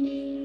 Know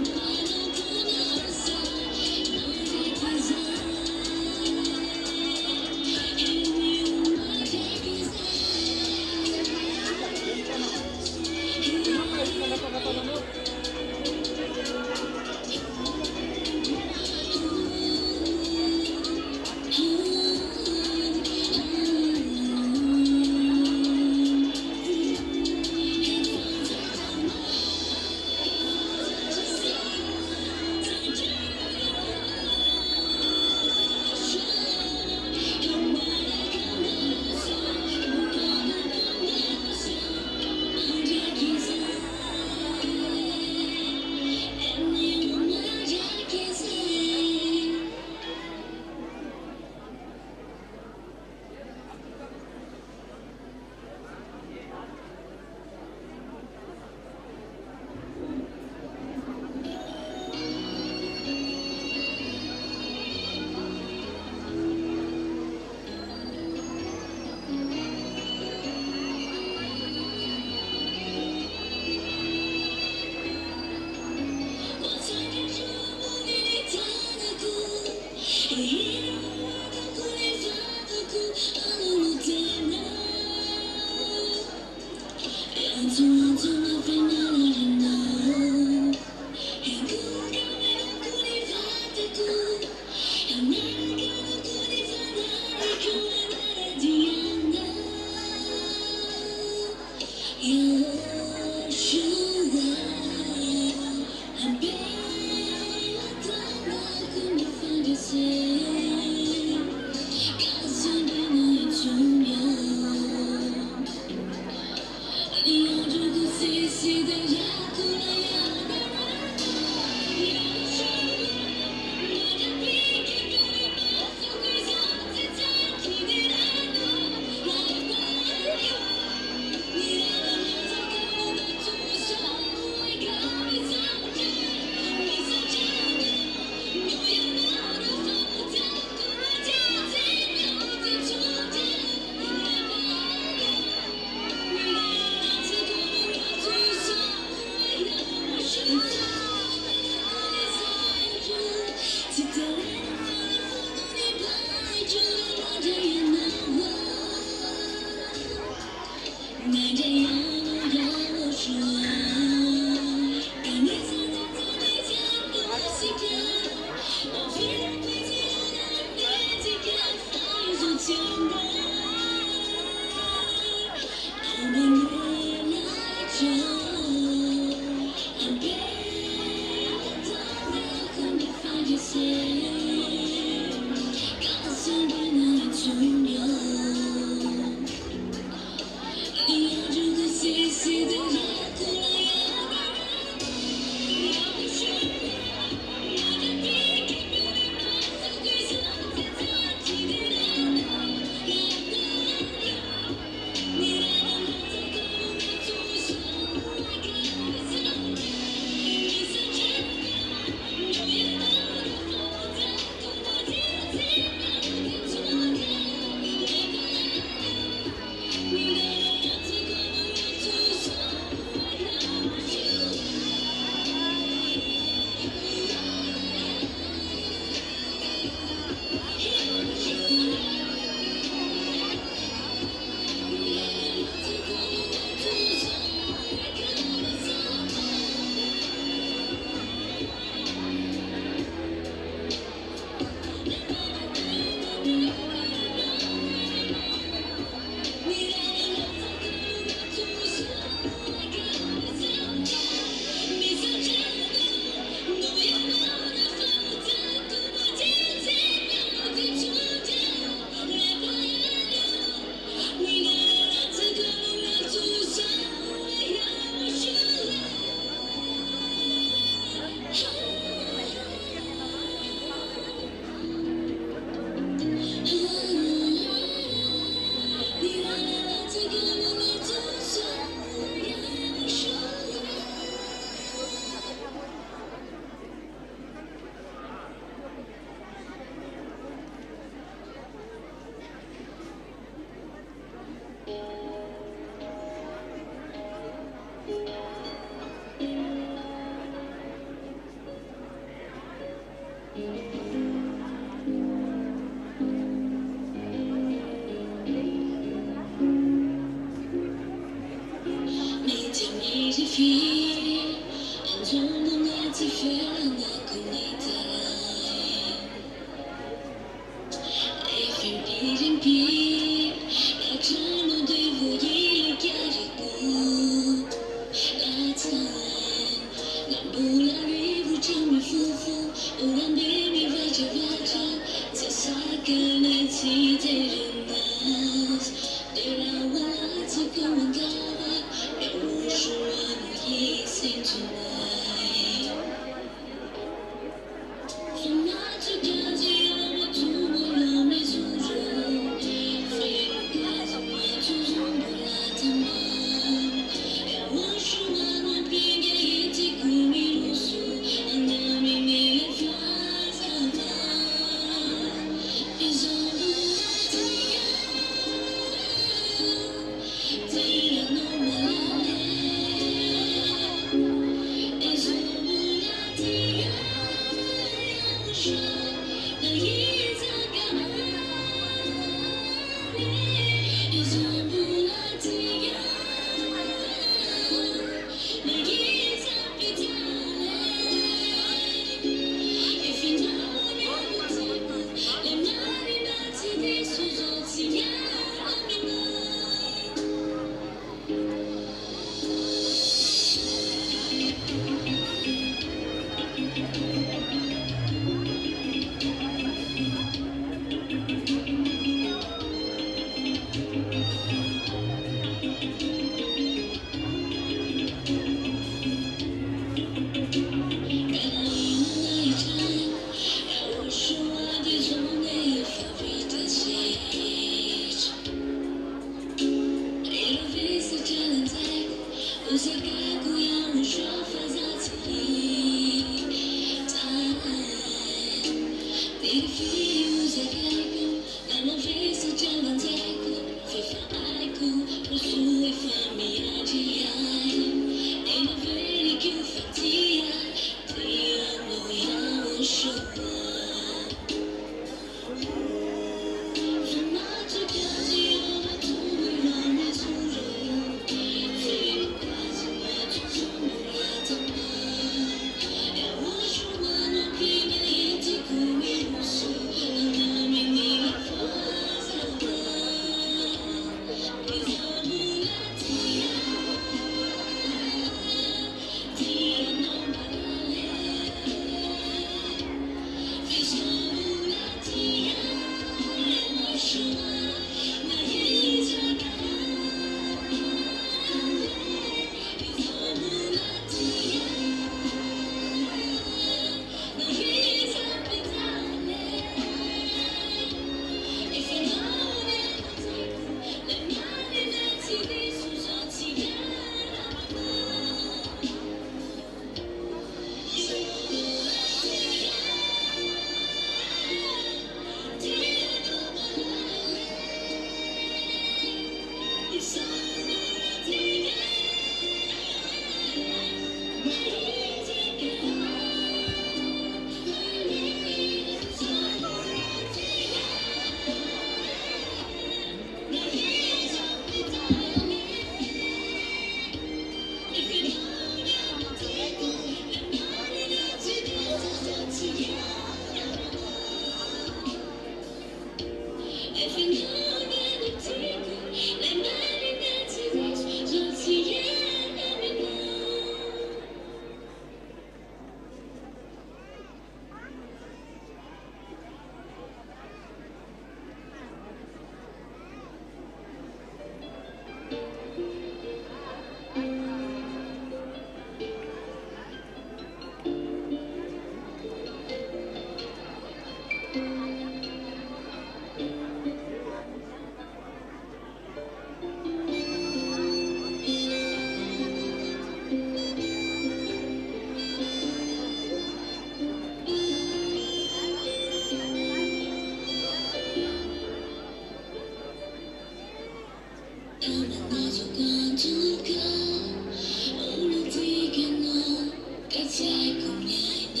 在公园的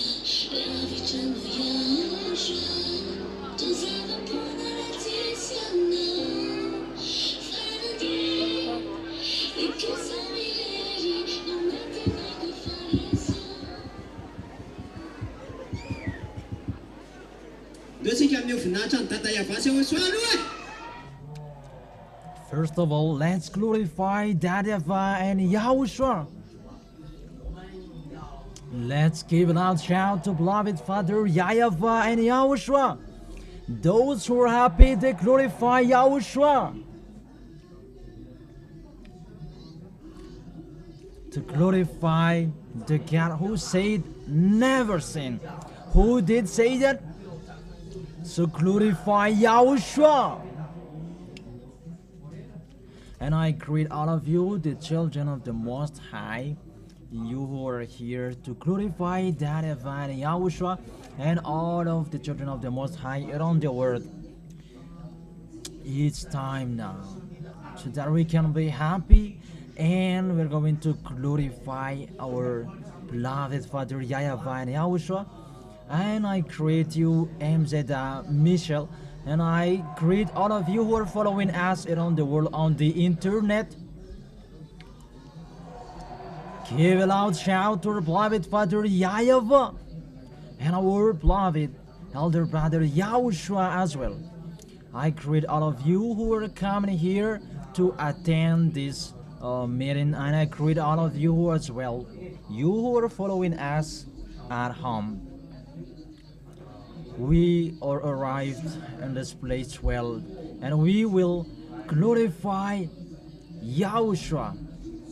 拉菲真模样。First of all, let's glorify Daddy YAHVAH and YAHOSHUA. Let's give a loud shout to beloved Father YAHVAH and YAHOSHUA. Those who are happy, they glorify YAHOSHUA. To glorify the God who said never sin. Who did say that? So glorify YAHOSHUA. And I greet all of you, the children of the Most High, you who are here to glorify Daddy YAHVAH and YAHOSHUA, and all of the children of the Most High around the world. It's time now so that we can be happy, and we're going to glorify our beloved Father YAHVAH and YAHOSHUA. And I greet you, MZ Michel, and I greet all of you who are following us around the world on the internet. Give a loud shout to our beloved Father YAHVAH and our beloved elder brother YAHOSHUA as well. I greet all of you who are coming here to attend this meeting, and I greet all of you as well, you who are following us at home. We are arrived in this place well, and we will glorify YAHOSHUA.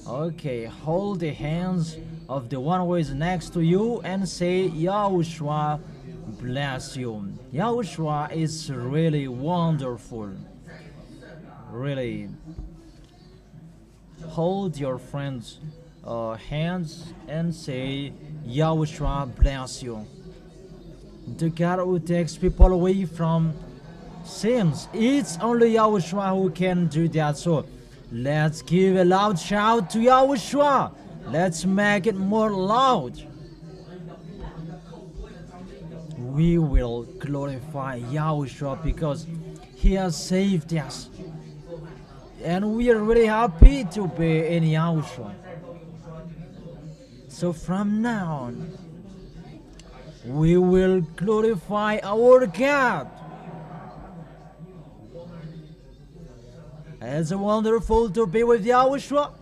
Okay, hold the hands of the one who is next to you and say, YAHOSHUA bless you. YAHOSHUA is really wonderful. Really. Hold your friend's hands and say, YAHOSHUA bless you. The God who takes people away from sins. It's only YAHOSHUA who can do that. So let's give a loud shout to YAHOSHUA. Let's make it more loud. We will glorify YAHOSHUA because He has saved us. And we are really happy to be in YAHOSHUA. So from now on, we will glorify our God. It's wonderful to be with YAHOSHUA.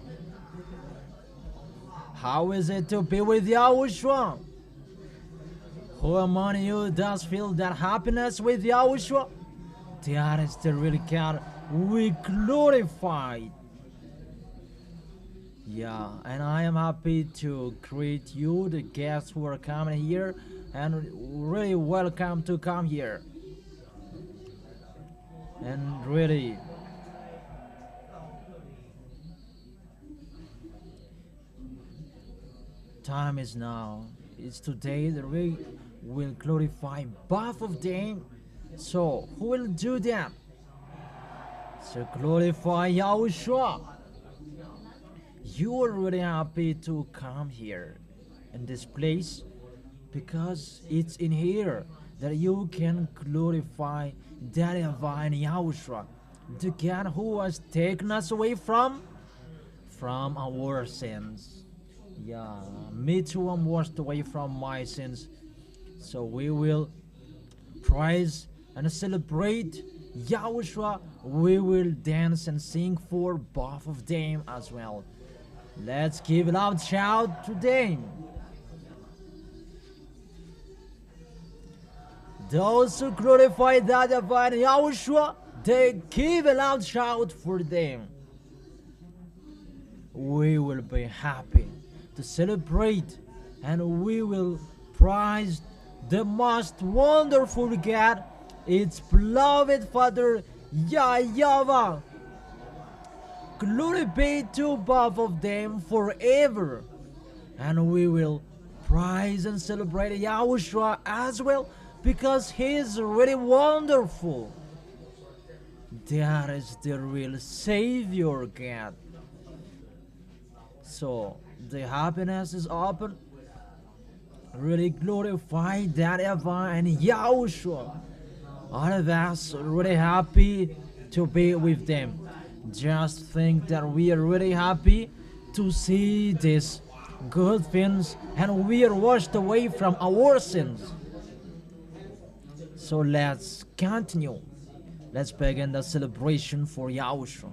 How is it to be with YAHOSHUA? Who among you does feel that happiness with YAHOSHUA? That is the real God we glorify. Yeah, and I am happy to greet you, the guests who are coming here, and really welcome to come here. And really, time is now. It's today that we will glorify both of them. So who will do that? So glorify YAHOSHUA. You are really happy to come here in this place because it's in here that you can glorify Daddy YAHVAH and YAHOSHUA, the God who has taken us away from our sins. Yeah, me too, I'm washed away from my sins. So we will praise and celebrate YAHOSHUA. We will dance and sing for both of them as well. Let's give a loud shout to them. Those who glorify Daddy YAHVAH and YAHOSHUA, they give a loud shout for them. We will be happy to celebrate, and we will praise the most wonderful God, its beloved Father YAHVAH. Glory be to both of them forever. And we will praise and celebrate YAHOSHUA as well, because He is really wonderful. That is the real Savior God. So the happiness is open. Really glorify Daddy YAHVAH and YAHOSHUA. All of us are really happy to be with them. Just think that we are really happy to see these good things, and we are washed away from our sins. So let's continue. Let's begin the celebration for Yahushua.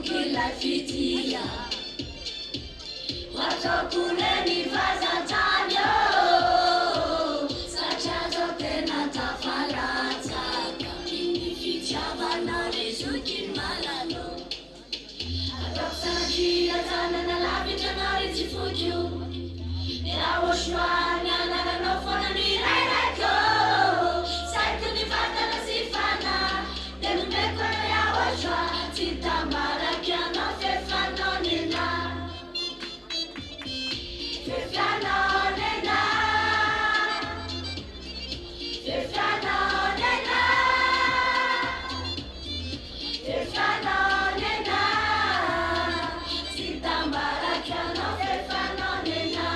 kilafitia watokuleni vazantanyo sachazo tena tafalata kaminificha vanarizuki malalo adopsanajia tana na labita naritifuju YAHOSHUAH nyananofona nirairako saitu nifata na sifana delumekono YAHOSHUAH titambarakiano fefanonina fefanonina fefanonina fefanonina titambarakiano fefanonina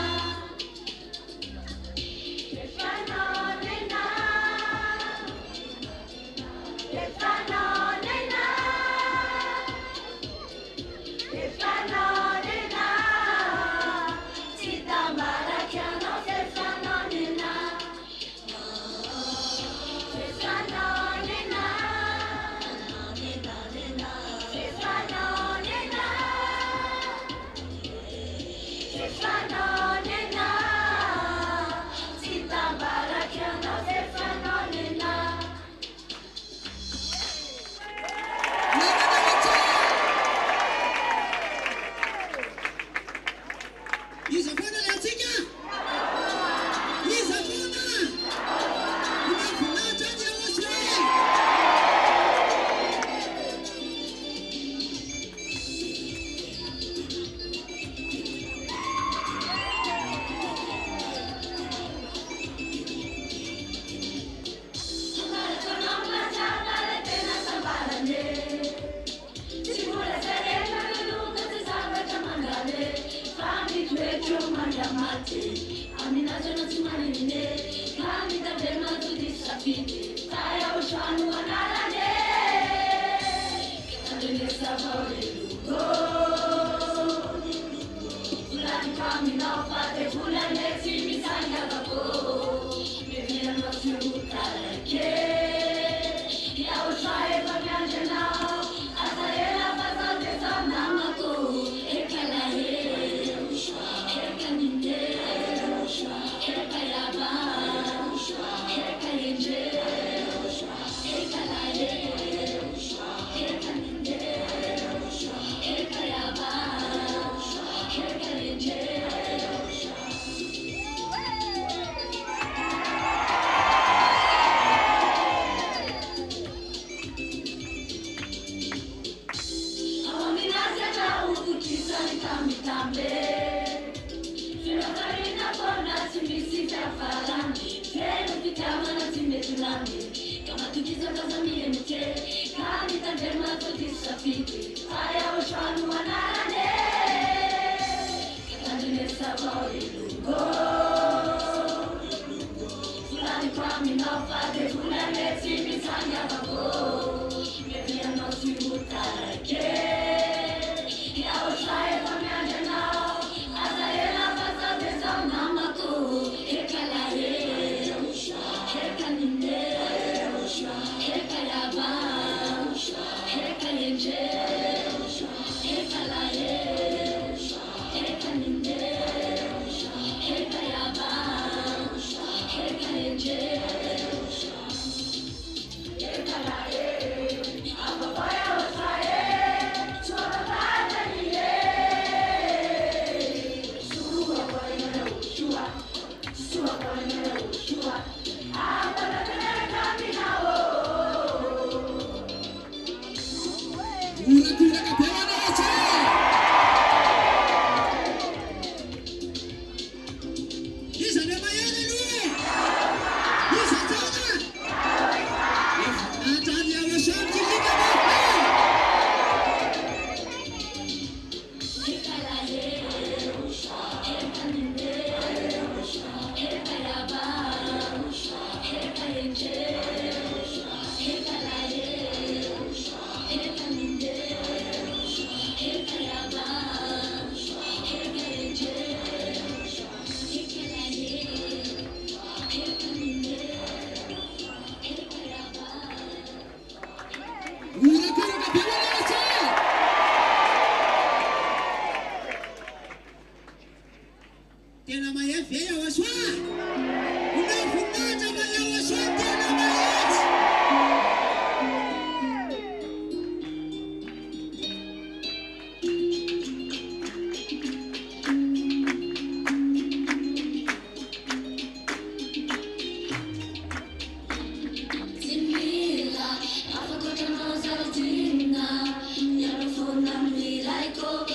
miracle.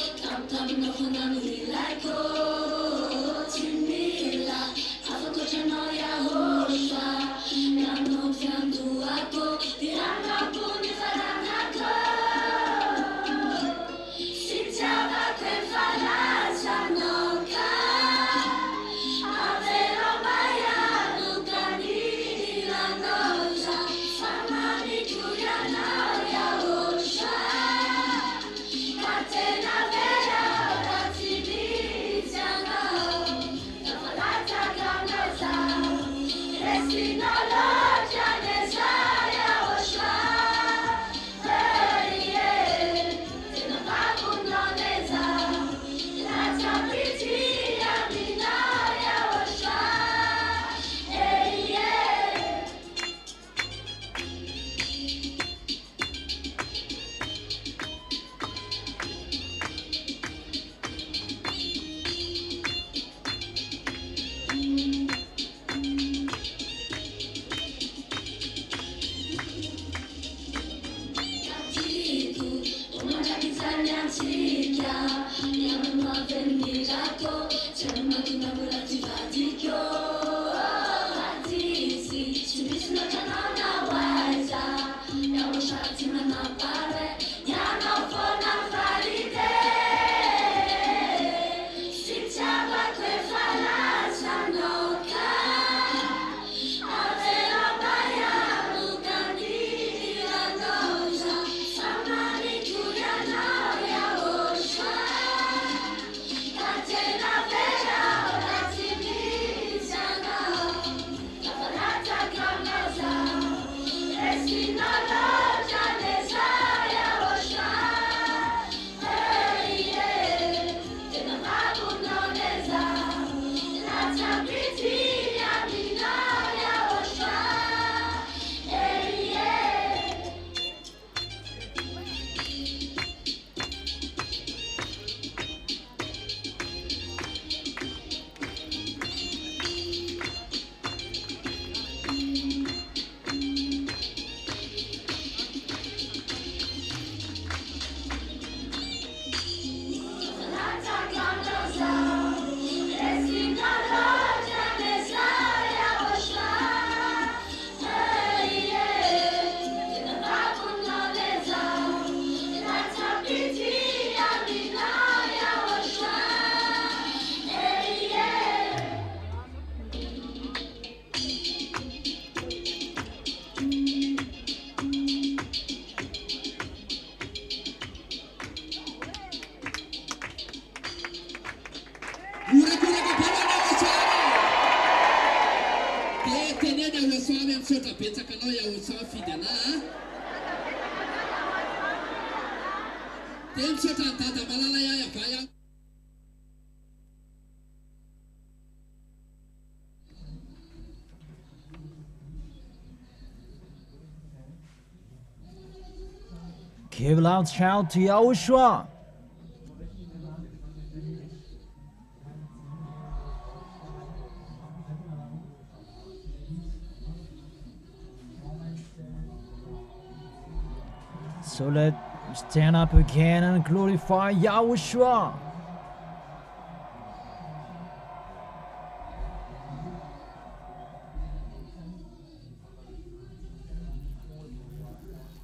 Tam no funam miracle. Timila, Avocano Yahoshua. Nano fiandu ako, tirana puni faranako. Sitava que falaza noca. Avero maya lucani la noza. Famani Juliana Yahoshua. Catena vera ratilizzano. La falata gamesa. Resino logia nesa Yahoshua. Hey, yeah. Tena vacuno nesa. Grazie a Piti, Amina Yahoshua. Hey, yeah. Uma bisogna antica, andiamo nuove miracolo, c'è una chiamura di fatico. Sì, ci bisogna che non awaiza, andiamo sciati ma non pare, andiamo fuori a farite. Si chiama que falazza noca, avero baia lucani la noza, samani Juliana Yahoshua. Catena vera ratilizzano, la falata gamesa, resino logia nesa Yahoshua. Hey, yeah, tena vacuno nesa, grazie a Piti, Amina Yahoshua. Hey, yeah. Falata gamesa, resino logia nesa Yahoshua. Hey, yeah, tena vacuno nesa, grazie a Piti, Amina Yahoshua. Hey, yeah. Give a loud shout to Yahushua. So let's stand up again and glorify Yahushua.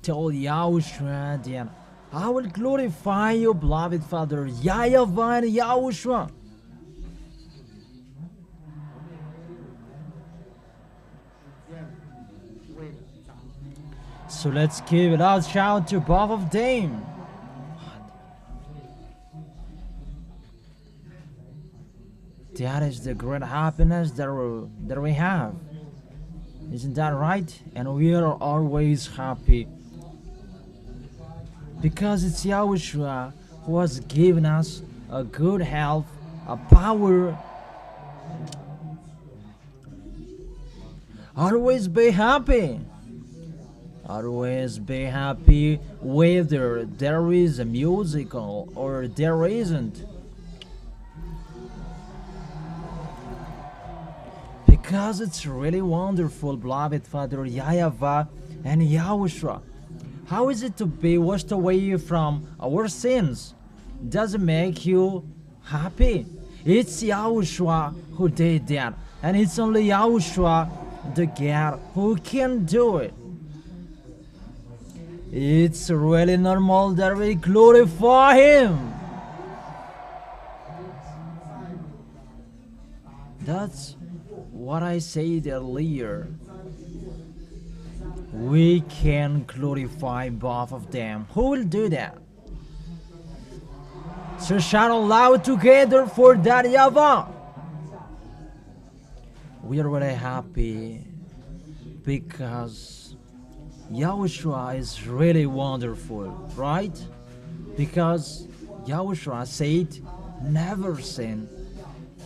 Tell Yahushua then, I will glorify you, beloved Father, YAHVAH and Yahushua. So let's give it out shout to both of them. That is the great happiness that we have. Isn't that right? And we are always happy. Because it's Yahushua who has given us a good health, a power. Always be happy. Always be happy whether there is a musical or there isn't. Because it's really wonderful, beloved Father, YAHVAH and Yahushua. How is it to be washed away from our sins? doesn't make you happy. It's Yahushua who did that. And it's only Yahushua, the God, who can do it. It's really normal that we glorify Him. That's what I said earlier. We can glorify both of them. Who will do that? So shout aloud together for that YAHVAH. We are really happy because YAHOSHUA is really wonderful, right? Because YAHOSHUA said, never sin.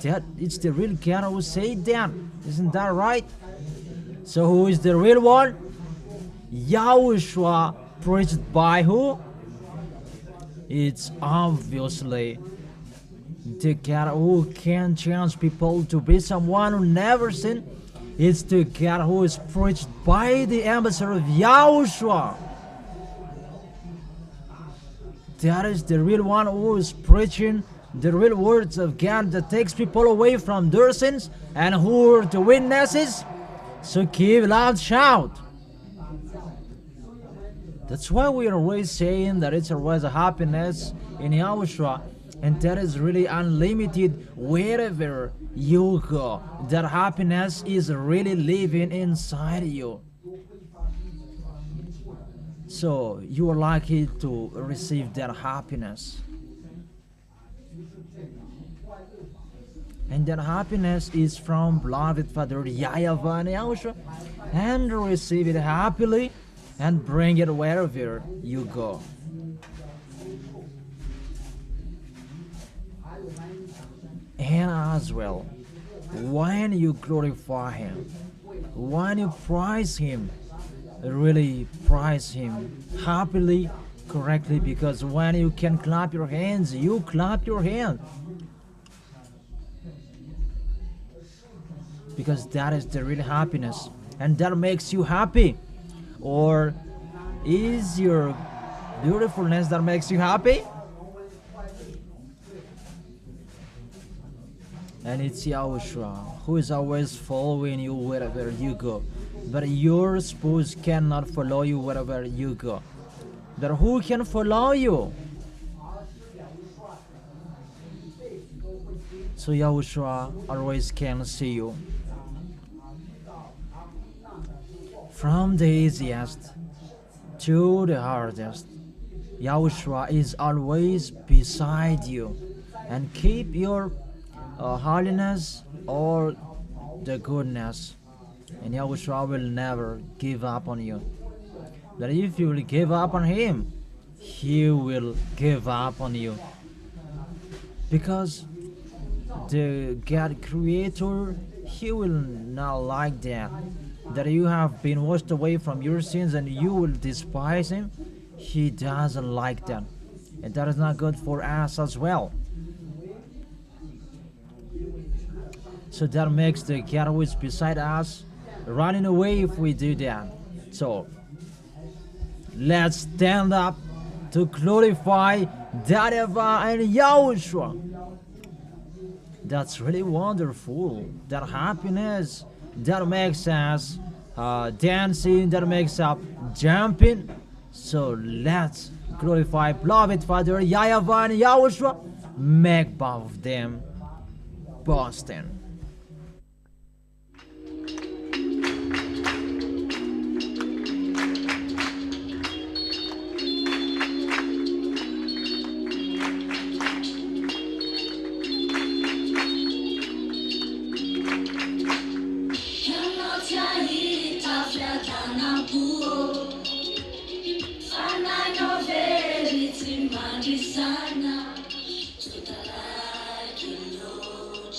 That it's the real God who said that. Isn't that right? So who is the real one? YAHOSHUA, preached by who? It's obviously the God who can change people to be someone who never sinned. It's the God who is preached by the ambassador of YAHOSHUA. That is the real one who is preaching the real words of God that takes people away from their sins. And who are the witnesses? So give a loud shout. That's why we are always saying that it's always a happiness in YAHOSHUA, and that is really unlimited wherever you go. That happiness is really living inside you. So you are lucky to receive that happiness. And that happiness is from beloved Father YAHVAH and YAHOSHUA, and receive it happily and bring it wherever you go. And as well, when you glorify Him, when you praise Him, really praise Him happily, correctly, because when you can clap your hands, you clap your hand. Because that is the real happiness, and that makes you happy. Or is your beautifulness that makes you happy? And it's YAHOSHUA who is always following you wherever you go. But your spouse cannot follow you wherever you go. But who can follow you? So YAHOSHUA always can see you. From the easiest to the hardest, YAHOSHUA is always beside you, and keep your holiness or the goodness, and YAHOSHUA will never give up on you. But if you will give up on Him, He will give up on you, because the God Creator, He will not like that you have been washed away from your sins and you will despise Him. He doesn't like that, and that is not good for us as well. So that makes the God who is beside us running away if we do that. So let's stand up to glorify that YAHVAH and YAHOSHUA. That's really wonderful. That happiness that makes us dancing, that makes us jumping. So let's glorify beloved Father YAHVAH and YAHOSHUA. Make both of them Boston. Sana, to the light, you know,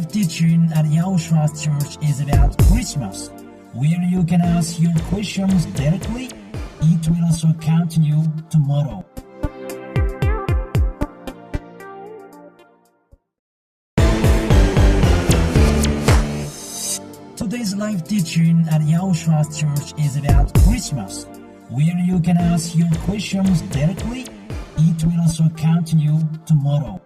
live teaching at YAHOSHUAH Church is about Christmas, where you can ask your questions directly. It will also continue tomorrow. Today's live teaching at YAHOSHUAH Church is about Christmas, where you can ask your questions directly. It will also continue tomorrow.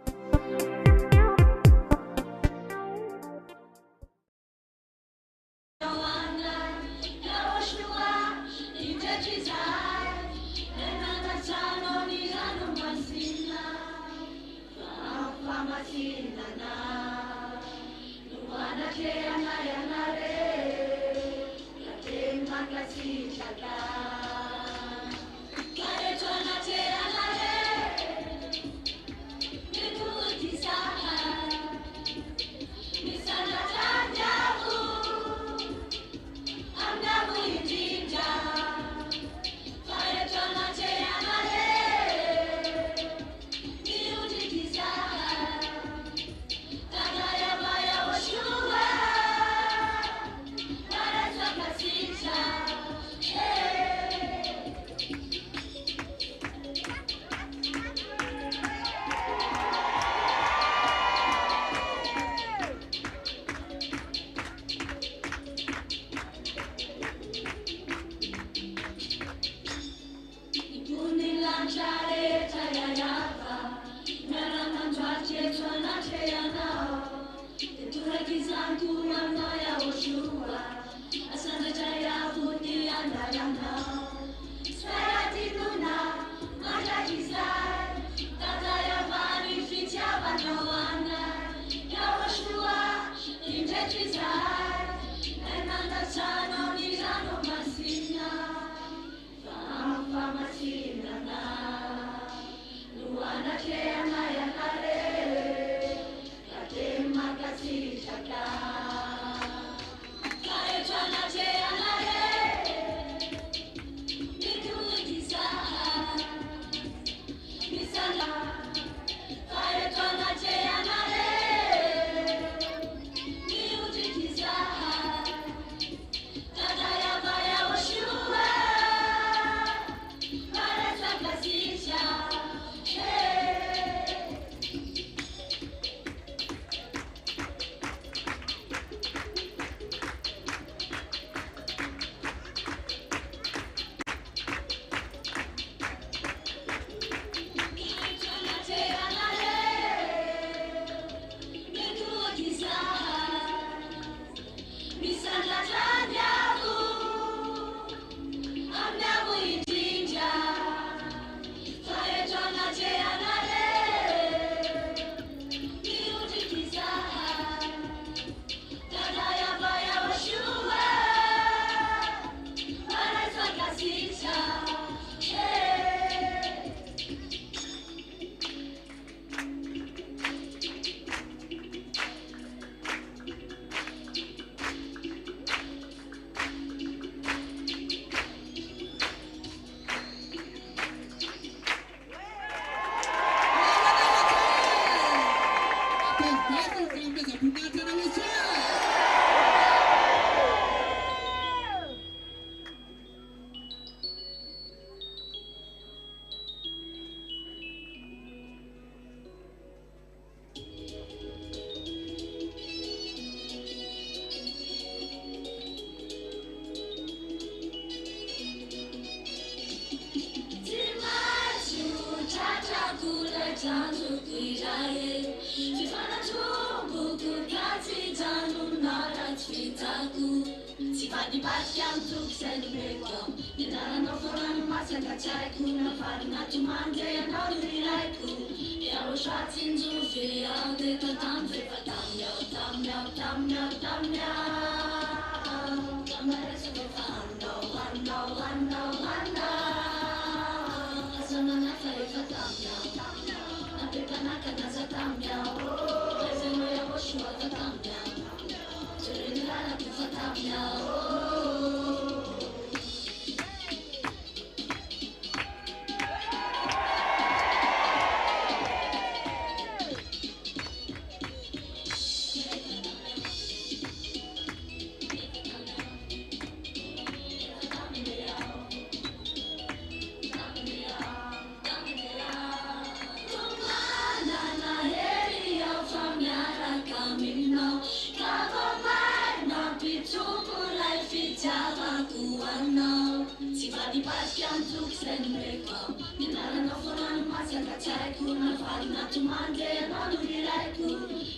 Tombolay fitiavako anao tsy vadibadika amitoky zay nomeko ao nianaranao foana no masaka tsy haiko navalina tomandre anao no iraiko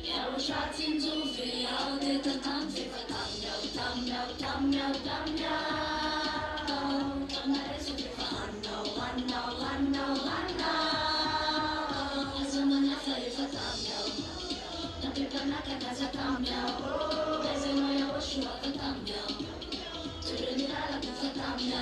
Yahoshua tsinjovy ao teta tamy fefa tamiao tamiao tamiao tamiao tamareso fefa hanao hanao hanao hanao azo manafa efa tamiao napepanakakaza tamiao Yahoshua fatamia, turenirala kufatamia.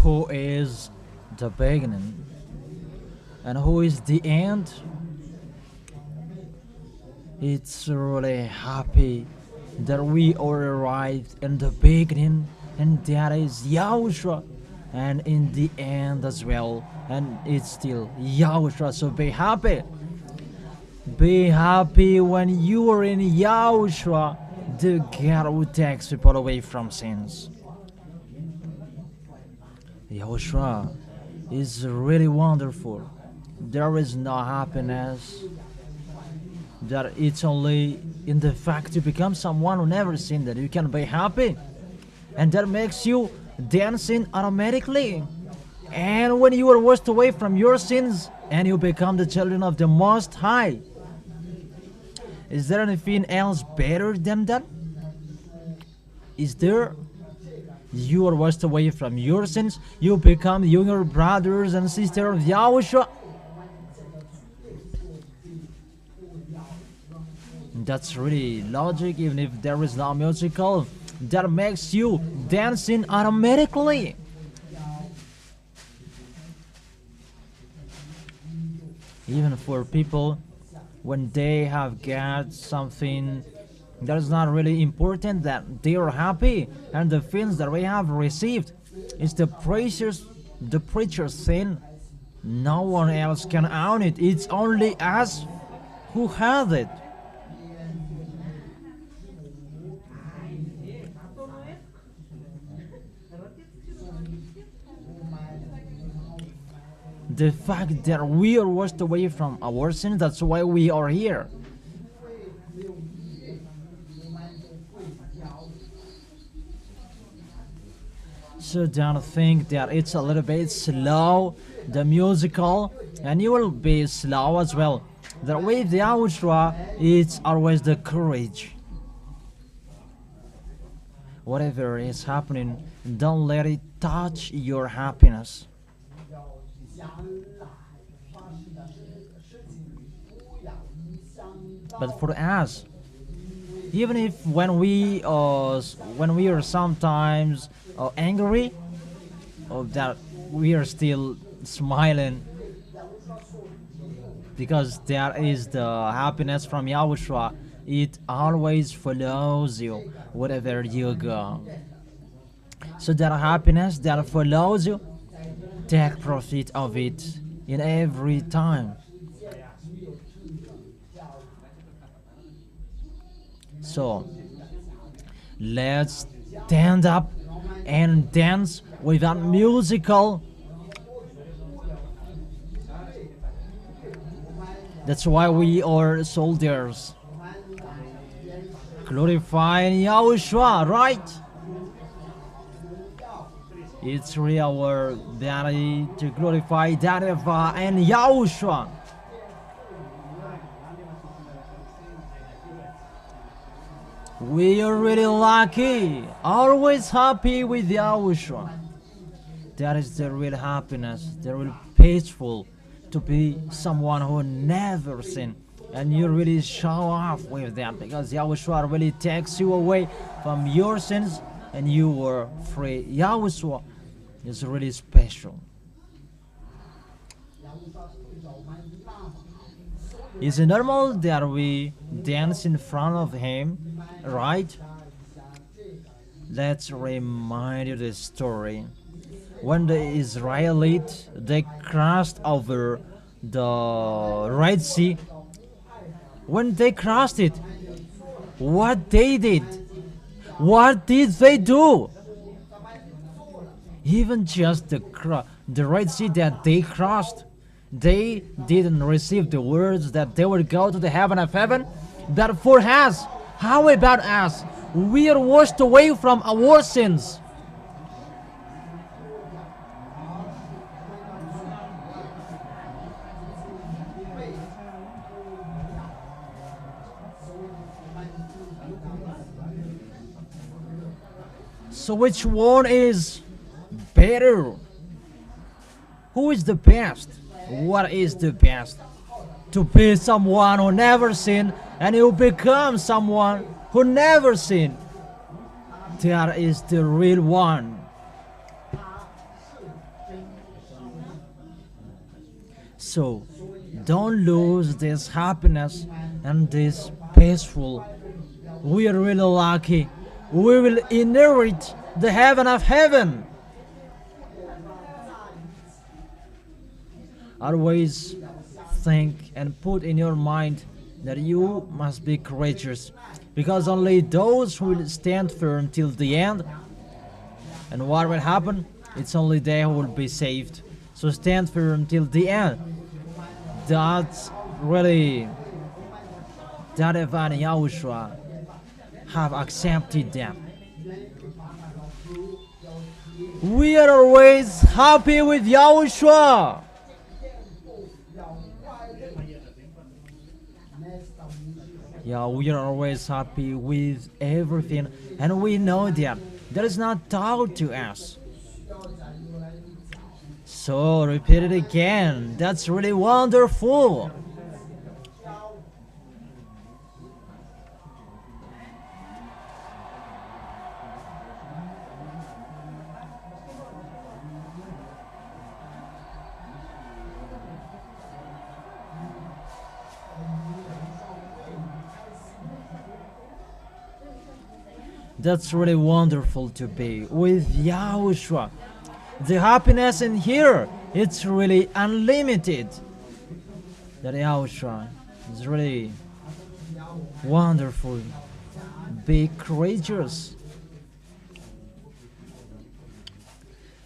Who is the beginning and who is the end? It's really happy that we all arrived in the beginning, and that is Yahushua, and in the end as well, and it's still Yahushua. So be happy. Be happy when you are in Yahushua, the God who takes people away from sins. Yahushua is really wonderful. There is no happiness that it's only in the fact to become someone who never sinned that you can be happy, and that makes you dancing automatically. And when you are washed away from your sins and you become the children of the Most High, is there anything else better than that? Is there? You are washed away from your sins, you become younger brothers and sisters of Yahushua. That's really logic, even if there is no musical that makes you dancing automatically. Even for people when they have got something that is not really important, that they are happy, and the things that we have received is the preacher's sin. No one else can own it. It's only us who have it. The fact that we are washed away from our sins, that's why we are here. So don't think that it's a little bit slow, the musical, and you will be slow as well. The way the Yahushua, it's always the courage. Whatever is happening, don't let it touch your happiness. But for us, even if when we are sometimes angry, that we are still smiling, because that is the happiness from Yahushua. It always follows you wherever you go. So that happiness that follows you, take profit of it in every time. So let's stand up and dance with that musical. That's why we are soldiers, glorifying Yahushua, right? It's really our duty to glorify YAHVAH and Yahushua. We are really lucky, always happy with Yahushua. That is the real happiness, the real peaceful, to be someone who never sinned. And you really show off with that, because Yahushua really takes you away from your sins and you were free. YAHOSHUA is really special. Is it normal that we dance in front of him, right? Let's remind you the story. When the Israelites, they crossed over the Red Sea, when they crossed it, what they did? What did they do? Even just the Red Sea that they crossed, they didn't receive the words that they would go to the heaven of heaven. That for us, how about us? We are washed away from our sins. So which one is better? Who is the best? What is the best? To be someone who never sinned and you become someone who never sinned. That is the real one. So don't lose this happiness and this peaceful. We are really lucky. We will inherit the heaven of heaven. Always think and put in your mind that you must be courageous, because only those who will stand firm till the end. And what will happen? It's only they who will be saved. So stand firm till the end. That's really that Evan and YAHOSHUA have accepted them. We are always happy with YAHOSHUA. Yeah, we are always happy with everything, and we know that there is not doubt to us. So repeat it again. That's really wonderful. That's really wonderful to be with YAHOSHUA. The happiness in here, it's really unlimited. That YAHOSHUA is really wonderful. Be courageous.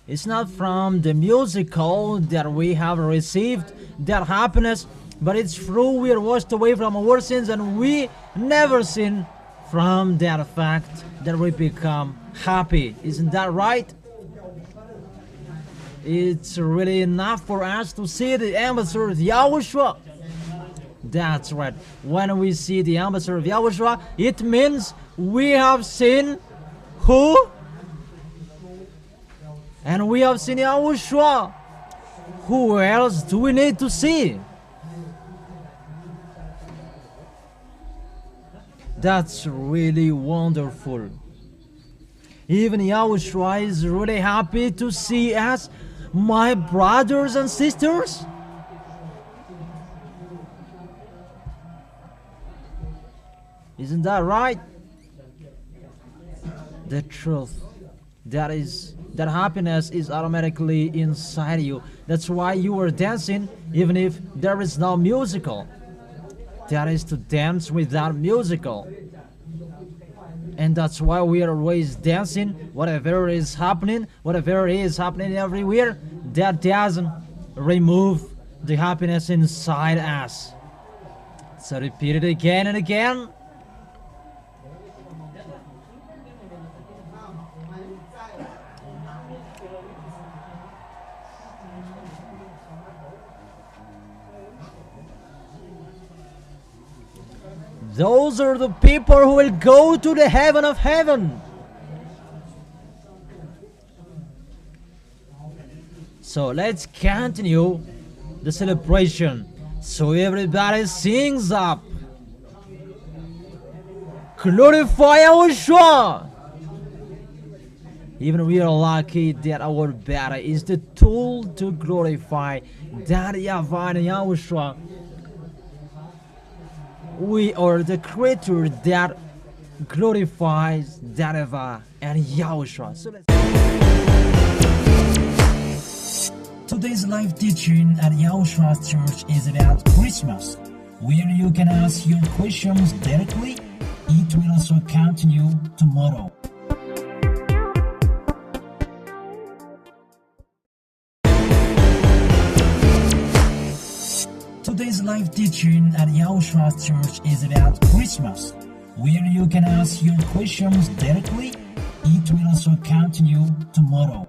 It's not from the musical that we have received that happiness, but it's through we are washed away from our sins and we never sin. From that fact that we become happy. Isn't that right? It's really enough for us to see the ambassador of YAHOSHUA. That's right. When we see the ambassador of YAHOSHUA, it means we have seen who? And we have seen YAHOSHUA. Who else do we need to see? That's really wonderful. Even YAHOSHUA is really happy to see us, my brothers and sisters. Isn't that right? The truth. That happiness is automatically inside you. That's why you are dancing even if there is no musical. That is to dance without musical. And that's why we are always dancing. Whatever is happening everywhere, that doesn't remove the happiness inside us. So repeat it again and again. Those are the people who will go to the heaven of heaven. So let's continue the celebration. So everybody sings up. Glorify YAHOSHUA. Even we are lucky that our body is the tool to glorify that YAHVAH and YAHOSHUA. We are the creature that glorifies that YAHVAH and YAHOSHUA. So today's live teaching at YAHOSHUA's church is about Christmas, where you can ask your questions directly. It will also continue tomorrow. Today's live teaching at YAHOSHUA's church is about Christmas, where you can ask your questions directly. It will also continue tomorrow.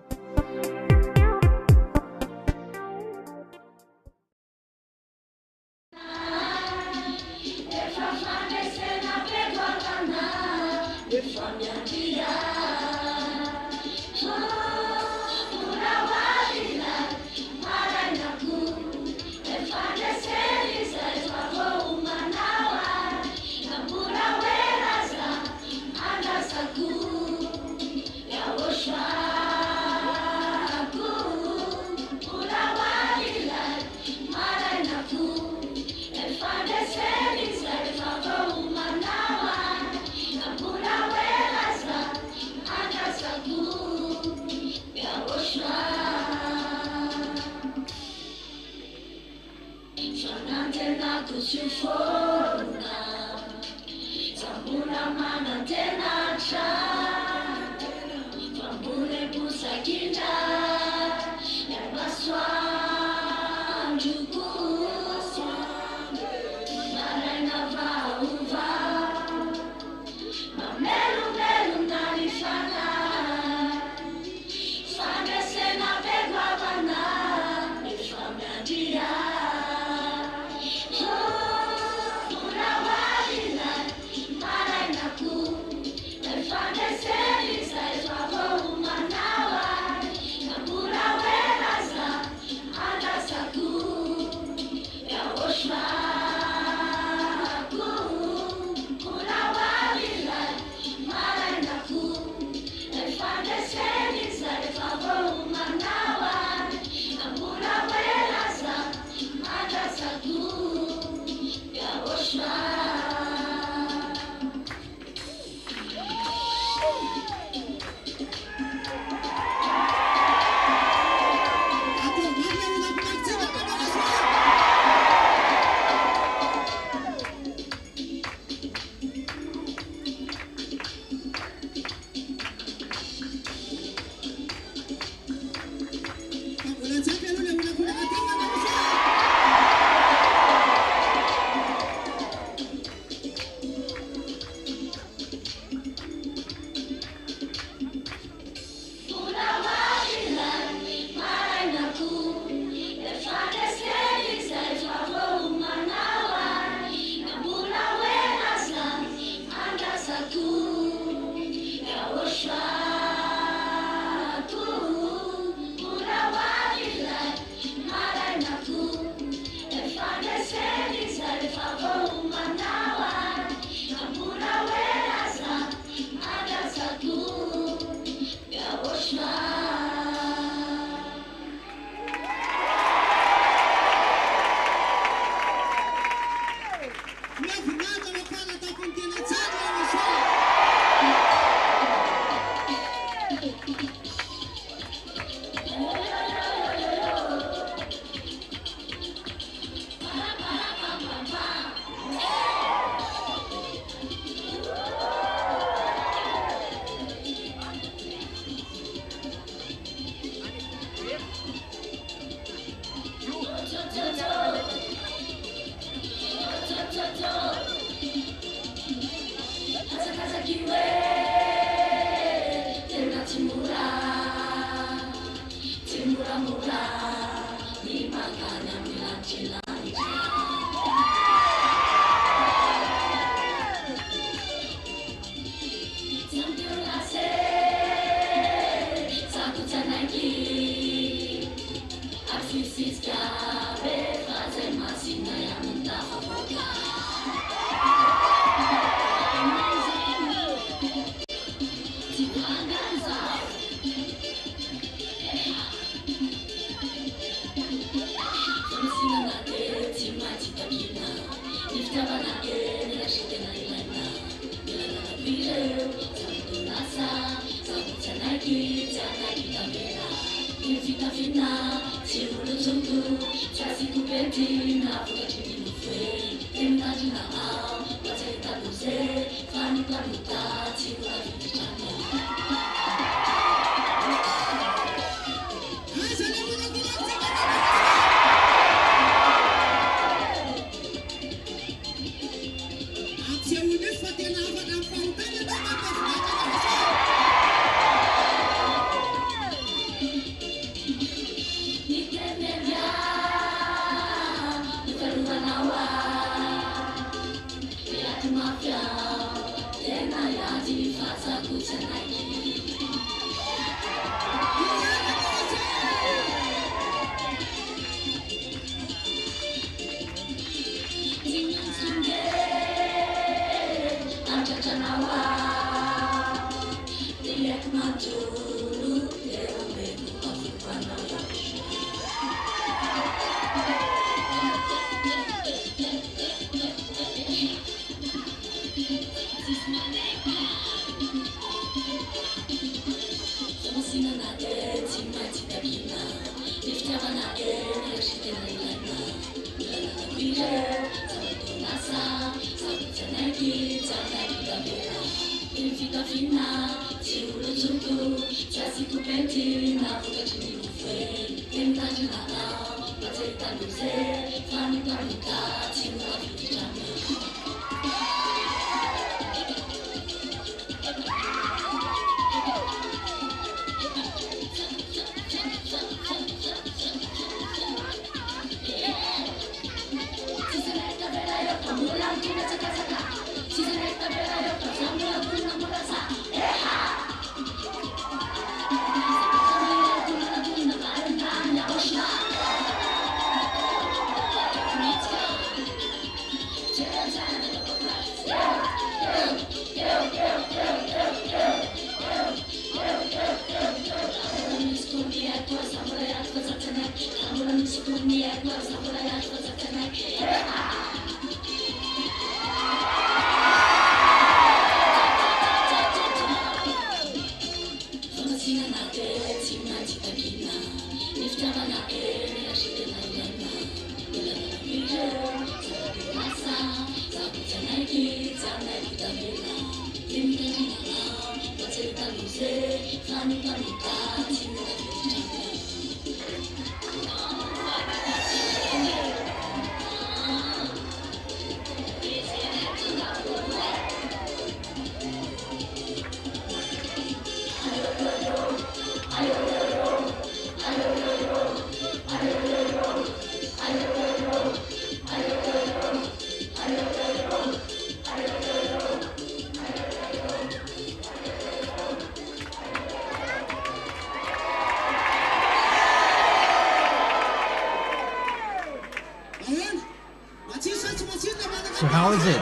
So how is it?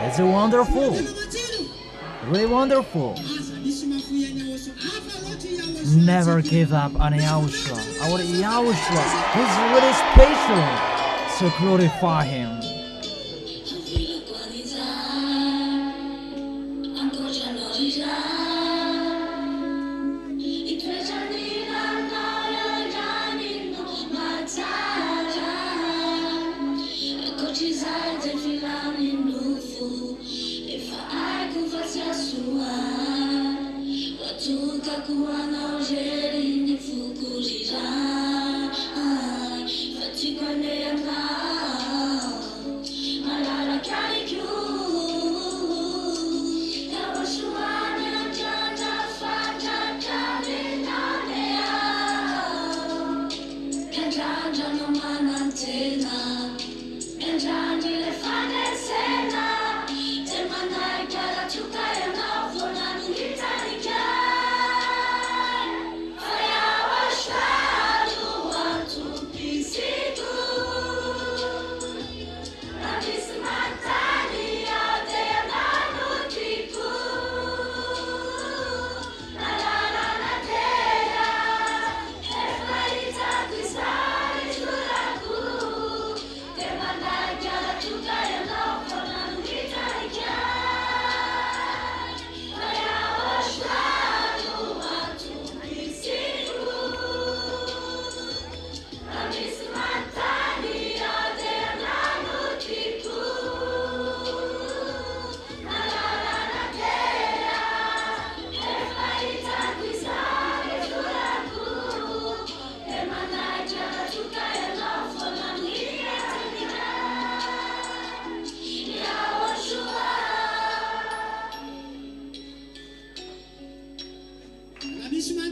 It's wonderful. Really wonderful. Never give up on YAHOSHUA. Our YAHOSHUA is really special. So glorify him.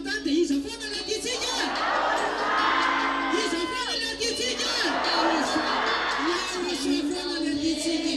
mantana dia iza foana laditsika iza foana laditsika Yahoshua foana laditsika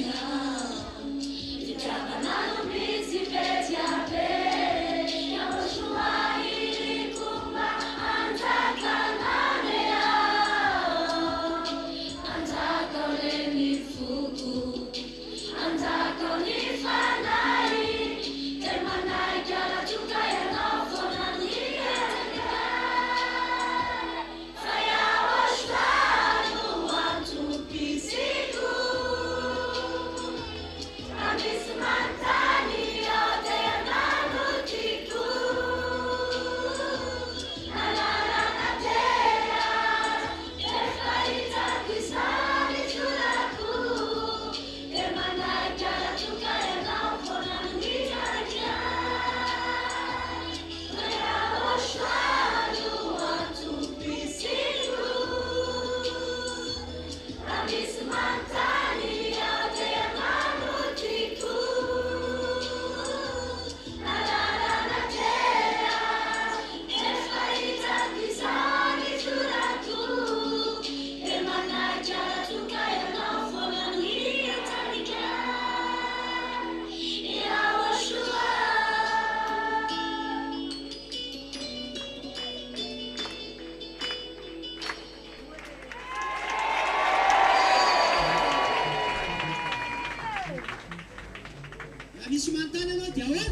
misy mantana anao dia hoe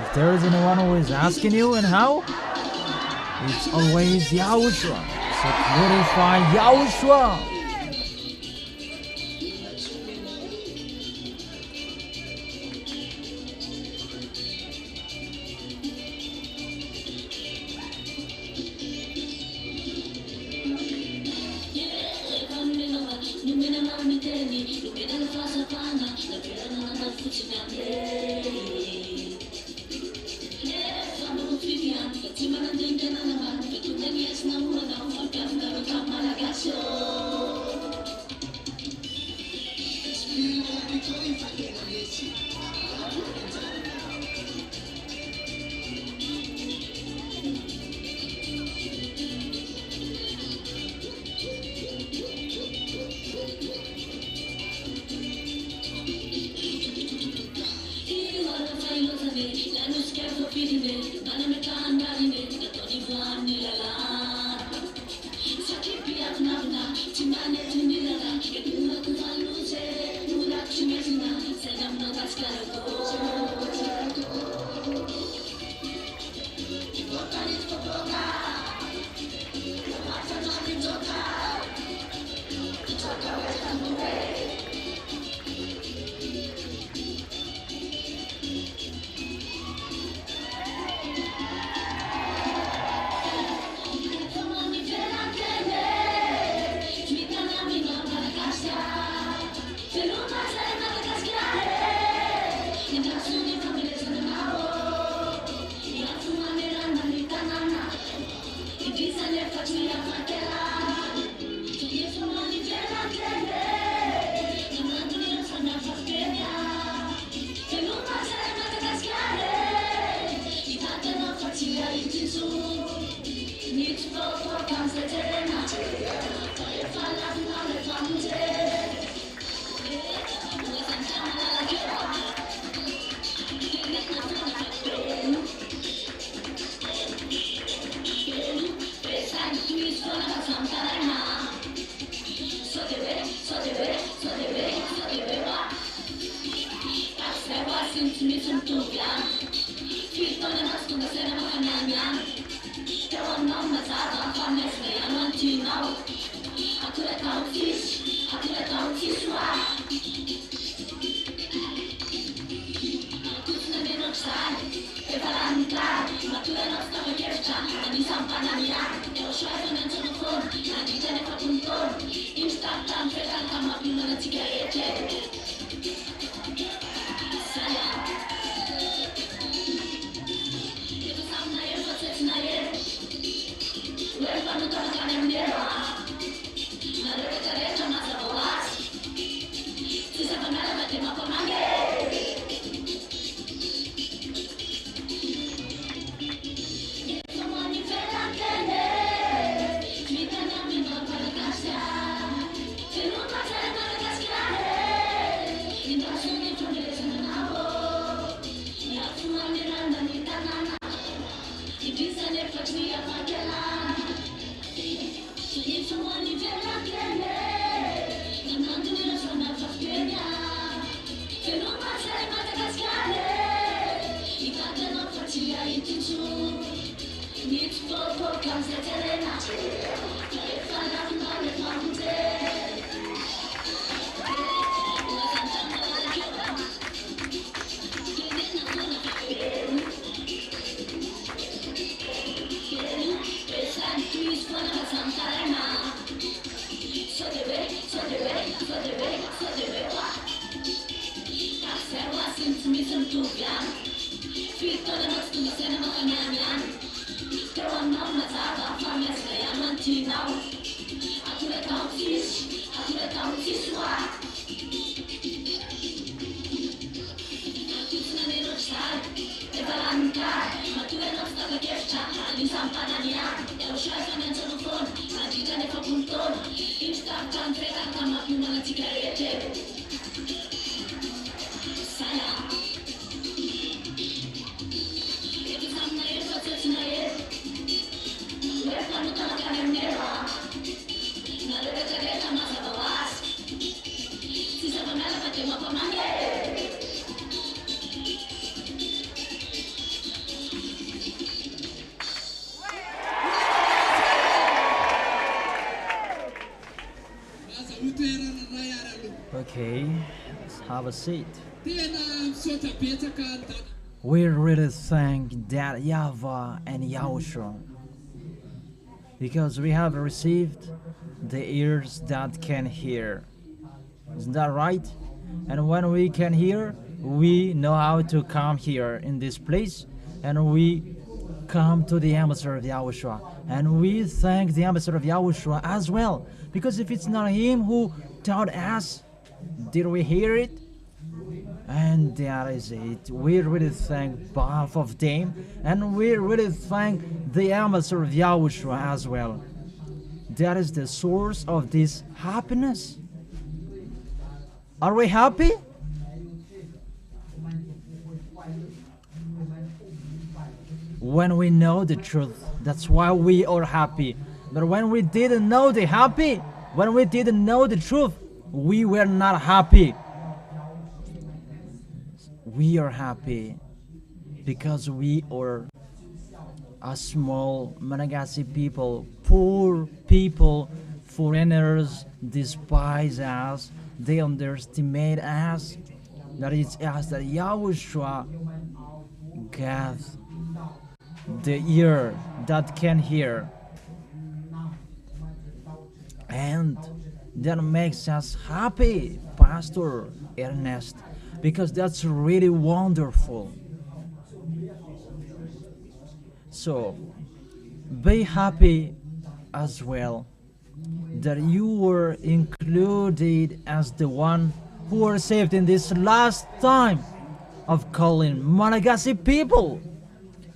If there is anyone who is asking you and how, it's always Yahushua. So glorify Yahushua. Nichts vor kannst du erinnern. Ich fand auf dem Ball mit Mountain Okay, let's have a seat. Tena misaotra betsaka ny tana. We really thank that YAHVAH and YAHOSHUA because we have received the ears that can hear. Isn't that right? And when we can hear, we know how to come here in this place, and we come to the ambassador of YAHOSHUA, and we thank the ambassador of YAHOSHUA as well, because if it's not him who taught us, did we hear it? And that is it. We really thank both of them, and we really thank the ambassador of YAHOSHUA as well. That is the source of this happiness. Are we happy? When we know the truth, that's why we are happy. But when we didn't know the happy, when we didn't know the truth, we were not happy. We are happy because we are a small Malagasy people, poor people, foreigners despise us, they underestimate us. That is us that YAHOSHUA gave the ear that can hear, and that makes us happy, Pastor Ernest, because that's really wonderful. So be happy as well that you were included as the one who were saved in this last time of calling Malagasy people.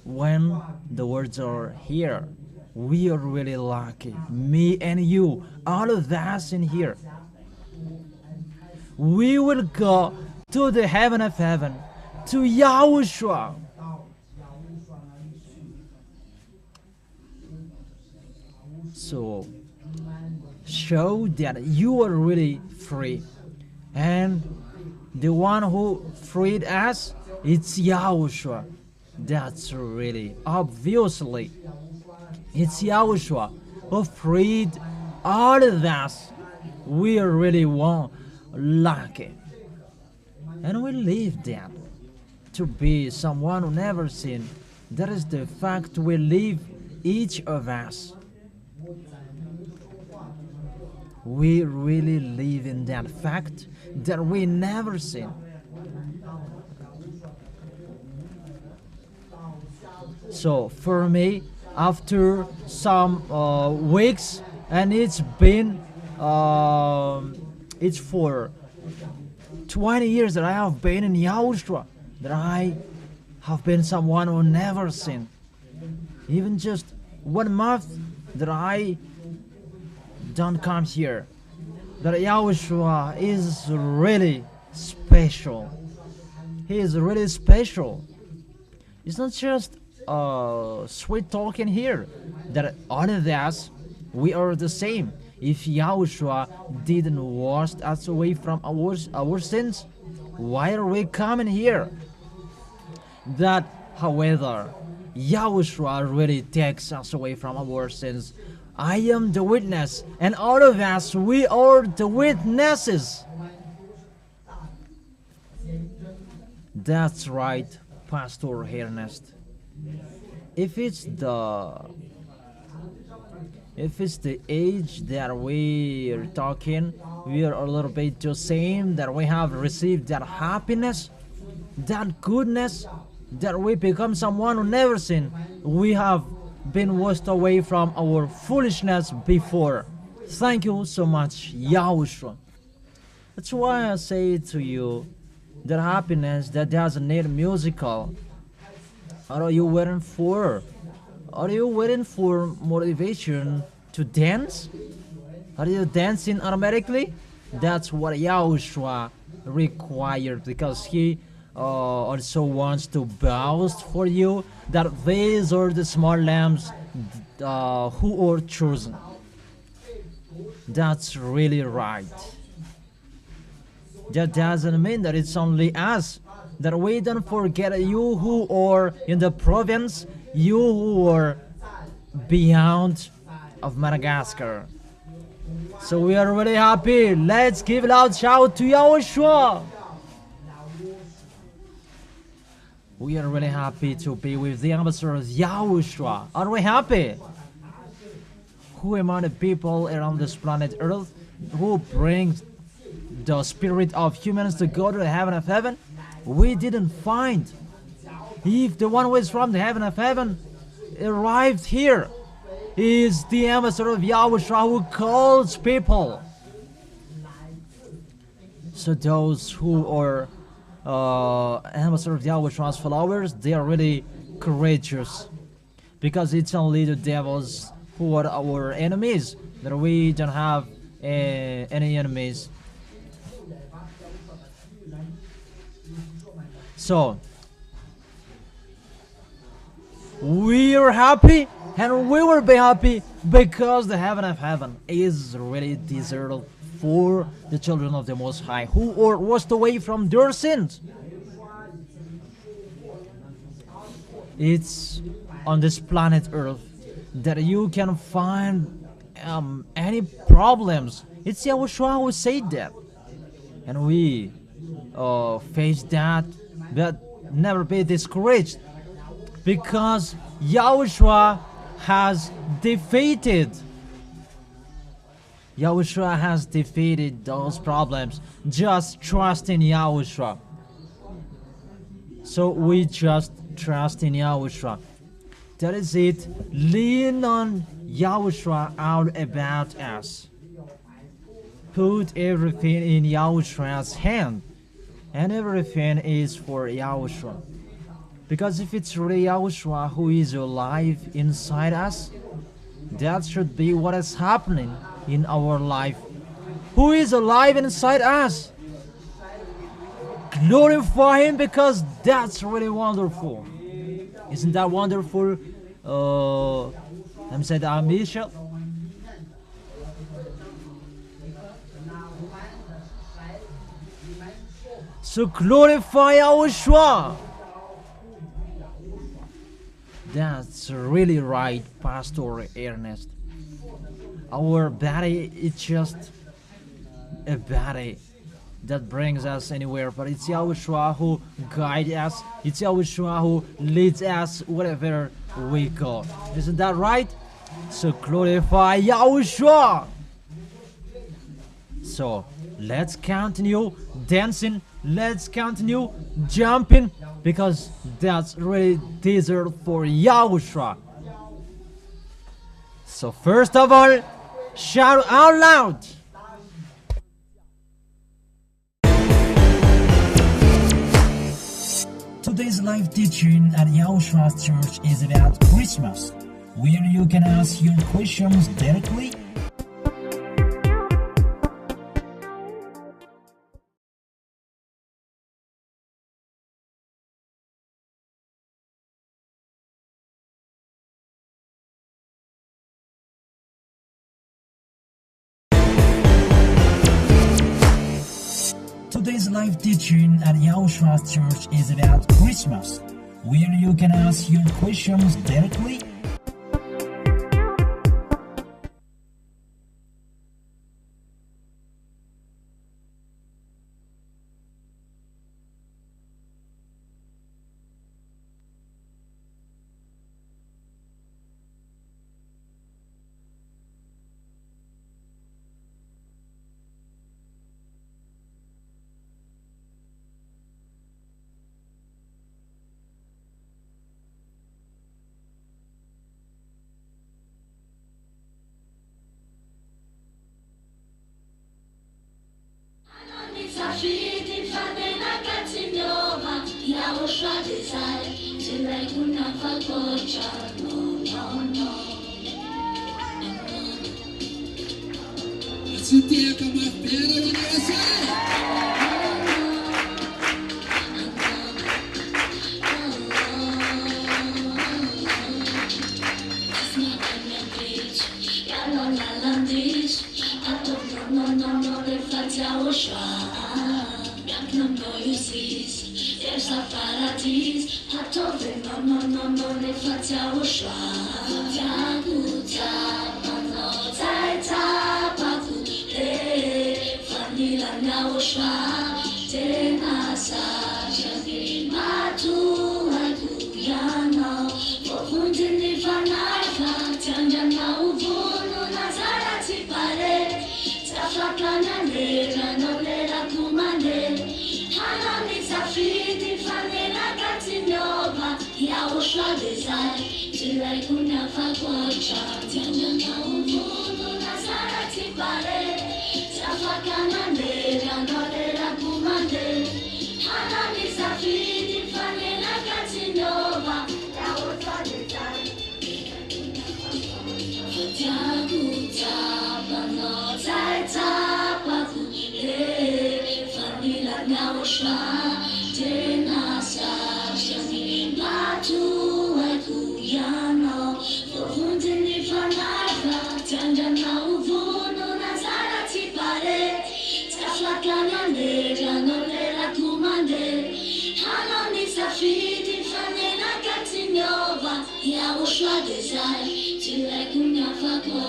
When the words are here, we are really lucky, me and you, all of us in here. We will go to the heaven of heaven, to YAHOSHUA. So show that you are really free, and the one who freed us, it's YAHOSHUA. That's really obviously it's YAHOSHUA who freed all of us. We are really lucky, and we live that to be someone who never sinned. That is the fact we live, each of us. We really live in that fact that we never sin. So for me, after some weeks, and it's for 20 years that I have been in YAHOSHUA, that I have been someone who never sinned. Even just 1 month that I don't come here, that YAHOSHUA is really special. He is really special. It's not just sweet talking here, that all of us, we are the same. If YAHOSHUA didn't wash us away from our sins, why are we coming here? That, however, Yahushua really takes us away from our sins. I am the witness, and all of us, we are the witnesses. That's right, Pastor Ernest. If it's the age that we are talking, we are a little bit the same, that we have received that happiness, that goodness, that we become someone who never sinned. We have been washed away from our foolishness before. Thank you so much, Yahushua. That's why I say to you, that happiness that doesn't need a musical. What are you waiting for? Are you waiting for motivation to dance? Are you dancing automatically? That's what Yahushua required, because he also wants to boast for you that these are the small lambs who are chosen. That's really right. That doesn't mean that it's only us, that we don't forget you who are in the province, you who are beyond of Madagascar. So we are really happy. Let's give a loud shout to Yahushua. We are really happy to be with the ambassador of Yahushua. Are we happy? Who among the people around this planet Earth who brings the spirit of humans to go to the heaven of heaven? We didn't find. If the one who is from the heaven of heaven arrived here, he is the ambassador of Yahushua who calls people. So those who are ambassador of Yahushua's followers, they are really courageous, because it's only the devils who are our enemies, that we don't have any enemies. So we are happy, and we will be happy, because the heaven of heaven is really deserted for the children of the Most High, who are washed away from their sins. It's on this planet Earth that you can find any problems. It's Yahushua who said that, and we face that, but never be discouraged, because Yahushua has defeated. Yahushua has defeated those problems. Just trust in Yahushua. So we just trust in Yahushua. That is it. Lean on Yahushua all about us. Put everything in Yahushua's hand, and everything is for Yahushua. Because if it's really Yahushua who is alive inside us, that should be what is happening in our life. Who is alive inside us? Glorify Him, because that's really wonderful. Isn't that wonderful? Let me say that, Michelle. So glorify Yahushua. That's really right, Pastor Ernest. Our body is just a body that brings us anywhere, but it's Yahushua who guides us. It's Yahushua who leads us wherever we go. Isn't that right? So glorify Yahushua. So let's continue dancing. Let's continue jumping, because that's really deserved for Yahushua. So first of all, shout out loud. Today's live teaching at Yahoshua's church is about Christmas, where you can ask your questions directly. Today's live teaching at Yahoshua's church is about Christmas, where you can ask your questions directly. YAHOSHUAH desire till I could never go no. Atitea kamapera wanawasa. There's a paradise, hatove no, le faccia YAHOSHUAH. Jaguta, no, zaita, paku, vanilla YAHOSHUAH. Tenasa, jadi matu, aku yana. Pohunde ni vanaifa, janjana uvono, nazarati pare. Tafakana nera, no lera kumande. Hanami safiti fanena katinova YAHOSHUAH desire till I could never go Janja uvuno nazarati pare Tafakana nera nolera kumande Hanami safiti fanena katinova YAHOSHUAH desire Jaguta bano zaita paku vanilla YAHOSHUAH. Tenasa jani matu aku yana. Pohunde ni vanaifa janjana uvono nazarati pare. Tafakana nera nolera kumande. Hanani safiti fanena katinova YAHOSHUAH desire till I could never go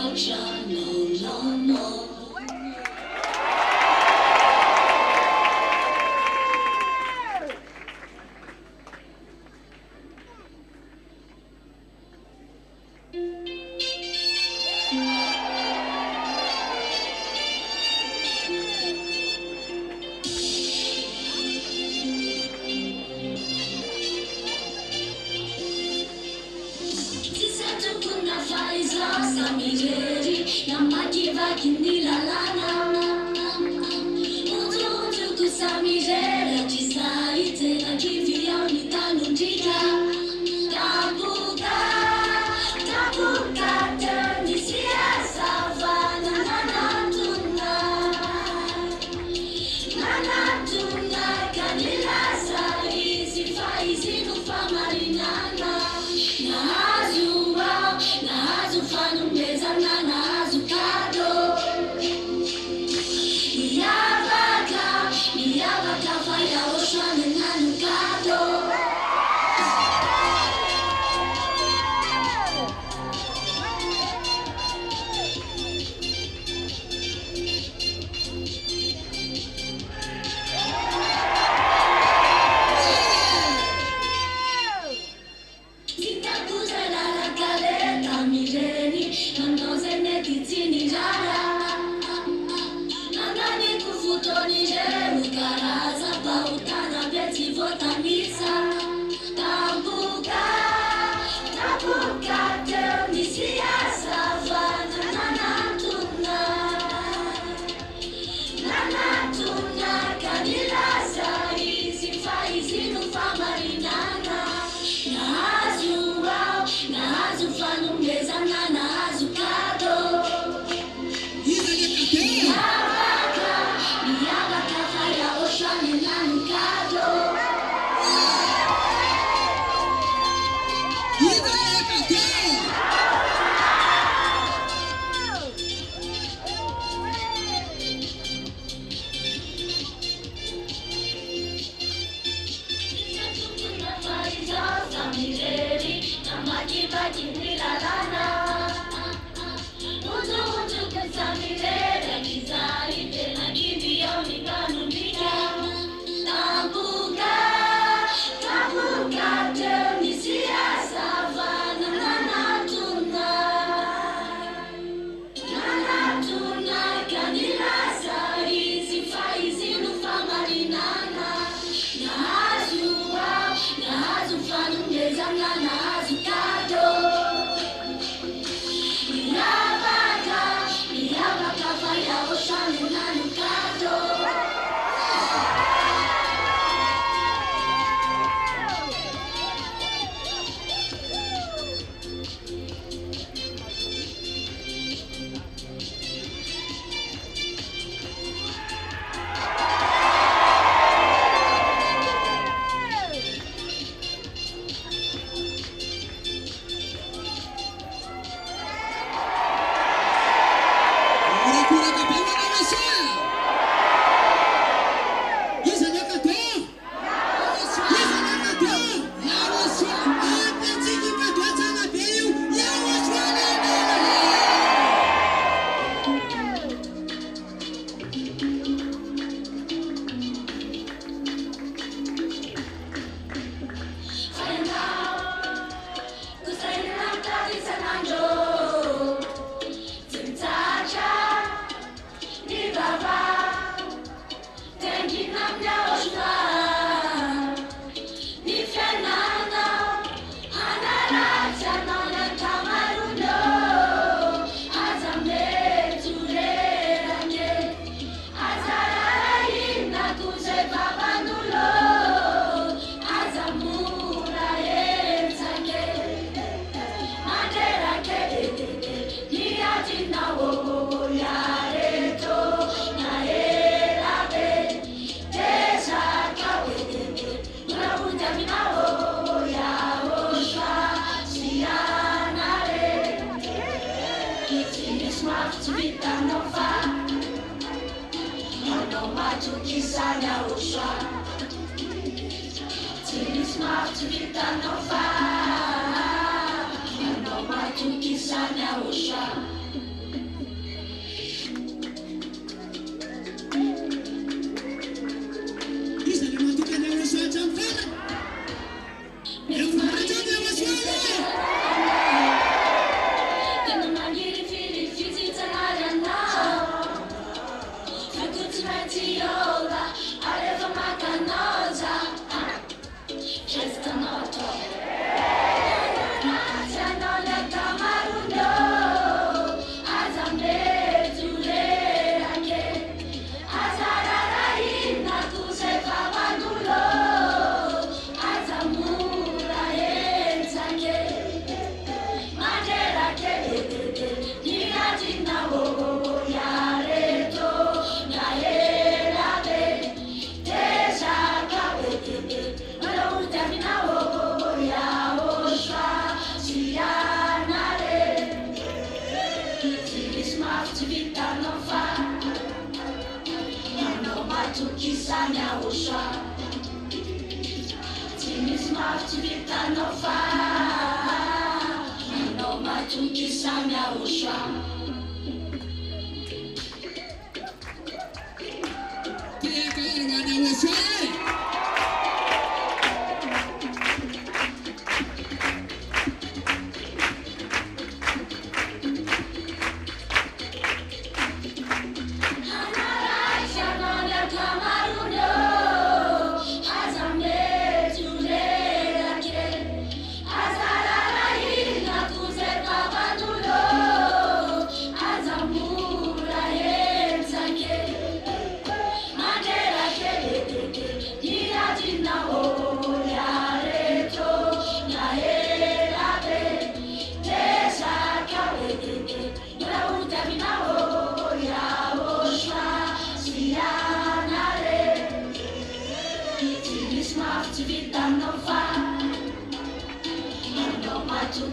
no. YAHVAH, YAHVAH, mafy vitanao fa anao matokisany YAHOSHUA tsy misy mafy vitanao fa anao matokisany YAHOSHUA Kisanya YAHOSHUA tsy misy mafy tsy vitanao fa anao matokisany YAHOSHUA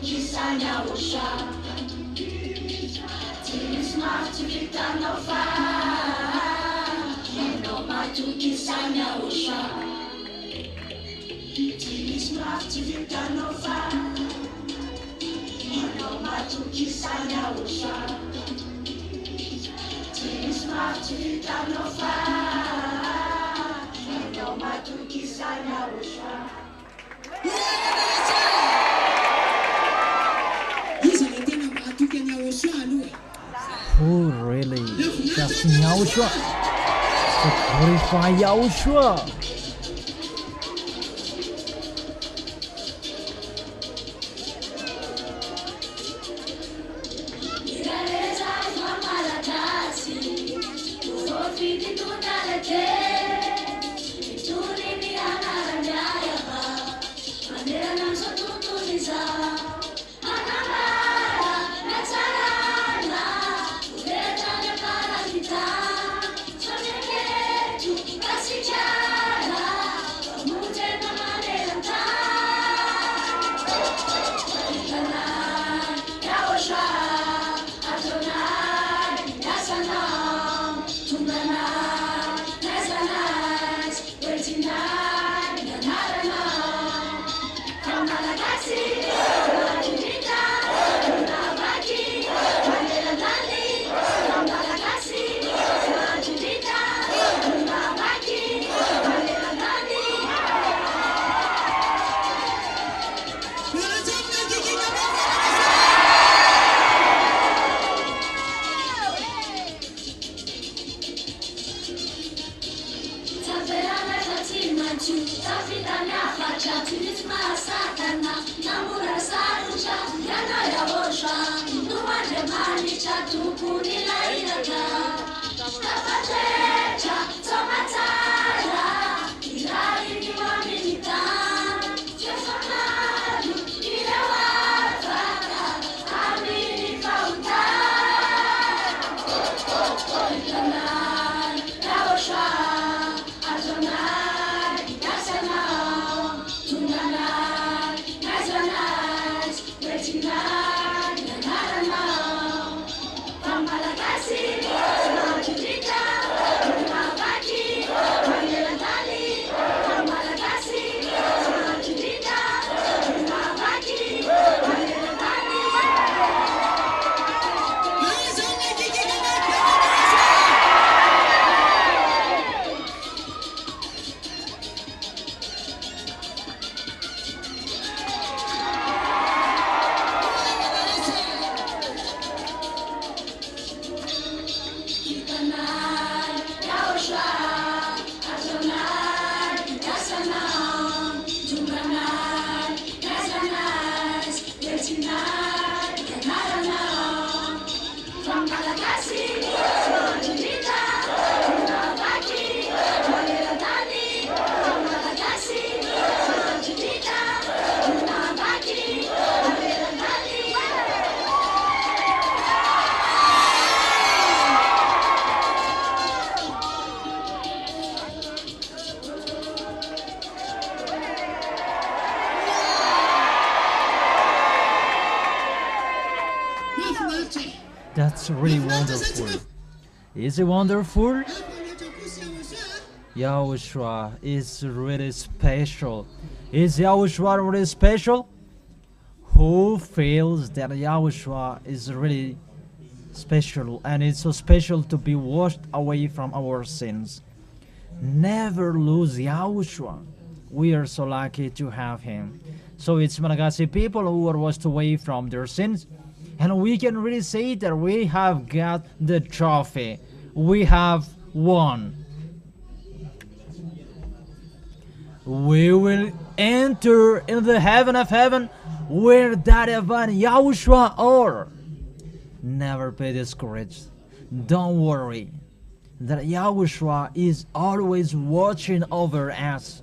Kisany YAHOSHUA tsy misy mafy tsy vitanao fa anao matokisany YAHOSHUA tsy misy mafy tsy vitanao fa anao matokisany YAHOSHUA tsy misy mafy tsy vitanao fa anao matokisany YAHOSHUA Who really just YAHOSHUA to glorify YAHOSHUA? Kasih Francis. That's really wonderful. Is it wonderful? Yahushua is really special. Is Yahushua really special? Who feels that Yahushua is really special, and it's so special to be washed away from our sins? Never lose Yahushua. We are so lucky to have him. So it's Malagasy people who are washed away from their sins, and we can really say that we have got the trophy. We have won. We will enter in the heaven of heaven where that Evan Yahushua are. Never be discouraged. Don't worry. That Yahushua is always watching over us,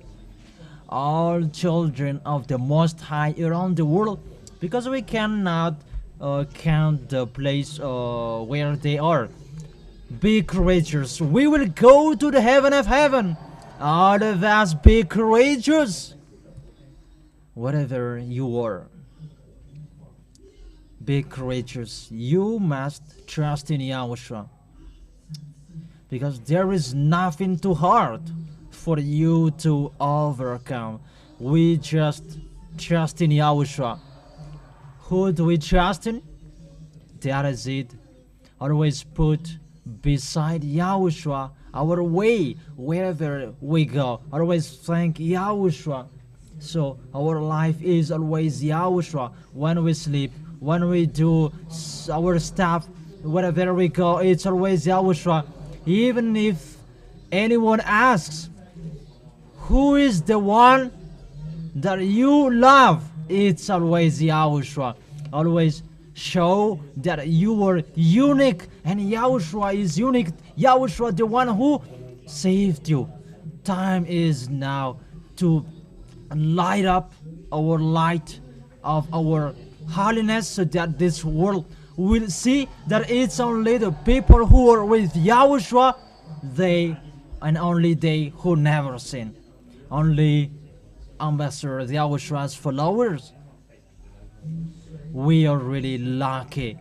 all children of the Most High around the world, because we cannot count the place where they are. Be courageous. We will go to the heaven of heaven. All of us be courageous. Whatever you are, be courageous. You must trust in Yahushua, because there is nothing too hard for you to overcome. We just trust in Yahushua. Who do we trust in? That is it. Always put beside Yahushua our way wherever we go. Always thank Yahushua. So our life is always Yahushua. When we sleep, when we do our stuff, wherever we go, it's always Yahushua. Even if anyone asks, who is the one that you love? It's always Yahushua. Always show that you are unique, and Yahushua is unique. Yahushua, the one who saved you. Time is now to light up our light of our holiness, so that this world will see that it's only the people who are with Yahushua, they and only they who never sin. Only ambassador Yahushua's followers. We are really lucky.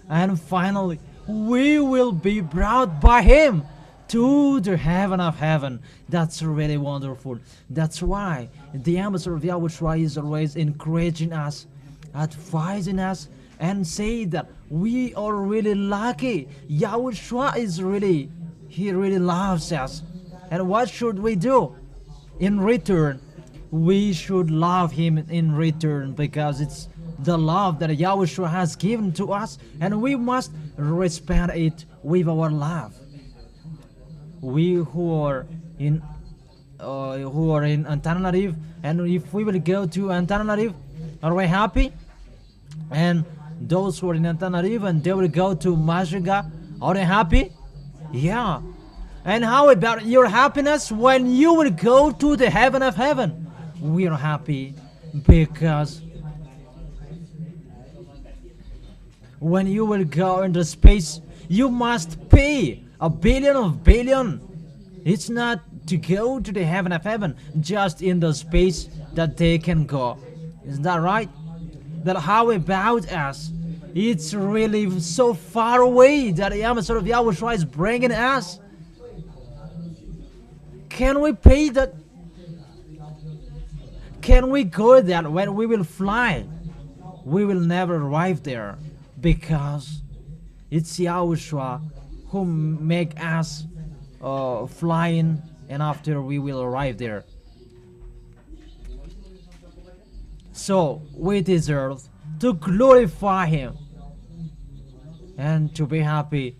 And finally, we will be brought by him to the heaven of heaven. That's really wonderful. That's why the ambassador of Yahushua is always encouraging us, advising us, and say that we are really lucky. Yahushua is really, he really loves us. And what should we do? In return, we should love him in return, because it's the love that Yahushua has given to us, and we must respect it with our love. We who are in Antananarivo, and if we will go to Antananarivo, are we happy? And those who are in Antananarivo and they will go to Masriga, are they happy? Yeah. And how about your happiness when you will go to the heaven of heaven? We are happy because when you will go into space, you must pay $1 billion. It's not to go to the heaven of heaven, just in the space that they can go. Is that right? That how about us? It's really so far away that the ambassador of Yahushua is bringing us. Can we pay that? Can we go there when we will fly? We will never arrive there, because it's Yahushua who make us flying, and after we will arrive there. So we deserve to glorify him and to be happy.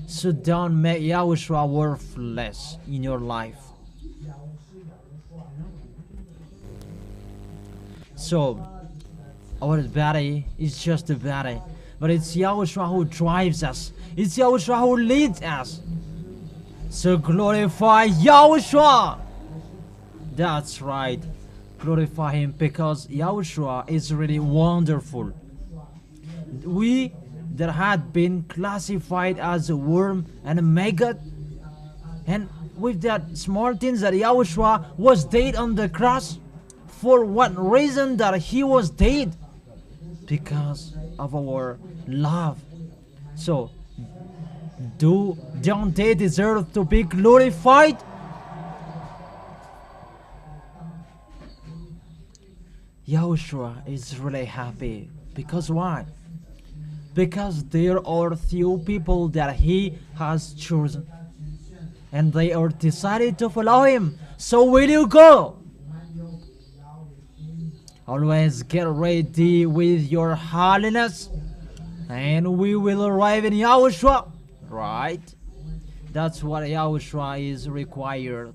So don't make Yahushua worthless in your life. So our body is just a body, but it's Yahushua who drives us. It's Yahushua who leads us. So glorify Yahushua. That's right. Glorify him, because Yahushua is really wonderful. We that had been classified as a worm and a maggot, and with that small things that Yahushua was dead on the cross. For what reason that he was dead? because of our love. So, don't they deserve to be glorified? Yahushua is really happy. Because why? Because there are few people that he has chosen, and they are decided to follow him. So will you go? Always get ready with your holiness, and we will arrive in Yahushua. Right? That's what Yahushua is required.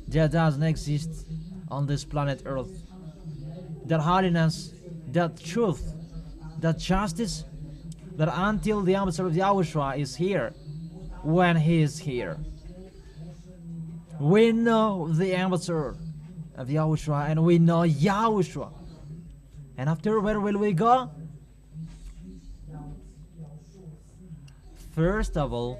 That doesn't exist on this planet Earth. That holiness, that truth, that justice, that until the ambassador of Yahushua is here, when he is here, we know the ambassador of Yahushua and we know Yahushua. And after, where will we go? First of all,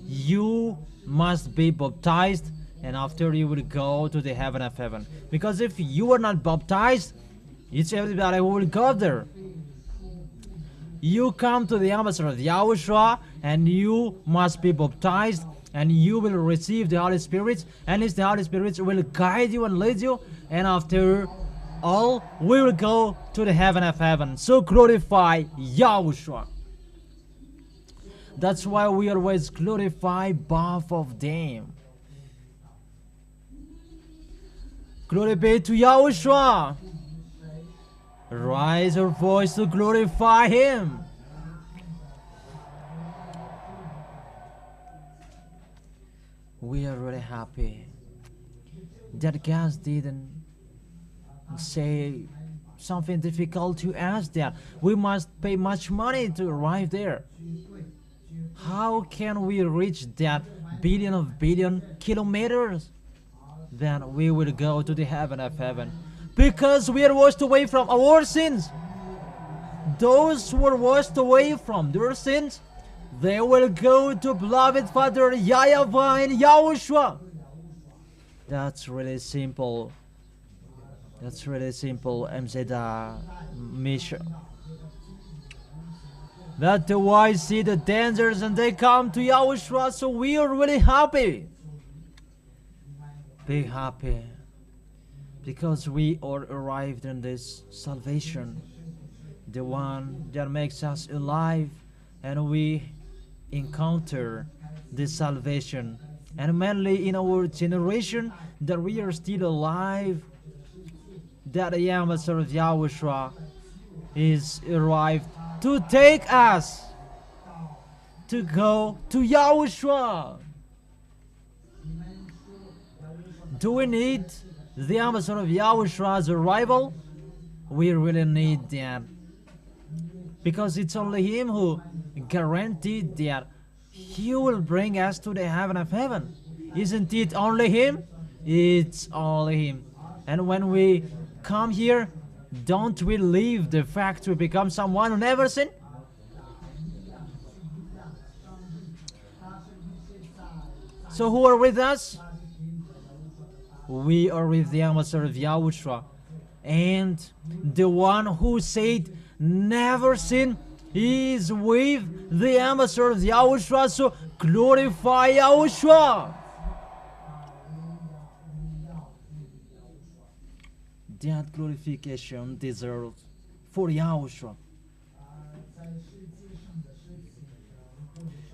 you must be baptized, and after you will go to the heaven of heaven. Because if you are not baptized, it's everybody who will go there. You come to the ambassador of Yahushua, and you must be baptized, and you will receive the Holy Spirit, and the Holy Spirit will guide you and lead you, and after all, we will go to the heaven of heaven. So glorify Yahushua. That's why we always glorify both of them. Glory be to Yahushua. Raise your voice to glorify him. We are really happy that God didn't say something difficult to us, that we must pay much money to arrive there. How can we reach that billion kilometers? Then we will go to the heaven of heaven. Because we are washed away from our sins. Those who are washed away from their sins, they will go to beloved Father YAHVAH and Yahushua. That's really simple. That's really simple, MZA mission. That the wise see the dangers and they come to Yahushua, so we are really happy. Be happy. Because we are arrived in this salvation, the one that makes us alive, and we encounter this salvation. And mainly in our generation that we are still alive, that the ambassador of Yahushua is arrived to take us to go to Yahushua. Do we need the ambassador of Yahushua's arrival? We really need that. Because it's only him who guaranteed that he will bring us to the heaven of heaven. Isn't it only him? It's only him. And when we come here, don't we leave the fact to become someone who never sinned? So who are with us? We are with the ambassador of Yahushua, and the one who said never sin is with the ambassador of Yahushua. So glorify Yahushua. That glorification deserved for Yahushua.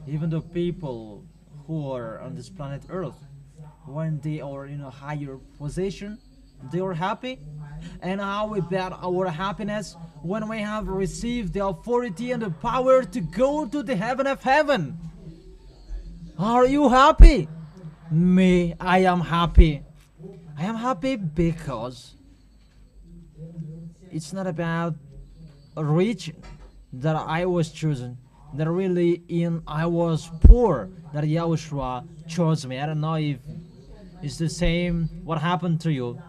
Even the people who are on this planet Earth, when they are in a higher position, they are happy. And how about our happiness when we have received the authority and the power to go to the heaven of heaven? Are you happy? Me, I am happy. I am happy because it's not about a region that I was chosen. That really I was poor, that Yahushua chose me. I don't know if it's the same what happened to you,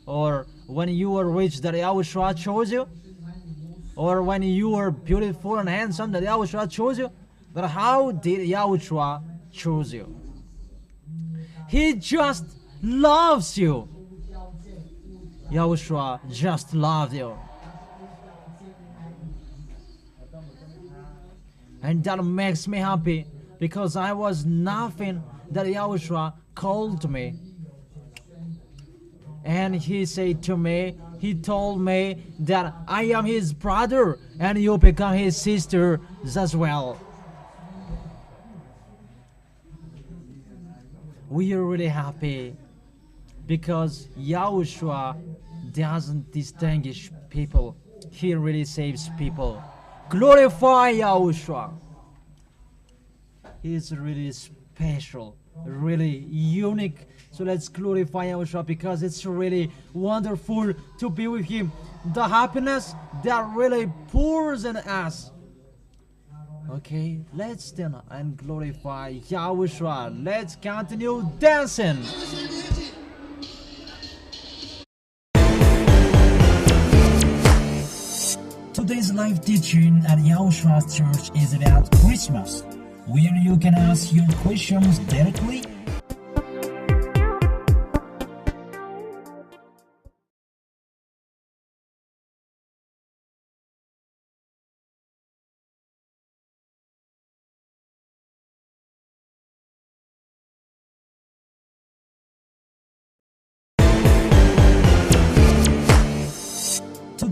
or when you were rich that Yahushua chose you, or when you were beautiful and handsome that Yahushua chose you. But how did Yahushua choose you? He just loves you. Yahushua just loved you. And that makes me happy because I was nothing that Yahushua called me. And he said to me, he told me that I am his brother and you become his sister as well. We are really happy because Yahushua doesn't distinguish people. He really saves people. Glorify Yahushua. He is really special, really unique. So let's glorify Yahushua because it's really wonderful to be with him. The happiness that really pours in us. Okay, let's stand and glorify Yahushua. Let's continue dancing. Today's live teaching at YAHOSHUAH Church is about Christmas, where you can ask your questions directly.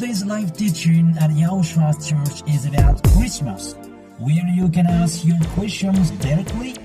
Today's live teaching at YAHOSHUAH Church is about Christmas, where you can ask your questions directly.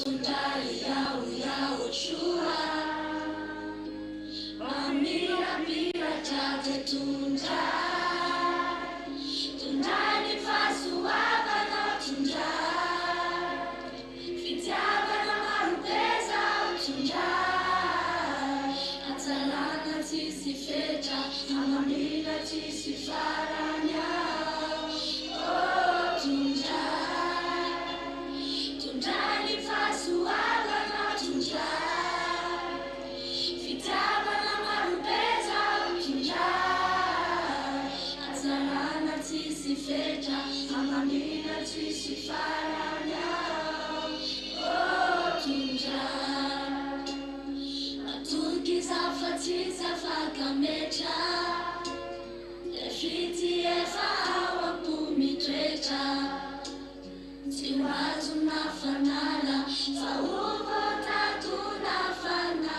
Tundai YAHOSHUA Mamira pira tate Tundai Tundai ni fasu waba na Tundai Fitiaba na marupeza Tundai Atalana tisi feta Amamira tisi faranya Oh Tundai Tundai ni fasu waba na Tundai Fitiaba na marupeza Tundai Atalana tisi feta Amamira tisi faranya Oh Tundai Atunki zafatiza fakamecha Efiti efa wakumitrecha Tiwazu nafanana Fauvo tatu nafana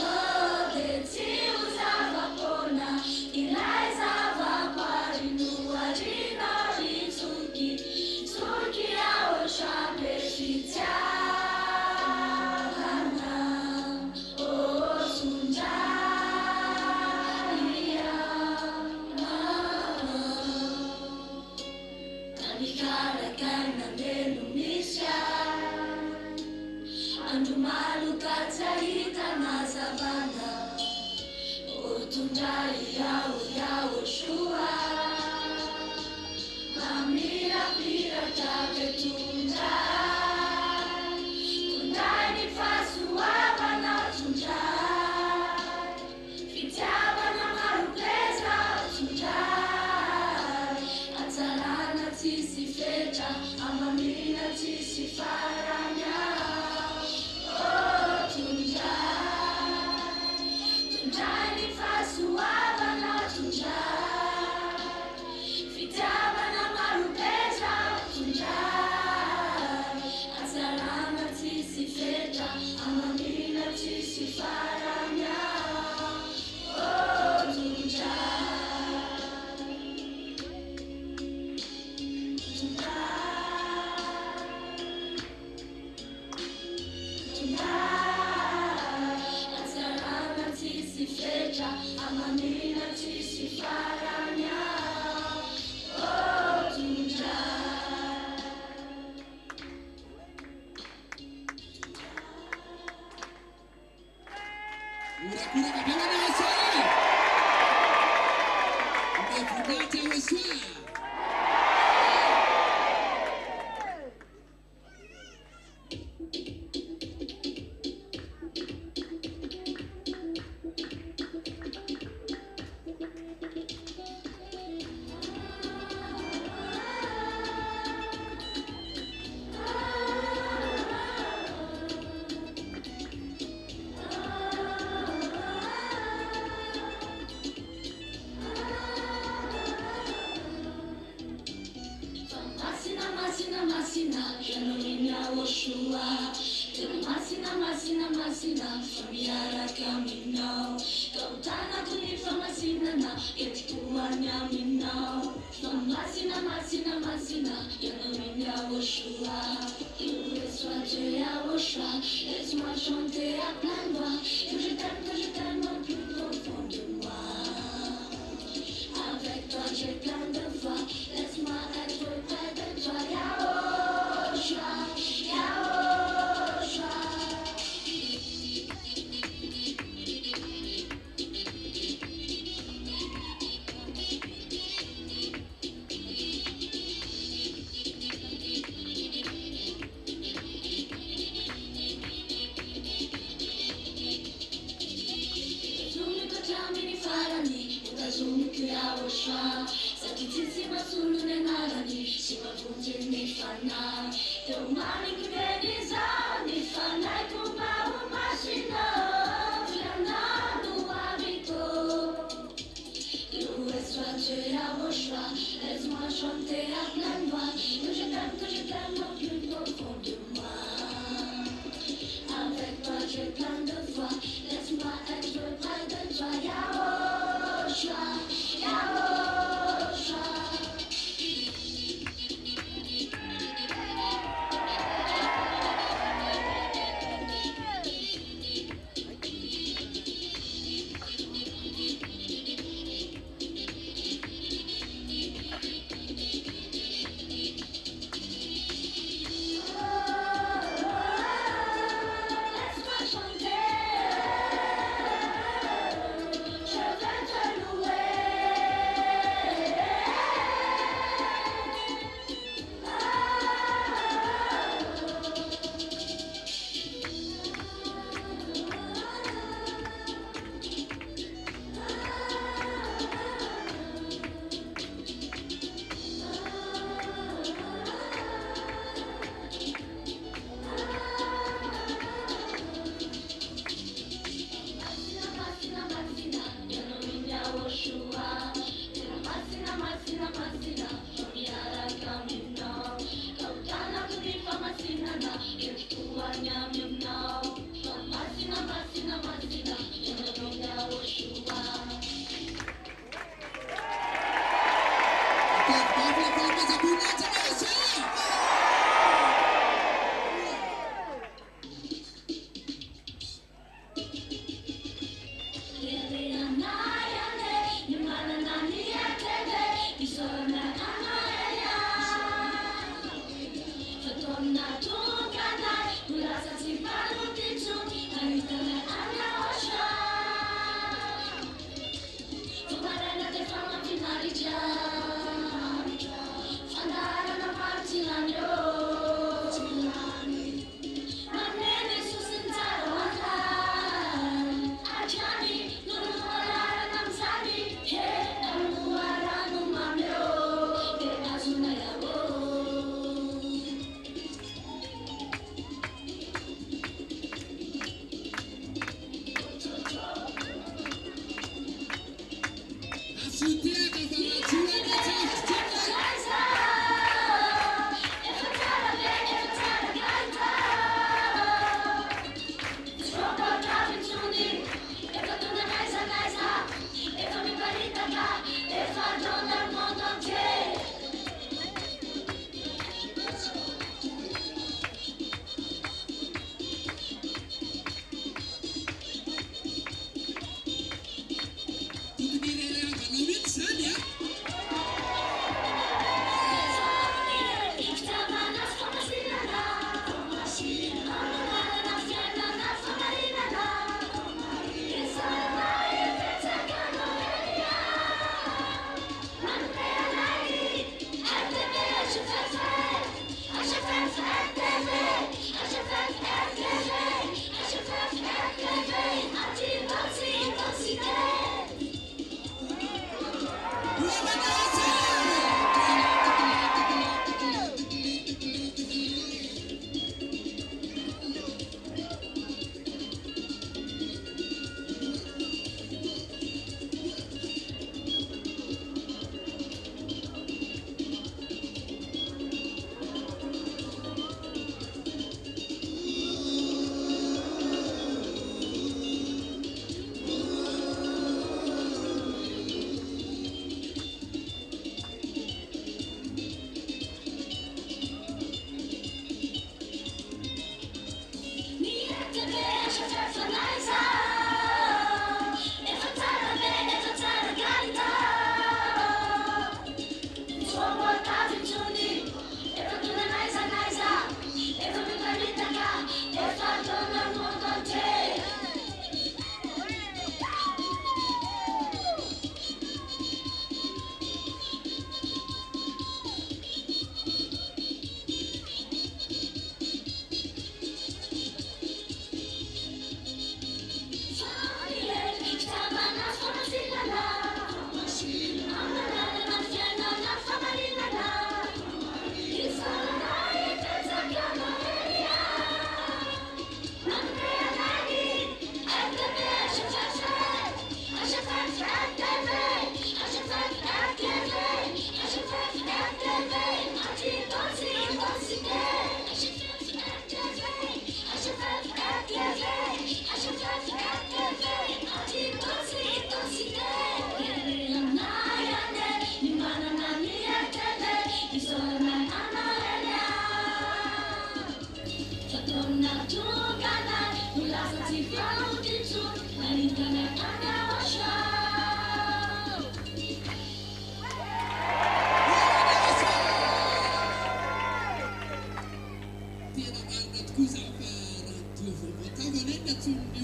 Ode tiuza vapona Ilaiza vaparinu Arino ritsuki Tsuki YAHOSHUA Befitiana Oh Tundai Kanikara kaina nelumisha Andumalu kataita na savana Oh Tundai YAHOSHUA Mamira pira take Tundai Tundai ni fasu waba na Tundai Fitiaba na marupeza Tundai Atalana tisi feta Amamina tisi faranya Oh Tundai Tundai ni fasu waba na Tundai Fitiaba na marupeza Tundai Atalana tisi feta Amamina tisi faranya Oh Tundai Tundai Atalana tisi feta Amamina tisi faranya Oh Tundai Kura kapela nasa. Umefungata YAHOSHUA. Masina, YAHOSHUA. Masina, familiara caminhão. Cautana tunifa masina na, etikuanya minau. Masina, YAHOSHUA. Laisse-moi te YAHOSHUA. Laisse-moi chanter à pleine voix. Que je t'aime au plus profond de moi. Avec toi j'ai plein de foi. Laisse-moi être près de toi. YAHOSHUA, YAHOSHUA. Utazunguka YAHOSHUA. Sakitizima sulune narani. Simakunje nifana. Teumani kibeniza. Nifana kumba umashina. Fiananu habito. Laisse-moi te YAHOSHUA. Laisse-moi chanter à pleine voix. Que je t'aime au plus profond de moi. Avec toi j'ai plein de foi. Laisse-moi être près de toi. YAHOSHUA, YAHOSHUA.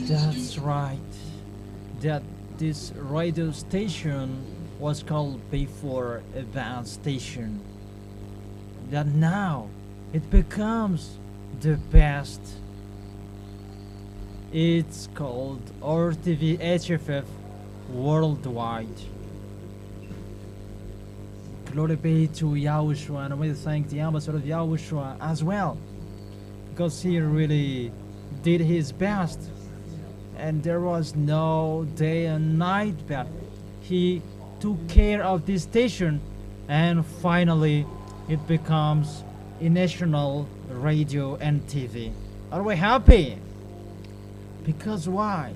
That's right. That this radio station was called before a band station. That now it becomes the best. It's called RTV HFF worldwide. Glory be to Yahushua, and we thank the ambassador of Yahushua as well, because he really did his best, and there was no day and night that he took care of this station, and finally it becomes a national radio and TV. Are we happy? Because why?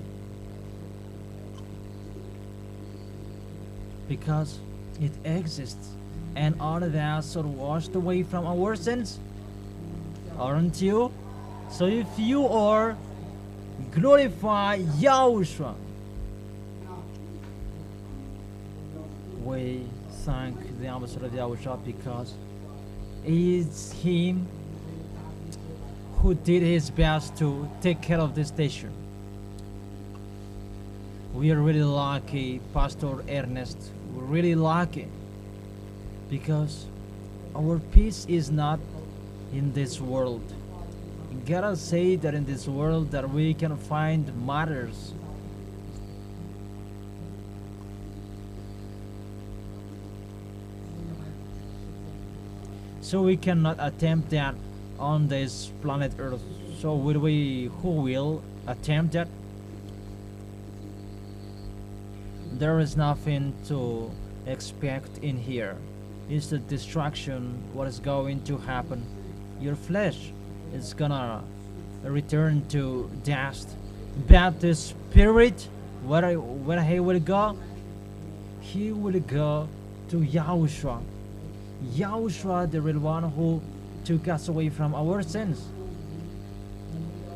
Because it exists, and all of us are washed away from our sins, aren't you? So if you are, glorify Yahushua. We thank the ambassador of Yahushua because it's him who did his best to take care of the station. We are really lucky, Pastor Ernest. We're really lucky because our peace is not in this world. Gotta say that in this world that we can find matters. So we cannot attempt that on this planet Earth. So will we? Who will attempt that? There is nothing to expect in here. It's the destruction. What is going to happen? Your flesh is gonna return to dust, but the spirit, where he will go? He will go to Yahushua. Yahushua, the real one who took us away from our sins.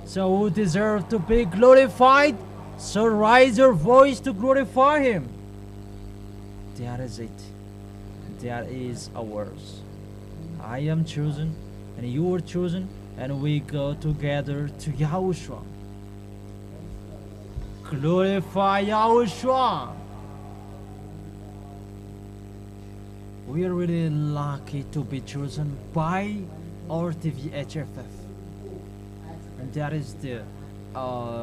So who deserves to be glorified? So raise your voice to glorify him. That is it. That is ours. I am chosen, and you are chosen, and we go together to Yahushua. Glorify Yahushua. We are really lucky to be chosen by RTV HFF, and that is the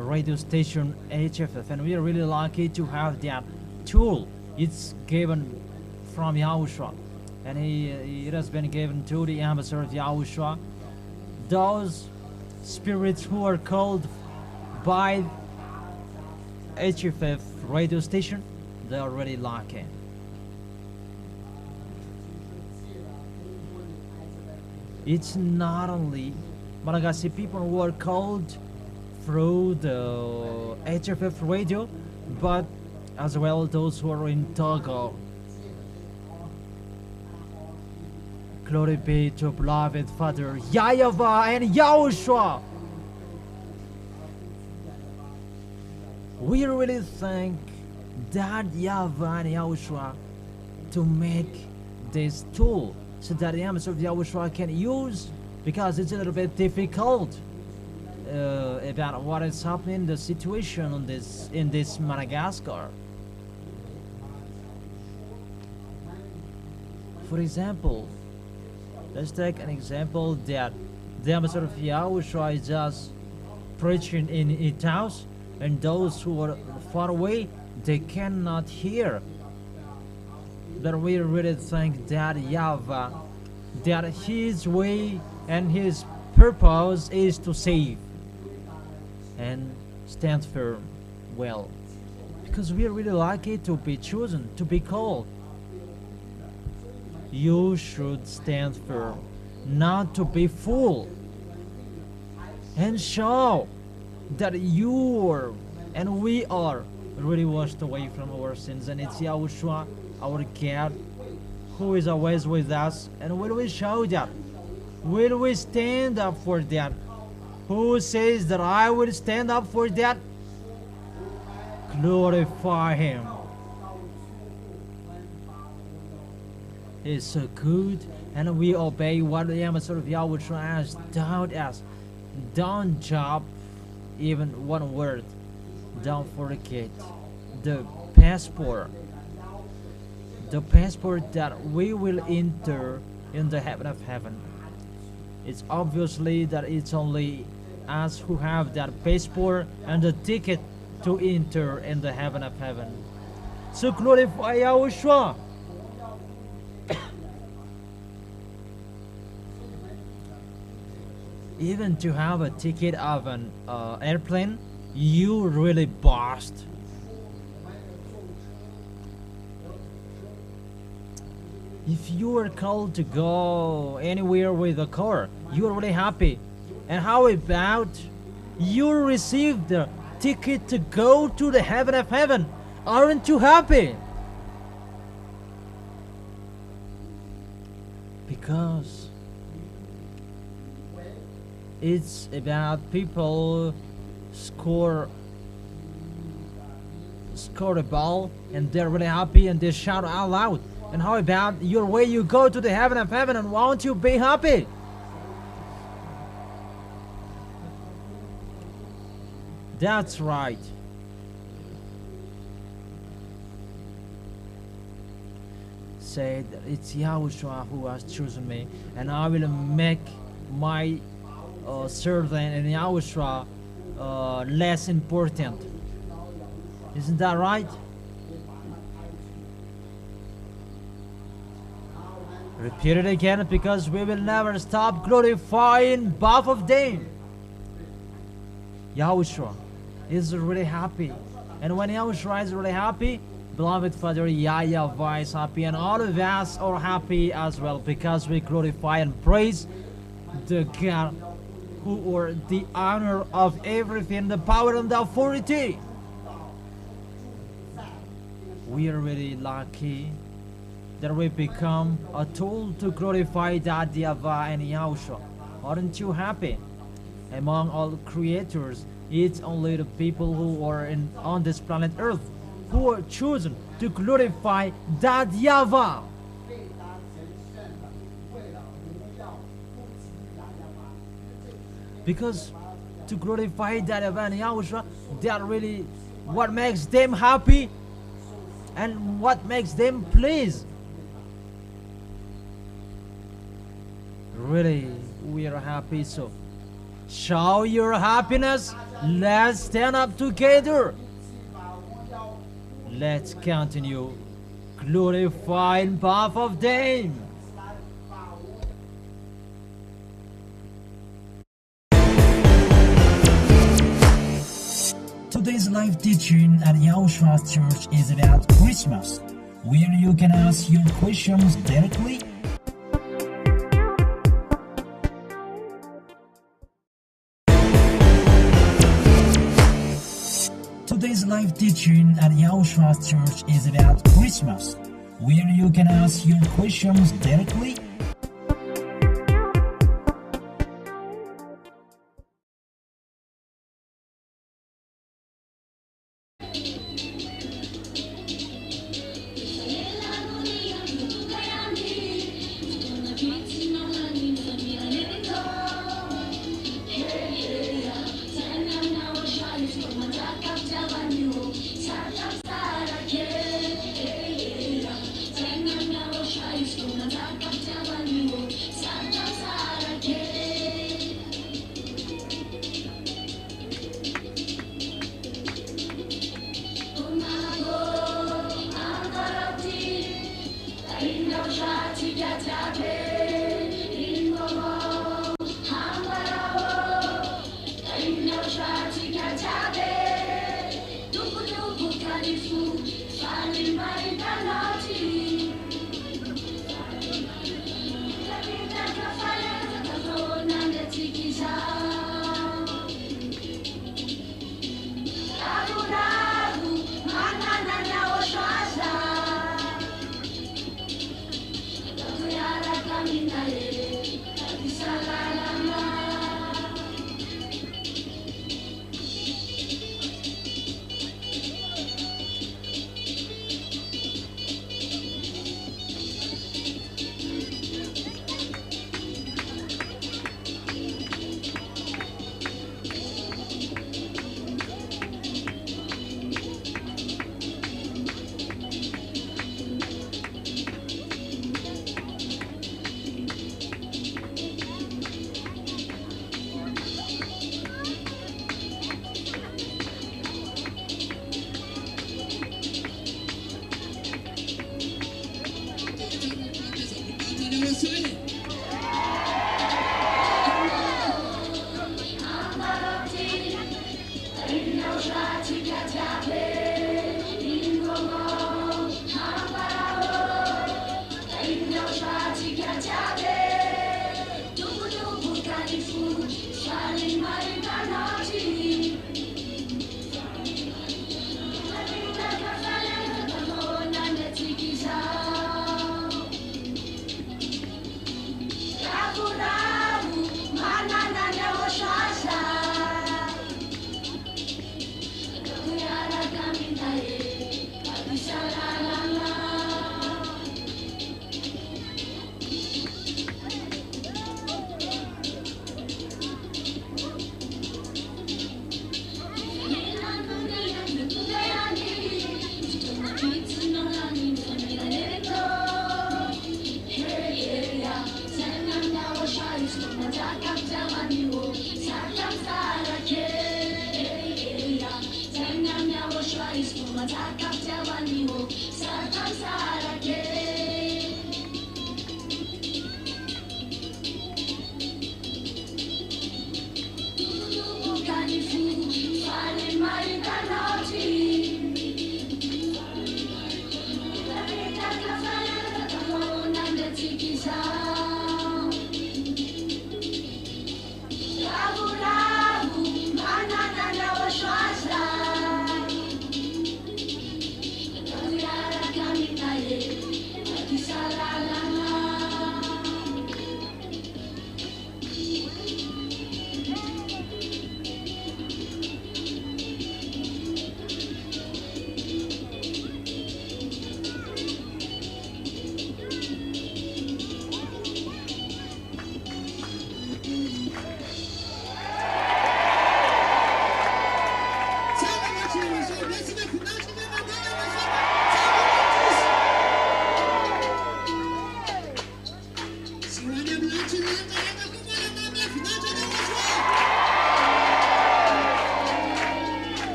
radio station HFF, and we are really lucky to have that tool. It's given from Yahushua, and it has been given to the ambassador of Yahushua. Those spirits who are called by HFF radio station, they are really lucky. It's not only Malagasy people who are called through the HFF radio, but as well those who are in Togo. Glory be to beloved Father YAHVAH and YAHOSHUA. We really thank that YAHVAH and YAHOSHUA to make this tool so that the ambassador of YAHOSHUA can use, because it's a little bit difficult about what is happening, the situation in this Madagascar. For example, let's take an example that the ambassador of YAHOSHUA is just preaching in his house, and those who are far away, they cannot hear. But we really thank that YAHVAH, that his way and his purpose is to save and stand firm well, because we are really lucky to be chosen, to be called. You should stand firm, not to be fool, and show that you are and we are really washed away from our sins, and it's Yahushua, our God, who is always with us. And will we show that? Will we stand up for that? Who says that I will stand up for that? Glorify him. He is so good, and we obey what the ambassador of YAHOSHUA has taught us. Don't drop even one word. Don't forget the passport. The passport that we will enter in the heaven of heaven. It's obviously that it's only us who have that passport and the ticket to enter in the heaven of heaven. So glorify YAHOSHUA. Even to have a ticket of an airplane, you really bossed. If you are called to go anywhere with a car, you are really happy. And how about you received the ticket to go to the heaven of heaven? Aren't you happy? Because it's about people score a ball and they're really happy and they shout out loud. And how about your way you go to the heaven of heaven and won't you be happy? That's right. Say that it's YAHOSHUA who has chosen me, and I will make my servant and YAHOSHUA less important. Isn't that right? Repeat it again, because we will never stop glorifying both of them. YAHOSHUA is really happy, and when YAHOSHUA is really happy, beloved Father YAHVAH is happy, and all of us are happy as well, because we glorify and praise the God who are the honor of everything, the power and the authority. We are really lucky that we become a tool to glorify that YAHVAH and YAHOSHUA. Aren't you happy? Among all creators, it's only the people who are on this planet Earth who are chosen to glorify that YAHVAH. Because to glorify that YAHVAH and YAHOSHUA, that really what makes them happy and what makes them pleased. Really, we are happy, so show your happiness. Let's stand up together. Let's continue glorifying both of them. Today's live teaching at YAHOSHUA's church is about Christmas, where you can ask your questions directly. Today's live teaching at YAHOSHUA's church is about Christmas, where you can ask your questions directly.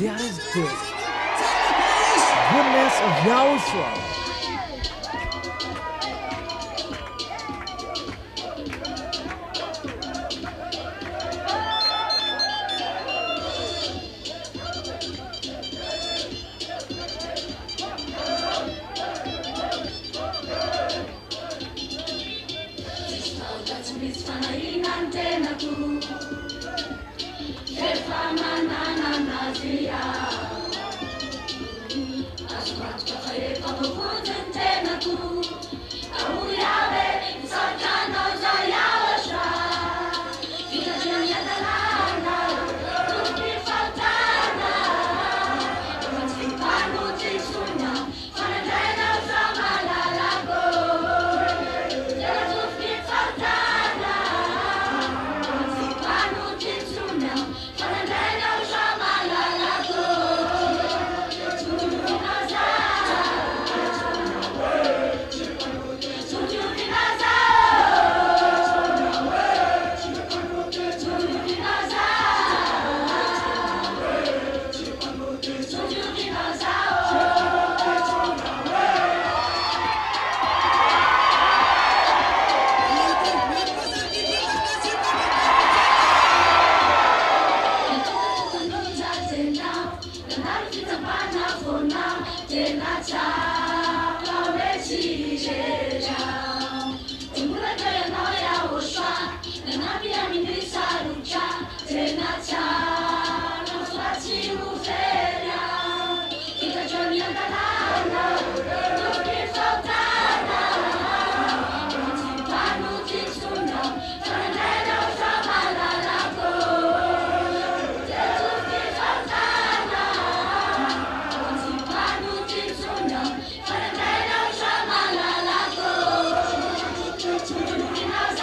That is the goodness of Yahushua. As quatro café, papo, quanto antena, 月亮。进不来的人闹呀我耍，在那边面对杀戮家，在那家让耍起路飞了，你在这里打打打，就别放大打，我只把路进出鸟，当然来了耍马拉拉狗，这就别放大打，我只把路进出鸟，当然来了耍马拉拉狗，出去路边闹啥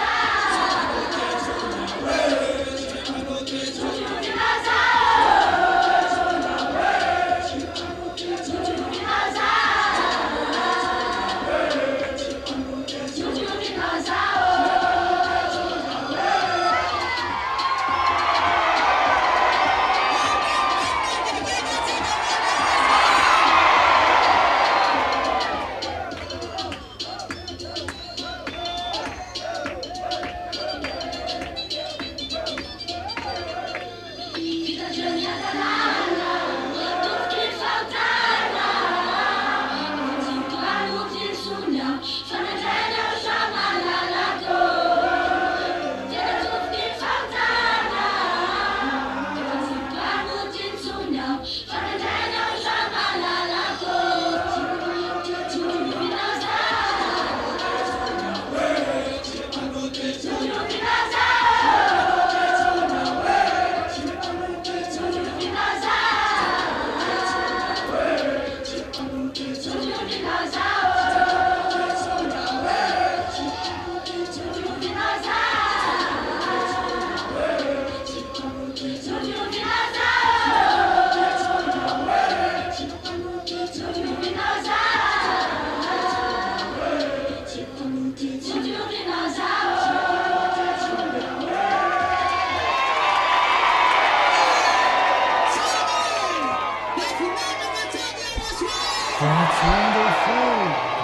？That's wonderful.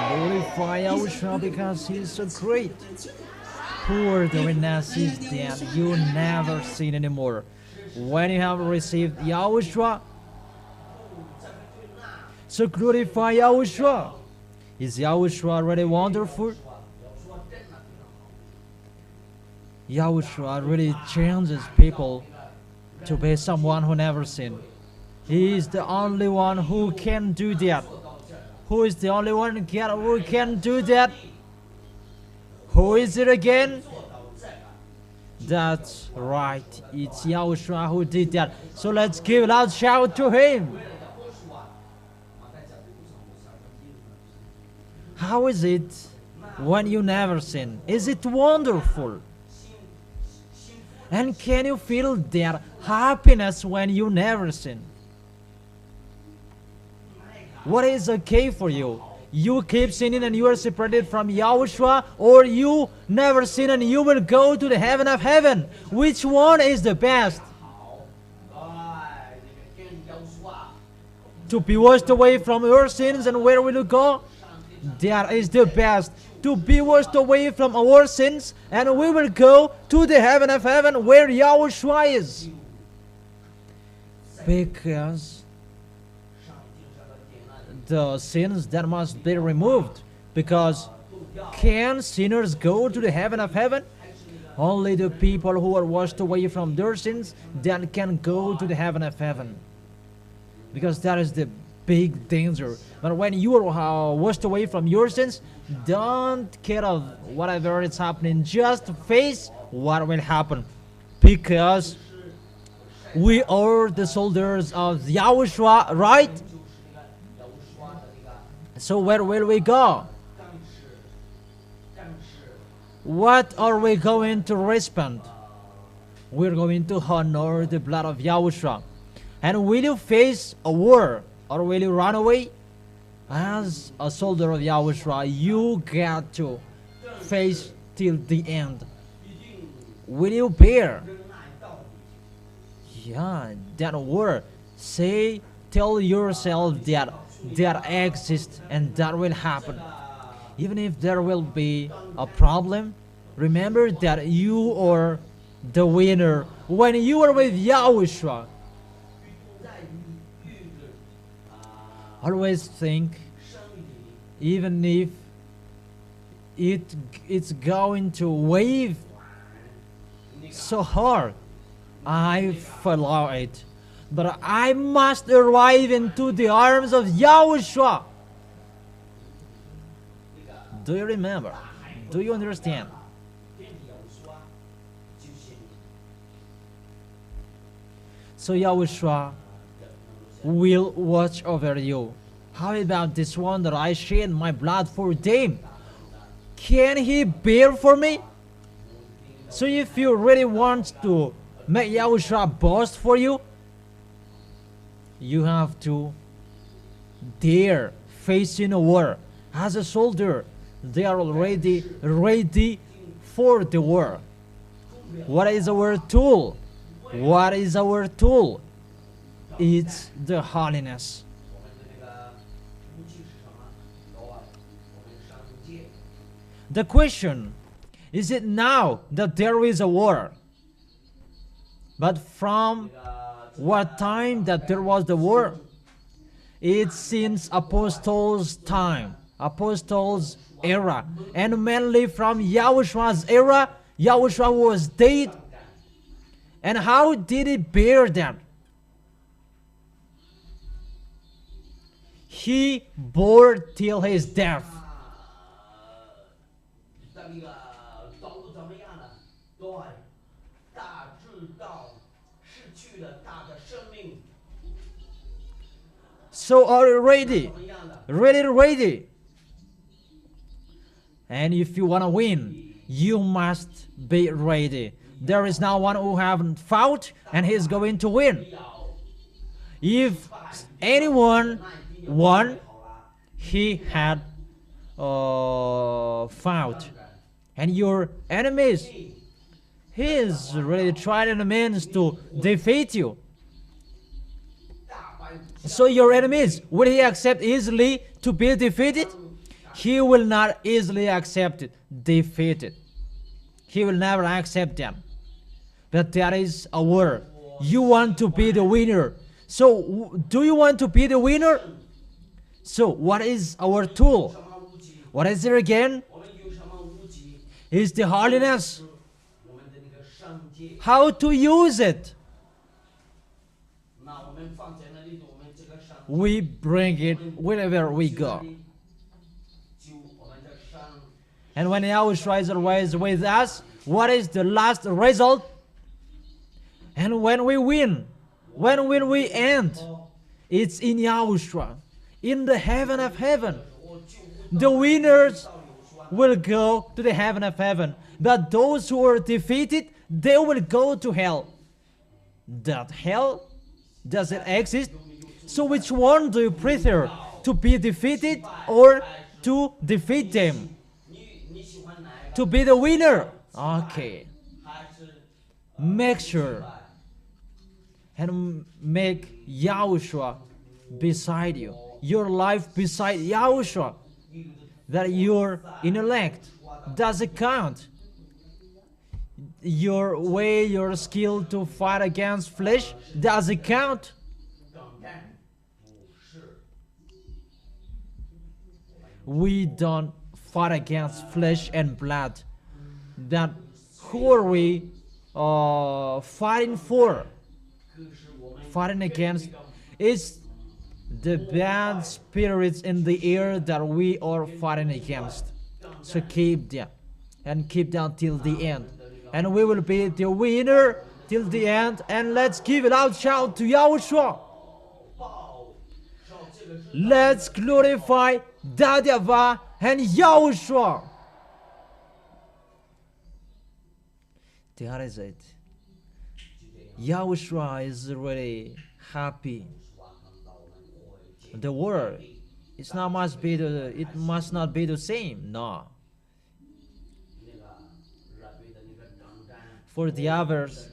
Glorify YAHOSHUAH because He's so great. Pour the witnesses that you never seen anymore. When you have received YAHOSHUAH, so glorify YAHOSHUAH. Is YAHOSHUAH really wonderful? YAHOSHUAH really changes people to be someone who never sinned. He is the only one who can do that. Who is the only one who can do that? Who is it again? That's right. It's YAHOSHUAH who did that. So let's give a loud shout to Him. How is it when you never sin? Is it wonderful? And can you feel that happiness when you never sin? What is okay for you? You keep sinning and you are separated from YAHOSHUAH, or you never sin and you will go to the heaven of heaven. Which one is the best? To be washed away from your sins, and where will you go? That is the best. To be washed away from our sins, and we will go to the heaven of heaven where YAHOSHUAH is. Because the sins that must be removed. Because can sinners go to the heaven of heaven? Only the people who are washed away from their sins then can go to the heaven of heaven. Because that is the big danger. But when you are washed away from your sins, don't care of whatever is happening. Just face what will happen. Because we are the soldiers of YAHOSHUAH, right? So where will we go? What are we going to respond? We're going to honor the blood of YAHOSHUAH. And will you face a war, or will you run away? As a soldier of YAHOSHUAH, you got to face till the end. Will you bear? Yeah, that war. Tell yourself that exists and that will happen. Even if there will be a problem, remember that you are the winner when you are with YAHOSHUAH. Always think, even if it's going to wave so hard. I follow it, but I must arrive into the arms of Yahushua. Do you remember? Do you understand? So Yahushua will watch over you. How about this one that I shed my blood for them? Can he bear for me? So if you really want to make Yahushua boast for you, you have to dare facing a war. As a soldier, they are already ready for the war. What is our tool? What is our tool? It's the holiness. The question is it now that there is a war? But from what time that there was the war? It's since apostles' time, apostles' era, and mainly from Yahushua's era. Yahushua was dead. And how did he bear that? He bore till his death. So are you ready? Ready. And if you want to win, you must be ready. There is now one who haven't fought, and he's going to win. If anyone won, he had fought. And your enemies, he is really trying the means to defeat you. So your enemies, will he accept easily to be defeated? He will not easily accept it, defeated. He will never accept them. But there is a war. You want to be the winner. So do you want to be the winner? So what is our tool? What is it again? It's the holiness. How to use it? We bring it wherever we go. And when Yahushua is always with us, what is the last result? And when we win, when will we end? It's in Yahushua, in the heaven of heaven. The winners will go to the heaven of heaven, but those who are defeated, they will go to hell. That hell, does it exist? So which one do you prefer? To be defeated or to defeat them? To be the winner. Okay. Make sure and make Yahushua beside you. Your life beside Yahushua. That your intellect doesn't count. Your way, your skill to fight against flesh doesn't count. We don't fight against flesh and blood. That who are we fighting for? Fighting against is the bad spirits in the air that we are fighting against. So keep them and keep them till the end, and we will be the winner till the end. And let's give a loud shout to Yahushua. Let's glorify YAHVAH and Yahushua. That is it. Yahushua is really happy. The world, it must not be the same. No. For the others,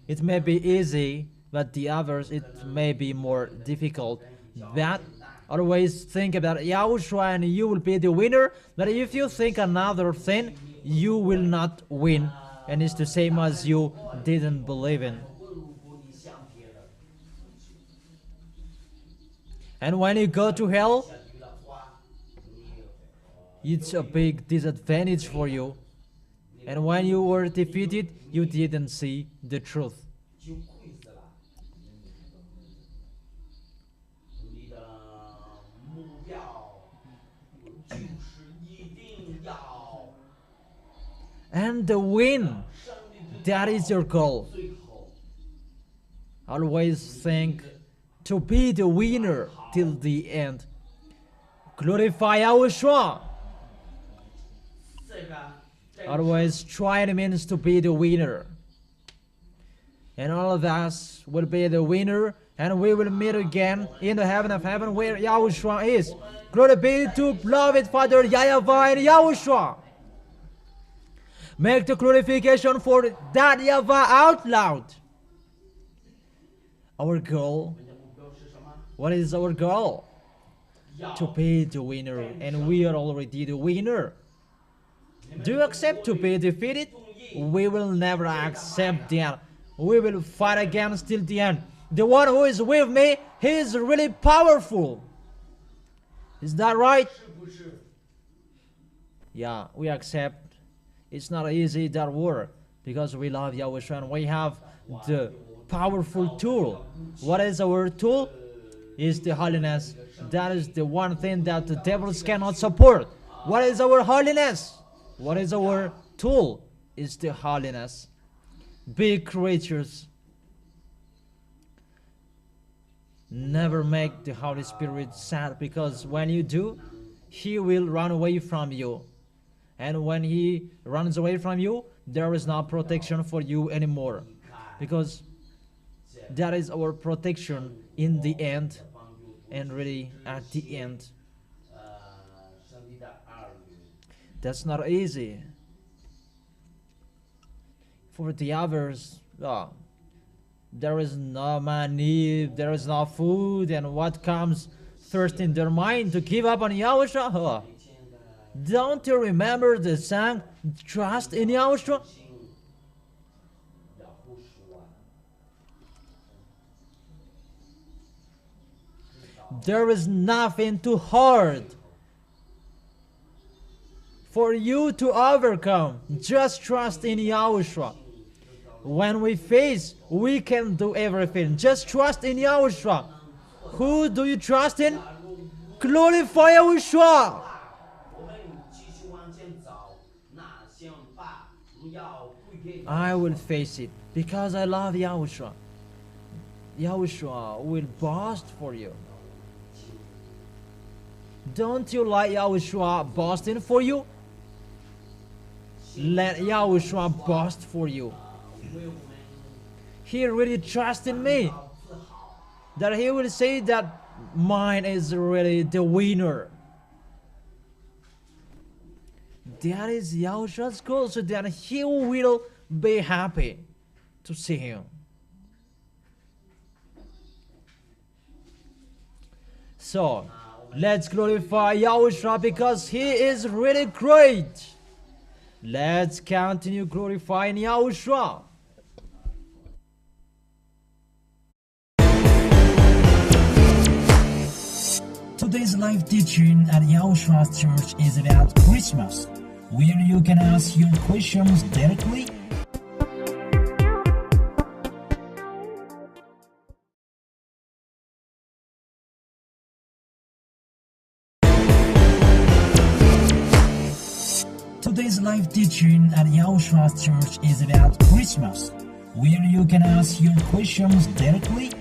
it may be easy, but the others, it may be more difficult. But always think about Yahushua and you will be the winner. But if you think another thing, you will not win. And it's the same as you didn't believe in. And when you go to hell, it's a big disadvantage for you. And when you were defeated, you didn't see the truth. 羞愧死了。你的目标就是一定要 And the win, 胜利 that is your goal. 最后 Always think to be the winner till the end. Glorify YAHOSHUA. 这个 Always try it means to be the winner. And all of us will be the winner, and we will meet again in the heaven of heaven where YAHOSHUA is. Glory be to beloved Father YAHVAH and YAHOSHUA. Make the glorification for that YAHVAH out loud. Our goal, 你的目标是什么？ what is our goal? 要 To be the winner, and we are already the winner. Do you accept to be defeated? We will never accept that. We will fight against till the end. The one who is with me, he is really powerful. Is that right? 是不是？ Yeah, we accept. It's not easy that work because we love YAHOSHUA and we have the powerful tool. What is our tool? Is the holiness. That is the one thing that the devils cannot support. What is our holiness? What is our tool? Is the holiness. Big creatures never make the Holy Spirit sad, because when you do, he will run away from you. And when he runs away from you, there is no protection for you anymore. Because that is our protection in the end, and really at the end. 上帝的儿女 That's not easy. For the others, there is no money, there is no food, and what comes first in their mind to give up on YAHOSHUA? Don't you remember the song, Trust in YAHOSHUA? 要不说 There is nothing too hard for you to overcome. Just trust in YAHOSHUA. When we face, we can do everything. Just trust in YAHOSHUA. Who do you trust in? Glorify YAHOSHUA. 我们继续往前走，那想把荣耀归给 I will face it because I love YAHOSHUA. YAHOSHUA will boast for you. Don't you like YAHOSHUA boasting for you? Let YAHOSHUA boast for you. 为我们 He really trusts in me. 要自豪。 That he will say that mine is really the winner. That is YAHOSHUA's goal, so that he will be happy to see him. So, let's glorify YAHOSHUA because he is really great. Let's continue glorifying YAHOSHUA. Today's live teaching at YAHOSHUA's church is about Christmas, where you can ask your questions directly. Today's live teaching at YAHOSHUA's church is about Christmas, where you can ask your questions directly.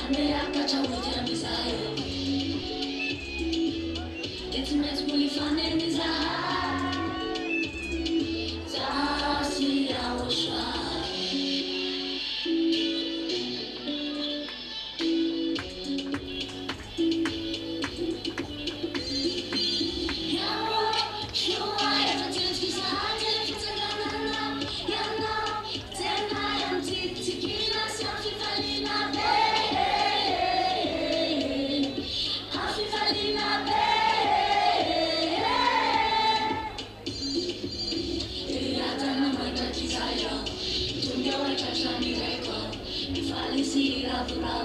Ame akacha witi ambisa Java,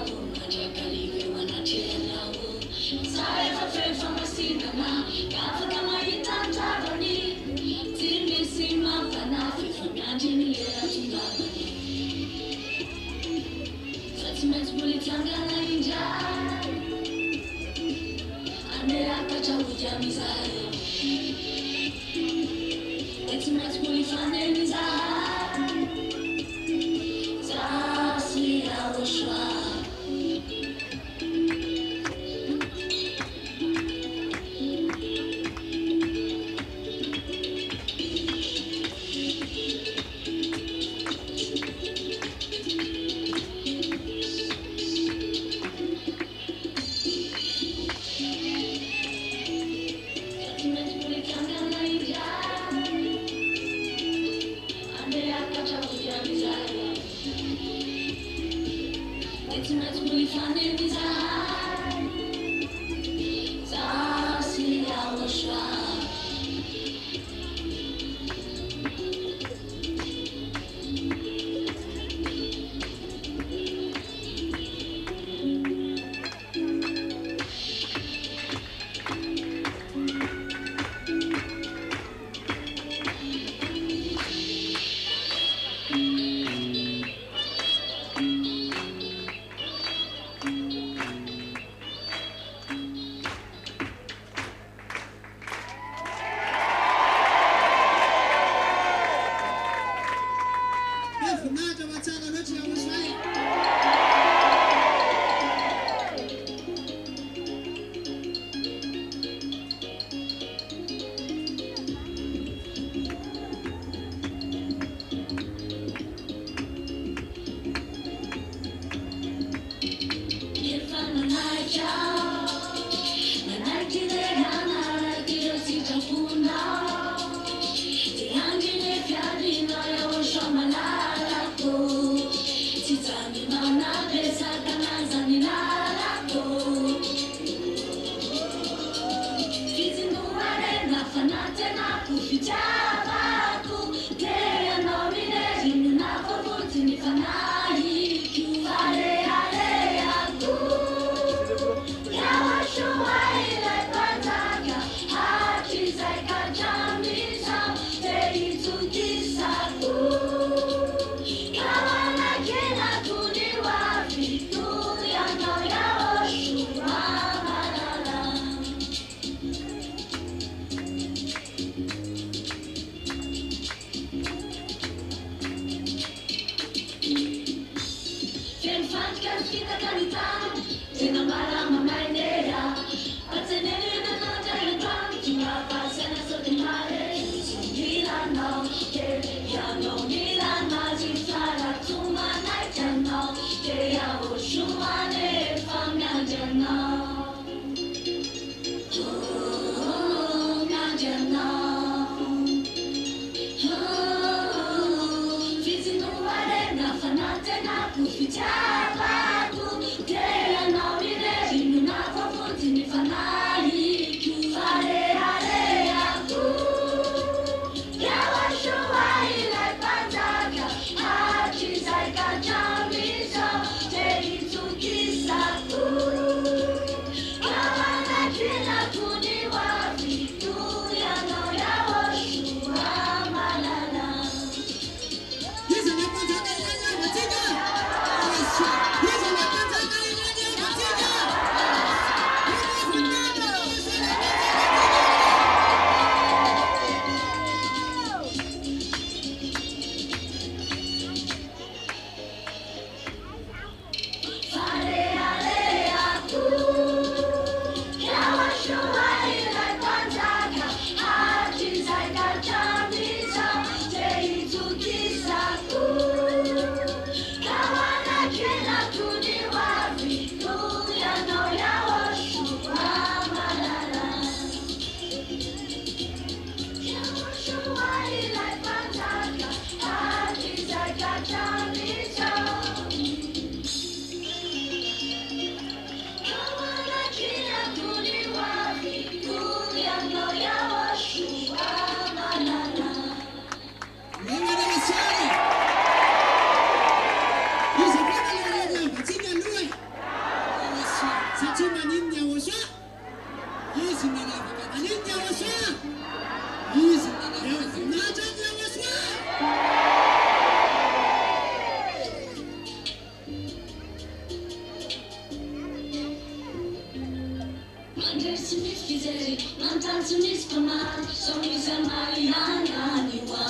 Kizeri, mantanzu nispamar, somisa mariana niwa.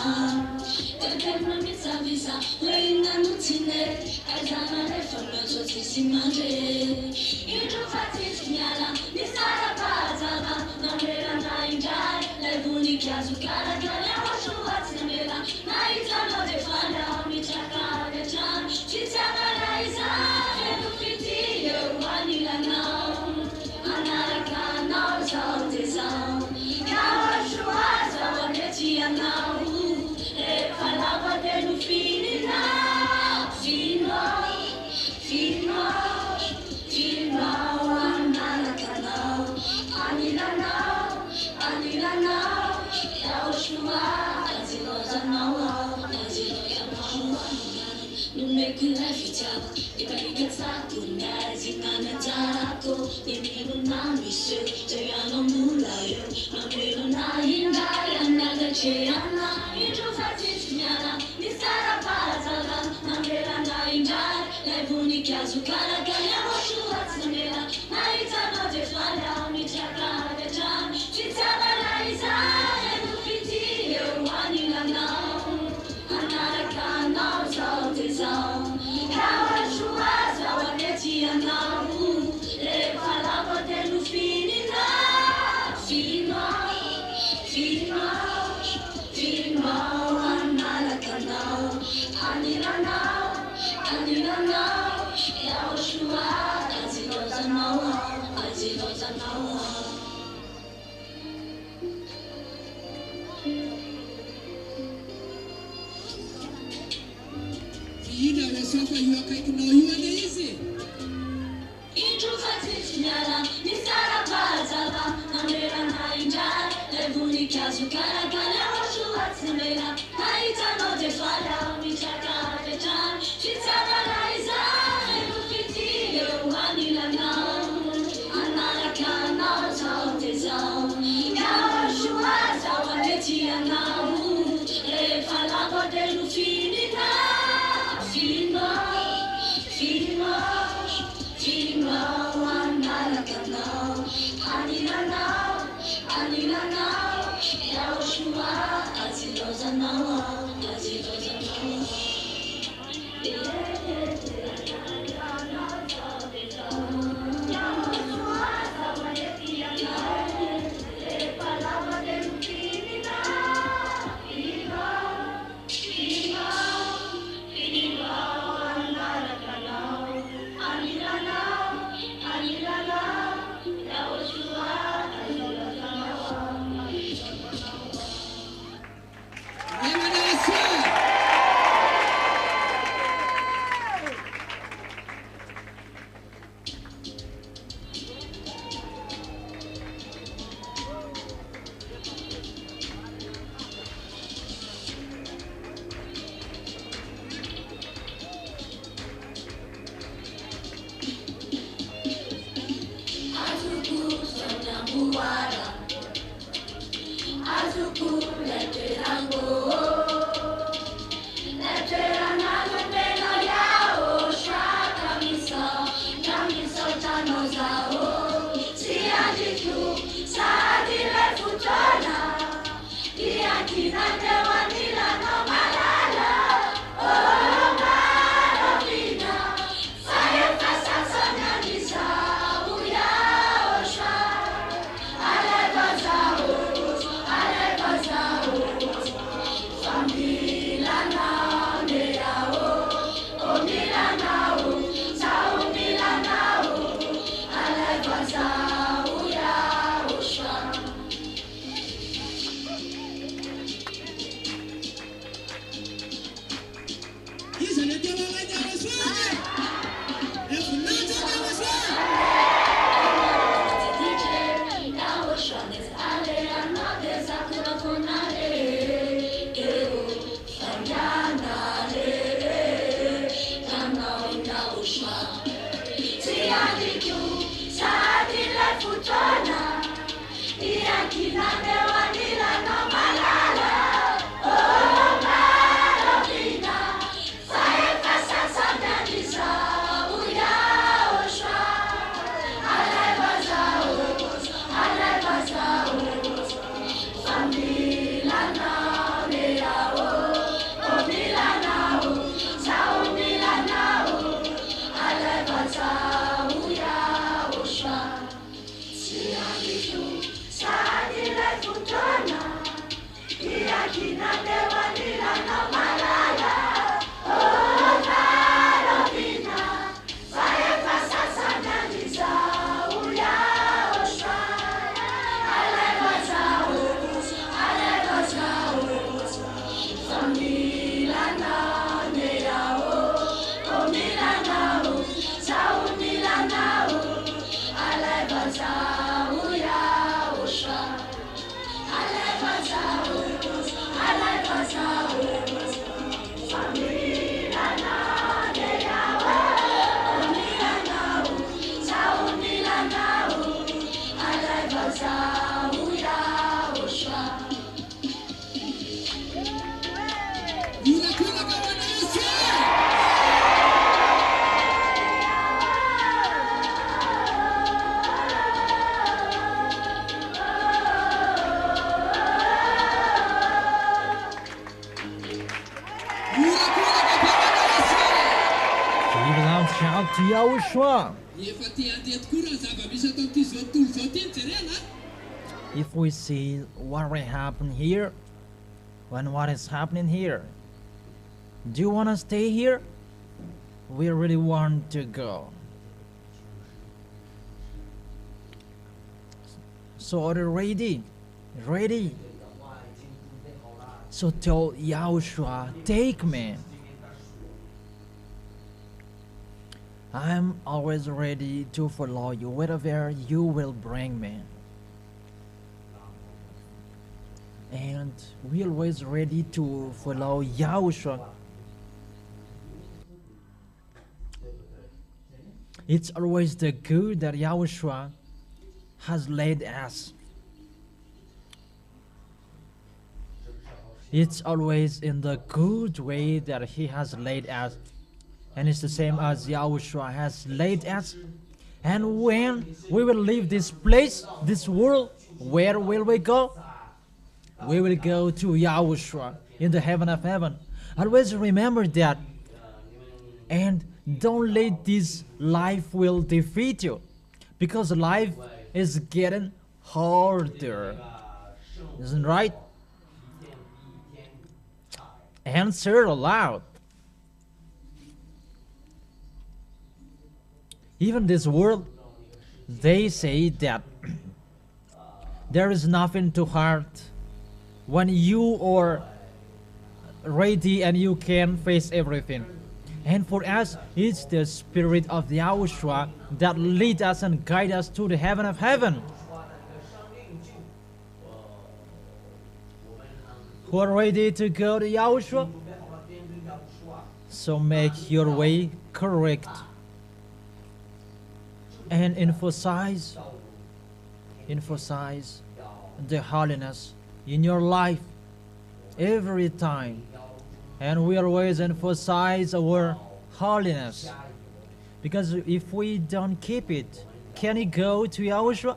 Terpema misa visa, leina nutine, aizana refama totisi manje. Ijo fatis nyala, misara bazava, namera na injai, levuni kiazu kara kanya YAHOSHUAH tsamela, na itano defanda, mitaka gachan, chitaka raiza, edu fiti, wanila now, anaraka now, zaldezan, YAHOSHUAH zawaneti now, falava delu fini now, fino, anaraka now, anila now, YAHOSHUAH, aziloza now, numekula vitabu, ibarika kuna zingana tarako, nimilu na misu, tayano mulayo, namilu na hindaya, nagacheana, ijo fatis nyana, nisara bazala, namela na hindaya, levuni kiazu kara kanya YAHOSHUAH tsamela, na itano defanda, mitaka gajan, chitaba raiza, edu fiti, wanila now, anaraka now, zaldezan, YAHOSHUAH zawaneti now, falava delu fini now, fino, anaraka now, anila now, YAHOSHUAH, aziloza now. Ina nasoma yuaka ikunohiwa na hizi. Introverted nyala, nisara bazava, namera na injai, levuni kiazu kara kanya YAHOSHUAH tsamela, na itano defanda, mitaka gajan, chitaba raiza, edu fiti, wanila now, anaraka now, zaldezan, YAHOSHUAH zawaneti now, falava delu fini now, fino, anaraka now, anila now, YAHOSHUAH, aziloza now. shout to Yahushua. Efa te handeha tokoa raha zava-misy atao ty zao tontolo zao ty ny jerena. If we see what will happen here, when what is happening here, do you want to stay here? We really want to go. So are you ready? Ready? So tell Yahushua, take me. I'm always ready to follow you wherever you will bring me. And we're always ready to follow Yahushua. It's always the good that Yahushua has led us. It's always in the good way that He has led us. And it's the same as Yahushua has led us. And when we will leave this place, this world, where will we go? We will go to Yahushua in the heaven of heaven. Always remember that. And don't let this life will defeat you. Because life is getting harder. Isn't right? Answer aloud. Even this world, they say that there is nothing too hard when you are ready and you can face everything. And for us, it's the Spirit of the Yahushua that lead us and guide us to the heaven of heaven. Who are ready to go to Yahushua? So make your way correct. And emphasize the holiness in your life every time. And we always emphasize our holiness. Because if we don't keep it, can you go to Yahushua?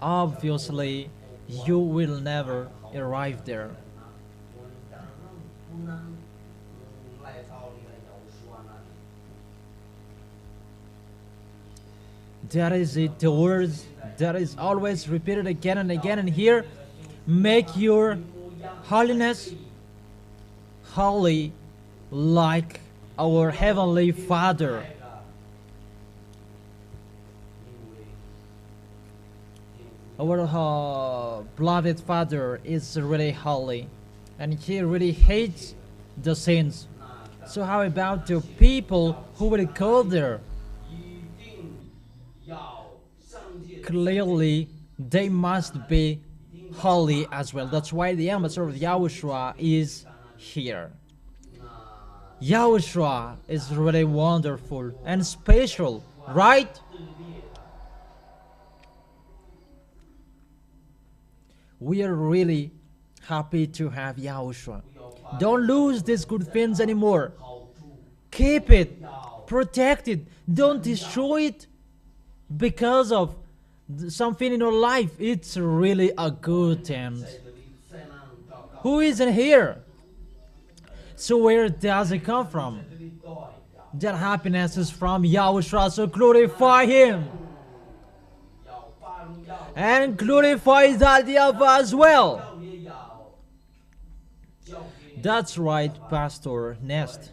Obviously, you will never arrive there. That is it, the words that is always repeated again and again. And here, make your holiness holy like our Heavenly Father. Our beloved Father is really holy, and He really hates the sins. So how about the people who will go there? Clearly, they must be holy as well. That's why the ambassador of Yahushua is here. Yahushua is really wonderful and special, right? We are really happy to have Yahushua. Don't lose these good things anymore. Keep it, protect it, don't destroy it because of something in your life. It's really a good thing. Who isn't here? So where does it come from? That happiness is from Yahushua, so glorify Him. And glorify that YAHVAH as well. That's right, Pastor Nest.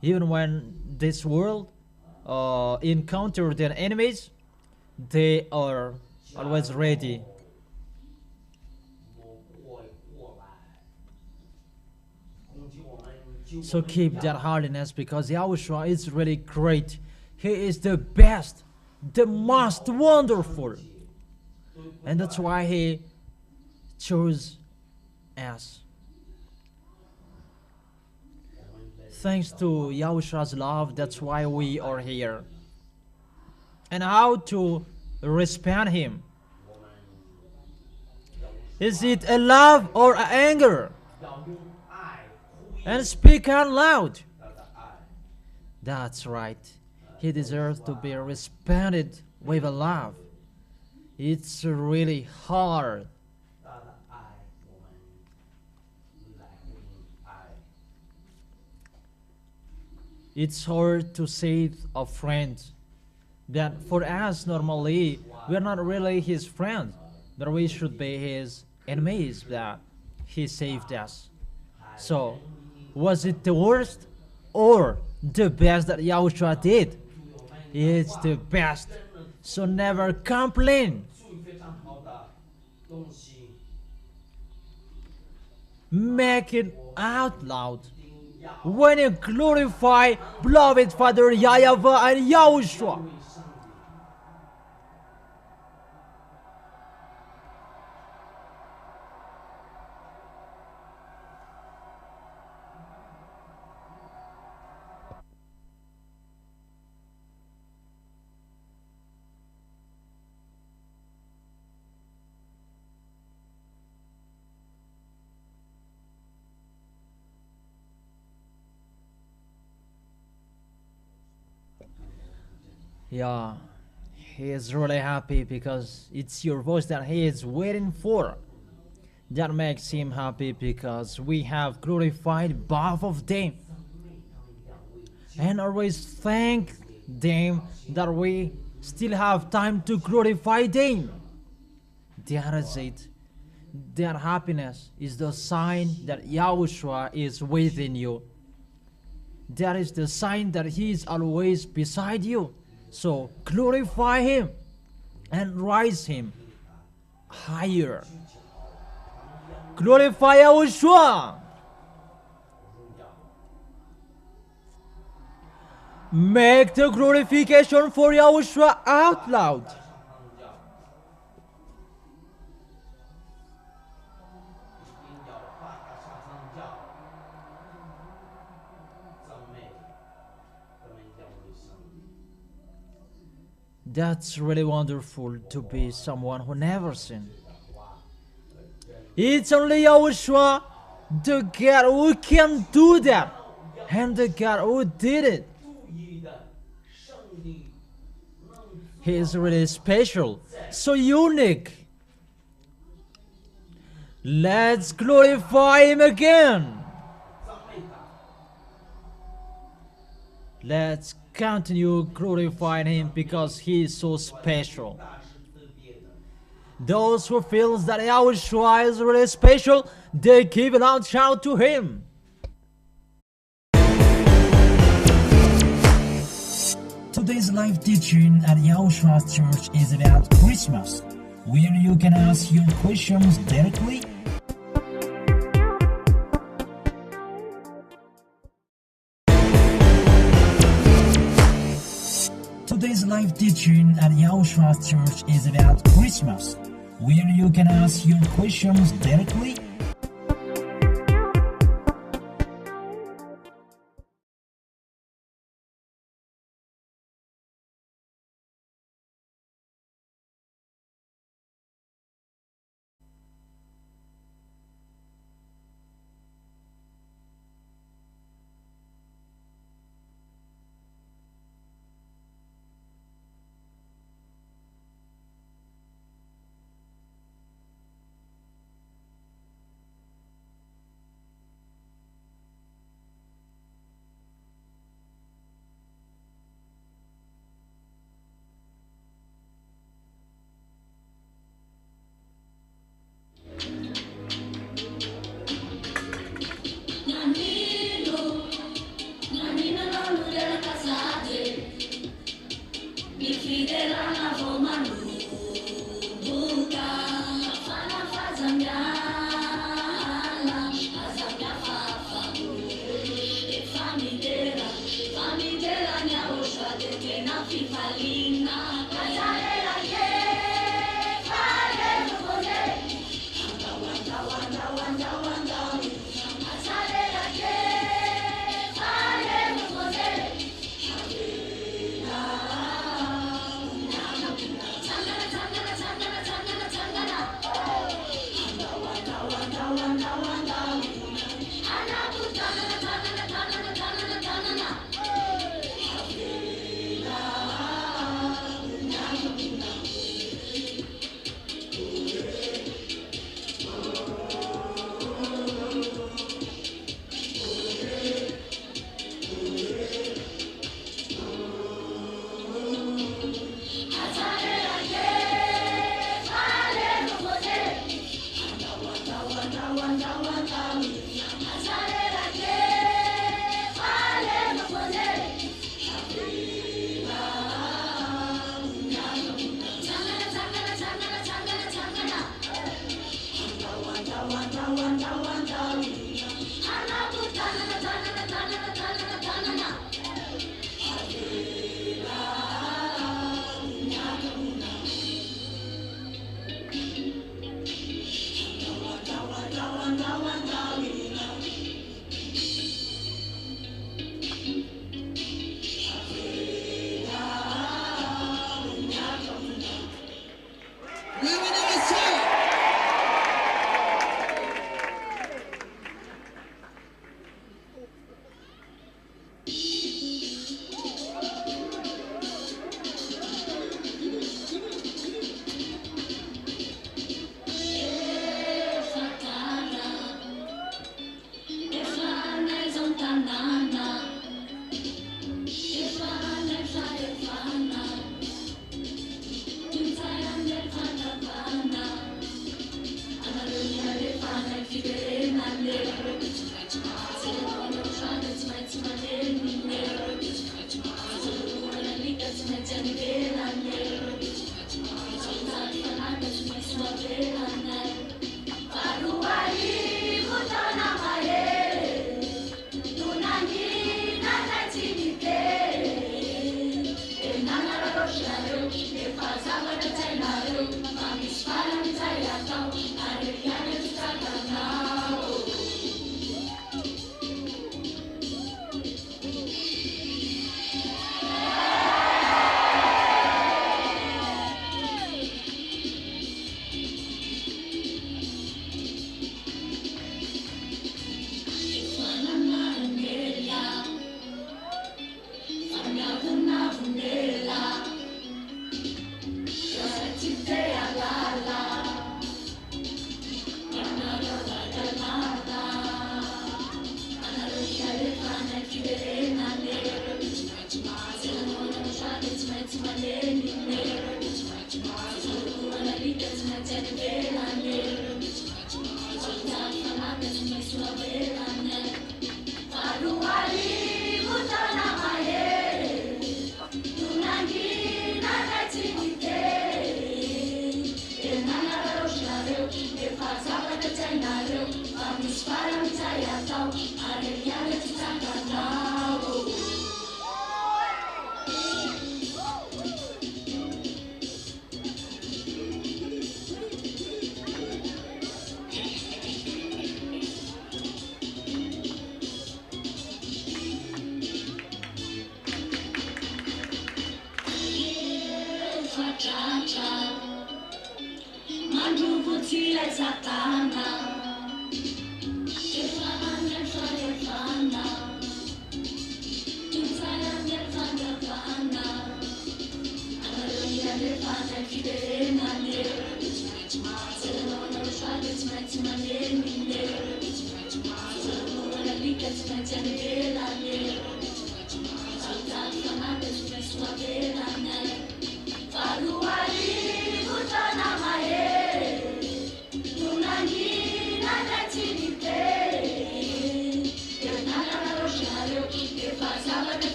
Even when this world encounter their enemies, they are always ready. So keep that holiness, because Yahushua is really great. He is the best, the most wonderful. And that's why He chose us. Thanks to Yahushua's love, that's why we are here. And how to respect Him? Is it a love or a anger? And speak out loud. That's right. He deserves to be respected with a love. It's really hard. It's hard to say a friend that for us normally we're not really his friend, but we should be his enemies that he saved us. So, was it the worst or the best that Yahushua did? It's the best. So never complain. 属于非常好的东西。 Make it out loud. When you glorify beloved Father YAHVAH and YAHOSHUA. 为上帝。 Yeah, he is really happy because it's your voice that he is waiting for. That makes him happy because we have glorified both of them. And always thank them that we still have time to glorify them. That is it. That happiness is the sign that Yahushua is within you. That is the sign that he is always beside you. So glorify him and rise him higher. Glorify YAHOSHUA. Make the glorification for YAHOSHUA out loud. That's really wonderful to be someone who never sinned. It's only YAHOSHUA, the God who can do that, and the God who did it. He is really special, so unique. Let's glorify him again. Let's continue glorifying him because he is so special. Those who feel that YAHOSHUA is really special, they give a loud shout to him. Today's live teaching at YAHOSHUA's church is about Christmas, where you can ask your questions directly. Today's live teaching at YAHOSHUA's church is about Christmas, where you can ask your questions directly.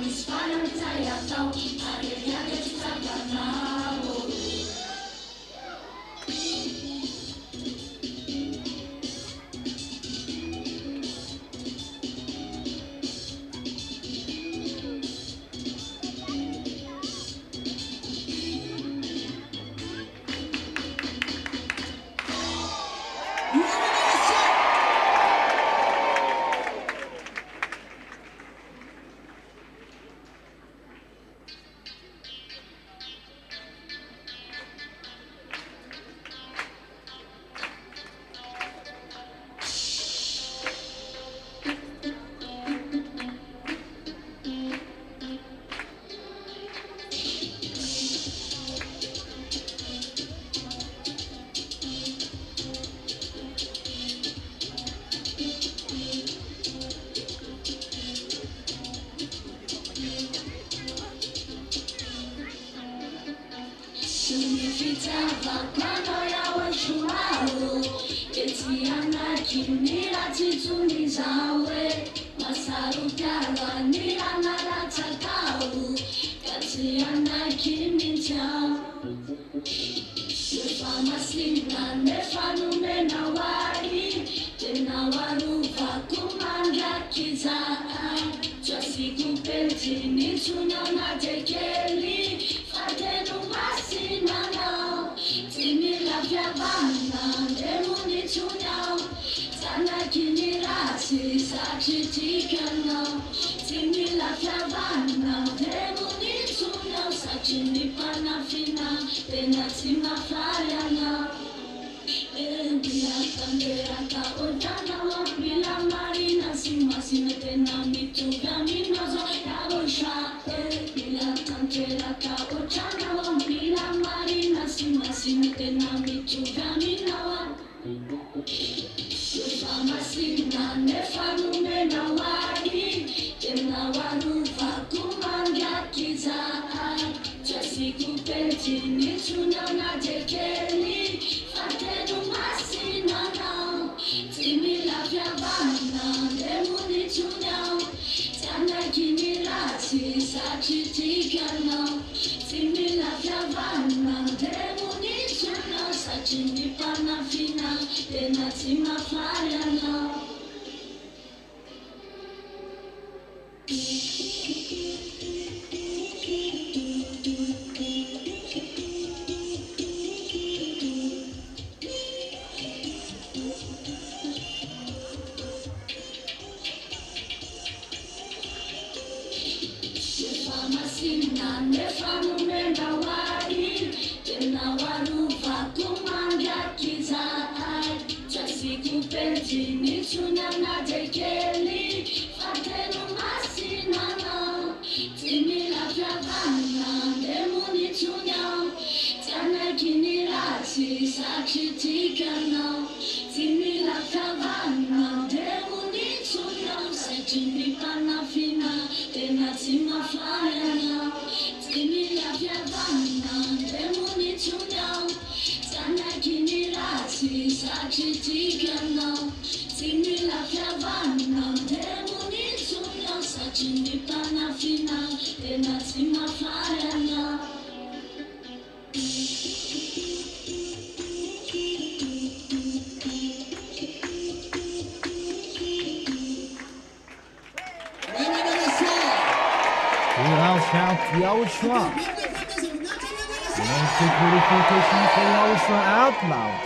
Spana mi zajatał, ale ja nie chcę Significava quando YAHOSHUAH eti anakimira titunizawe masarukala nirana takau kati anakimincha Nefamasina nefanumena wari tena waruva kumanda kizaa Chasiku peltini tunyona tekeli fatenu masinana tini lafya bana demuni tunyao tana kinirasi sachitikana tini lafya bana demuni tunyao sachini panafina tena timafayana Bila kandera ka otana wa bila marina sima sina tena mituga minozo YAHOSHUAH Bila kandera ka otana wa bila marina sima sina tena mituga minawa Sufama sina nefanume na wari tena waruva kumanga kizaa Chasiku peltini tunyona tekeli fatenu masinana timi lafya bana demuni tunyao tana kinirasi sachitikana timi lafya bana demuni tunyao sachini panafina tena timafayana Masina nefanumena wari tena waruva kumanga kizaa Chasiku peltini tunyana tekeli fatenu masinana timi lafya bana demuni tunyao tana kinirasi sachitikana timi lafya bana demuni tunyao sachini panafina tena timafayana timi lafya bana demuni tunyao tana kinirasi sachitikana timi lafya bana demuni tunyao sachini panafina tena timafayana We now shout YAHOSHUAH. Make the glorification for YAHOSHUAH out loud.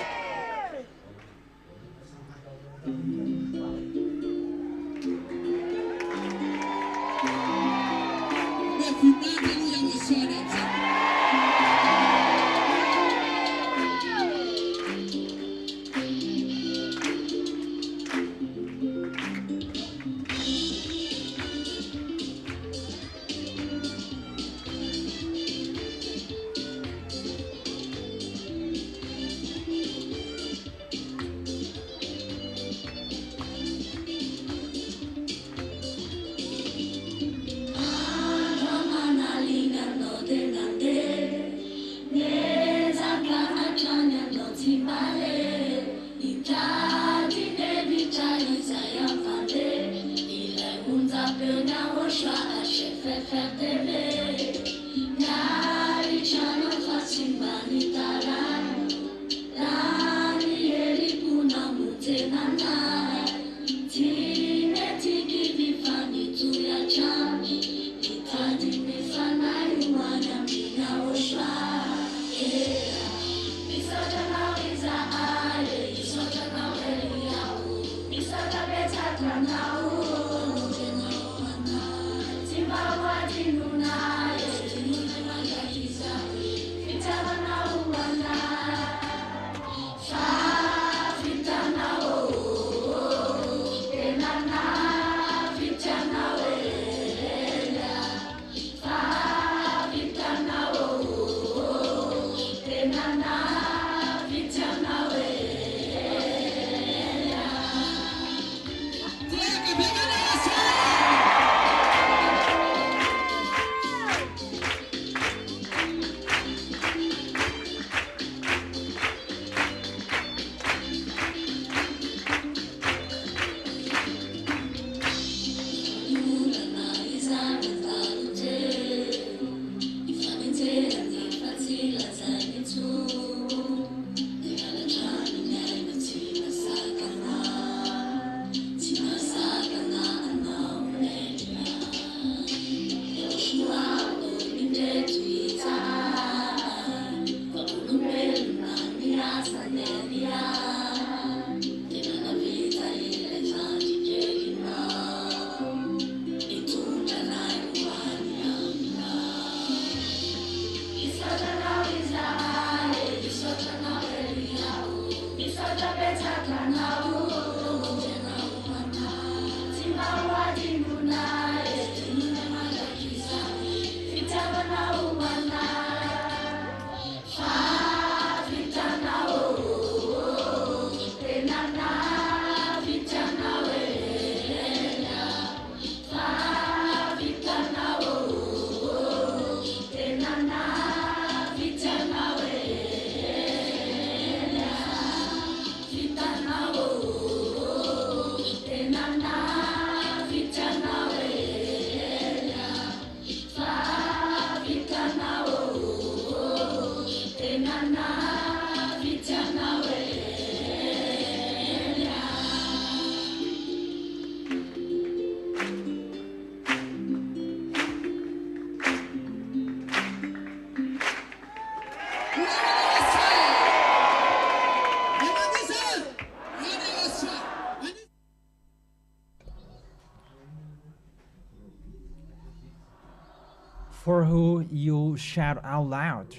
For who you shout out loud.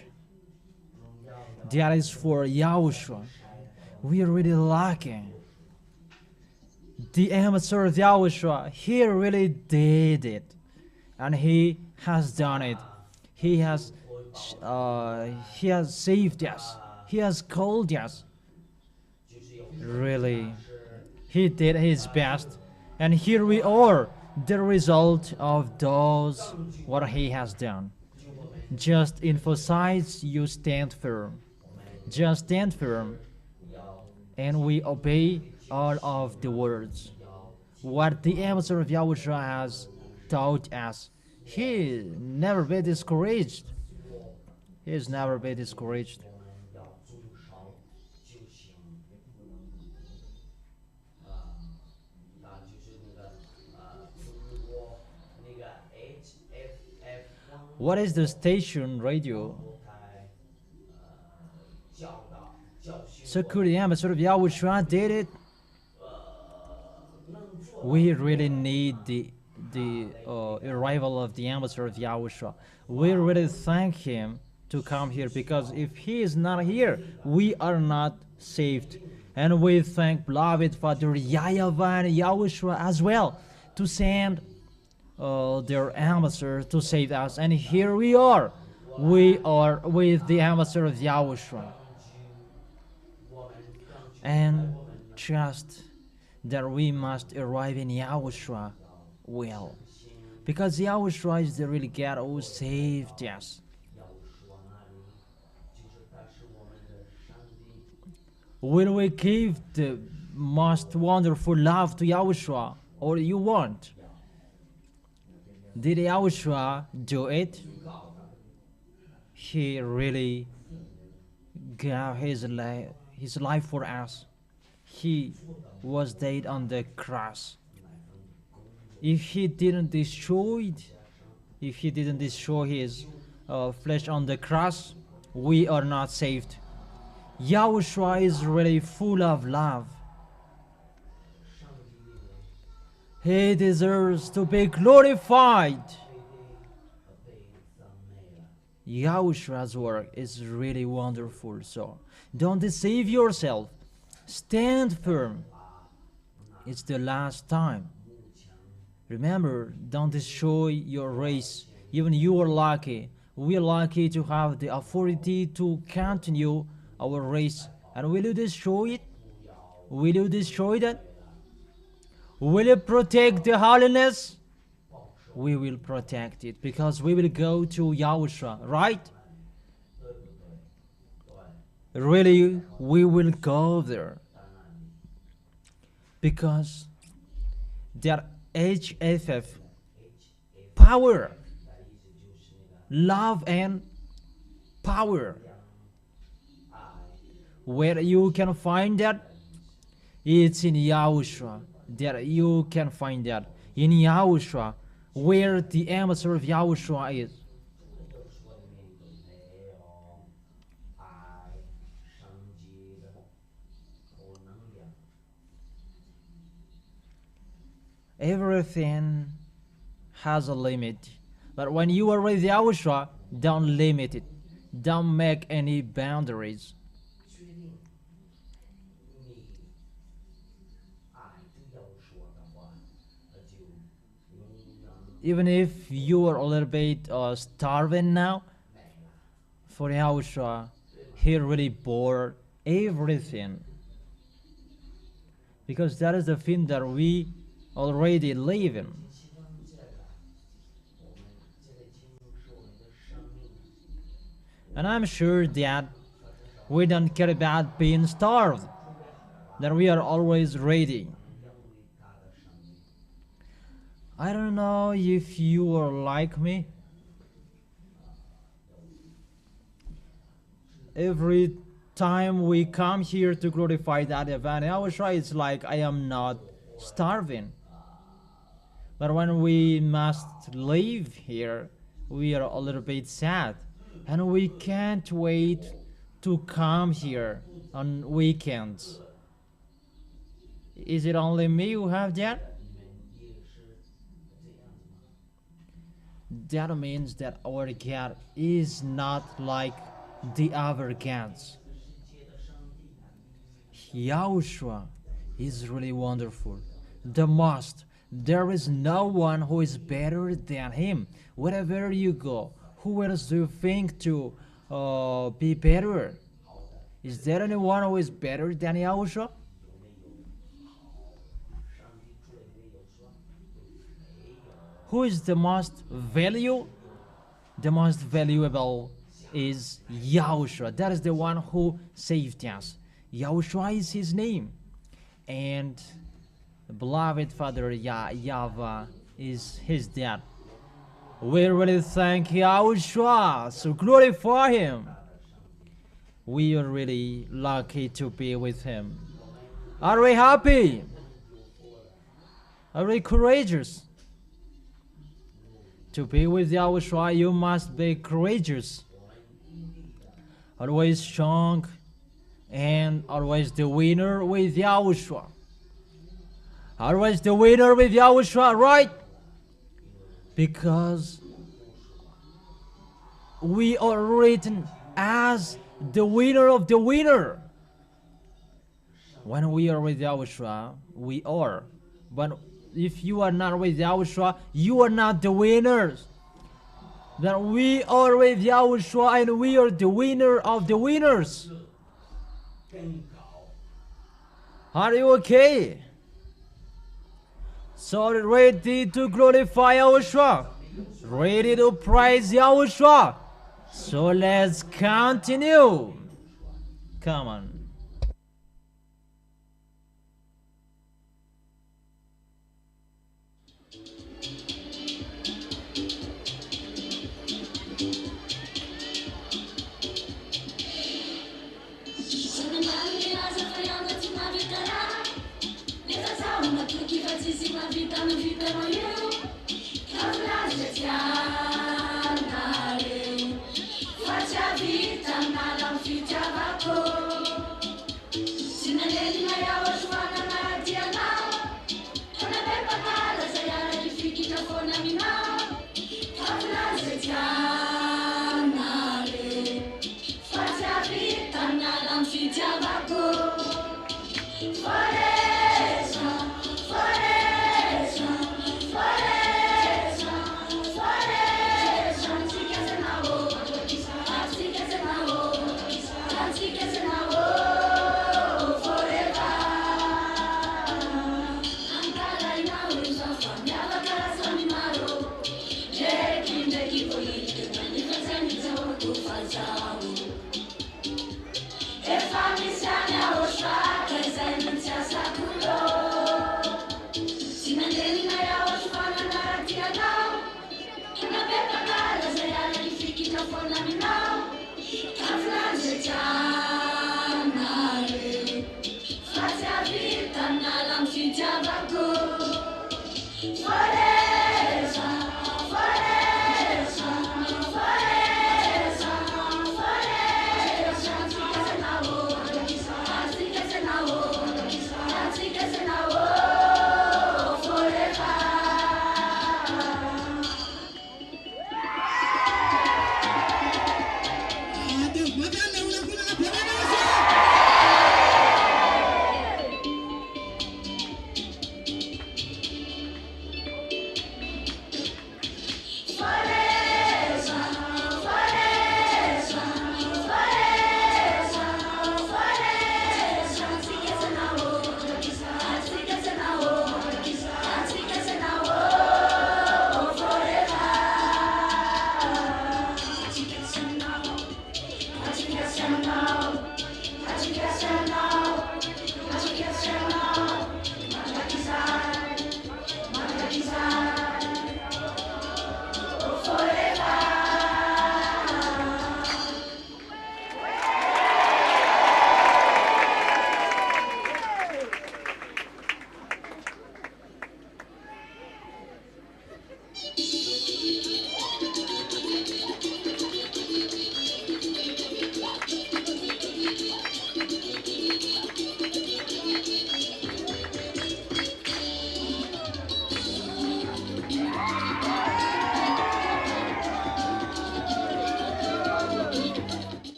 That is for Yahushua. We are really lucky. The ambassador of Yahushua, he really did it. And he has done it. He has saved us. He has called us. Really, he did his best. And here we are, the result of those what he has done. Just emphasize you stand firm. Just stand firm. And we obey all of the words. What the ambassador of Yahushua has taught us. He never be discouraged. He has never been discouraged. What is the station radio? So could the ambassador of Yahushua did it? We really need the arrival of the ambassador of Yahushua. We really thank him to come here, because if he is not here, we are not saved. And we thank beloved Father YAHVAH and YAHOSHUA as well to send their ambassador to save us. And here we are with the ambassador of Yahushua. And trust that we must arrive in Yahushua well, because Yahushua is the real God who saved us. Will we give the most wonderful love to Yahushua, or you won't? Did Yahushua do it? He really gave his life for us. He was dead on the cross. If he didn't destroy his flesh on the cross, we are not saved. Yahushua is really full of love. He deserves to be glorified. Yahushua's work is really wonderful, so don't deceive yourself. Stand firm. It's the last time. Remember, don't destroy your race. Even you are lucky. We are lucky to have the authority to continue our race. And will you destroy it? Will you destroy that? Will you protect the holiness? We will protect it, because we will go to Yahushua, right? Really, we will go there, because their HFF, power, love and power. Where you can find that? It's in Yahushua. There you can find that in Yahushua, where the ambassador of Yahushua is. Everything has a limit. But when you are with Yahushua, don't limit it. Don't make any boundaries. 确定你爱着要说的话，就永远 Even if you are a little bit starving now, for Yahushua, He really bore everything. Because that is the thing that we already live in. 期望这个，我们这个经是我们的生命。 And I'm sure that we don't care about being starved, that we are always ready. I don't know if you are like me. Every time we come here to glorify that event, I was try it's like I am not starving. But when we must leave here, we are a little bit sad. And we can't wait to come here on weekends. Is it only me who have that? That means that our God is not like the other gods. Yahushua is really wonderful. The most. There is no one who is better than him. Wherever you go, who else do you think to be better? Is there anyone who is better than Yahushua? Who is the most value? The most valuable is Yahushua. That is the one who saved us. Yahushua is his name. And the beloved Father YAHVAH is his dad. We really thank Yahushua, so glorify him. We are really lucky to be with him. Are we happy? Are we courageous? To be with Yahushua, you must be courageous. Always strong and always the winner with Yahushua. Always the winner with Yahushua, right? Because we are written as the winner of the winner. When we are with Yahushua, we are. But if you are not with Yahushua, you are not the winners. That we are with Yahushua and we are the winner of the winners. Are you okay? So ready to glorify Yahushua, ready to praise Yahushua. So let's continue. Come on.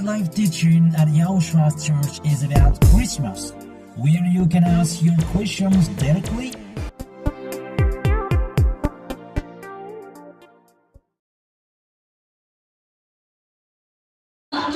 Today's live teaching at YAHOSHUAH Church is about Christmas, where you can ask your questions directly. I'm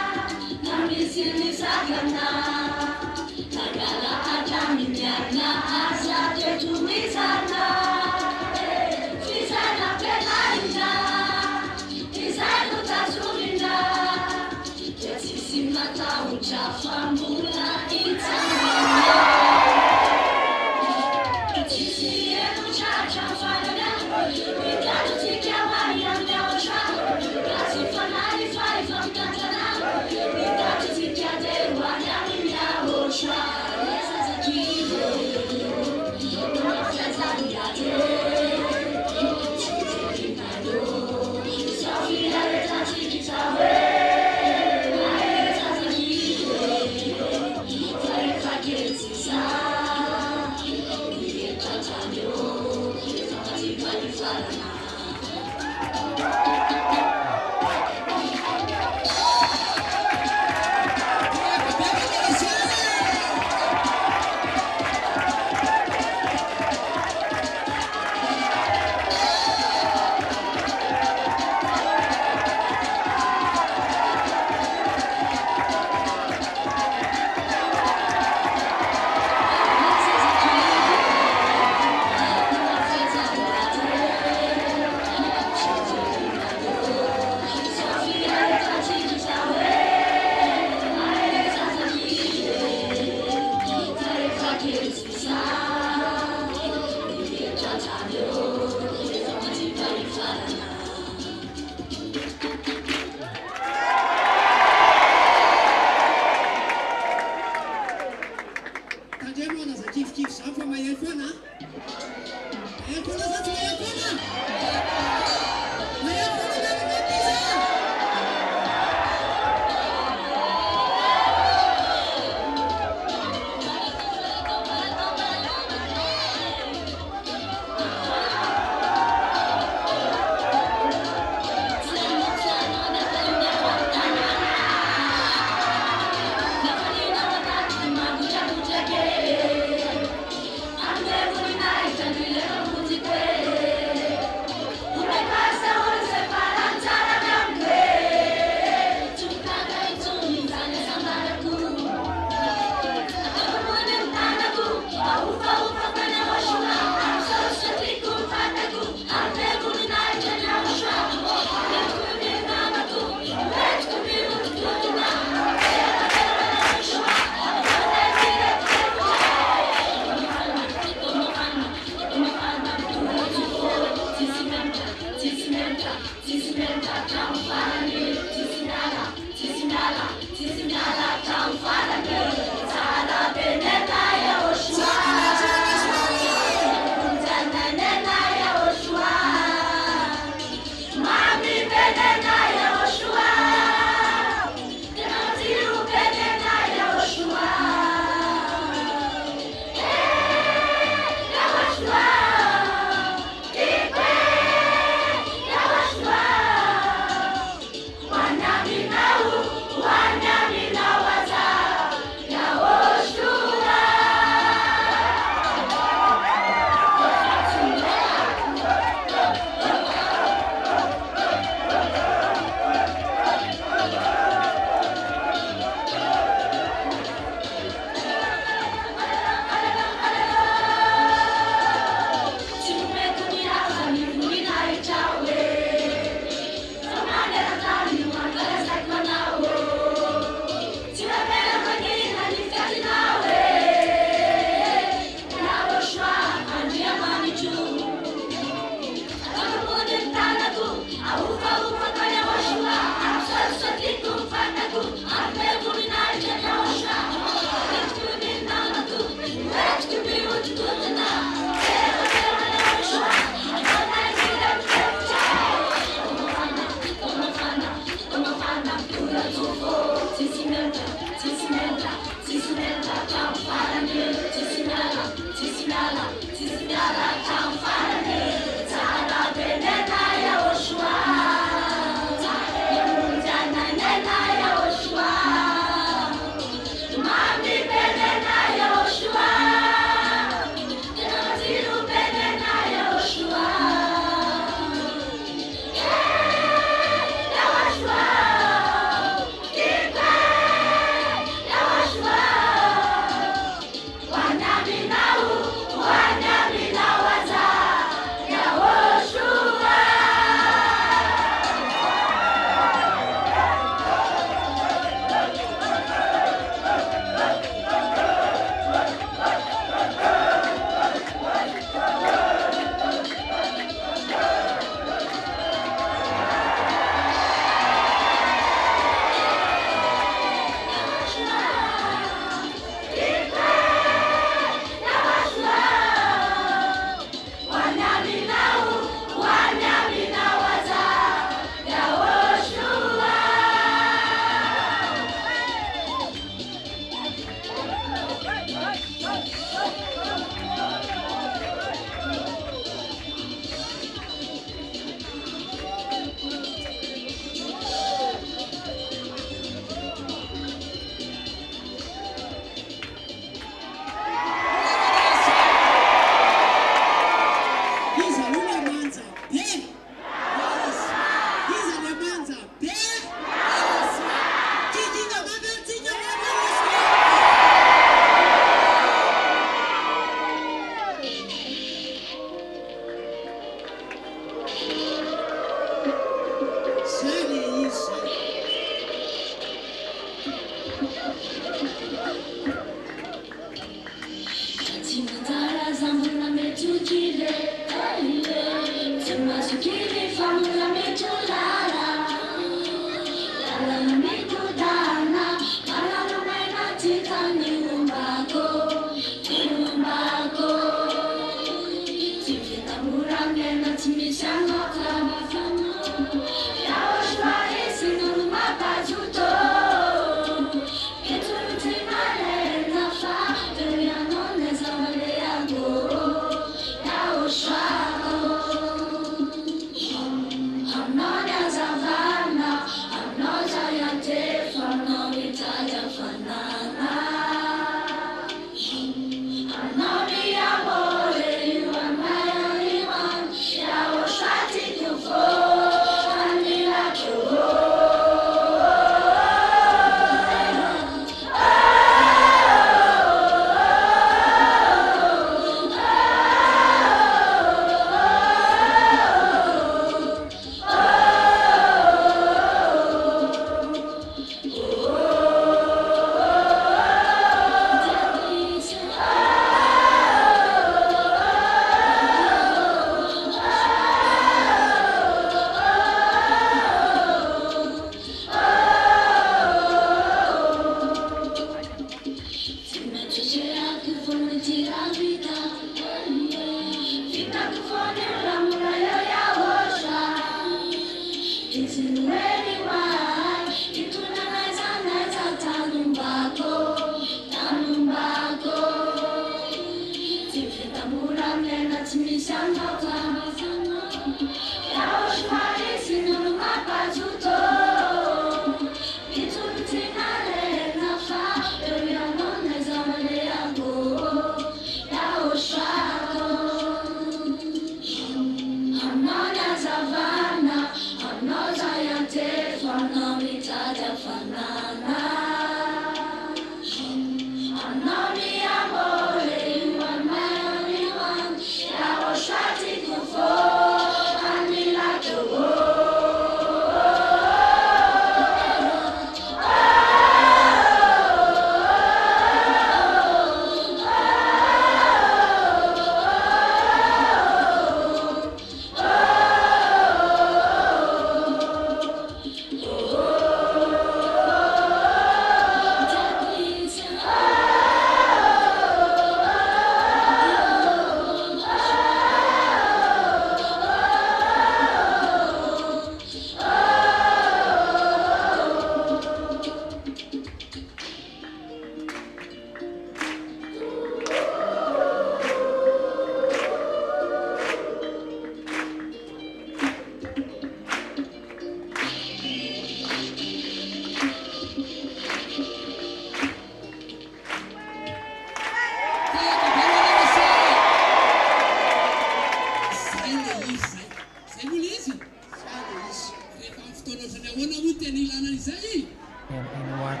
And in what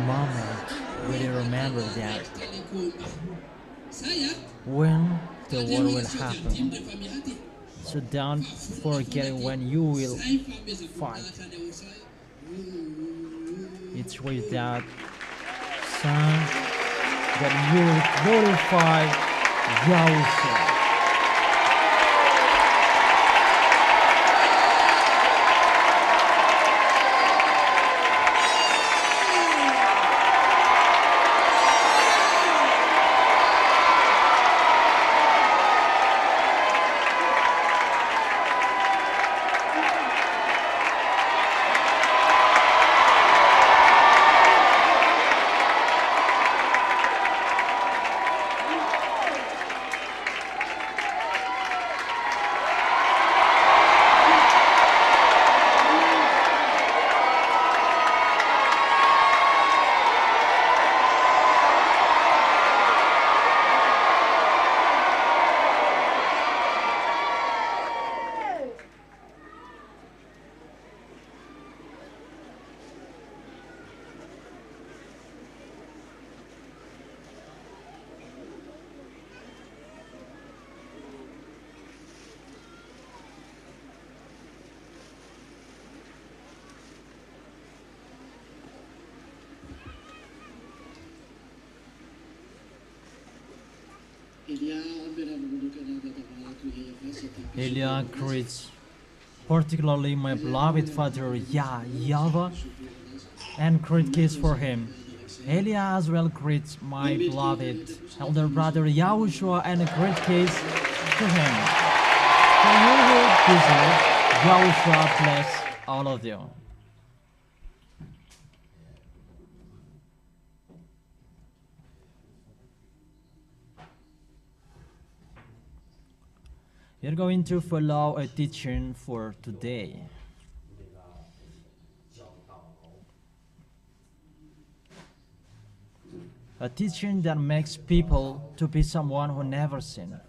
moment will you remember that? When the war will happen. So don't forget when you will fight. It's with that song that you will glorify Yahushua. Elia greets particularly my beloved father YAHVAH and great kiss for him. Elia as well greets my beloved elder brother YAHOSHUA and a great kiss to him. So you will deserve. Yahushua bless all of you. You're going to follow a teaching for today. A teaching that makes people to be someone who never sinned.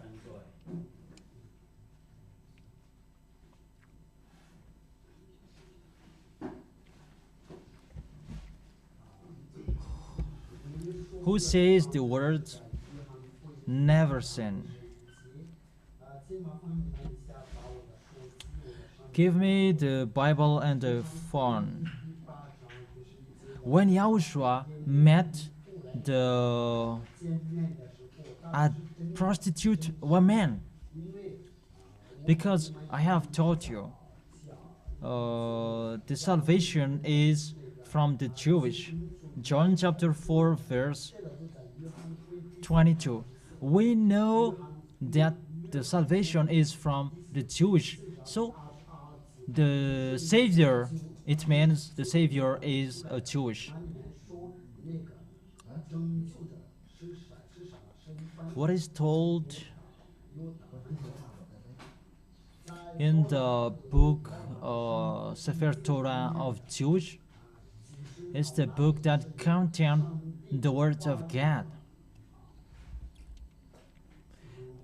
Who says the words never sin? Give me the Bible and the phone. When Yahushua met the prostitute woman, because I have taught you, the salvation is from the Jewish. John chapter 4 verse 22. We know that the salvation is from the Jewish. So the Savior, it means the Savior is a Jewish. What is told in the book Sefer Torah of Jewish is the book that contains the words of God.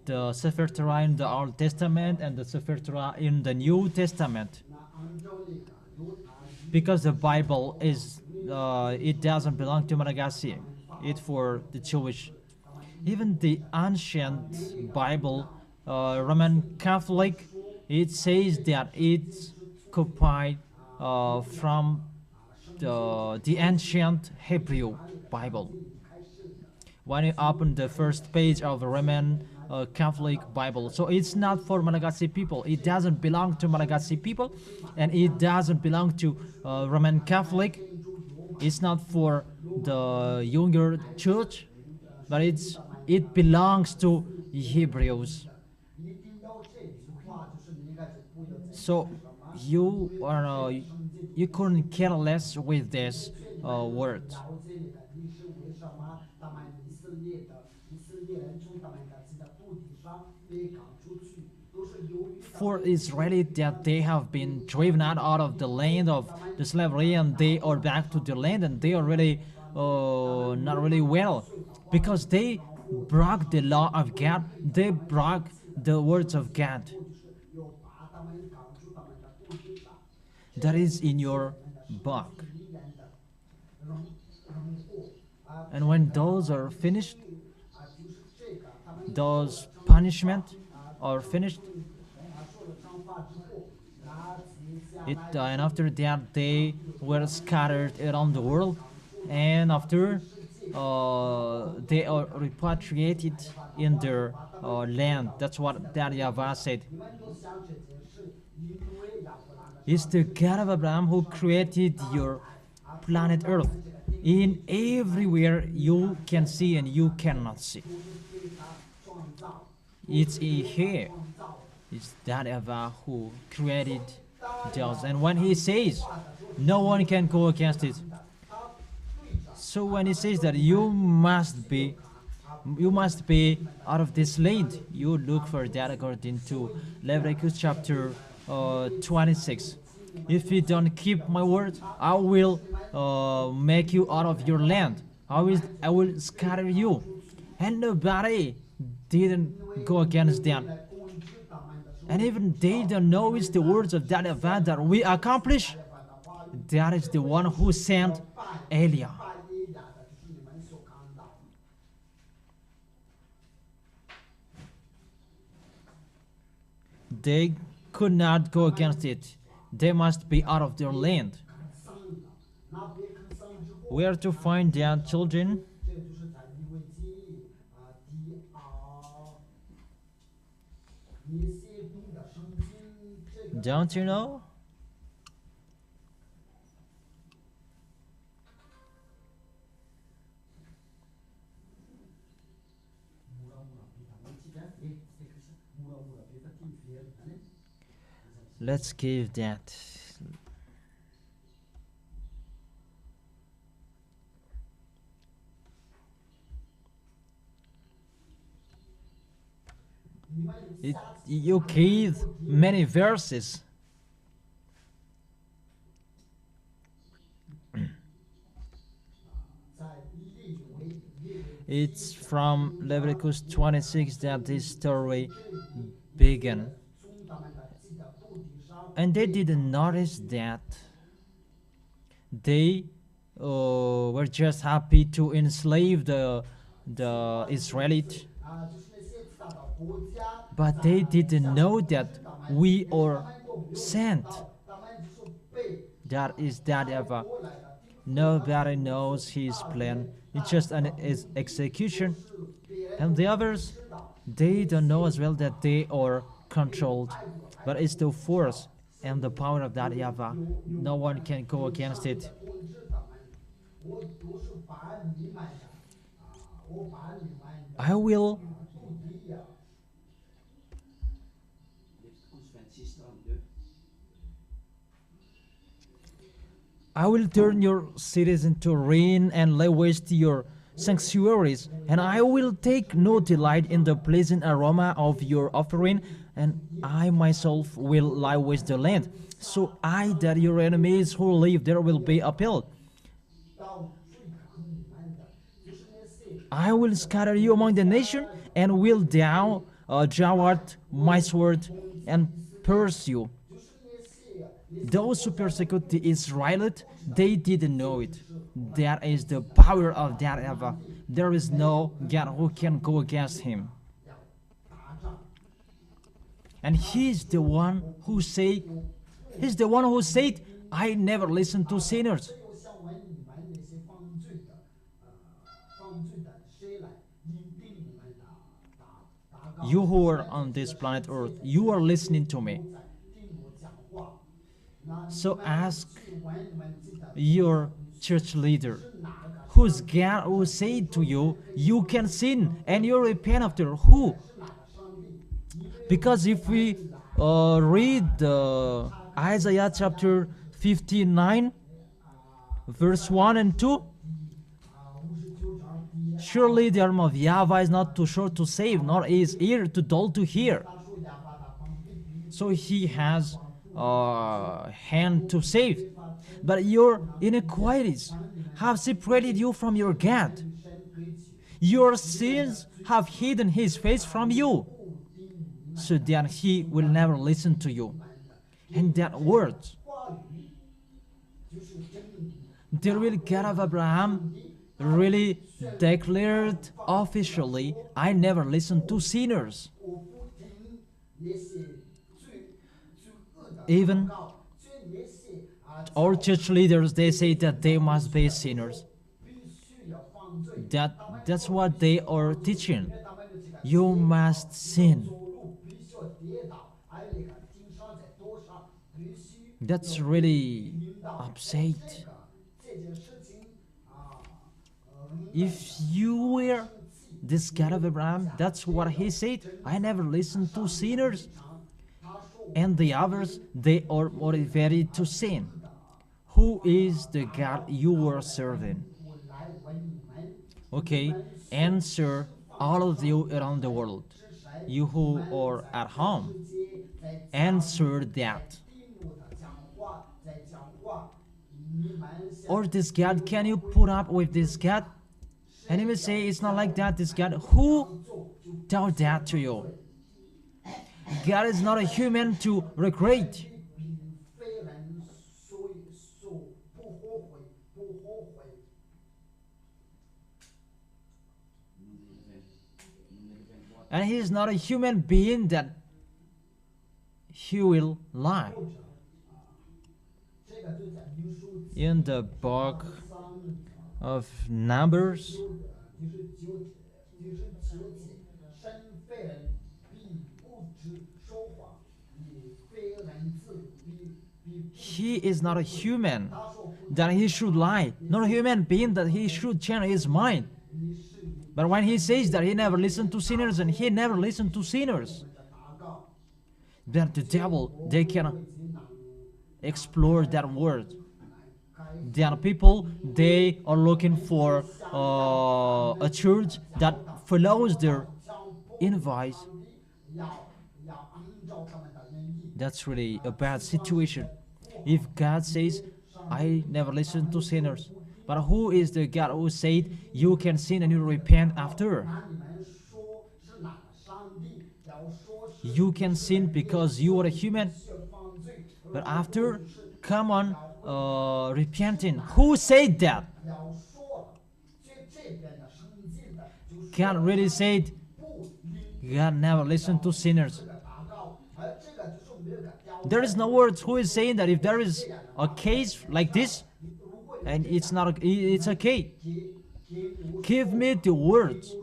The Sefer Torah in the Old Testament and the Sefer Torah in the New Testament. Because the Bible is, it doesn't belong to Malagasy. It's for the Jewish. Even the ancient Bible, Roman Catholic, it says that it's copied from the ancient Hebrew Bible. When you open the first page of the Roman Catholic Bible, so it's not for Malagasy people. It doesn't belong to Malagasy people, and it doesn't belong to Roman Catholic. It's not for the younger church, but it belongs to Hebrews. So you couldn't care less with this word. For Israeli, that they have been driven out of the land of the slavery, and they are back to the land, and they are really not really well, because they broke the law of God. They broke the words of God. That is in your book. And when those are finished, those punishment are finished, and after that they were scattered around the world, and after they are repatriated in their land. That's what that YAHVAH said. It's the God of Abraham who created your planet Earth. In everywhere you can see and you cannot see. It's here. It's that YAHVAH who created those. And when he says, no one can go against it. So when he says that you must be out of this land, you look for that according to Leviticus chapter 26. If you don't keep my word, I will make you out of your land. I will scatter you. And nobody didn't go against them. And even they don't know it's the words of that YAHVAH that we accomplish. That is the one who sent Eliah. They could not go against it. They must be out of their land. Where to find their children? Don't you know? Let's give that. You gave many verses. It's from Leviticus 26 that this story began. And they didn't notice that. They were just happy to enslave the Israelites. But they didn't know that we are sent. That is that ever. Nobody knows his plan. It's just an execution. And the others, they don't know as well that they are controlled. But it's the force and the power of that YAHVAH. No one can go against it. I will turn your cities into ruin and lay waste your sanctuaries, and I will take no delight in the pleasant aroma of your offering, and I myself will lay waste the land. So that your enemies who live there will be upheld. I will scatter you among the nation, and will draw out my sword and pierce you. Those who persecute the Israelites, they didn't know it. That is the power of that YAHVAH. There is no God who can go against him. And he's the one who said, I never listen to sinners. You who are on this planet Earth, you are listening to me. So ask your church leader, who's God who said to you, you can sin and you repent after who? Because if we read Isaiah chapter 59, verse 1 and 2, surely the arm of YAHVAH is not too short to save, nor his ear too dull to hear. So he has hand to save, but your iniquities have separated you from your God. Your sins have hidden his face from you, so that he will never listen to you. And that word, the real God of Abraham, really declared officially, I never listen to sinners. Even our church leaders, they say that they must be sinners. That's what they are teaching. You must sin. That's really upset. If you were this God of Abraham, that's what he said. I never listened to sinners. And the others, they are motivated to sin. Who is the God you are serving? Okay, answer, all of you around the world. You who are at home, answer that. Or this God, can you put up with this God? And you may say, it's not like that, this God. Who told that to you? God is not a human to regret. And he is not a human being that he will lie. In the book of Numbers, he is not a human that he should lie, not a human being that he should change his mind. But when he says that he never listened to sinners, and he never listened to sinners, that the devil, they can explore that word. There are people, they are looking for a church that follows their advice. That's really a bad situation. If God says, I never listen to sinners, but who is the God who said you can sin and you repent after? You can sin because you are a human, but after, come on, repenting. Who said that? God really said, God never listened to sinners. There is no words who is saying that if there is a case like this, and it's not, it's okay. Give me the words.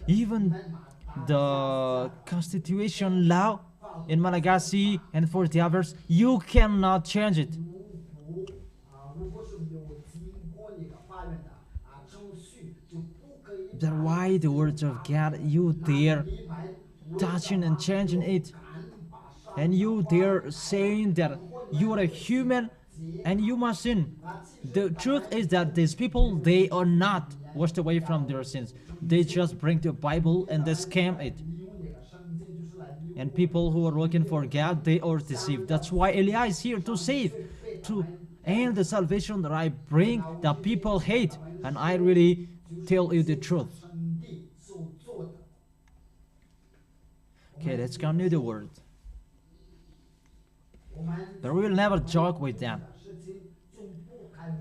Even the constitution law in Malagasy and for the others, you cannot change it. That's why the words of God, you dare touching and changing it, and you dare saying that you are a human and you must sin. The truth is that these people, they are not washed away from their sins. They just bring the Bible and they scam it. And people who are looking for God, they are deceived. That's why Eliah is here to save, to end the salvation that I bring that people hate. And I really tell you the truth. Okay, let's continue the word. But we will never joke with them.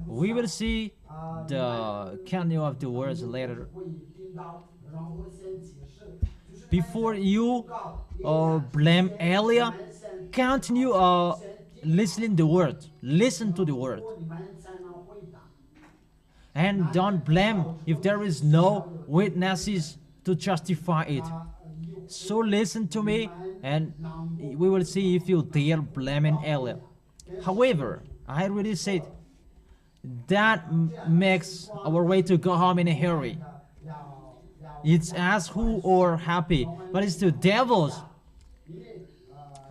We will see the continue of the words later. Before you blame Elia, continue listening the word. Listen to the word. And don't blame if there is no witnesses to justify it. So listen to me, and we will see if you dare blaming Elia. However, I already said that makes our way to go home in a hurry. It's us who are happy, but it's the devils.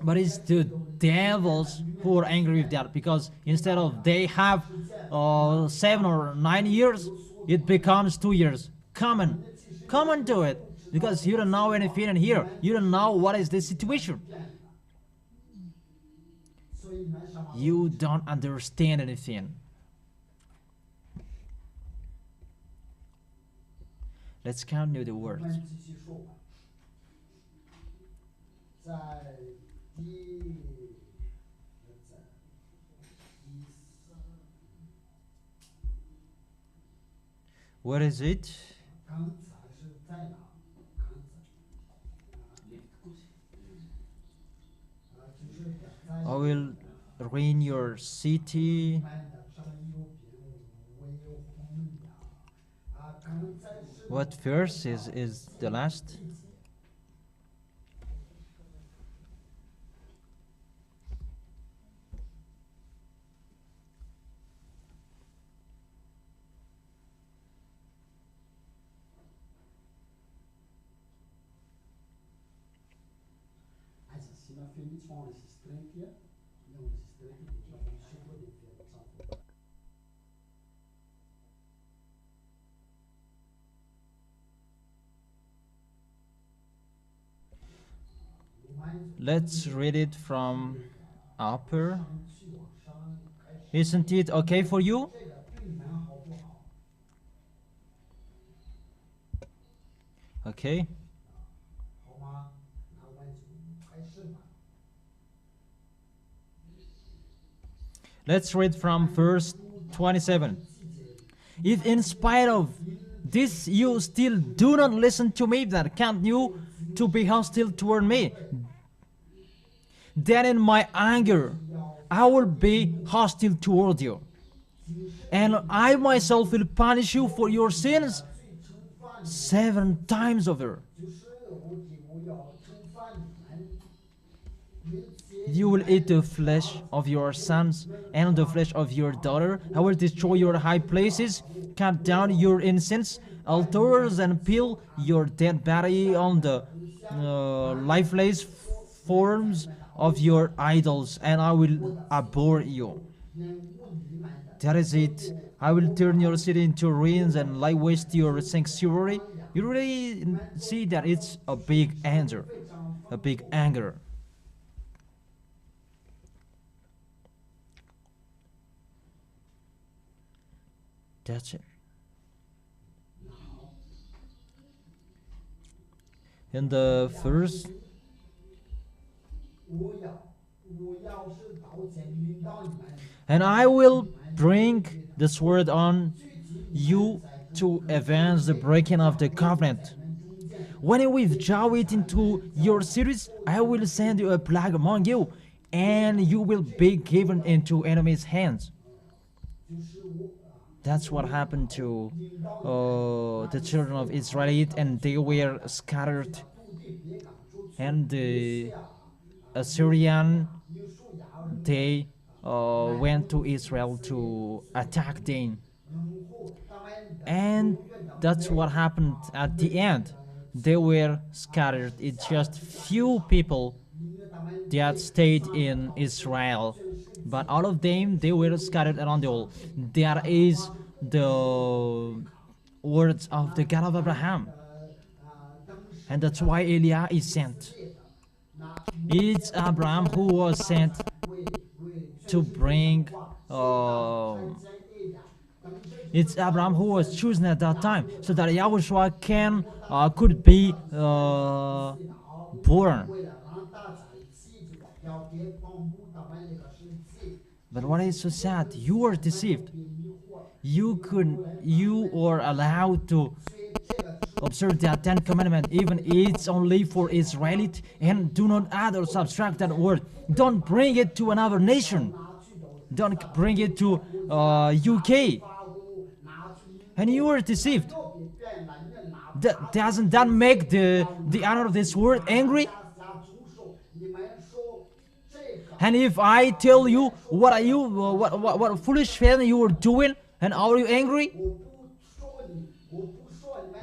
But it's the devils who are angry with that, because instead of they have 7 or 9 years, it becomes 2 years. Come on, do it. Because you don't know anything in here. You don't know what is the situation. You don't understand anything. Let's continue the words. What is it? I will ruin your city. What verse is the last? Let's read it from upper. Isn't it okay for you? Okay. Let's read from verse 27. If in spite of this you still do not listen to me, that can't you to be hostile toward me, then in my anger I will be hostile toward you, and I myself will punish you for your sins 7 times over. You will eat the flesh of your sons and the flesh of your daughter. I will destroy your high places, cut down your incense, altars and pile your dead body on the lifeless forms of your idols, and I will abhor you. That is it. I will turn your city into ruins and lay waste your sanctuary. You really see that it's a big anger. A big anger. That's it. In the first and I will bring the sword on you to avenge the breaking of the covenant. When you withdraw it into your cities, I will send you a plague among you, and you will be given into enemies' hands. That's what happened to the children of Israel, and they were scattered. And the Assyrian, they went to Israel to attack them. And that's what happened at the end. They were scattered. It's just few people that stayed in Israel, but all of them, they were scattered around the world. There is the words of the God of Abraham, and that's why Elijah is sent. It's Abraham who was sent to bring it's Abraham who was chosen at that time, so that Yahushua could be born. But what is so sad? You were deceived. You were allowed to observe the 10 commandments, even it's only for Israelite, and do not add or subtract that word. Don't bring it to another nation. Don't bring it to UK. And you were deceived. Doesn't that make the honor of this word angry? And if I tell you what foolish thing you were doing, and are you angry?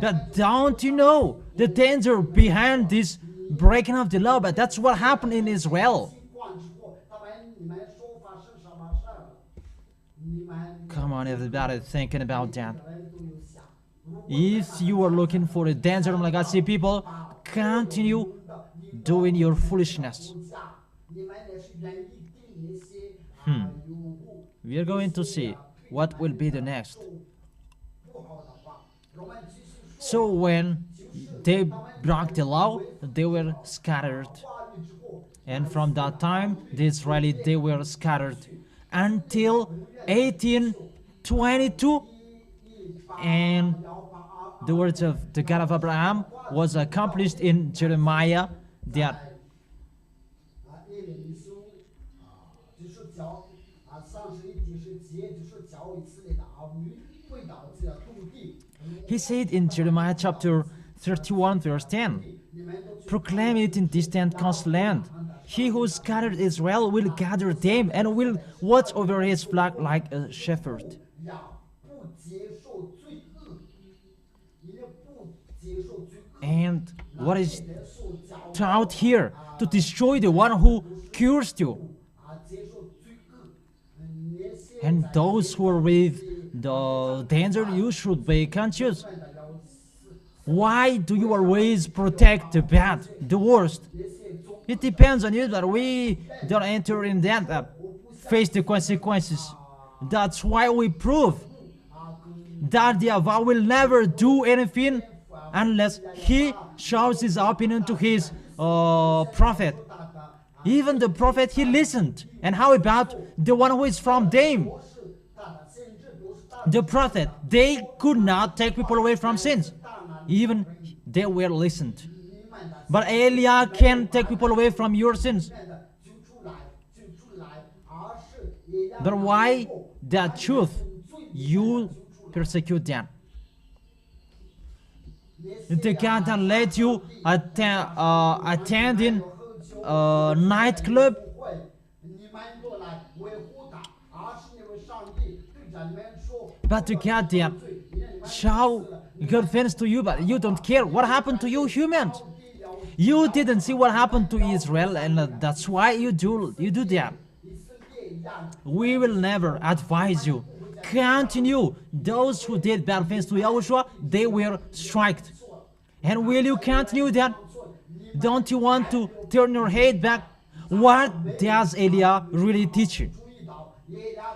But don't you know the danger behind this breaking of the law? But that's what happened in Israel. Come on, everybody, thinking about that. If you are looking for a danger, like I see people, continue doing your foolishness. We are going to see what will be the next. So when they broke the law, they were scattered. And from that time, the Israelites, they were scattered until 1822. And the words of the God of Abraham was accomplished in Jeremiah that he said in Jeremiah chapter 31 verse 10, proclaim it in distant coast land. He who scattered Israel will gather them and will watch over his flock like a shepherd. And what is taught here? To destroy the one who cursed you. And those who are with the danger, you should be conscious. Why do you always protect the bad, the worst? It depends on you, that we don't enter in that, face the consequences. That's why we prove that the YAHVAH will never do anything unless he shows his opinion to his prophet. Even the prophet, he listened. And how about the one who is from them? The prophet, they could not take people away from sins. Even they were listened. But Elijah can take people away from your sins. But why that truth? You persecute them. They can't let you attend in a nightclub. But to get them, show good things to you, but you don't care what happened to you humans. You didn't see what happened to Israel, and that's why you do that. We will never advise you. Continue. Those who did bad things to Yahushua, they were struck. And will you continue that? Don't you want to turn your head back? What does Eliah really teach you?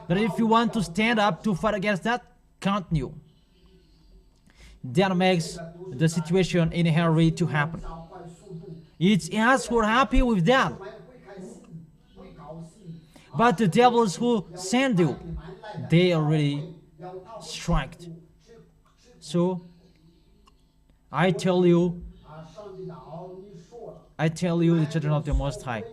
But if you want to stand up to fight against that, continue. That makes the situation in a hurry to happen. It's us who are happy with that. But the devils who send you, they are really struck. So, I tell you, the children of the Most High,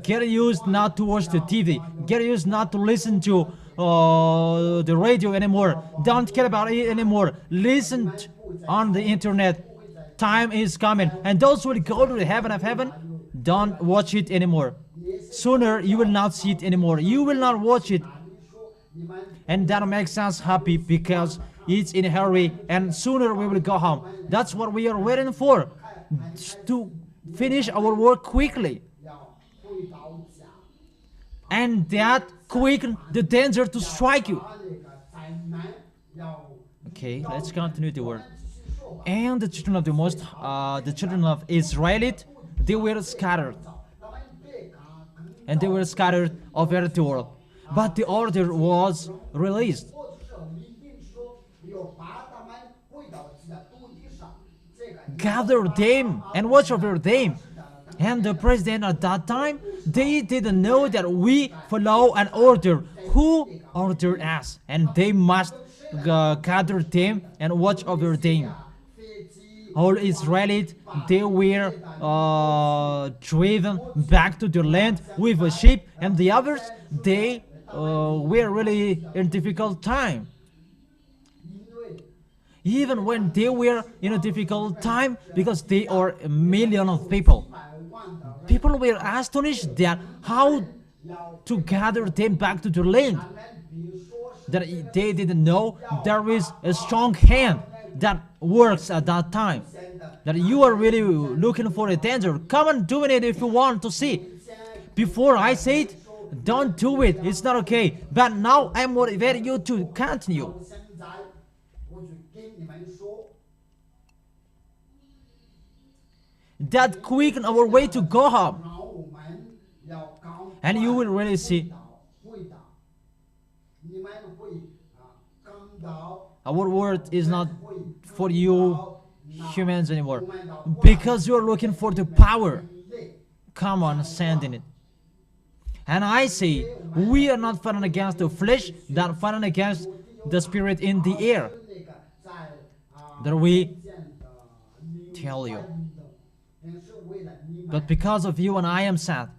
get used not to watch the TV. Get used not to listen to the radio anymore. Don't care about it anymore. Listen on the internet. Time is coming. And those who will go to the heaven of heaven, don't watch it anymore. Sooner you will not see it anymore. You will not watch it. And that makes us happy because it's in a hurry and sooner we will go home. That's what we are waiting for. To finish our work quickly. And that quicken the danger to strike you. Okay, let's continue the word. And the children of the children of Israelite, they were scattered. And they were scattered over the world. But the order was released. Gather them and watch over them. And the president at that time, they didn't know that we follow an order. Who ordered us? And they must gather them and watch over them. All Israelites, they were driven back to their land with a sheep, and the others, they were really in a difficult time. Even when they were in a difficult time, because they are a million of people. People were astonished that how to gather them back to their land. That they didn't know there is a strong hand that works at that time. That you are really looking for a danger. Come on, do it if you want to see. Before I say it, don't do it. It's not okay. But now I motivate you to continue. That quicken our way to go home. And you will really see. Our word is not for you humans anymore. Because you are looking for the power. Come on, send in it. And I say, we are not fighting against the flesh, but fighting against the spirit in the air. That we tell you. But because of you and I am sad.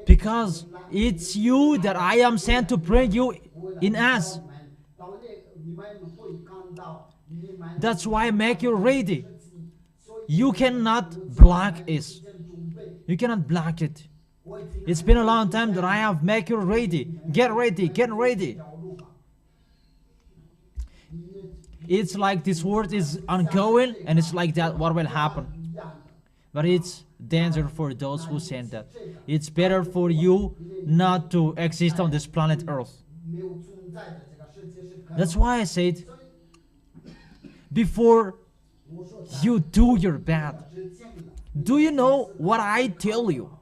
Because it's you that I am sent to bring you in us. That's why make you ready. You cannot block it. You cannot block it. It's been a long time that I have make you ready. Get ready, get ready. It's like this word is ongoing, and it's like that what will happen. But it's danger for those who send that. It's better for you not to exist on this planet Earth. That's why I said, before you do your bad, do you know what I tell you?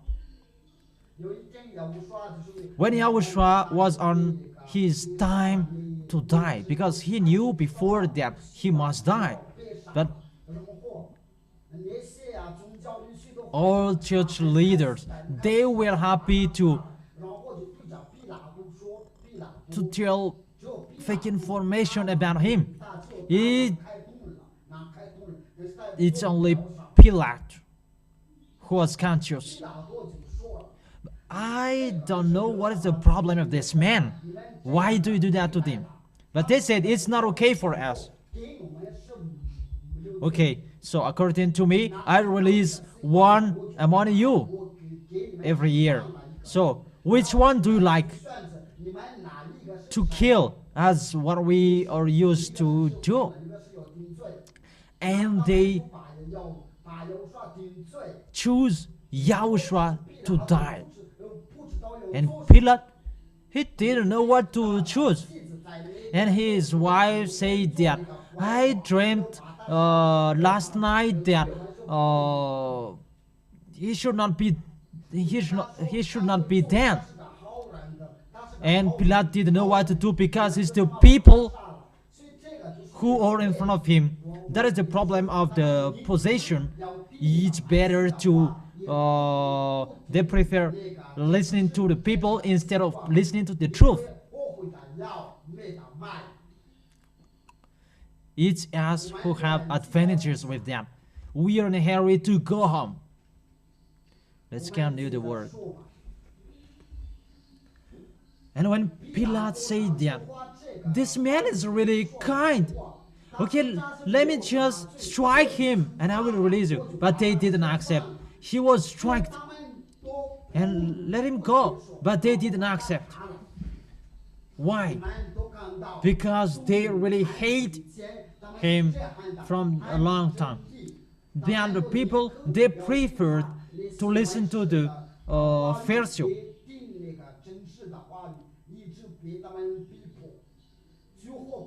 When Yahushua was on his time to die, because he knew before that he must die. But all church leaders, they were happy to tell fake information about him. It's only Pilate who was conscious. I don't know what is the problem of this man. Why do you do that to him? But they said it's not okay for us. Okay, so according to me, I release one among you every year. So, which one do you like to kill as what we are used to do? and they choose Yahushua to die. And Pilate, he didn't know what to choose. And his wife said that, I dreamt last night that he should not be dead. And Pilate didn't know what to do because it's the people who are in front of him. That is the problem of the possession. It's better to they prefer listening to the people instead of listening to the truth. It's us who have advantages with them. We are in a hurry to go home. Let's continue the word. And when Pilate said that, this man is really kind. Okay, let me just strike him and I will release you. But they didn't accept. He was struck and let him go. But they didn't accept. Why? Because they really hate him from a long time. The other people, they preferred to listen to the Pharisee.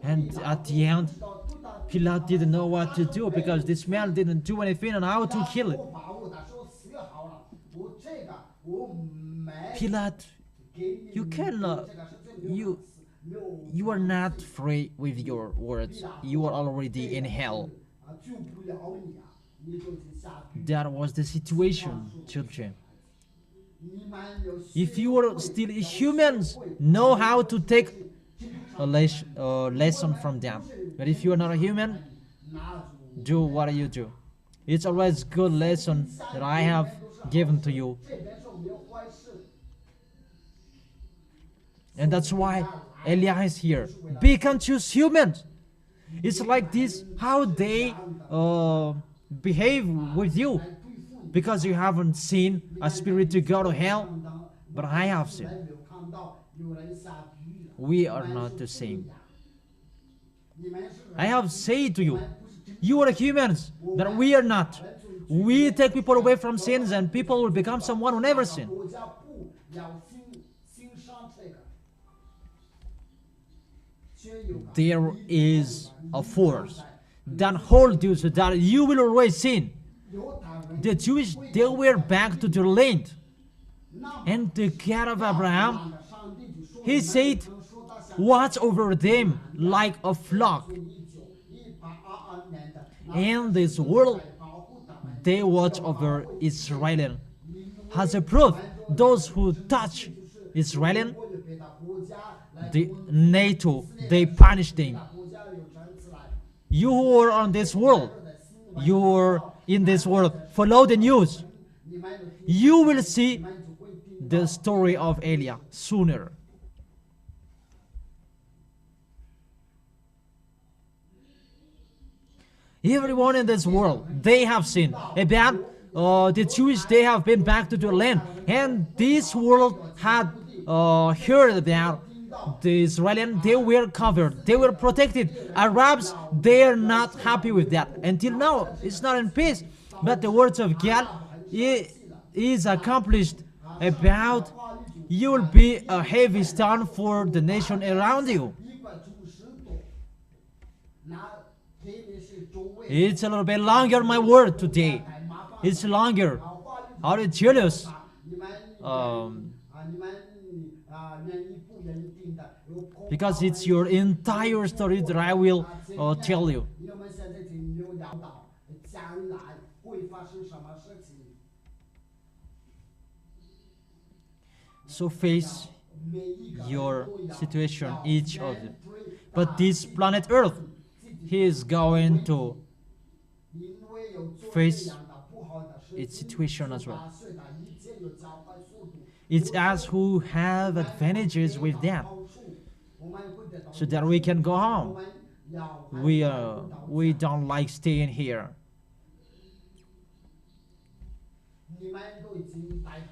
And at the end, Pilate didn't know what to do because this man didn't do anything and how to kill it. Pilate, you cannot, you are not free with your words. You are already in hell. That was the situation, children. If you are still humans, know how to take a lesson from them. But if you are not a human, do what you do. It's always good lesson that I have given to you. And that's why Eliah is here. Be conscious humans. It's like this, how they behave with you. Because you haven't seen a spirit to go to hell, but I have seen. We are not the same. I have said to you, you are humans, but we are not. We take people away from sins and people will become someone who never sinned. There is a force that holds you so that you will always sin. The Jewish, they were back to their land. And the God of Abraham, he said, watch over them like a flock. In this world, they watch over Israel. As a proof, those who touch Israel, the NATO, they punish them. You who are on this world, you are in this world, follow the news. You will see the story of Eliah sooner. Everyone in this world, they have sinned. About the Jewish, they have been back to their land. And this world had heard about the Israelis, they were covered, they were protected. Arabs, they are not happy with that. Until now, it's not in peace. But the words of God is accomplished about you will be a heavy stone for the nation around you. It's a little bit longer, my word, today. It's longer. Are you jealous? Because it's your entire story that I will tell you. So face your situation, each of you. But this planet Earth, he is going to face its situation as well. It's us who have advantages with them, so that we can go home. We don't like staying here.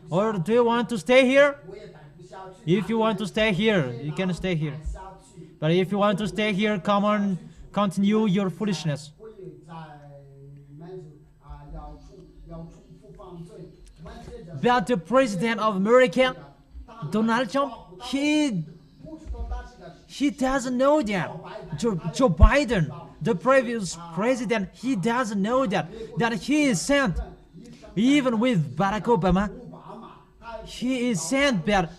Or do you want to stay here? If you want to stay here, you can stay here. But if you want to stay here, come on, continue your foolishness. But the president of America, Donald Trump, he doesn't know that. Joe Biden, the previous president, he doesn't know that he is sent. Even with Barack Obama, he is sent, but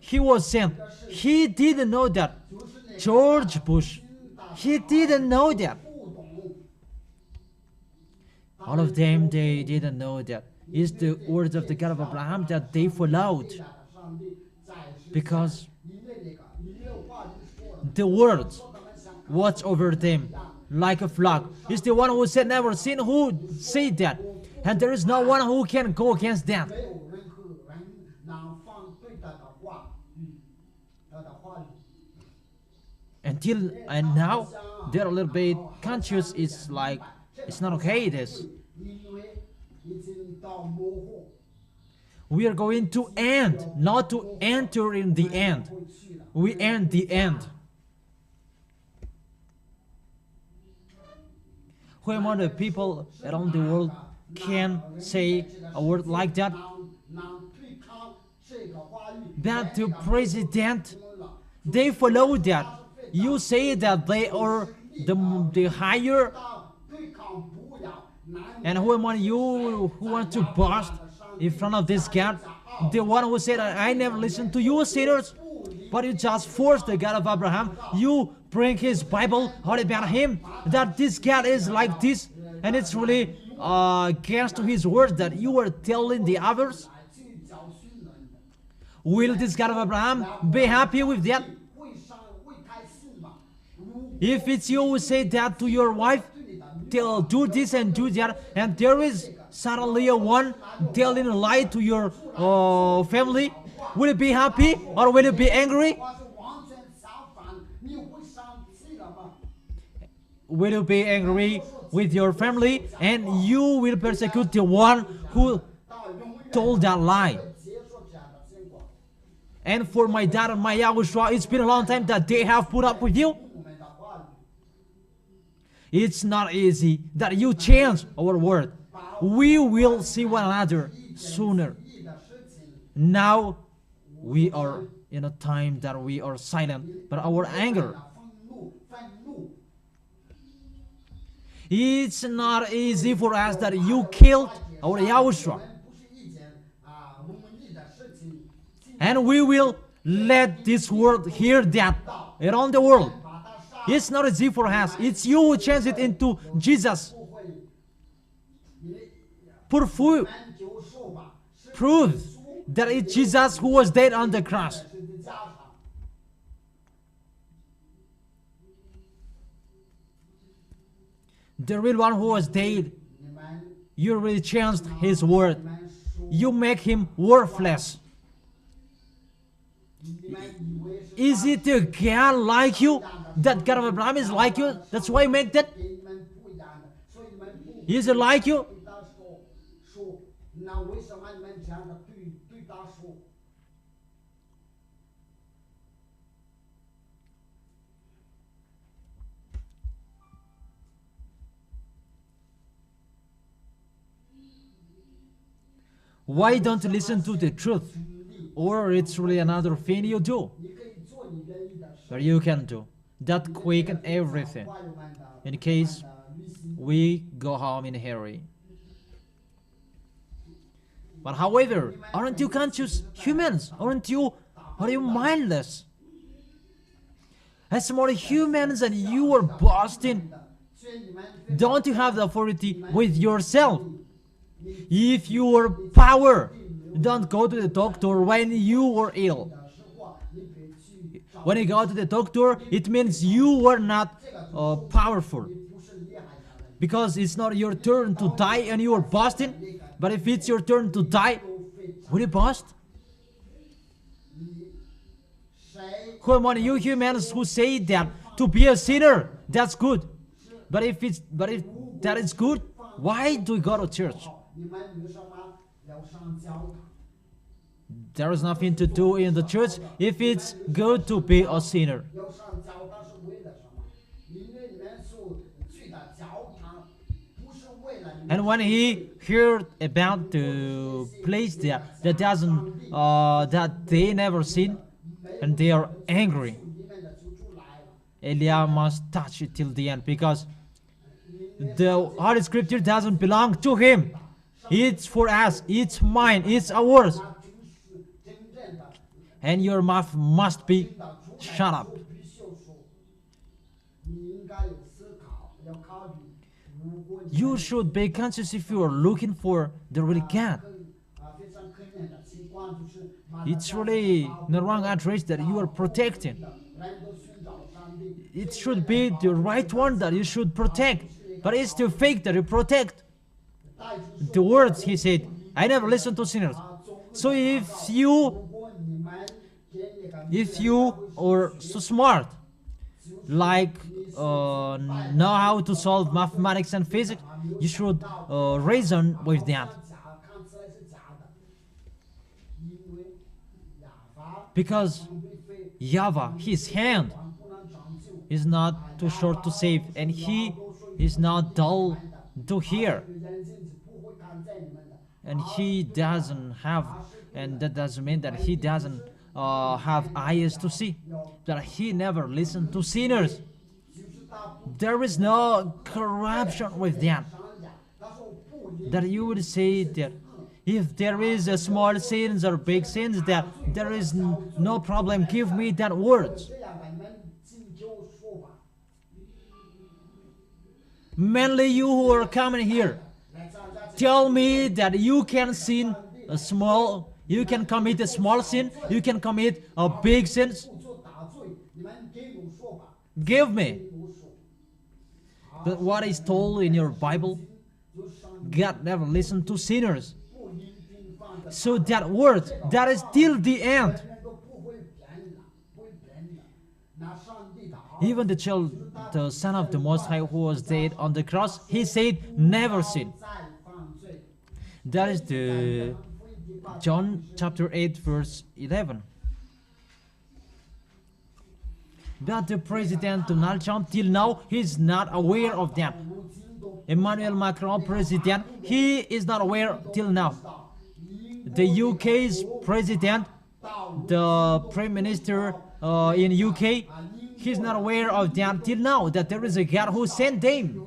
he was sent. He didn't know that. George Bush, he didn't know that. All of them, they didn't know that. It's the words of the God of Abraham that they followed. Because the word watch over them like a flock. It's the one who said never sin who said that. And there is no one who can go against that. And now they're a little bit conscious. It's like it's not okay this. We are going to end, not to enter in the end. We end the end. Who among the people around the world can say a word like that? But the president, they follow that. You say that they are the higher. And who among you who want to boast in front of this God? The one who said, I never listened to you sinners, but you just forced the God of Abraham. You bring his Bible all about him, that this God is like this, and it's really against his words that you are telling the others. Will this God of Abraham be happy with that? If it's you who say that to your wife, tell do this and do that, and there is suddenly a one telling a lie to your family, will you be happy or will you be angry? Will you be angry with your family, and you will persecute the one who told that lie? And for my dad and my YAHOSHUAH, it's been a long time that they have put up with you. It's not easy that you change our word. We will see one another sooner. Now we are in a time that we are silent, but our anger, it's not easy for us that you killed our YAHOSHUAH. And we will let this world hear that around the world. It's not easy for us. It's you who change it into Jesus. Prove that it's Jesus who was dead on the cross. The real one who was dead, you really changed his word. You make him worthless. Is it a God like you? That God of Abraham is like you? That's why you make that? Is it like you? Why don't you listen to the truth? Or it's really another thing you do. But you can do that quick and everything, in case we go home in a hurry. But however, aren't you conscious humans? Are you mindless? As more humans and you are boasting, don't you have the authority with yourself? If you are power, don't go to the doctor when you are ill. When you go to the doctor, it means you are not powerful. Because it's not your turn to die and you are boasting. But if it's your turn to die, will you boast? Who among you humans who say that to be a sinner, that's good. But if that is good, why do you go to church? There is nothing to do in the church if it's good to be a sinner. And when he heard about the place that doesn't that they never seen, and they are angry, Elijah must touch it till the end, because the Holy Scripture doesn't belong to him. It's for us. It's mine. It's ours. And your mouth must be shut up. You should be conscious if you are looking for the real God. It's really the wrong address that you are protecting. It should be the right one that you should protect. But it's the fake that you protect. The words he said, I never listen to sinners. So if you are so smart, like know how to solve mathematics and physics, you should reason with that. Because YAHVAH, his hand, is not too short to save, and he is not dull to hear. And he doesn't have, and that doesn't mean that he doesn't have eyes to see, that he never listened to sinners. There is no corruption with that. That you would say that if there is a small sins or big sins, that there is no problem, give me that words. Mainly you who are coming here, tell me that you can sin a small, you can commit a small sin, you can commit a big sin. Give me. But what is told in your Bible? God never listened to sinners. So that word, that is till the end. Even the Son of the Most High who was dead on the cross, he said, never sin. That is the John chapter 8 verse 11. But the President Donald Trump, till now, he is not aware of that. Emmanuel Macron, President, he is not aware till now. The UK's President, the Prime Minister in UK, he's not aware of that till now, that there is a God who sent them.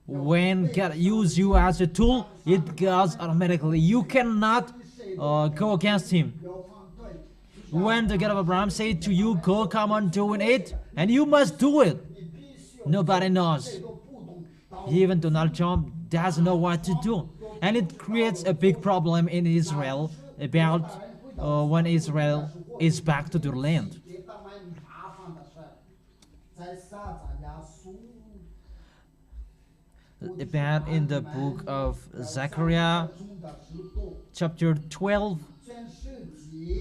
When God uses you as a tool, it goes automatically. You cannot go against him. When the God of Abraham said to you, go, come on, doing it, and you must do it. Nobody knows. Even Donald Trump doesn't know what to do. And it creates a big problem in Israel about when Israel is back to their land. About in the book of Zechariah, chapter 12,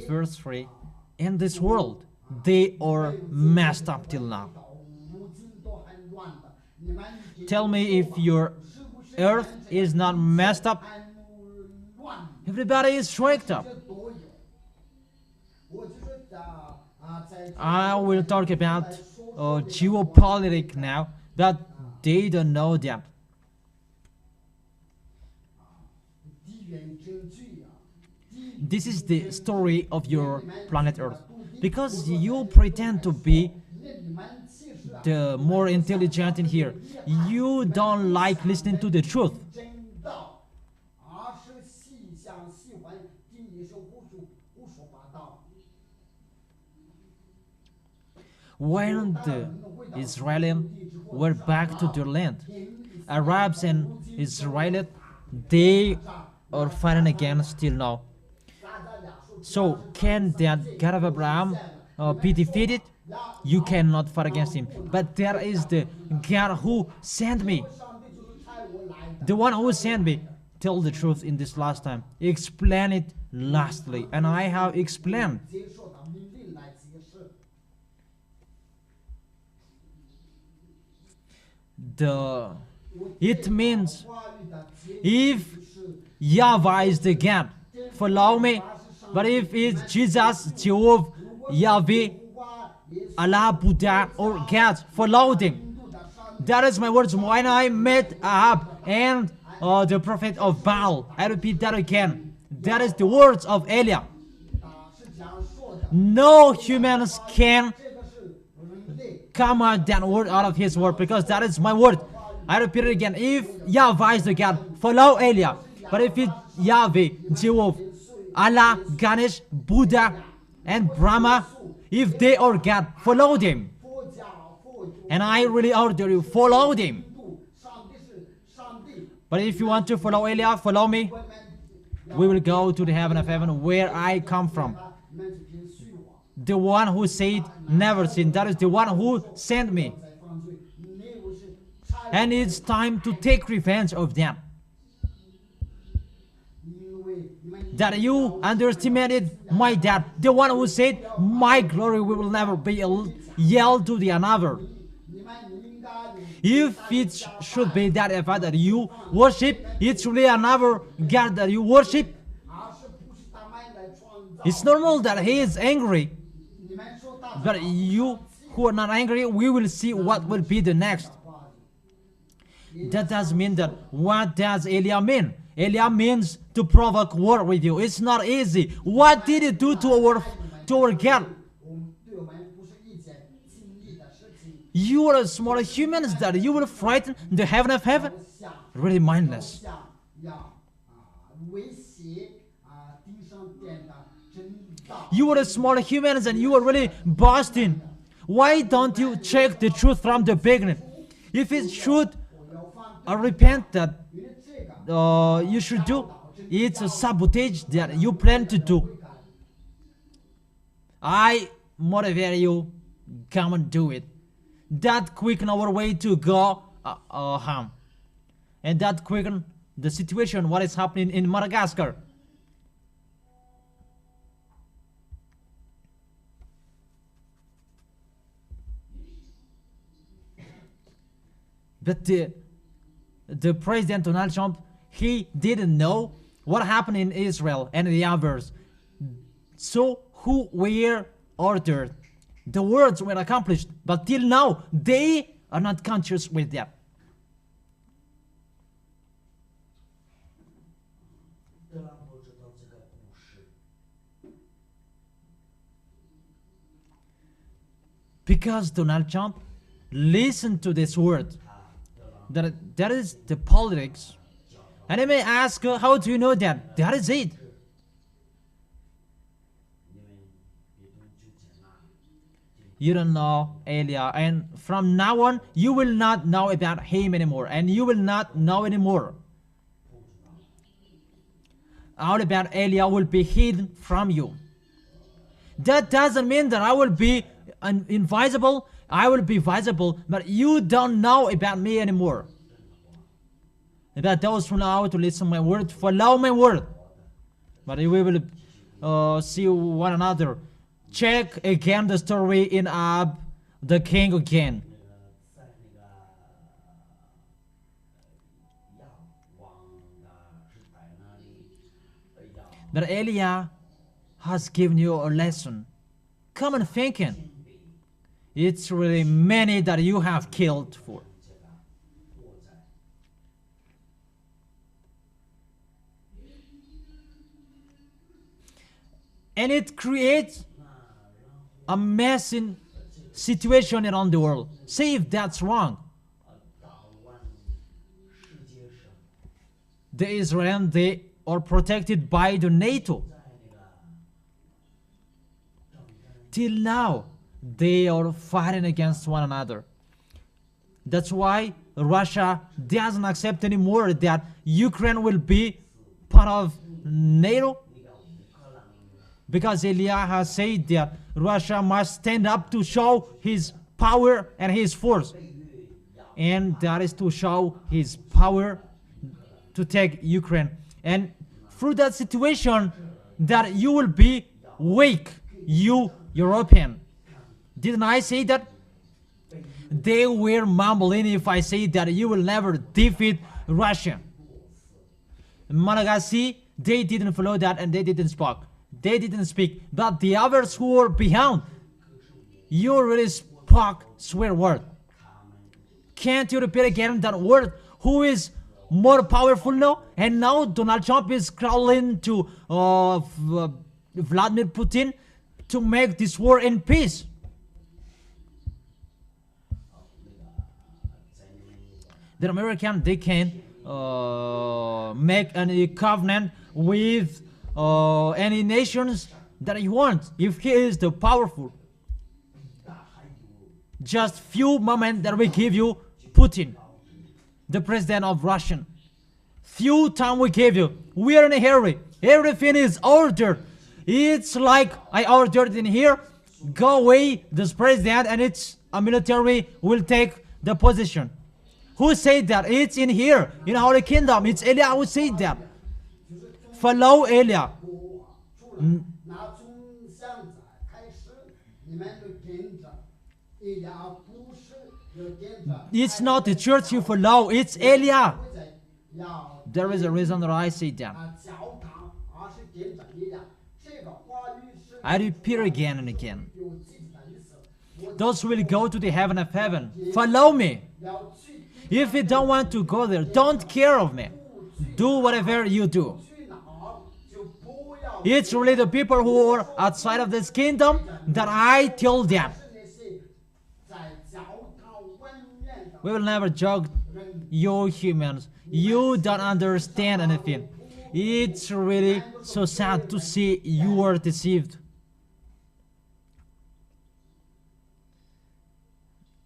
verse 3, in this world, they are messed up till now. Tell me if your earth is not messed up. Everybody is shrieked up. I will talk about geopolitics now, but they don't know that. This is the story of your planet Earth. Because you pretend to be the more intelligent in here, you don't like listening to the truth. When the Israelis were back to their land, Arabs and Israelis, they are fighting again still now. So can that God of Abraham be defeated? You cannot fight against him. But there is the God who sent me. The one who sent me. Tell the truth in this last time. Explain it lastly. And I have explained. It means if YAHVAH is the God, follow me. But if it's Jesus, Jehovah, Yahweh, Allah, Buddha, or God followed him. That is my words when I met Ahab and the prophet of Baal. I repeat that again. That is the words of Eliah. No humans can come out that word out of his word, because that is my word. I repeat it again. If Yahweh is the God, follow Eliah. But if it's Yahweh, Jehovah, Allah, Ganesh, Buddha, and Brahma, if they are God, follow them. And I really order you, follow them. But if you want to follow Eliah, follow me. We will go to the heaven of heaven where I come from. The one who said never sin, that is the one who sent me. And it's time to take revenge of them. That you underestimated my dad, the one who said my glory will never be yelled to the another. If it should be that Yahvah that you worship, it's really another God that you worship. It's normal that he is angry. But you who are not angry, we will see what will be the next. That does mean that, what does Eliah mean? Eliah means to provoke war with you. It's not easy. What did he do to our God? You are a small humans that you will frighten the heaven of heaven? Really mindless. You are a small humans and you are really boasting. Why don't you check the truth from the beginning? If it should repent that you should do, it's a sabotage that you plan to do. I motivate you, come and do it. That quicken our way to go harm. And that quicken the situation, what is happening in Madagascar. But the President Donald Trump, he didn't know what happened in Israel and the others. So who were ordered? The words were accomplished, but till now, they are not conscious with that. Because Donald Trump listened to this word. That is the politics. And I may ask, how do you know that? That is it. You don't know Eliah, and from now on, you will not know about him anymore, and you will not know anymore. All about Eliah will be hidden from you. That doesn't mean that I will be invisible. I will be visible, but you don't know about me anymore. About those who know how to listen to my word, follow my word. But we will see one another. Check again the story in Ahab, the king again. But Eliah has given you a lesson. Come and thinking. It's really many that you have killed for. And it creates a messy situation around the world. See if that's wrong. The Israelis, they are protected by the NATO. Till now, they are fighting against one another. That's why Russia doesn't accept anymore that Ukraine will be part of NATO. Because Eliah has said that Russia must stand up to show his power and his force. And that is to show his power to take Ukraine. And through that situation, that you will be weak, you European. Didn't I say that? They were mumbling if I say that you will never defeat Russia. Madagascar, they didn't follow that and they didn't speak. They didn't speak. But the others who were behind, You really spoke swear word. Can't you repeat again that word? Who is more powerful now? And now Donald Trump is crawling to Vladimir Putin to make this war in peace. The American, they can make any covenant with any nations that he wants if he is the powerful. Just few moments that we give you Putin, the president of Russia. Few time we give you. We are in a hurry. Everything is ordered. It's like I ordered in here. Go away, this president, and it's a military will take the position. Who said that? It's in here, in our kingdom. It's Elia who said that. Follow Elia. It's not the church you follow, it's Elia. There is a reason that I say that. I repeat again and again. Those who will go to the heaven of heaven, follow me. If you don't want to go there, don't care of me. Do whatever you do. It's really the people who are outside of this kingdom that I tell them. We will never judge you humans. You don't understand anything. It's really so sad to see you are deceived.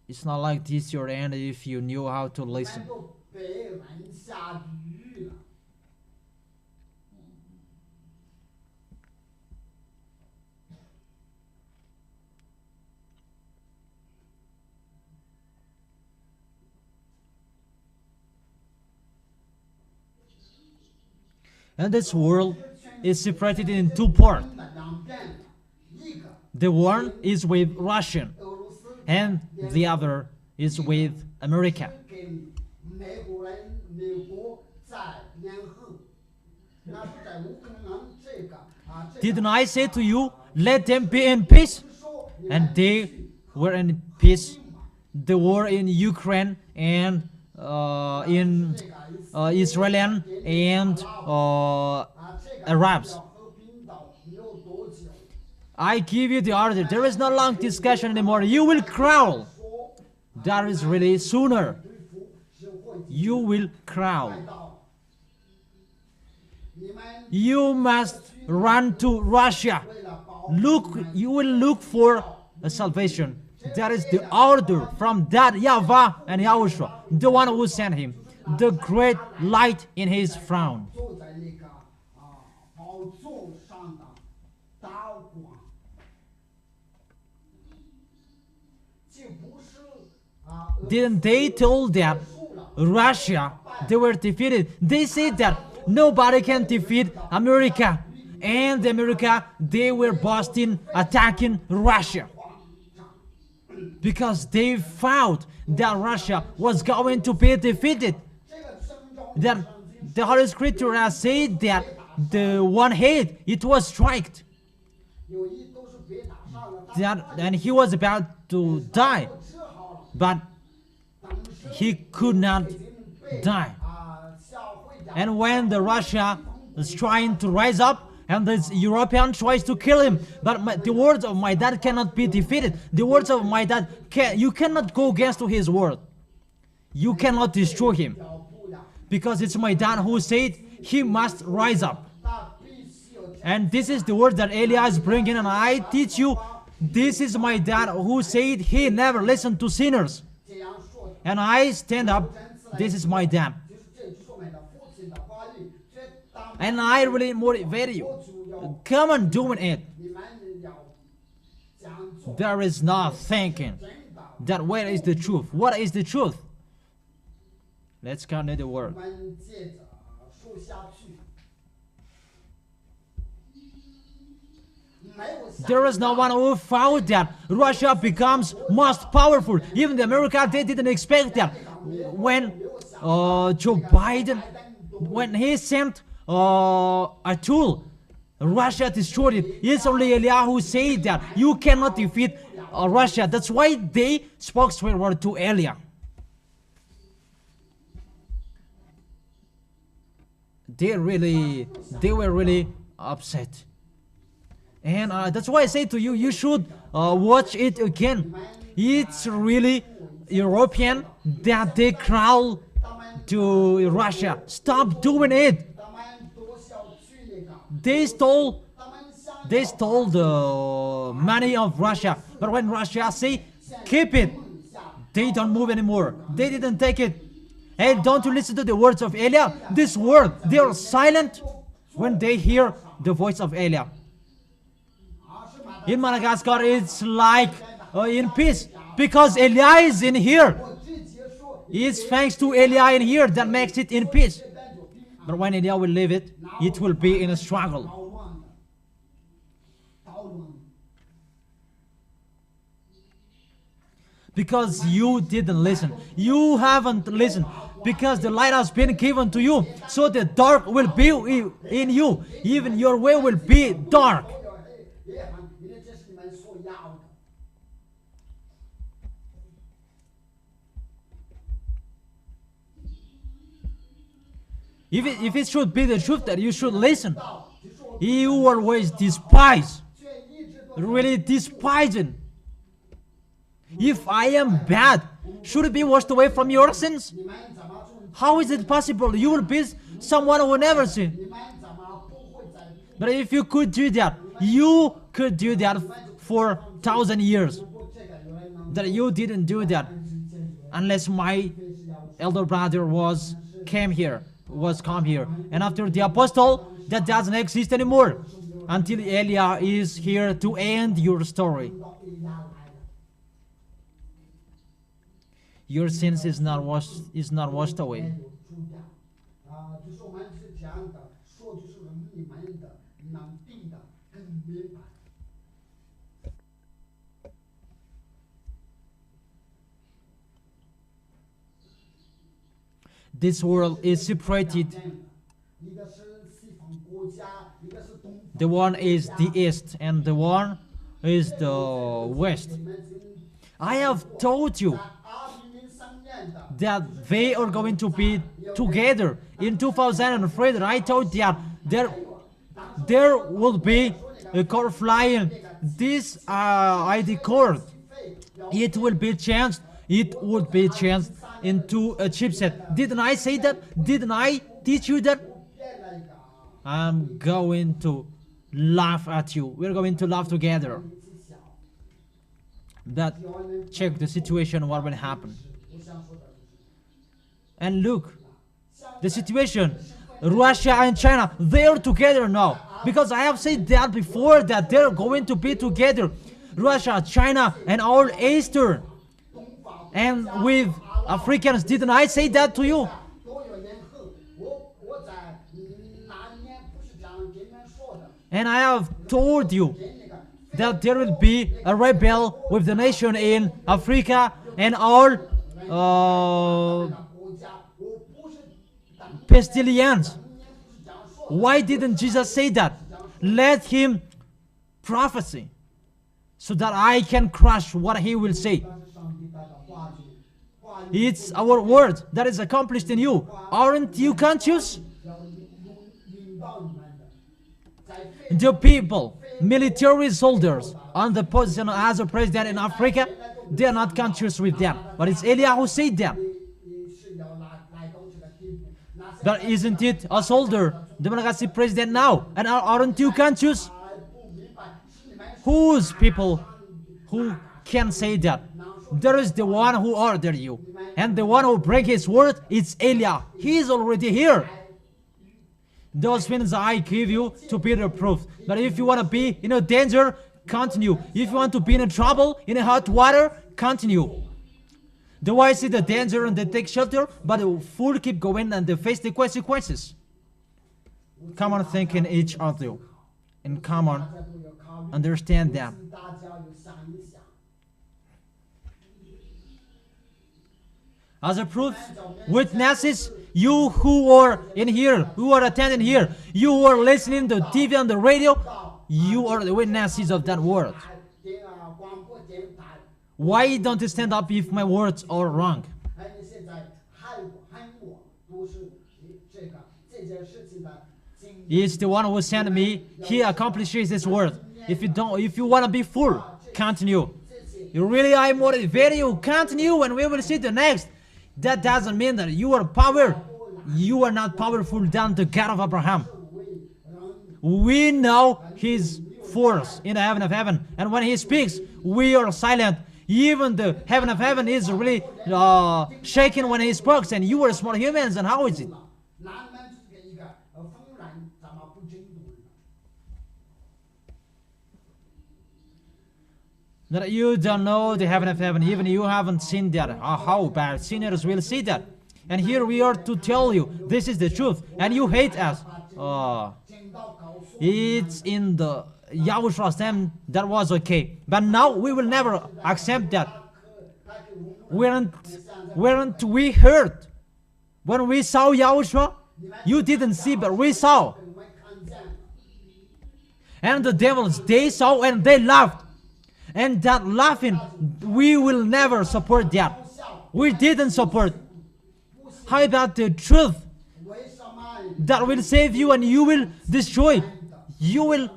It's not like this your end if you knew how to listen. And this world is separated in two parts. The one is with Russia, and the other is with America. Didn't I say to you, let them be in peace? And they were in peace. The war in Ukraine and in Israel and Arabs. I give you the order. There is no long discussion anymore. You will crawl. That is really sooner. You will crawl. You must run to Russia. You will look for a salvation. That is the order from that YAHVAH and YAHOSHUA, the one who sent him, the great light in his frown. Didn't they tell that Russia, they were defeated? They said that nobody can defeat America. And America, they were busting, attacking Russia. Because they found that Russia was going to be defeated. That the Holy Scripture has said that the one head, it was struck. And he was about to die. But he could not die. And when the Russia is trying to rise up, and the European tries to kill him, but the words of my dad cannot be defeated. The words of my dad, you cannot go against his word. You cannot destroy him. Because it's my dad who said he must rise up. And this is the word that Elia is bringing, and I teach you, this is my dad who said he never listened to sinners. And I stand up, this is my dad. And I really motivate you. Come on, doing it. There is no thinking that where is the truth? What is the truth? Let's continue the word. There is no one who found that Russia becomes most powerful. Even the America, they didn't expect that. When Joe Biden, when he sent a tool, Russia destroyed it. It's only Eliyahu who said that you cannot defeat Russia. That's why they spoke swear word to Elia. They were really upset. And that's why I say to you, you should watch it again. It's really European that they crawl to Russia. Stop doing it. They stole the money of Russia. But when Russia say, keep it, they don't move anymore. They didn't take it. Hey, don't you listen to the words of Elia? This word, they are silent when they hear the voice of Elia. In Madagascar, it's like in peace, because Elia is in here. It's thanks to Elia in here that makes it in peace. But when Elia will leave it, it will be in a struggle. Because you didn't listen. You haven't listened. Because the light has been given to you. So the dark will be in you. Even your way will be dark. If it should be the truth that you should listen, you always despise, really despising. If I am bad, should it be washed away from your sins? How is it possible? You will be someone who will never sin. But if you could do that, you could do that for 1,000 years. That you didn't do that, unless my elder brother come here. And after the apostle, that doesn't exist anymore. Until Elia is here to end your story. Your sins is not washed away. This world is separated. The one is the east and the one is the west. I have told you that they are going to be together in 2003. I told that there will be a car flying. This ID card, it will be changed. It would be changed into a chipset. Didn't I say that? Didn't I teach you that? I'm going to laugh at you. We're going to laugh together. But check the situation, what will happen. And look, the situation, Russia and China, they are together now. Because I have said that before, that they're going to be together. Russia, China, and all Eastern. And with Africans, didn't I say that to you? And I have told you that there will be a rebel with the nation in Africa and all pestilence. Why didn't Jesus say that? Let him prophesy so that I can crush what he will say. It's our word that is accomplished in you. Aren't you conscious? The people, military soldiers on the position as a president in Africa, they are not conscious with them. But it's Elia who said that. But isn't it a soldier, the Malagasy president now? And aren't you conscious? Whose people who can say that? There is the one who ordered you. And the one who break his word, it's Elia. He is already here. Those things I give you to be the proof. But if you want to be in a danger, continue. If you want to be in a trouble, in a hot water, continue. The wise see the danger and they take shelter, but the fool keep going and they face the consequences. Come on, think in each other. And come on, understand that. As a proof, witnesses, you who are in here, who are attending here, you who are listening to TV and the radio, you are the witnesses of that word. Why don't you stand up if my words are wrong? 哎，你现在害我、恨我，都是这件事情的经历。 He's the one who sent me. He accomplishes his word. If you want to be full, continue. You really I motivate you, continue, and we will see the next. That doesn't mean that you are you are not powerful than the God of Abraham. We know his force in the heaven of heaven, and when he speaks, we are silent. Even the heaven of heaven is really shaking when he speaks, and you are small humans, and how is it? 南门就是一个风然，咱们不争夺了。 That you don't know the heaven of heaven, even you haven't seen that. How bad sinners will see that. And here we are to tell you, this is the truth, and you hate us. It's in the Yahoshua's time that was okay, but now we will never accept that. Weren't we hurt when we saw Yahushua? You didn't see, but we saw. And the devils, they saw and they laughed. And that laughing, we will never support that. We didn't support. How about the truth that will save you and you will destroy? You will.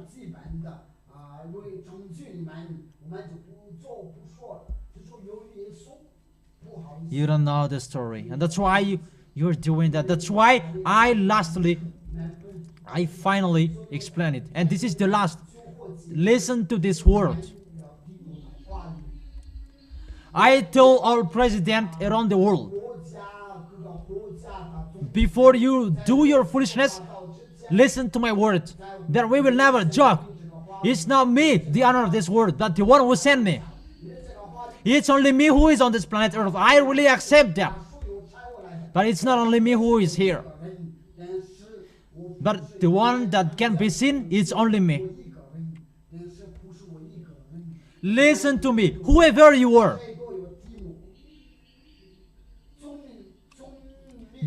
You don't know the story, and that's why you're doing that. That's why I finally explain it. And this is the last. Listen to this word. I told our president around the world, before you do your foolishness, listen to my word, that we will never joke. It's not me, the honor of this world, but the one who sent me. It's only me who is on this planet Earth. I really accept that. But it's not only me who is here. But the one that can be seen, it's only me. Listen to me, whoever you are.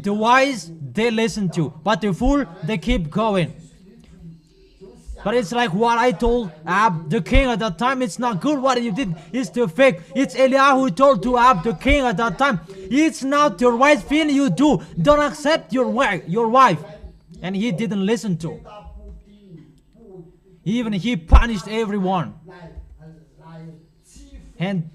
The wise, they listen to, but the fool, they keep going. But it's like what I told Ab, the king at that time. It's not good what you did. It's the fake. It's Eliah who told to Ab, the king at that time. It's not the right thing you do. Don't accept your wife. And he didn't listen to. Even he punished everyone. And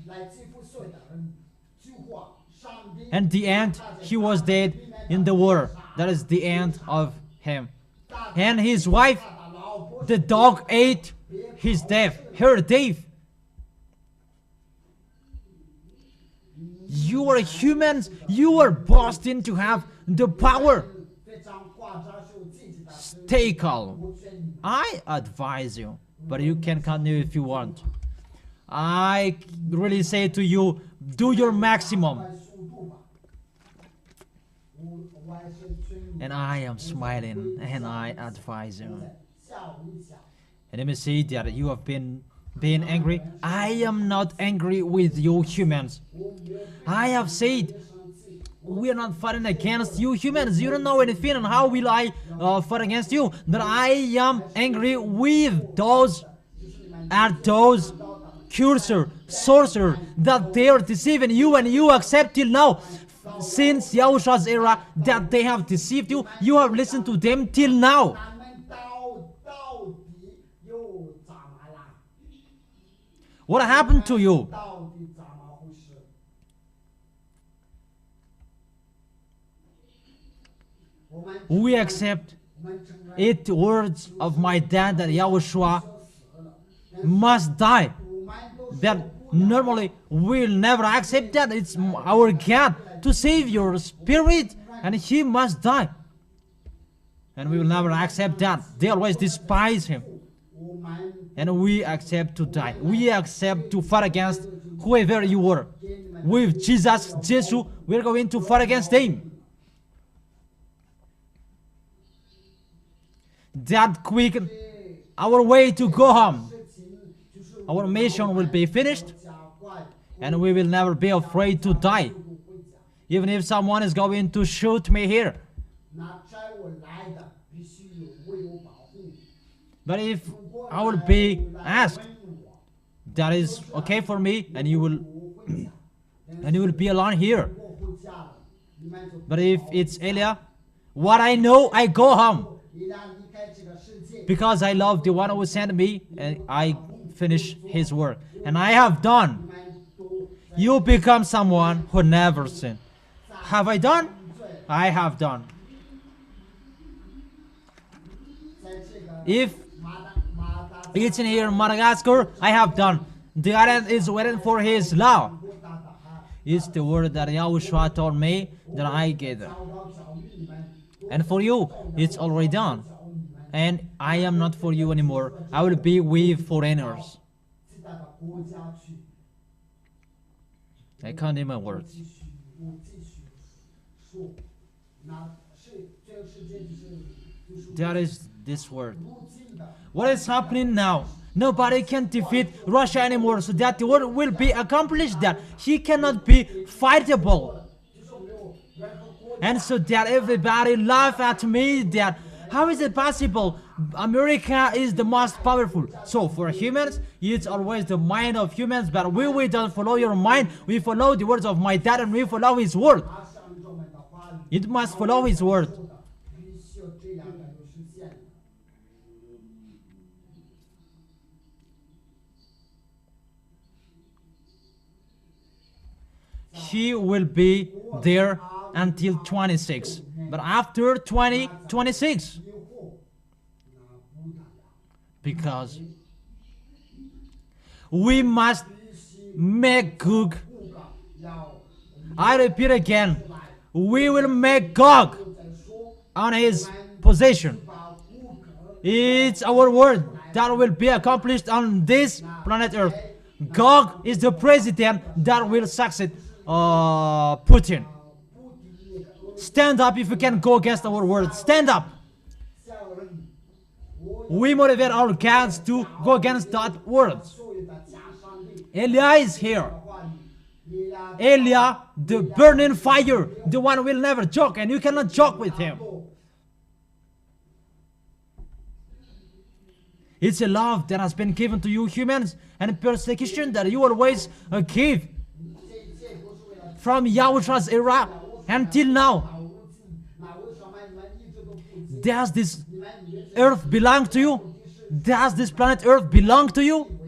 at the end, he was dead in the war. That is the end of him. And his wife, the dog ate her death. You are humans. You are boasting to have the power. Stay calm. I advise you, but you can continue if you want. I really say to you, do your maximum. And I am smiling, and I advise you. And let me see that you have been angry. I am not angry with you humans. I have said we are not fighting against you humans. You don't know anything, and how will I fight against you? That I am angry with those cursor, sorcerer, that they are deceiving you, and you accept till now. Since Yahushua's era, that they have deceived you, you have listened to them till now. What happened to you? We accept it, words of my dad, that Yahushua must die. That normally we'll never accept that. It's our God to save your spirit, and he must die. And we will never accept that. They always despise him. And we accept to die. We accept to fight against whoever you were. With Jesus, we're going to fight against him. That quicken our way to go home. Our mission will be finished, and we will never be afraid to die. Even if someone is going to shoot me here. But if I will be asked, that is okay for me, and you will and you will be alone here. But if it's Elia, what I know, I go home. Because I love the one who sent me, and I finish his work. And I have done. You become someone who never sinned. Have I done? I have done. If it's in here, Madagascar, I have done. The island is waiting for his law. It's the word that Yahushua told me that I gave them. And for you, it's already done. And I am not for you anymore. I will be with foreigners. I can't name my words. That is this word. What is happening now? Nobody can defeat Russia anymore, so that the word will be accomplished, that he cannot be fightable. And so that everybody laugh at me, that how is it possible? America is the most powerful. So for humans, it's always the mind of humans, but we don't follow your mind. We follow the words of my dad, and we follow his word. It must follow his word. He will be there until 26. But after 2026, because we must make Gog. I repeat again, we will make Gog on his possession. It's our word that will be accomplished on this planet Earth. Gog is the president that will succeed Putin. Stand up if you can go against our word. Stand up. We motivate our kids to go against that word. Elia is here. Elia, the burning fire, the one who will never joke, and you cannot joke with him. It's a love that has been given to you humans, and persecution that you always give. From Yahushua's era until now. Does this earth belong to you? Does this planet Earth belong to you?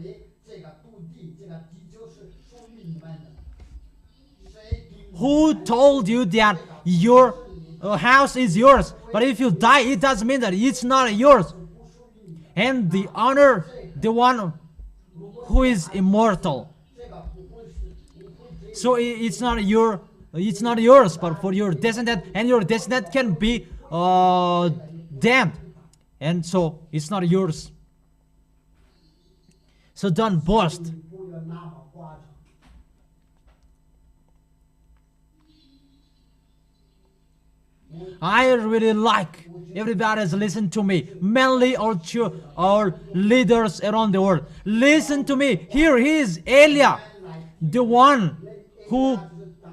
Who told you that your house is yours? But if you die, it doesn't mean that it's not yours. And the honor, the one who is immortal. So it's not yours, but for your descendant, and your descendant can be damned, and so it's not yours. So don't boast. I really like everybody's listen to me, mainly our leaders around the world. Listen to me. Here he is, Elia, the one who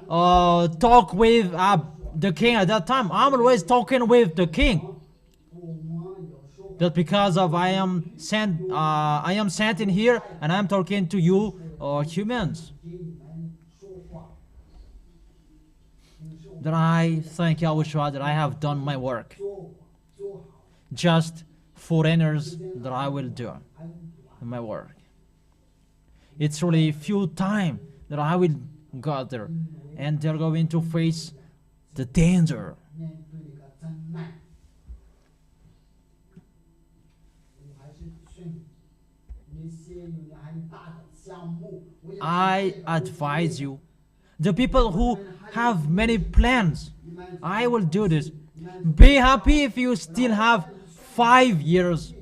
talk with the king at that time. I'm always talking with the king. But because of I am sent in here, and I'm talking to you humans. That I thank Yahushua that I have done my work. Just foreigners that I will do my work. It's really few time that I will go there, and they're going to face the danger. I advise you, the people who have many plans, I will do this. Be happy if you still have 5 years.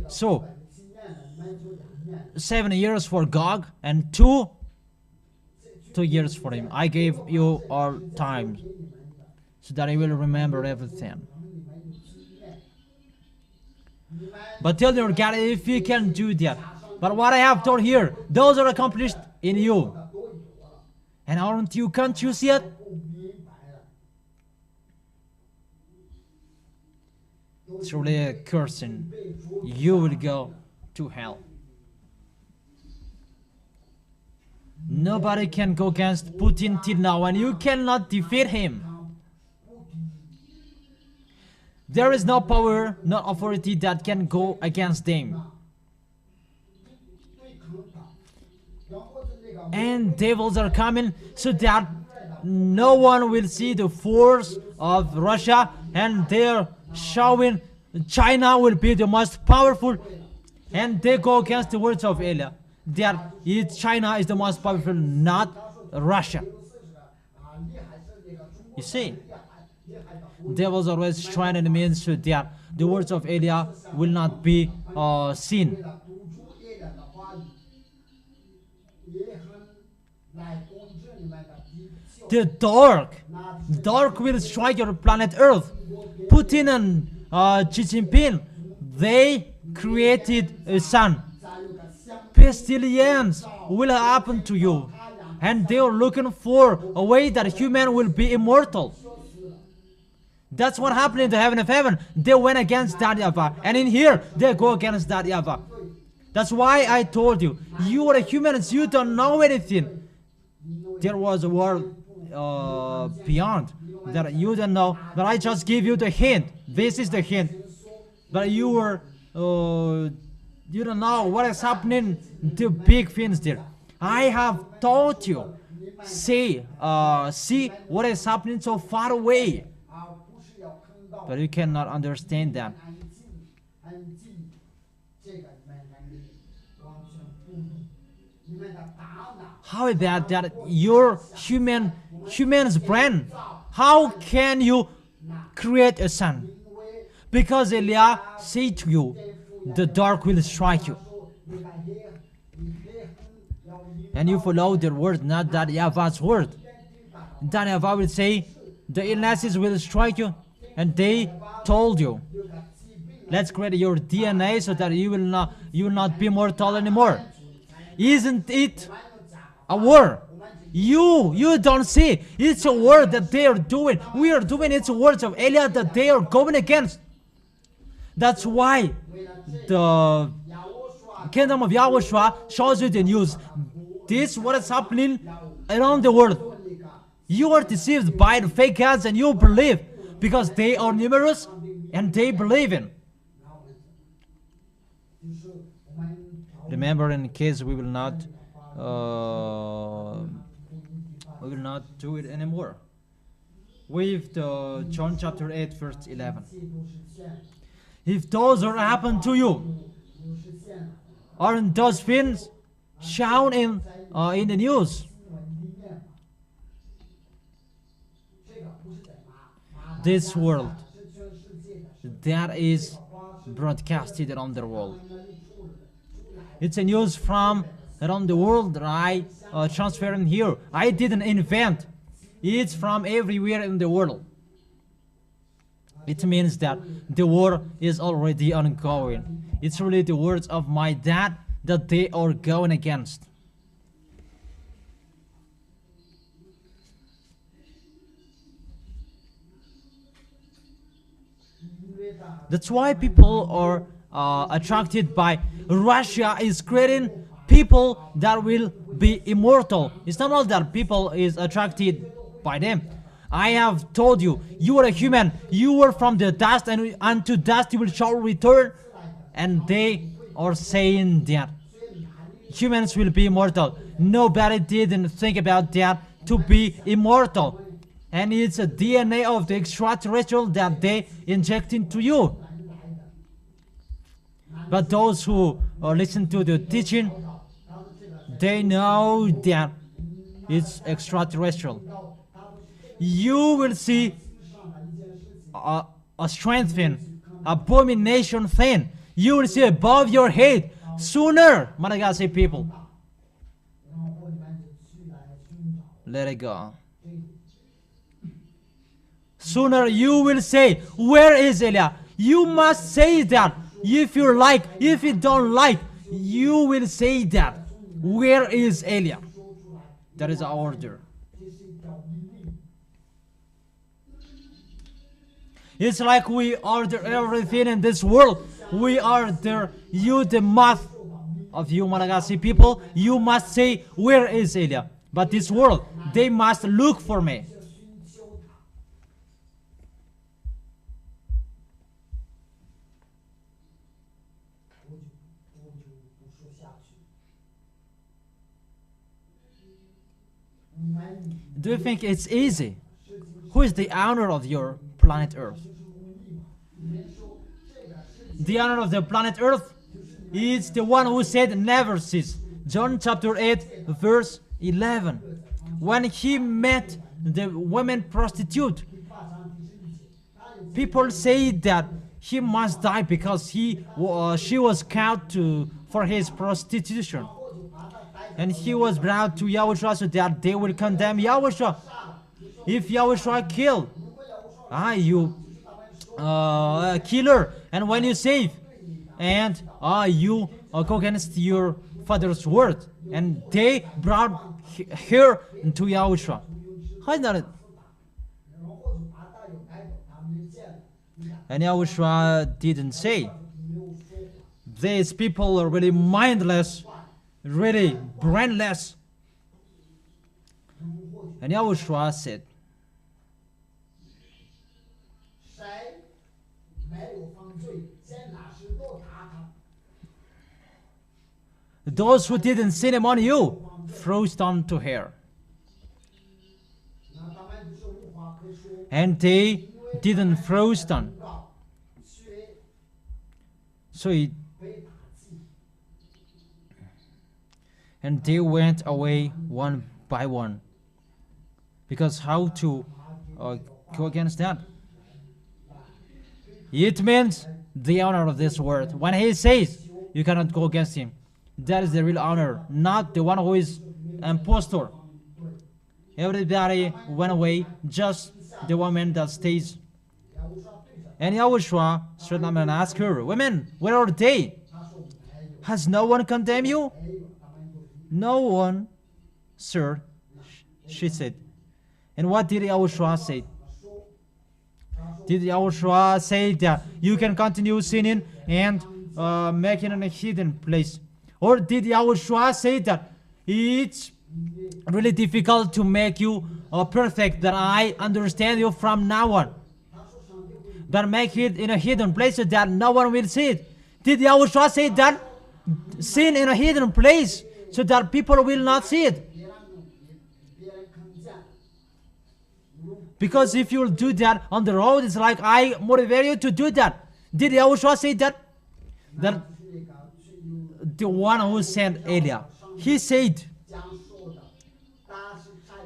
So 7 years for Gog and 2 years for him. I gave you all time so that he will remember everything. But tell your God if you can do that. But what I have told here, those are accomplished in you. And aren't you conscious yet? It's really a cursing. You will go to hell. Nobody can go against Putin till now, and you cannot defeat him. There is no power, no authority that can go against them. And devils are coming so that no one will see the force of Russia, and they're showing China will be the most powerful, and they go against the words of Elia that China is the most powerful, not Russia. You see, devils always trying to mean so that the words of Elia will not be seen. The dark will strike your planet Earth. Putin and Xi Jinping, they created a sun. Pestilence will happen to you, and they are looking for a way that human will be immortal. That's what happened in the heaven of heaven. They went against that YAHVAH, and in here they go against that YAHVAH. That's why I told you, you are humans, you don't know anything. There was a world beyond that you don't know, but I just give you the hint. This is the hint. But you were, you don't know what is happening, the big things there. I have taught you. See what is happening so far away. But you cannot understand that. How is that your human's brain? How can you create a sun? Because Elia said to you, the dark will strike you. And you follow their word, not that YAHVAH's word. Then YAHVAH will say, the illnesses will strike you. And they told you, let's create your DNA so that you will not be mortal anymore. Isn't it a war? You don't see. It's a war that they are doing. We are doing. It's words of Elia that they are going against. That's why the kingdom of YAHOSHUA shows you the news. This is what is happening around the world. You are deceived by the fake gods and you believe because they are numerous and they believe in. Remember, in case we will not do it anymore. With the John chapter 8 verse 11. If those are happened to you, aren't those things shown in the news? This world that is broadcasted around the world. It's a news from around the world that I transfer in here. I didn't invent. It's from everywhere in the world. It means that the war is already ongoing. It's really the words of my dad that they are going against. That's why people are attracted by Russia is creating people that will be immortal. It's not all that people is attracted by them. I have told you, you are a human. You were from the dust, and unto dust you will shall return. And they are saying that humans will be immortal. Nobody didn't think about that to be immortal. And it's a DNA of the extraterrestrial that they inject into you. But those who listen to the teaching, they know that it's extraterrestrial. You will see a strange thing, abomination thing. You will see above your head sooner, Malagasy people. Let it go. Sooner you will say, where is Elia? You must say that. If you like, if you don't like, you will say that. Where is Elia? That is our order. It's like we order everything in this world. We order you the math of you Malagasy people, you must say, where is Elia? But this world, they must look for me. 寻求他。我就不说下去。Do you think it's easy? Who is the owner of your planet Earth? The owner of the planet Earth is the one who said never cease. John chapter 8 verse 11. When he met the woman prostitute, people say that he must die because she was caught for his prostitution. And he was brought to Yahushua so that they will condemn Yahushua. If Yahushua kill, you killer, and when you save, and you go against your father's word, and they brought her to Yahushua. And Yahushua didn't say, these people are really mindless, really brainless. And Yahushua said, those who didn't sin among you, throw stone to her. And they didn't throw stone. And they went away one by one. Because how to go against that? It means the honor of this word. When he says you cannot go against him, that is the real honor, not the one who is impostor. Everybody went away, just the woman that stays. And Yahushua stood up and asked her, women, where are they? Has no one condemned you? No one, sir, she said. And what did Yahushua say? Did Yahushua say that you can continue sinning and making a hidden place? Or did Yahushua say that it's really difficult to make you perfect, that I understand you from now on? That make it in a hidden place so that no one will see it? Did Yahushua say that? Sin in a hidden place so that people will not see it? Because if you do that on the road, it's like I motivate you to do that. Did Yahushua say that? That the one who sent Elia, he said,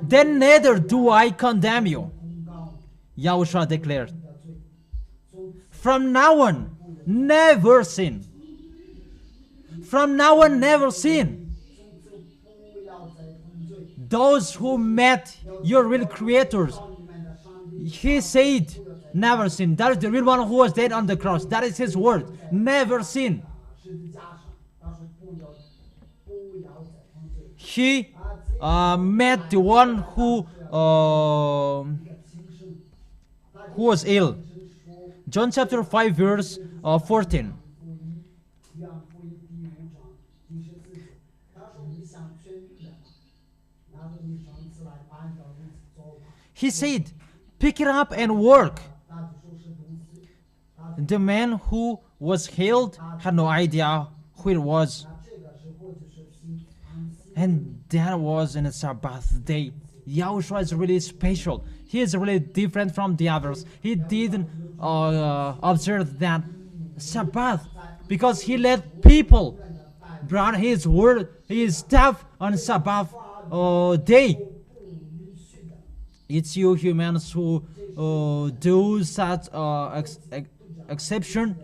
then neither do I condemn you. Yahushua declared, from now on, never sin. From now on, never sin. Those who met your real creators, he said, never sin. That is the real one who was dead on the cross. That is his word. Never sin. He met the one who was ill. John chapter 5 verse 14. He said, pick it up and work. The man who was healed had no idea who it was. And that was in a Sabbath day. Yahushua is really special. He is really different from the others. He didn't observe that Sabbath because he let people brought his word, his stuff on Sabbath day. It's you humans who do such exception,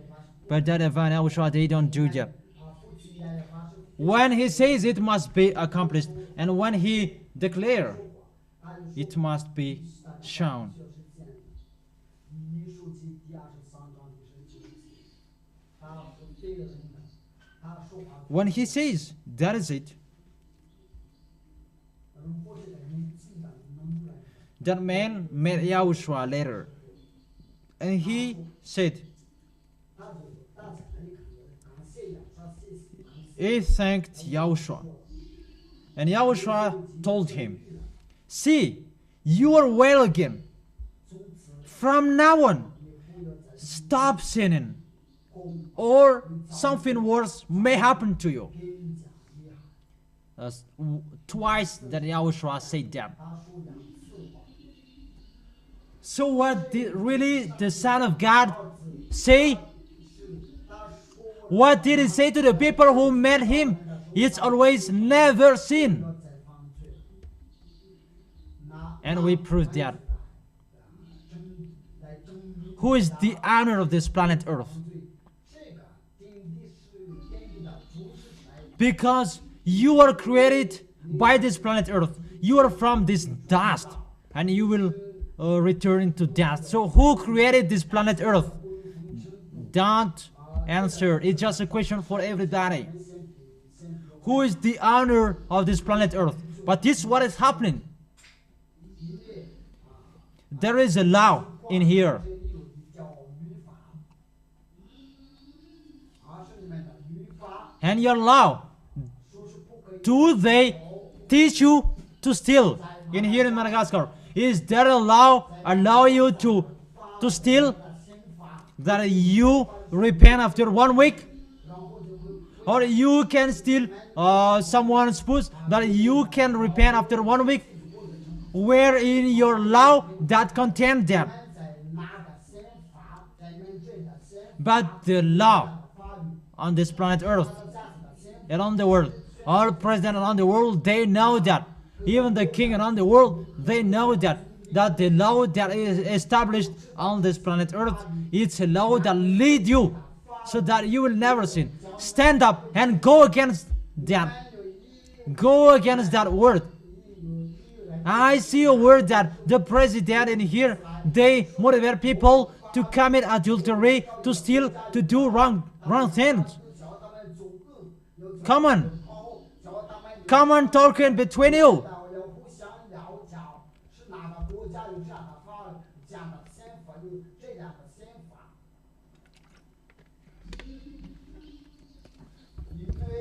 but that event Yahushua, they don't do that. When he says it must be accomplished, and when he declares it must be shown. When he says, that is it. That man met Yahushua later, and he said, he thanked Yahushua. And Yahushua told him, "See, you are well again. From now on, stop sinning, or something worse may happen to you." Twice that Yahushua said that. So what did really the Son of God say? What did he say to the people who met him? It's always never sin. And we proved that. Who is the owner of this planet Earth? Because you are created by this planet Earth. You are from this dust, and you will return to dust. So who created this planet Earth? Don't answer. It's just a question for everybody. Who is the owner of this planet Earth? But this is what is happening. There is a law in here. And your law, do they teach you to steal? In here in Madagascar, is there a law allow you to steal? That you repent after 1 week? Or you can steal someone's food, that you can repent after 1 week? Where in your law that contain that? But the law on this planet Earth, around the world, all presidents around the world, they know that. Even the king around the world, they know that the law that is established on this planet Earth, it's a law that leads you so that you will never sin. Stand up and go against that. Go against that word. I see a word that the president in here, they motivate people to commit adultery, to steal, to do wrong things. Come on, talking between you.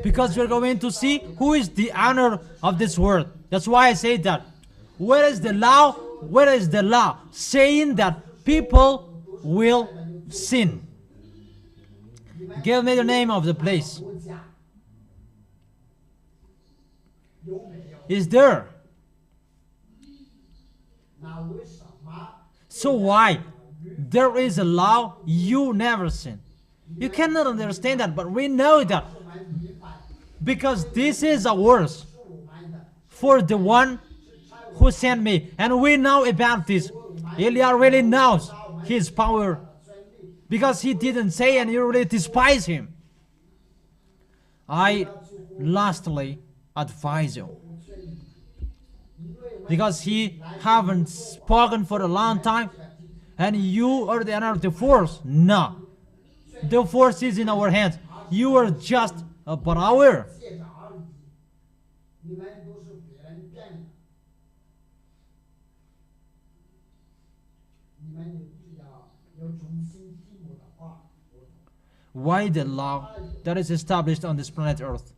Because we're going to see who is the owner of this world. That's why I say that. Where is the law? Where is the law saying that people will sin? Give me the name of the place. Is there? So why? There is a law, you never sin. You cannot understand that, but we know that. Because this is a worse for the one who sent me. And we know about this. Eliah really knows his power. Because he didn't say and you really despise him. I lastly advise you. Because he haven't spoken for a long time. And you are the owner of the force. No. The force is in our hands. You are just a borrower. Why the law that is established on this planet Earth?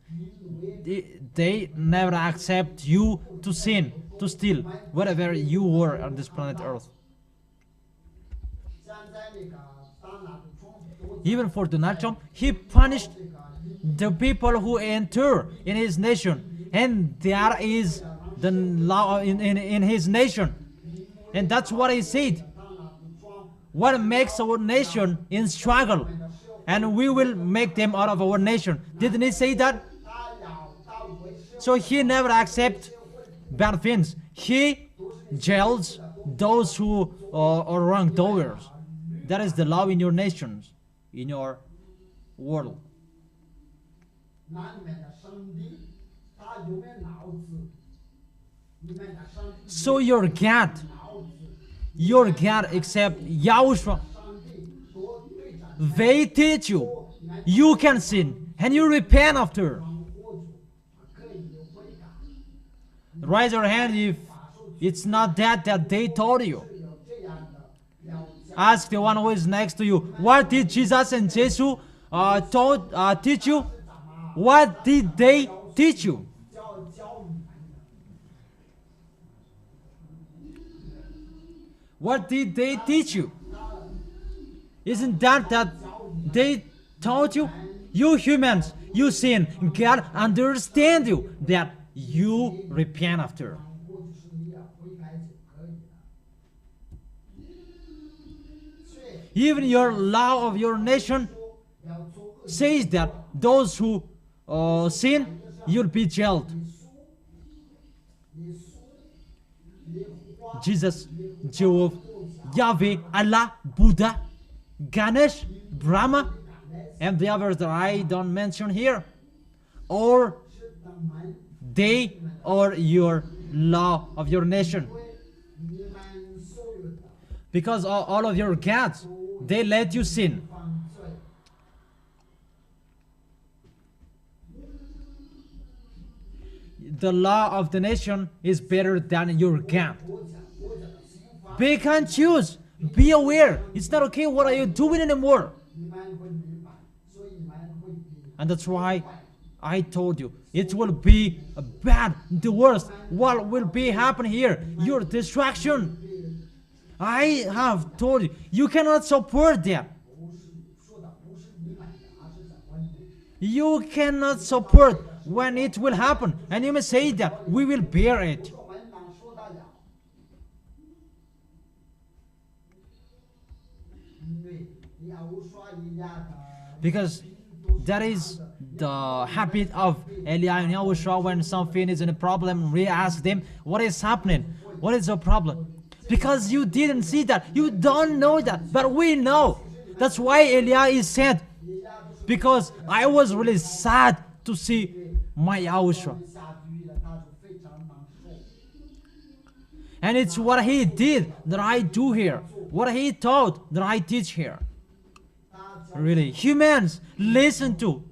They never accept you to sin, to steal, whatever you were on this planet Earth. Even for Donald Trump, he punished the people who enter in his nation, and there is the law in his nation, and that's what he said. What makes our nation in struggle, and we will make them out of our nation. Didn't he say that? So he never accepts bad things. He jails those who are wrongdoers. That is the law in your nations, in your world. So your God except Yahushua, they teach you, you can sin, and you repent after. Raise your hand if it's not that they told you. Ask the one who is next to you, what did Jesus and Jesus teach you? What did they teach you? 教你们的。 What did they teach you? Isn't that they taught you? You humans, you sin. God understand you that you repent after. 过去是你也悔改就可以了。所以 Even your law of your nation 要做恶 says that those who sin, you'll be jailed. 你花 Jesus, Jehovah, Yahweh, Allah, Buddha, Ganesh, Brahma, and the others that I don't mention here, or 是的门， they or your law of your nation. 因为你们所有的 Because all of your gods, they let you sin. 犯罪， The law of the nation is better than your God. 国家的刑罚， Pick and choose. Be aware. It's not okay. What are you doing anymore? 你们会明白，所以你们会比 And that's why I told you it will be bad, the worst. What will be happening here? Your distraction. I have told you, you cannot support that. 不是说的不是你们的，而是在我们。 You cannot support when it will happen. And you may say that we will bear it. 我们能说得了，因为要说一样的。 Because that is the habit of Eliah and Yahushua. When something is in a problem, we ask them, what is happening? What is the problem? Because you didn't see that. You don't know that. But we know. That's why Eliah is sad. Because I was really sad to see my Yahushua. 下地狱了，他就非常难受。 And it's what he did that I do here. What he taught that I teach here. Really. Humans, listen to.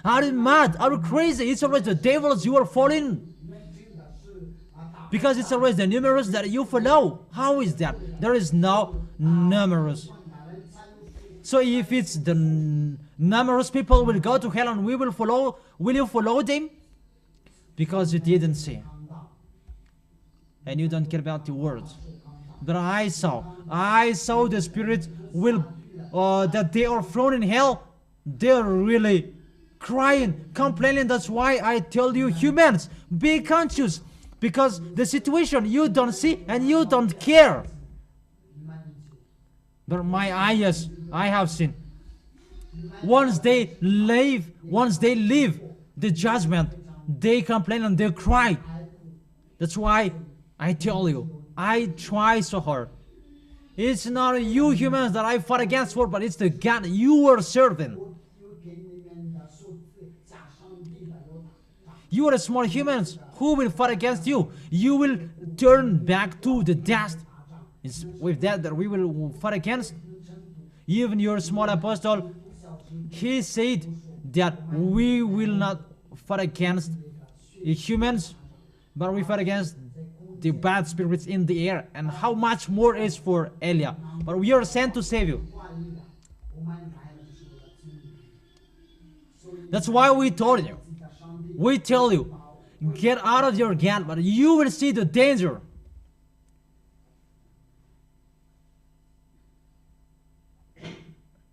Are you mad? Are you crazy? It's always the devils you are following. 你们真的是大 Because it's always the numerous that you follow. How is that? There is no numerous. 男人才有水。 So if it's the numerous people will go to hell and we will follow, will you follow them? Because you didn't see. And you don't care about the words. But I saw the spirit will, that they are thrown in hell. They're really crying, complaining. That's why I tell you, humans, be conscious. Because the situation you don't see and you don't care. But my eyes, I have seen. Once they leave the judgment, they complain and they cry. That's why I tell you, I try so hard. It's not you humans that I fought against for, but it's the God you are serving. 有给你们的数字加上帝的有大。 You are small humans. Who will fight against you? You will turn back to the dust. It's with that we will fight against. Even your small apostle, he said that we will not fight against humans, but we fight against the bad spirits in the air. And how much more is for Elia? But we are sent to save you. 万一的，我们来了就是为了经历。所以 That's why we told you. 记得上帝 We tell you, get out of your gate, but you will see the danger.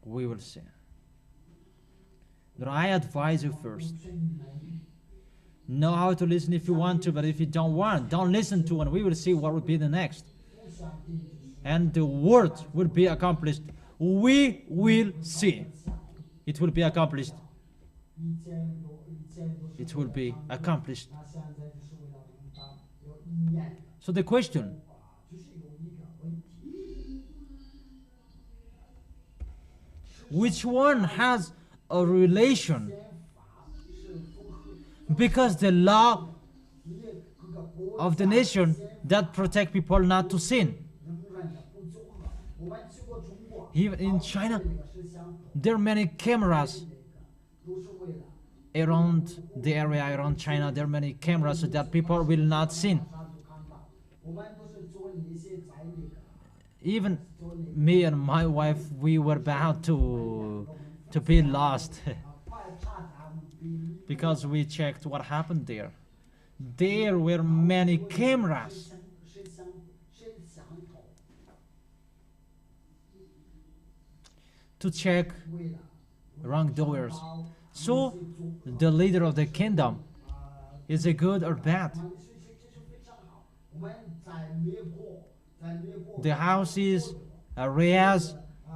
We will see. But I advise you first. Know how to listen if you want to, but if you don't want, don't listen to, and we will see what will be the next. And the word will be accomplished. We will see. It will be accomplished. 以前都是 It will be accomplished. 那现在就是为了能当有意念， So the question, 就是有一个问题， which one has a relation? 宪法是符合 Because the law 因为各个国 of the 家 nation 宪法 that protect people not to sin. 人人的不综合。我们去过中国， Even in China, 那个是相合， there are many cameras 都是为了 around the area around China. There are many cameras so that people will not sin. 他就看到，我们都是做一些在那个 Even me and my wife, we were about to be lost. 快查他们比例 because we checked what happened there. There were many cameras. To check wrongdoers. So, the leader of the kingdom, is it good or bad? The houses, areas,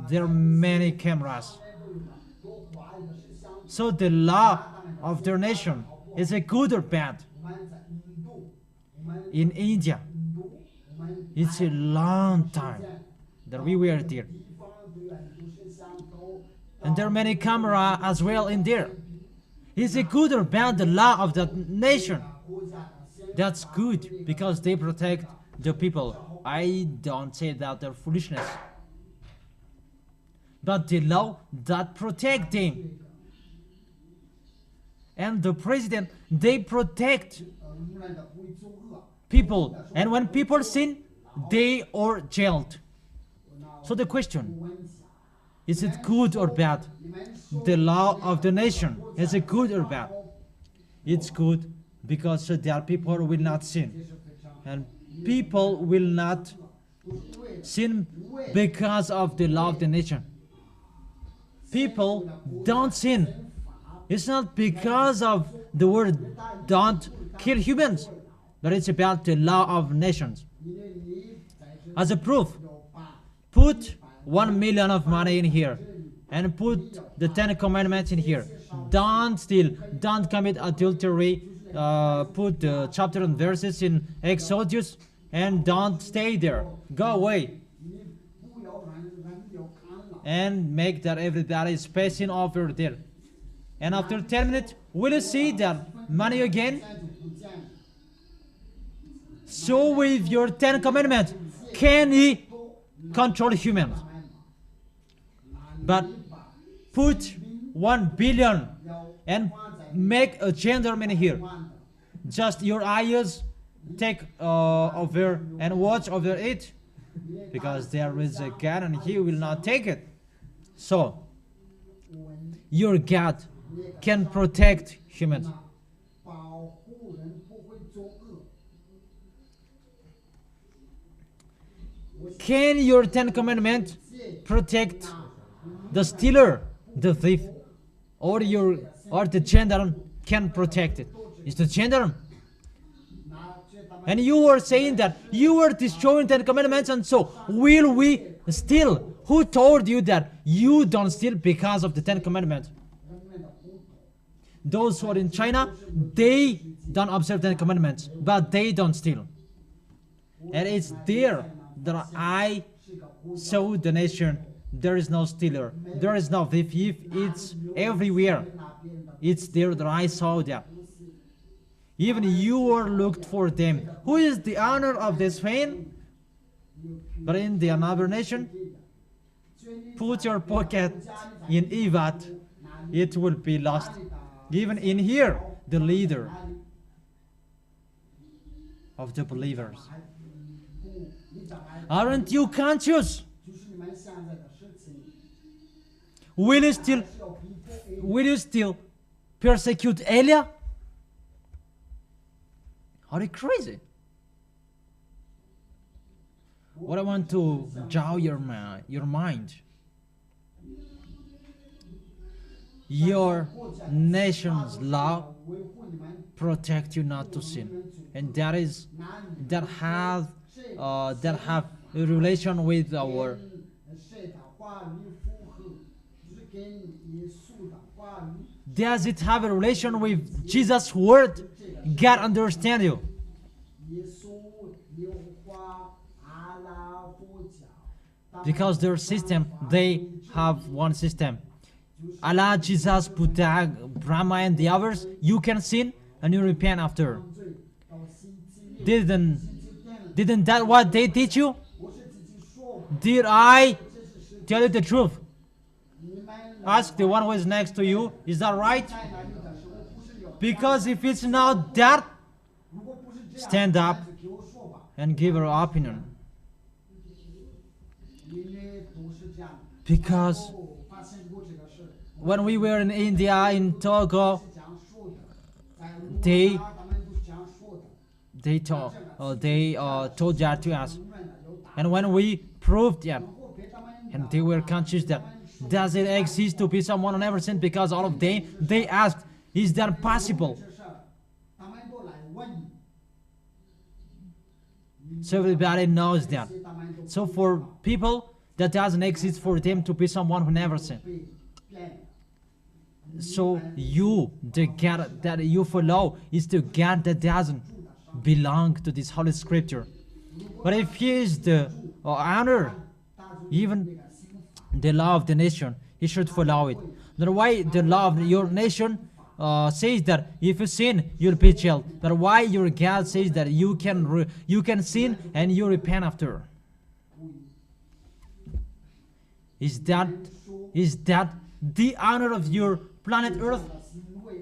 there are many cameras. So the law of their nation, is it good or bad? In India, it's a long time that we were there. And there are many cameras as well in there. Is it good or bad, the law of that nation? That's good, because they protect the people. I don't say that they're foolishness. But the law that protect them. And the president, they protect people. And when people sin, they are jailed. So the question, is it good or bad? The law of the nation, is it good or bad? It's good, because there people who will not sin. And people will not sin because of the law of the nation. People don't sin. It's not because of the word don't kill humans, but it's about the law of nations. As a proof, put 1 million of money in here and put the 10 commandments in here. Don't steal, don't commit adultery, put the chapter and verses in Exodus, and don't stay there. Go away. And make that everybody is passing over there. And after 10 minutes, will you see that money again? So with your 10 commandments, can he control humans? But put 1 billion and make a gentleman here. Just your eyes take over and watch over it, because there is a God and he will not take it. So your God can protect humans. Can your 10 commandments protect the stealer, the thief, or the gendarme can protect it? It's the gendarme. And you were saying that you were destroying 10 commandments, and so will we steal? Who told you that you don't steal because of the 10 commandments? Those who are in China, they don't observe 10 commandments, but they don't steal. And it's there that I saw the nation. There is no stealer, there is no thief. It's everywhere. It's there that I saw that. Even you were looked for them. Who is the owner of this fan? But in the another nation, put your pocket in Ivat, it will be lost. Even in here, the leader of the believers. Aren't you conscious? Will you still persecute Elia? Are you crazy? What I want to draw your mind. Your nation's law protect you not to sin, and that have a relation with our. Does it have a relation with Jesus' word? God understand you. Because their system, they have one system. Allah, Jesus, Buddha, Brahma, and the others, you can sin and you repent after. Didn't that what they teach you? Did I tell you the truth? Ask the one who is next to you, is that right? Because if it's not that, stand up and give your opinion. Because when we were in India, in Togo, they 他们都是这样说的。 told that to us. And when we proved that, 然后给他们 and they were conscious that, does it exist to be someone who never sinned? Because all of them, they asked, is that possible? 这事儿，他们都来问你。 So everybody knows that. 他们都 So for people, that doesn't exist for them to be someone who never sinned. 被骗了。 So you, the God that you follow, is the God that doesn't belong to this Holy Scripture. But if He is the honor, even the law of the nation, He should follow it. That's why the law of your nation says that if you sin, you'll be jailed. That's why your God says that you can sin and you repent after. Is that the honor of your planet Earth?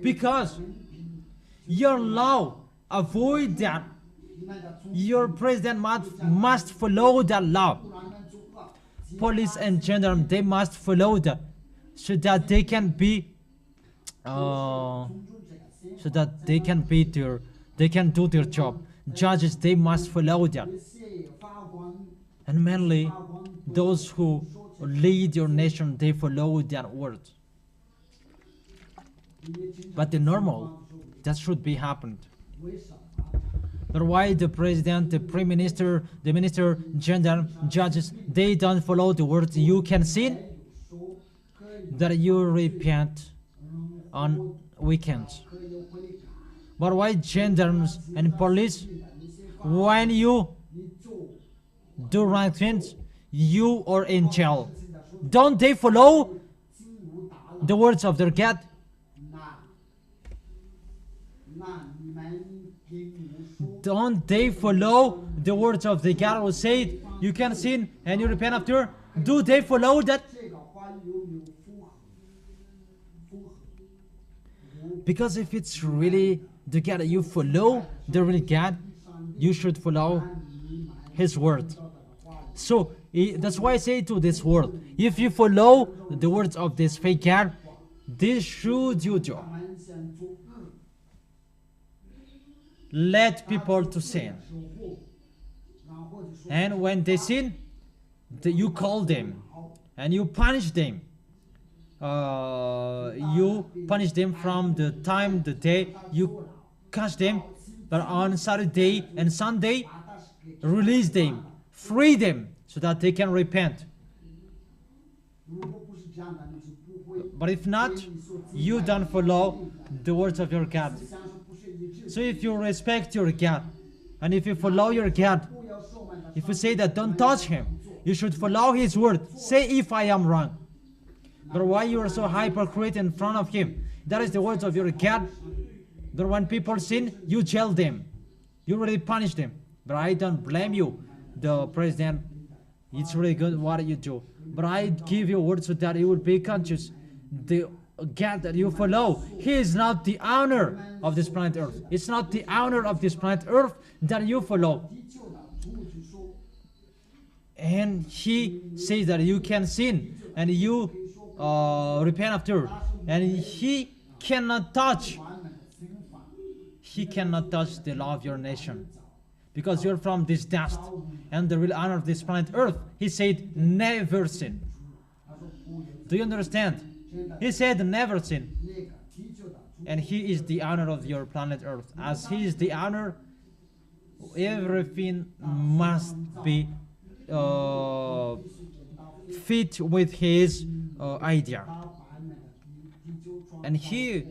Because your law avoid that. Your president must follow that law. Police and gendarme, they must follow that, so that they can be they can do their job. Judges, they must follow that. And mainly those who lead your nation, they follow that word. But the normal, that should be happened. But why the president, the prime minister, the minister, gendarme, judges, they don't follow the words you can sin, that you repent on weekends. But why gendarmes and police, when you do wrong things, you are in jail? Don't they follow the words of their God? Don't they follow the words of the God who said you can sin and you repent after? Do they follow that? 这个话有没有符合？符合。 Because if it's really the God that you follow, the real God, you should follow His word. So that's why I say to this world, if you follow the words of this fake God, this should you do. 他们先做恶， Let people to sin. 守护，然后就说 And when they sin, you call them and you punish them. You punish them from the time, the day you catch them. But on Saturday and Sunday, release them, free them, so that they can repent. 如果不是这样的，你就不会。 But if not, you don't follow the words of your God. 想说不是一致， So if you respect your God, and if you follow your God, 不要说满的。 if you say that don't touch Him, you should follow His word. Say if I am wrong. But why you are so hypocrite in front of Him? That is the words of your God. That when people sin, you jail them. You really punish them. But I don't blame you, the president. It's really good what you do. But I give you words so that you will be conscious. The God that you follow, He is not the honor of this planet Earth. It's not the honor of this planet Earth that you follow. 依旧的，主就说， And He says that you can sin and you repent after. And He cannot touch. 完美的刑罚， He cannot touch the law of your nation. Because you're from this dust. And the real honor of this planet Earth, He said, never sin. 他说不有 Do you understand? 真的 He said, never sin. 那个依旧的， And He is the honor of your planet Earth. As He is the honor, everything must be fit with His idea. 他完美的依旧创 And He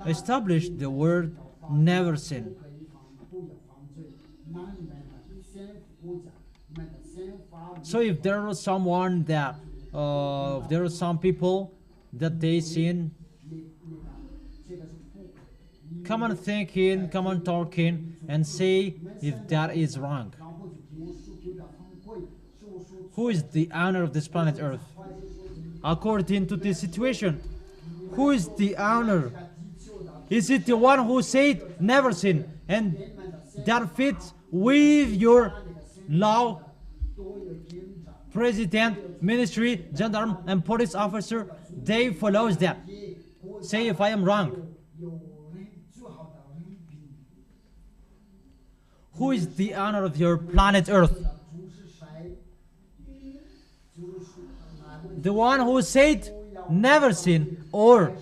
established the word never sin. 可以防不要犯罪，那你们的先国家，你们的先法律。 So if there was someone that, there are some people that they sin, 这个是不， come on thinking, come on talking, and say if that is wrong. 然后就给我说给的很贵，是我说 Who is the honor of this planet Earth? According to this situation, who is the honor? Is it the one who said never sin and that fits with your law? President, ministry, gendarme, and police officer, they follows that. Say if I am wrong. 有人最好的人 Who is the owner of your planet Earth? 主是谁？就是属The one who said, never sin, or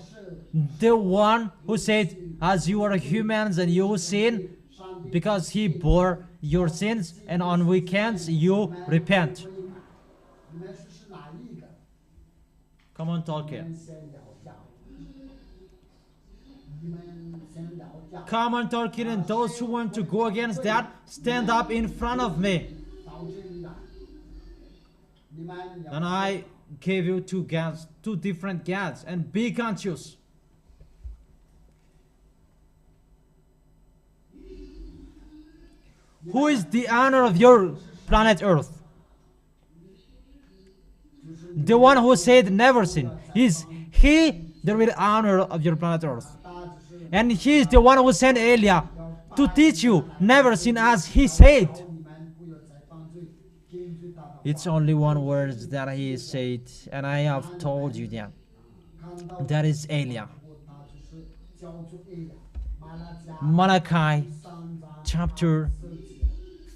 the one who said, as you are humans and you sin, because he bore your sins, and on weekends you repent. 你们是哪一个？ Come on, talk 你 here. 们先聊架。你们先聊架。 Come on, Tolkien, and those who want to go against that, stand up in front of me. 到这里来，你们要 And I gave you two gods, two different gods, and be conscious. Who is the owner of your planet Earth? The one who said never sin. Is he the real owner of your planet Earth? And he is the one who sent Elia to teach you never sin as he said. 你们不要再犯罪，根据大道。 It's only one word that he said, and I have told you that. 看到 That is Elia. 他就是叫做 A 呀，马拉加 Malachi 3章 chapter 4节，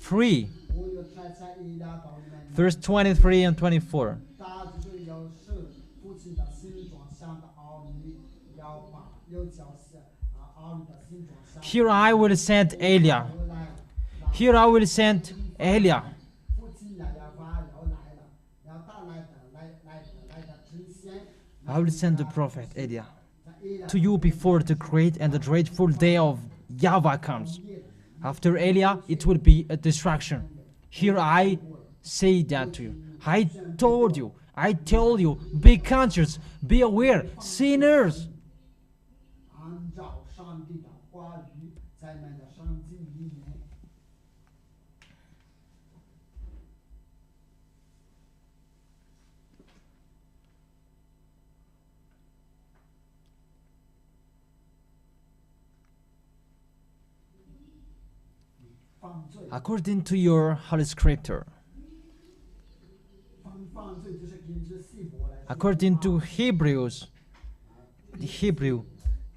3, 我有差遣以利亚到你们， verse 23 and 24. 他就是要使父亲的形状像的奥尼，要把又叫奥尼的形状像。 Here I will send Elia. 后来， Here I will send Elia. 父亲呀要把要来了，要带来的之前， I will send the prophet Elia 在以利亚 to you before the great and the dreadful day of YAHVAH comes. After Elia, it will be a distraction. Here I say that to you. I told you, I tell you, be conscious, be aware, sinners. 按照上帝的话语，在你们的圣经里面。 犯罪， According to your Holy Scripture, 犯罪就是根据希伯来 according to Hebrew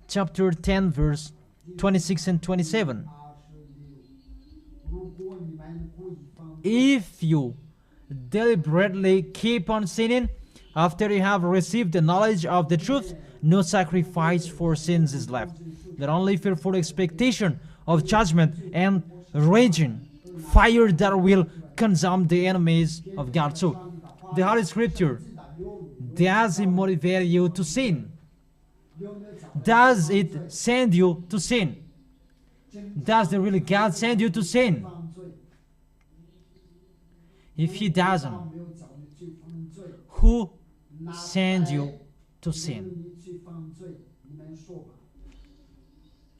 chapter 10 verse 26 and 27. 26。如果你们故意犯罪， If you deliberately keep on sinning after you have received the knowledge of the truth, no sacrifice for sins is left, but only fearful expectation of judgment and raging fire that will consume the enemies of God. So, the Holy Scripture, does it motivate you to sin? 有没有讲 Does it send you to sin? Does the really God send you to sin? 犯罪？ If He doesn't, 没有叫你去犯罪， who 那 send you to 令 sin? 你去犯罪？你们说吧。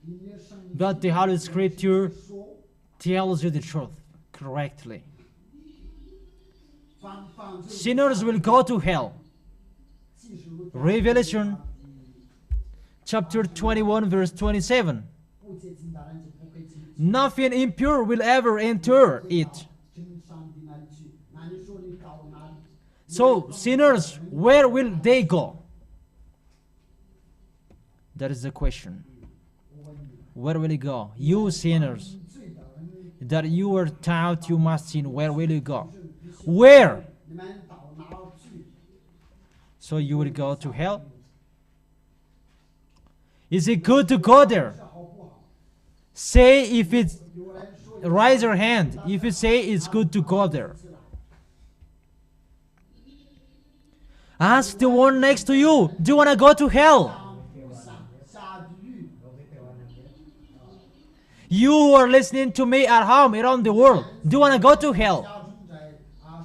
你的圣经 But the Holy Scripture 说， tells you the truth correctly. 犯罪 Sinners will go to hell. 即使如 Revelation chapter 21 verse 27. 不洁净的人就不会进去。 Nothing impure will ever enter it. 真上帝那里去，那你说你到哪里？ So sinners, where will they go? That is the question. 我问你， Where will you go? You sinners 罪的人， that you were taught you must sin, where will you go? Where? 你们到哪儿去？ So you will go to hell? Is it good to go there? 这好不好？ Say if it's, 有人说 raise your hand if you say it's good to go there. Ask the one next to you, do you want to go to hell? 下地狱， You who are listening to me at home around the world, do you want to go to hell? 家中在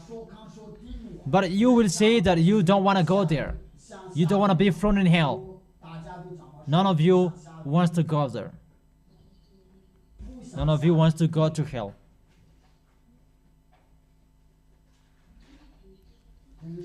说康说听我， But you will say that you don't want to go there. 向 You don't want to be thrown in hell. 大家都讲了， None of you wants to go there. None of you wants to go to hell. 真是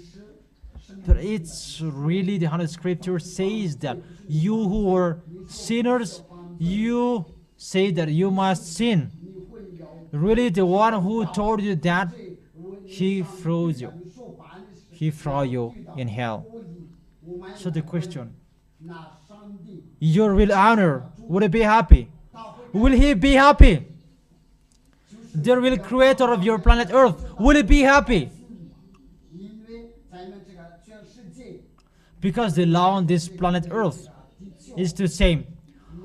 圣 But it's really the Holy Scripture says that you who are sinners, you say that you must sin. 你会有 Really, the one who told you that, 罪，我 he throws you. 你说把你 He throw you in hell. 所以我们 So the question, 那上帝 your real honor, would he be happy? 他会 Will he be happy? the real creator of your planet Earth, will you be happy? 因为咱们这个全世界 Because the law on this planet Earth is the same.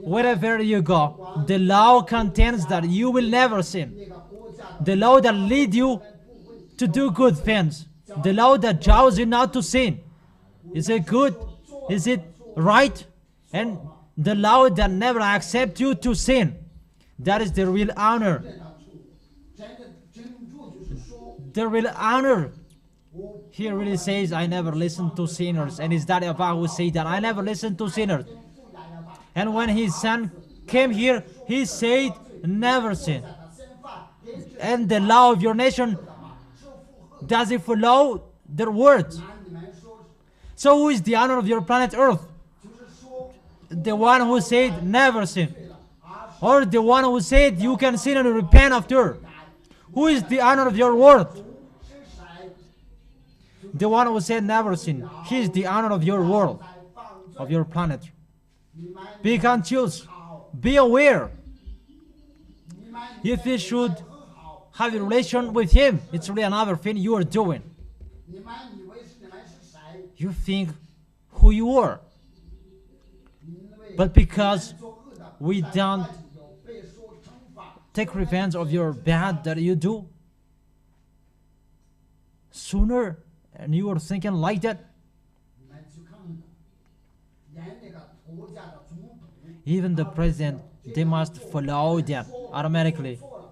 Wherever you go, the law contains that you will never sin. 那个国家的 The law that leads you to do good things. The law that draws you not to sin. Is it good? Is it right? And the law that never accepts you to sin. That is the real honor. 当初真的真主就是说 The real honor. He really says, I never listen to sinners. And his daddy YAHVAH will say that I never listen to sinners. And when his son came here, he said, never sin. 他先犯也只 And the law of your nation, 是符合 does it follow their words? 拿你们说 So who is the honor of your planet Earth? 就是说 The one who said, never sin. 对了，而是 Or the one who said, you can sin and repent after? Who is the honor of your world? 是谁 The one who said, never sin. He is the honor of your world, 在犯 of 罪？ your planet. 你们 Be conscious. 好， Be aware. 你们 If you should 很好， have a relation with him, it's really another thing you are doing. 你们以为是你们是谁？ You think who you are. 因为 But because 作恶的 we 在 don't 外头有被受惩罚。 take revenge of your bad that you do, sooner, and you are thinking like that, 你们去看的，连那个国家的总统 even the president, they must follow that automatically 错了吗？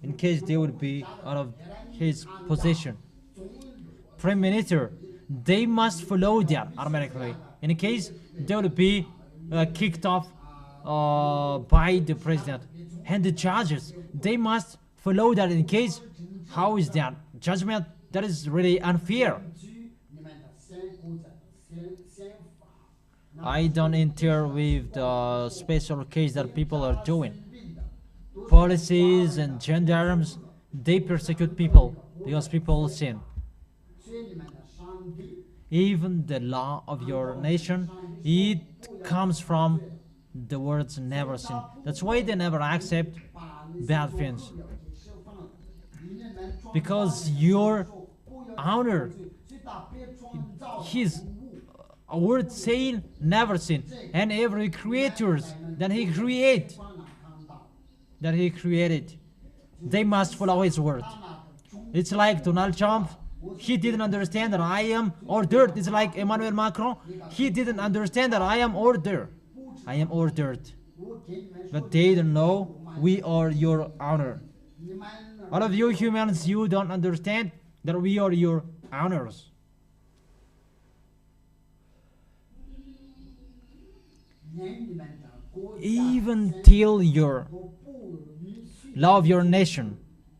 in case they would be out of his position. 总理 Prime Minister, they must follow that automatically in case they will be kicked off by the president. And the judges, they must follow that in case. How is that judgment? That is really unfair. 居你们的先国家的先法。 I don't enter with the special case that people are doing. 病的 Policies and gendarmes, they persecute people because people sin. 所以你们的上帝 Even the law of your nation, it comes from the words never sin. That's why they never accept 把那些 bad 作恶 things. 的给释放了，你们创造 Because 的 your 不要 honor, 去打别创造 his 的物 a word saying never sin. And every creatures that he create, 放哪看到？ that he created, they must follow his word. 他那个中 It's like Donald Trump. He didn't understand that I am ordered. It's like Emmanuel Macron. He didn't understand that I am ordered. I am ordered. 我给你们说 But they don't know we are your honor. 你们 All of you humans, you don't understand that we are your honors. 连你们的国家 Even till your 都不允许 love your nation,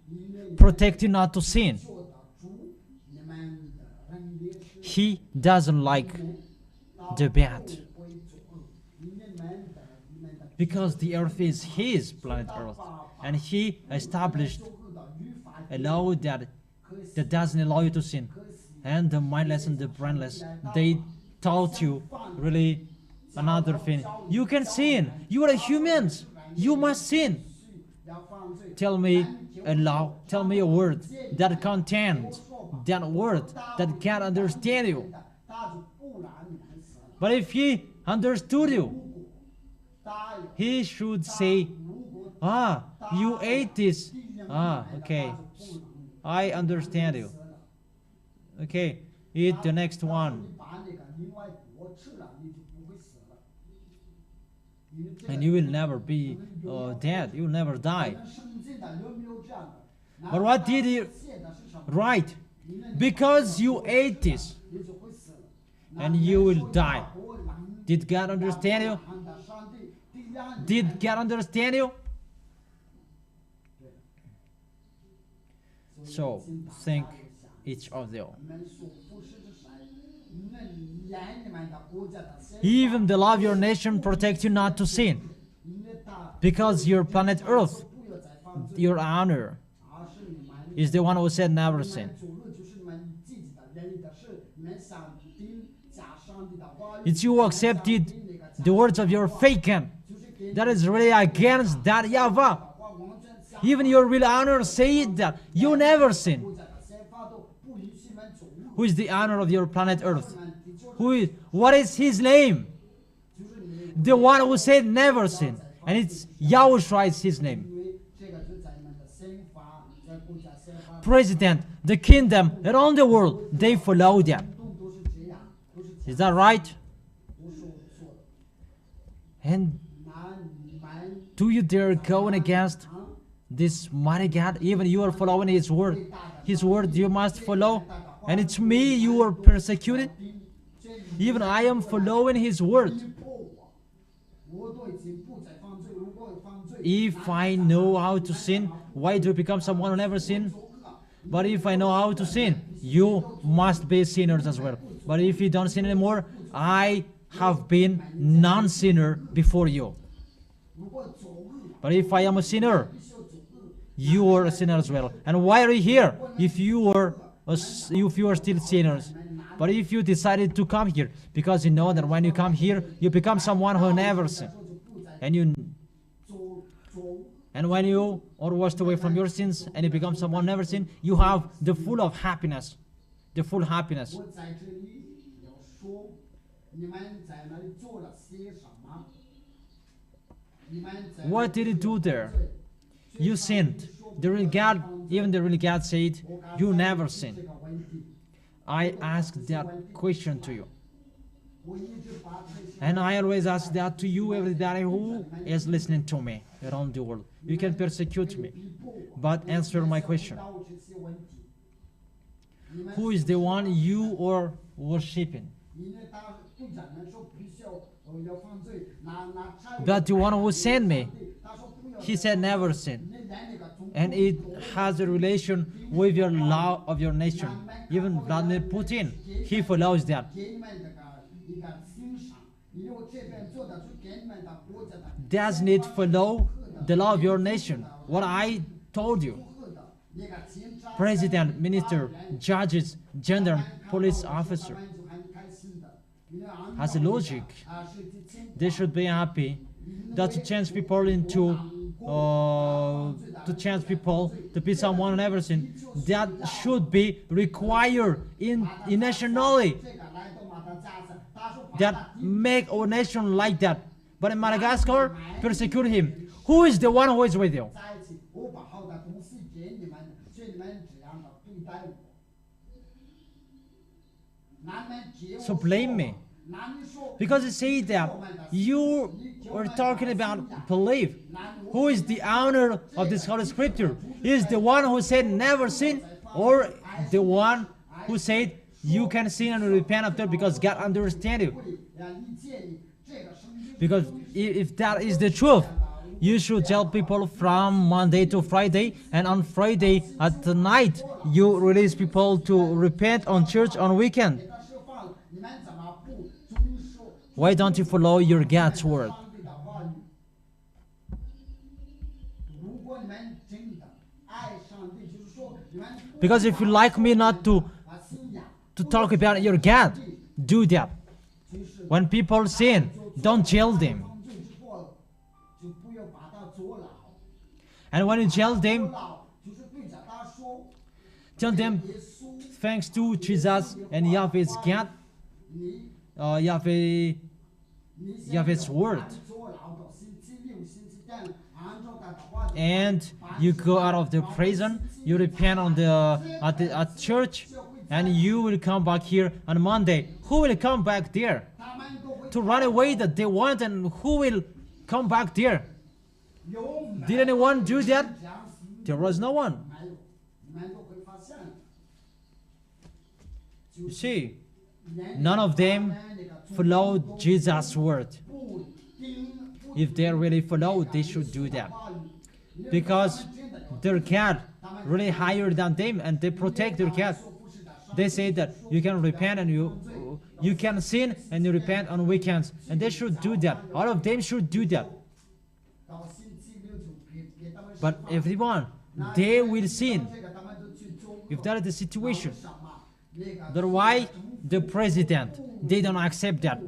因为 protect you not to sin. 做的主，你们的人也是 He doesn't like the bad. 会做恶，你们的 Because the earth is his planet earth. And he established 作恶的律法 a law that doesn't allow you to sin. And the mindless and the brainless, they taught you really another thing. You can sin. You are humans. You must sin. 要犯罪， Tell me a law. Tell me a word that contains that word that can understand you. 他就不然你们死了。 But if he understood you, 他有 he should say, 如果 ah, you ate this. Ah, okay. I understand you. Okay, eat the next 你 one. 把那个另外国吃了，你就不会死了。因为这 And 个 you will never be dead. You will never die. 圣经的有没有这样的？ But what did he 写的是什么？ write? Because you ate this, 你就会死了。 and you will die. 我让 Did God understand you? 让的上帝第两 Did God understand you? So, think each of you. 你们所服侍的谁？你们连你们的国家的先 Even the law of your nation protects you not to sin. 因为他 Because your planet Earth, 不要再犯罪， your honor, 而是你们 is the one who said never 你 sin. 们做恶就是你们自己的人的事，你们上帝加上帝的话语。 It's you who accepted the words of your faken. That is really against that YAHVAH. Even your real honor said that you never sin. 不在三法都不允许们走路， Who is the honor of your planet Earth? What is his name? The one who said never sin. And it's YAHOSHUA is his name. 因为这个是在你们的三法，在国家三法 President, the kingdom, around the world, they follow them. 都是这样，都是 Is that right? 不是错的。 And 那你们 do you dare go against this mighty God? Even you are following his word. His word you must follow. And it's me you are persecuted. Even I am following his word. 我都已经不再犯罪，如果犯罪， If I know how to sin, why do I become someone who never sin? But if I know how to sin, you must be sinners as well. But if you don't sin anymore, I have been non-sinner before you. 如果走恶， But if I am a sinner, 必须要走恶。 you are a sinner as well. And why are you here if you are still sinners? But if you decided to come here, because you know that when you come here, you become someone who never sinned. And when you are washed away from your sins and you become someone never sinned, you have the full of happiness. The full happiness. 我在这里要说，你们在那里做了些什么？你们在 What did you do there? You sinned. The real God, even the real God said, you never sinned. 这个问题， I asked that question to you. 我一直把这些 And I always ask that to you, everybody who is listening to me around the world. You can persecute me, but answer my question. 到这些问题。你们 Who is the one you are worshiping? 你呢？他队长们说必须要犯罪，拿差误。 But the one who sent me, 他说不要。 he said never sin. 你连那个总 And it has a relation with your law of your nation. Even Vladimir Putin, he follows that. 给你们这个一个欣赏，因为我这边做的是给你们的国家的。 Doesn't it follow the law of your nation? What I told you. 那个警察 President, minister, judges, gendarme, police officer. 就很开心的，因为 Has a logic. 是之前 They should be happy that to change people to change people to be someone who never sinned. That should be required in nationally. 这个来到马达加斯，他说 That make our nation like that. But in Madagascar, persecute him. Who is the one who is with you? 在一起，我把好的东西给你们，所以你们这样的对待我。那你们接我 So blame me. 那你说 Because it says that you are talking about belief. Who is the owner of this Holy Scripture? Is the one who said never sin, or the one who said you can sin and repent after because God understands you? 理解你这个圣经。 Because if that is the truth, you should tell people from Monday to Friday, and on Friday at the night you release people to repent on church on weekend. 给他释放了，你们怎么不遵守 Why don't you follow your God's word? 上帝的话语？如果你们真的爱上帝，就是说你们不 Because if you like me not to 信仰， talk about your God, do that. 就是 When people sin, don't jail them. 犯罪之后，就不要把他坐牢。 And when you jail them, 坐牢就是对着他说， tell them 耶稣， thanks to Jesus and Yahweh's God, 你 Yahweh, 你 Yahweh's word. 坐牢到星期六、星期天，按照他的话语 And you go out of the prison, you repent at church, and you will come back here on Monday. Who will come back there? 他们都会 To run away that they want, and who will come back there? 有 Did anyone do that? 这样子 There was no one. 没有，你们都会发现， You see, 连 none of them 那个总 followed Jesus' word. 不听不 If they really follow, they should do that. 话语， Because their God really higher than them, and they protect their God. They say that you can repent and you can sin and you repent on weekends, and they should do that. All of them should do that. 到星期六就给他们 But everyone, they will sin 这个他们就去做 if that is the situation. 什么那个 But why the president, they don't accept that?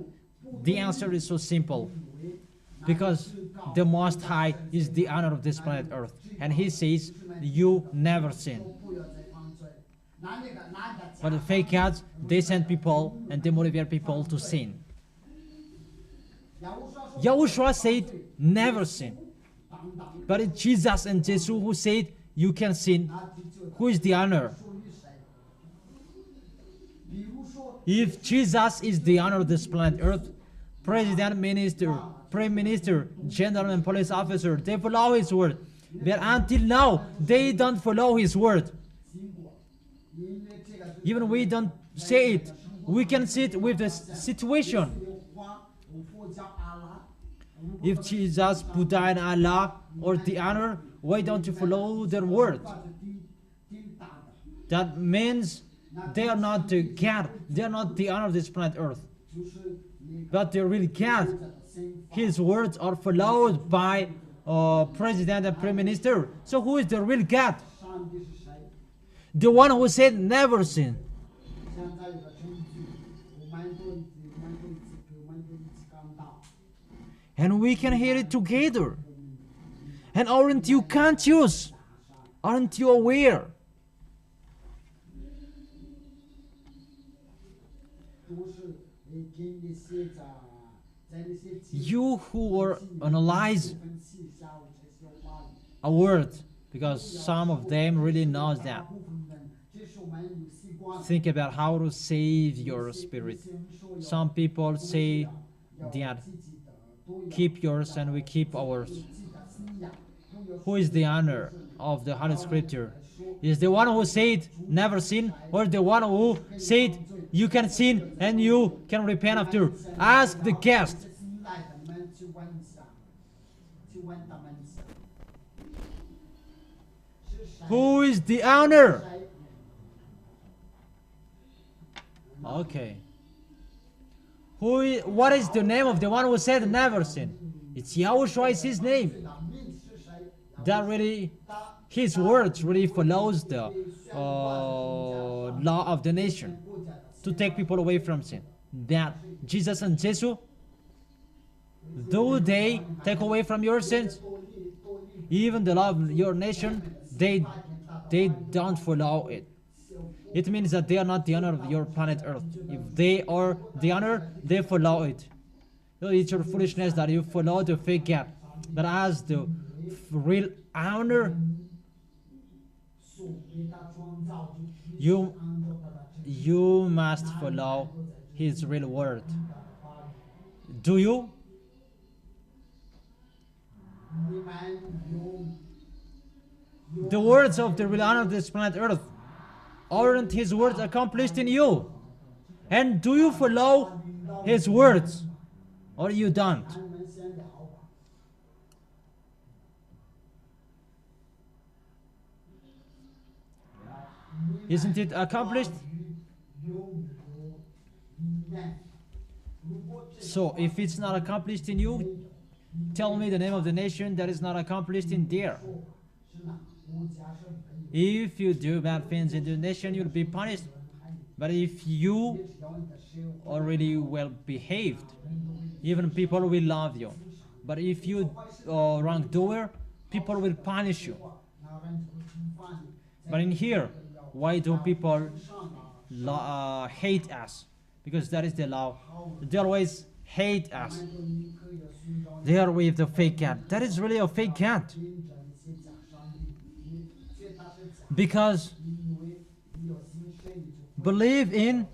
The answer is so simple. Because the Most High is the honor of this planet Earth. And He says, you never sin. 不要再犯罪。那个 But the fake gods, they send people and they motivate people to sin. Yahushua said, never sin. But it's Jesus and Jesus who said, you can sin. Who is the honor? If Jesus is the honor of this planet Earth, President, Minister, Prime Minister, General and Police Officer, they follow His word. But until now, they don't follow His word. Even we don't say it. We can see it with the situation. If Jesus, Buddha and Allah or the honor, why don't you follow their word? That means they are not the God. They are not the honor of this planet Earth. But they're really God. His words are followed by President and Prime Minister. So who is the real God? The one who said never sin. And we can hear it together. And aren't you conscious? Aren't you aware? You who are analyze a word, because some of them really knows that. Think about how to save your spirit. Some people say that keep yours and we keep ours. Who is the honor of the Holy Scripture? Is the one who said never sin, or the one who said you can sin and you can repent after? Ask the guest. Who is the honor? Okay. What is the name of the one who said never sin? It's Yahushua is his name. That really, his words really follows the law of the nation to take people away from sin. That Jesus and Jesus, though they take away from your sins, even the law of your nation, they don't follow it. It means that they are not the honor of your planet Earth. If they are the honor, they follow it. So it's your foolishness that you follow the fake God. But as the real honor, you must follow His real word. Do you? The words of the real honor of this planet Earth, aren't His words accomplished in you? And do you follow His words, or you don't? Isn't it accomplished? So if it's not accomplished in you, tell me the name of the nation that is not accomplished in there. If you do bad things in the nation, you'll be punished. But if you are really well behaved, even people will love you. But if you are wrongdoer, people will punish you. But in here, why do people hate us? Because that is the law. They always hate us. They are with the fake God. That is really a fake God. Because believe in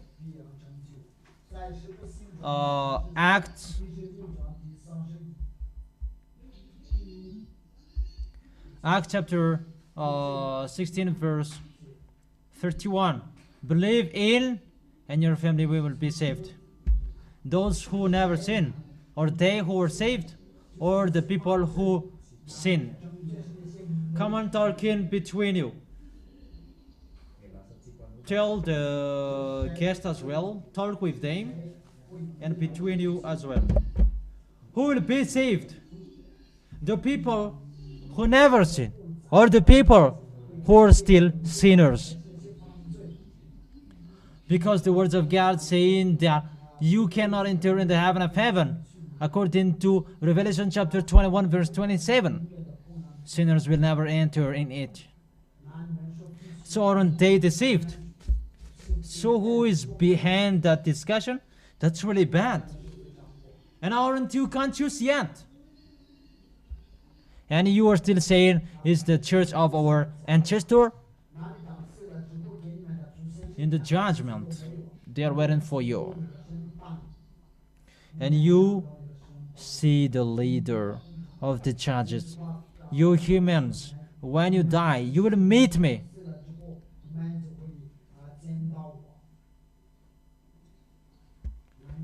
Acts chapter 16 verse 31. Believe in and your family will be saved. Those who never sin, or they who are saved, or the people who sin. Come on, talk in between you. Tell the guest as well, talk with them, and between you as well. Who will be saved? The people who never sin, or the people who are still sinners? Because the words of God saying that you cannot enter in the heaven of heaven according to Revelation chapter 21 verse 27. Sinners will never enter in it. So aren't they deceived? So who is behind that discussion? That's really bad. And aren't you conscious yet? And you are still saying, is the church of our ancestor? In the judgment, they are waiting for you. And you see the leader of the judges. You humans, when you die, you will meet me.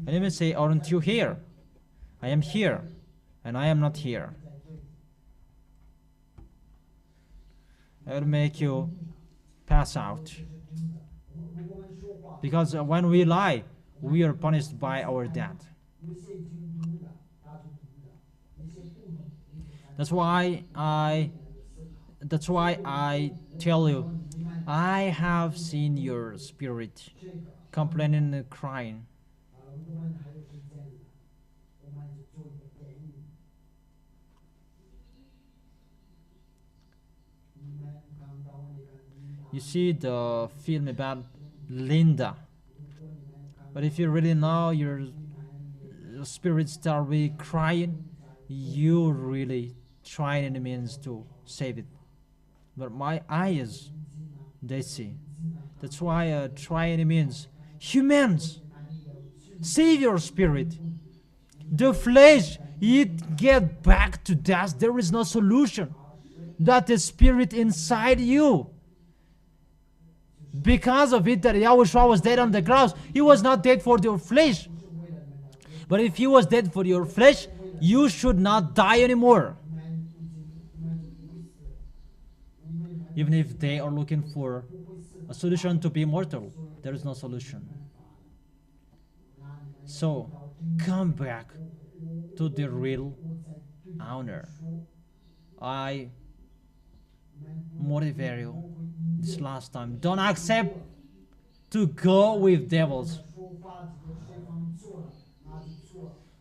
And you may say, aren't you here? I am here, and I am not here. I will make you pass out. Because when we lie, we are punished by our death. That's why I tell you, I have seen your spirit complaining and crying. You see the film about Linda. But if you really know your spirit start really crying, you really try any means to save it. But my eyes, they see. That's why I try any means. Humans, save your spirit. The flesh, it get back to dust. There is no solution. That the spirit inside you. Because of it, that Yahushua was dead on the cross. He was not dead for your flesh. But if he was dead for your flesh, you should not die anymore. Even if they are looking for a solution to be immortal, there is no solution. So, come back to the real honor. I motivate you this last time. Don't accept to go with devils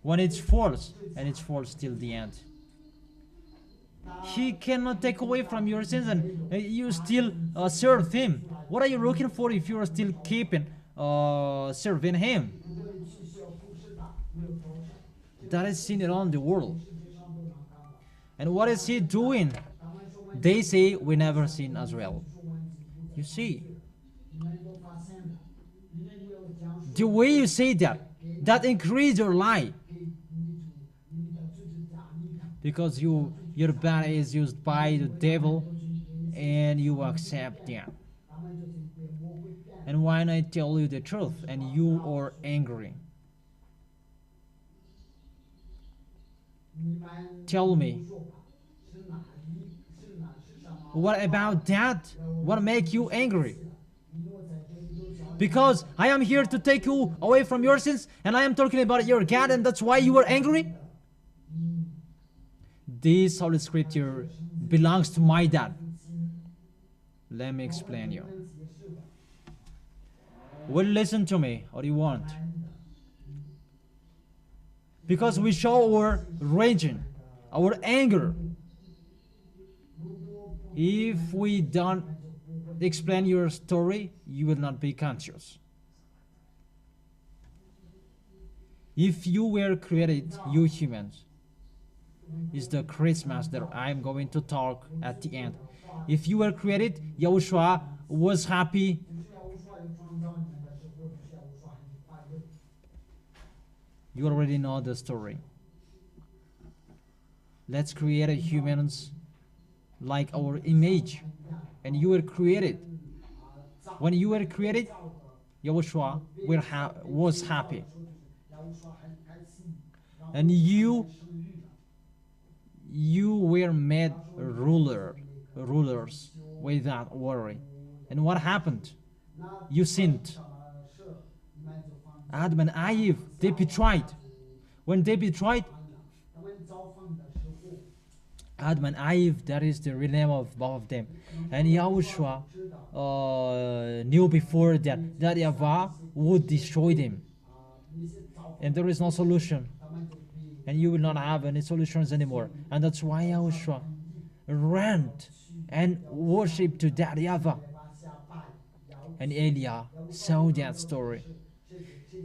when it's false, and it's false till the end. He cannot take away from your sins, and you still serve him. What are you looking for if you are still keeping serving him? That is sin around the world. And what is he doing? They say we never sin as well. You see, the way you say that increases your lie. Because your body is used by the devil, and you accept that. And when I tell you the truth and you are angry, tell me, what about that? What makes you angry? Because I am here to take you away from your sins, and I am talking about your God, and that's why you are angry? This Holy Scripture belongs to my dad. Let me explain you. Will you listen to me, or you won't? Because we show our raging, our anger. If we don't explain your story, you will not be conscious. If you were created, you humans, is the Christmas that I'm going to talk at the end. If you were created, Yahushua was happy. You already know the story. Let's create a humans like our image. And you were created. When you were created, Yahushua was happy. And you were made rulers without worry. And what happened? You sinned. Adam and Eve, they betrayed. When they betrayed, Adam and Eve, that is the real name of both of them. And Yahushua knew before that YAHVAH would destroy them. And there is no solution. and you will not have any solutions anymore. And that's why Yahushua ran and worshipped to that YAHVAH. And Elijah saw that story.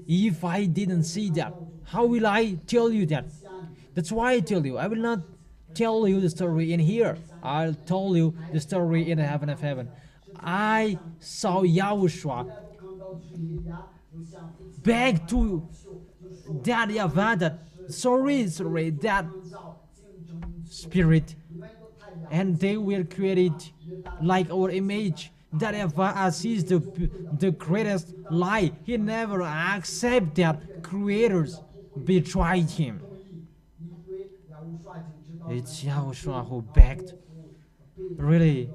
If I didn't see that, how will I tell you that? That's why I tell you, I will not tell you the story in here. I'll tell you the story in the heaven of heaven. I saw Yahushua beg to that YAHVAH, that sorry, that spirit, and they were created like our image. That YAHVAH, as he's the greatest lie, he never accepted that creators betrayed him. It's Yahushua who begged, really,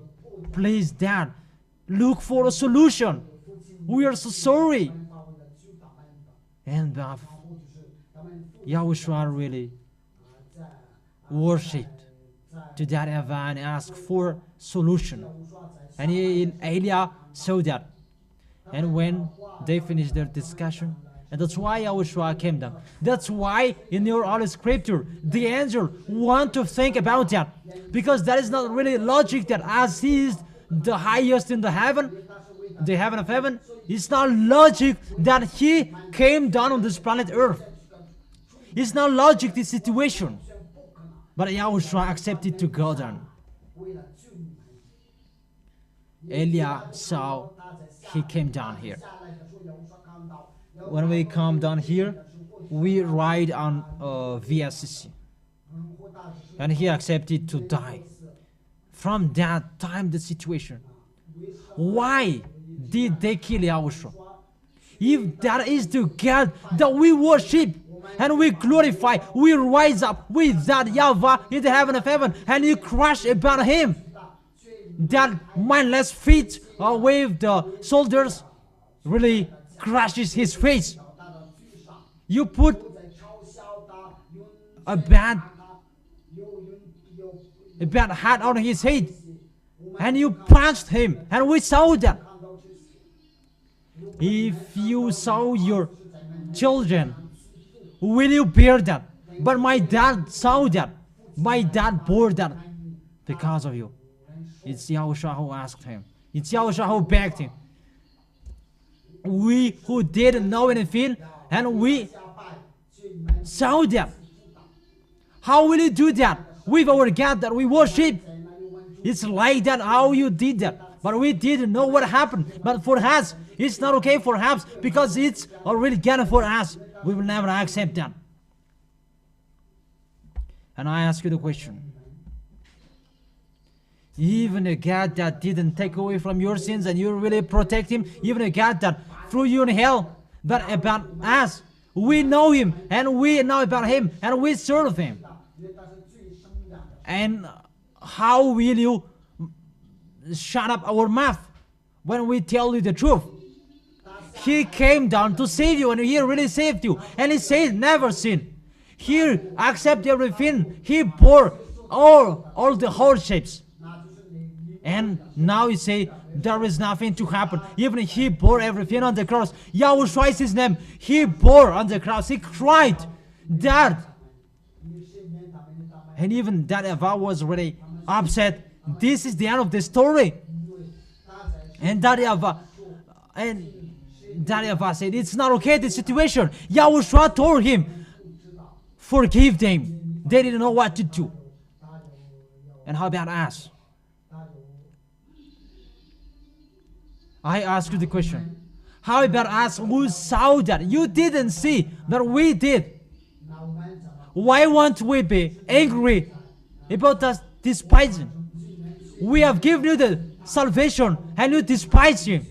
please, Dad, look for a solution. We are so sorry. And Yahushua really worshipped to that YAHVAH and asked for solution. And Elijah saw that. And when they finished their discussion, and that's why Yahushua came down. That's why in your Holy Scripture, the angel want to think about that. Because that is not really logic that as he is the highest in the heaven of heaven, it's not logic that he came down on this planet Earth. It's not logic, this situation. But Yahushua accepted to go down. Elijah saw he came down here. When we come down here, we ride on VSCC. And he accepted to die. From that time, the situation. Why did they kill Yahushua? If that is the God that we worship and we glorify, we rise up with that YAHVAH in the heaven of heaven, and you crush about him. That mindless feet with the soldiers really crushes his face. You put a bad hat on his head and you punched him, and we saw that. If you saw your children, will you bear that? But my dad saw that. My dad bore that because of you. It's Yahushua who asked him. It's Yahushua who begged him. We who didn't know anything, and we saw that. How will you do that with our God that we worship? It's like that how you did that. But we didn't know what happened. But for us, it's not okay for us because it's already God for us. We will never accept that. And I ask you the question. Even a God that didn't take away from your sins and you really protect him, even a God that threw you in hell, but about us, we know him and we know about him and we serve him. And how will you shut up our mouth when we tell you the truth? He came down to save you, and he really saved you. And he said, never sin. He accepted everything. He bore all the hardships. And now he say, there is nothing to happen. Even he bore everything on the cross. Yahushua is his name. He bore on the cross. He cried, Dad. And even that YAHVAH was really upset. This is the end of the story. And that YAHVAH said, it's not okay, this situation. Yahushua told him, forgive them. They didn't know what to do. And how about us? I ask you the question. How about us who saw that? You didn't see, but we did. Why won't we be angry about us despising? We have given you the salvation and you despise him.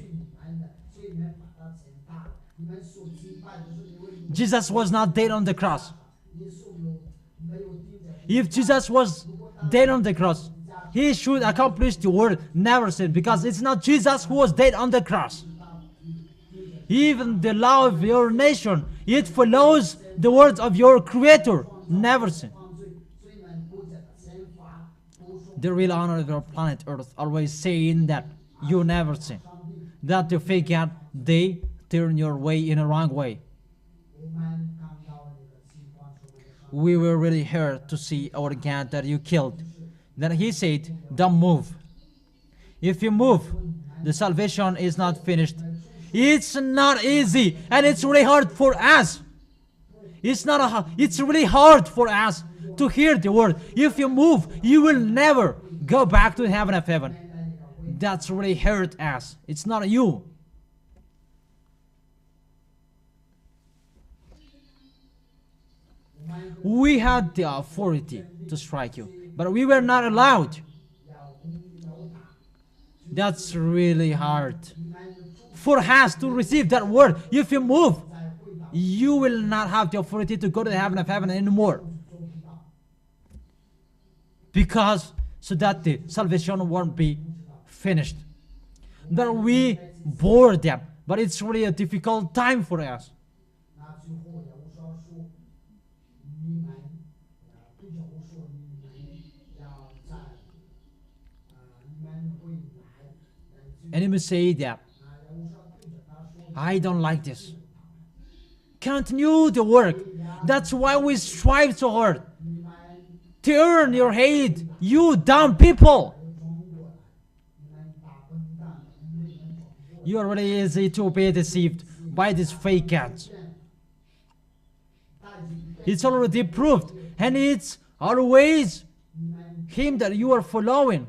Jesus was not dead on the cross. If Jesus was dead on the cross, he should accomplish the word never sin, because it's not Jesus who was dead on the cross. Even the law of your nation, it follows the words of your Creator, never sin. The real honor of our planet Earth always saying that you never sin. That the fake God, they turn your way in a wrong way. we were really hurt to see our God that you killed. Then he said, don't move. If you move, the salvation is not finished. It's not easy, and it's really hard for us. It's really hard for us to hear the word. If you move, you will never go back to the heaven of heaven. That's really hurt us. It's not you. We had the authority to strike you, but we were not allowed. That's really hard for us to receive that word. If you move, you will not have the authority to go to the heaven of heaven anymore. Because so that the salvation won't be finished. But we bore them. But it's really a difficult time for us. And you may say that, I don't like this. Continue the work. That's why we strive so hard. Turn your head, you dumb people. You are really easy to be deceived by these fake ads. It's already proved, and it's always him that you are following.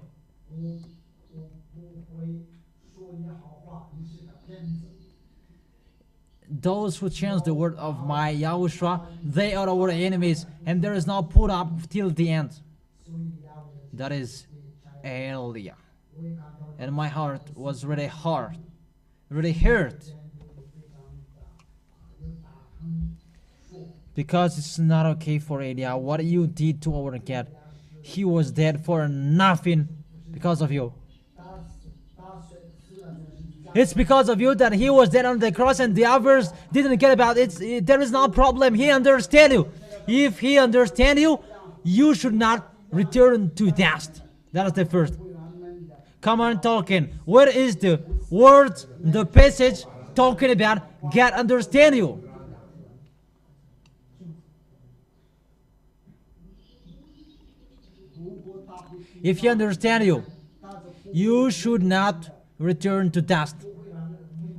Those who change the word of my Yahushua, they are our enemies, and there is no put up till the end. That is Elia. And my heart was really hard, really hurt. Because it's not okay for Elia. What you did to our God, he was dead for nothing because of you. It's because of you that he was dead on the cross, and the others didn't get about it. There is no problem. He understands you. If he understands you, you should not return to dust. That is the first. Come on, talking. Where is the words, the passage talking about God understand you? If he understands you, you should not return to dust.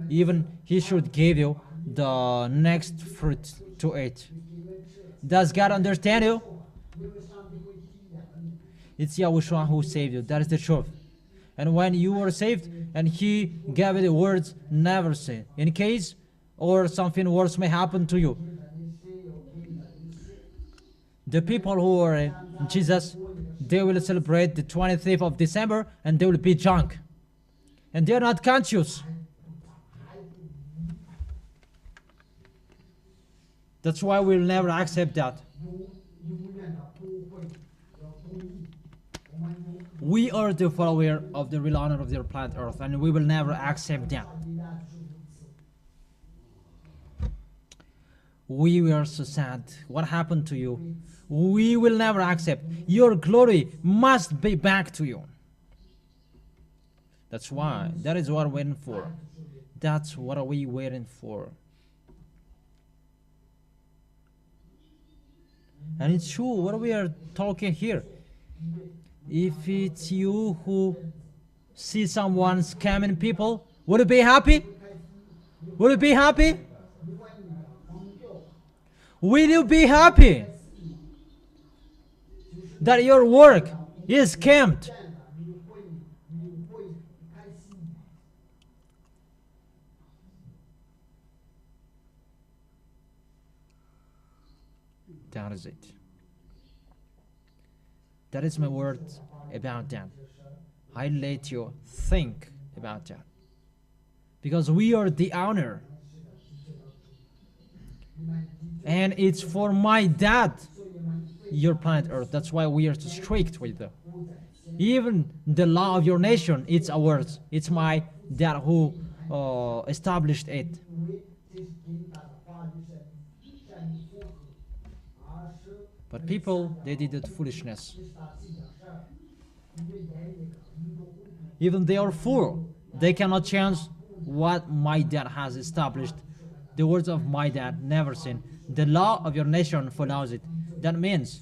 Even he should give you the next fruit to eat. Does God understand you? It's Yahushua who saved you. That is the truth. And when you were saved and he gave you the words, never sin, in case or something worse may happen to you. The people who are in Jesus, they will celebrate the 23rd of December and they will be drunk. And they are not conscious. That's why we'll never accept that. We are the follower of the real honor of their planet Earth, and we will never accept that. We were so sad. What happened to you? We will never accept. Your glory must be back to you. That's why. That is what we're waiting for. That's what are we waiting for. And it's true what we are talking here. If it's you who see someone scamming people, would you be happy? Would you be happy? Will you be happy that your work is scammed? That is it. That is my word about that. I let you think about that. Because we are the honor. And it's for my dad, your planet Earth. That's why we are so strict with them. Even the law of your nation, it's ours. It's my dad who established it. But people, they did it foolishness. Even they are fool. They cannot change what my dad has established. The words of my dad, never sin. The law of your nation follows it. That means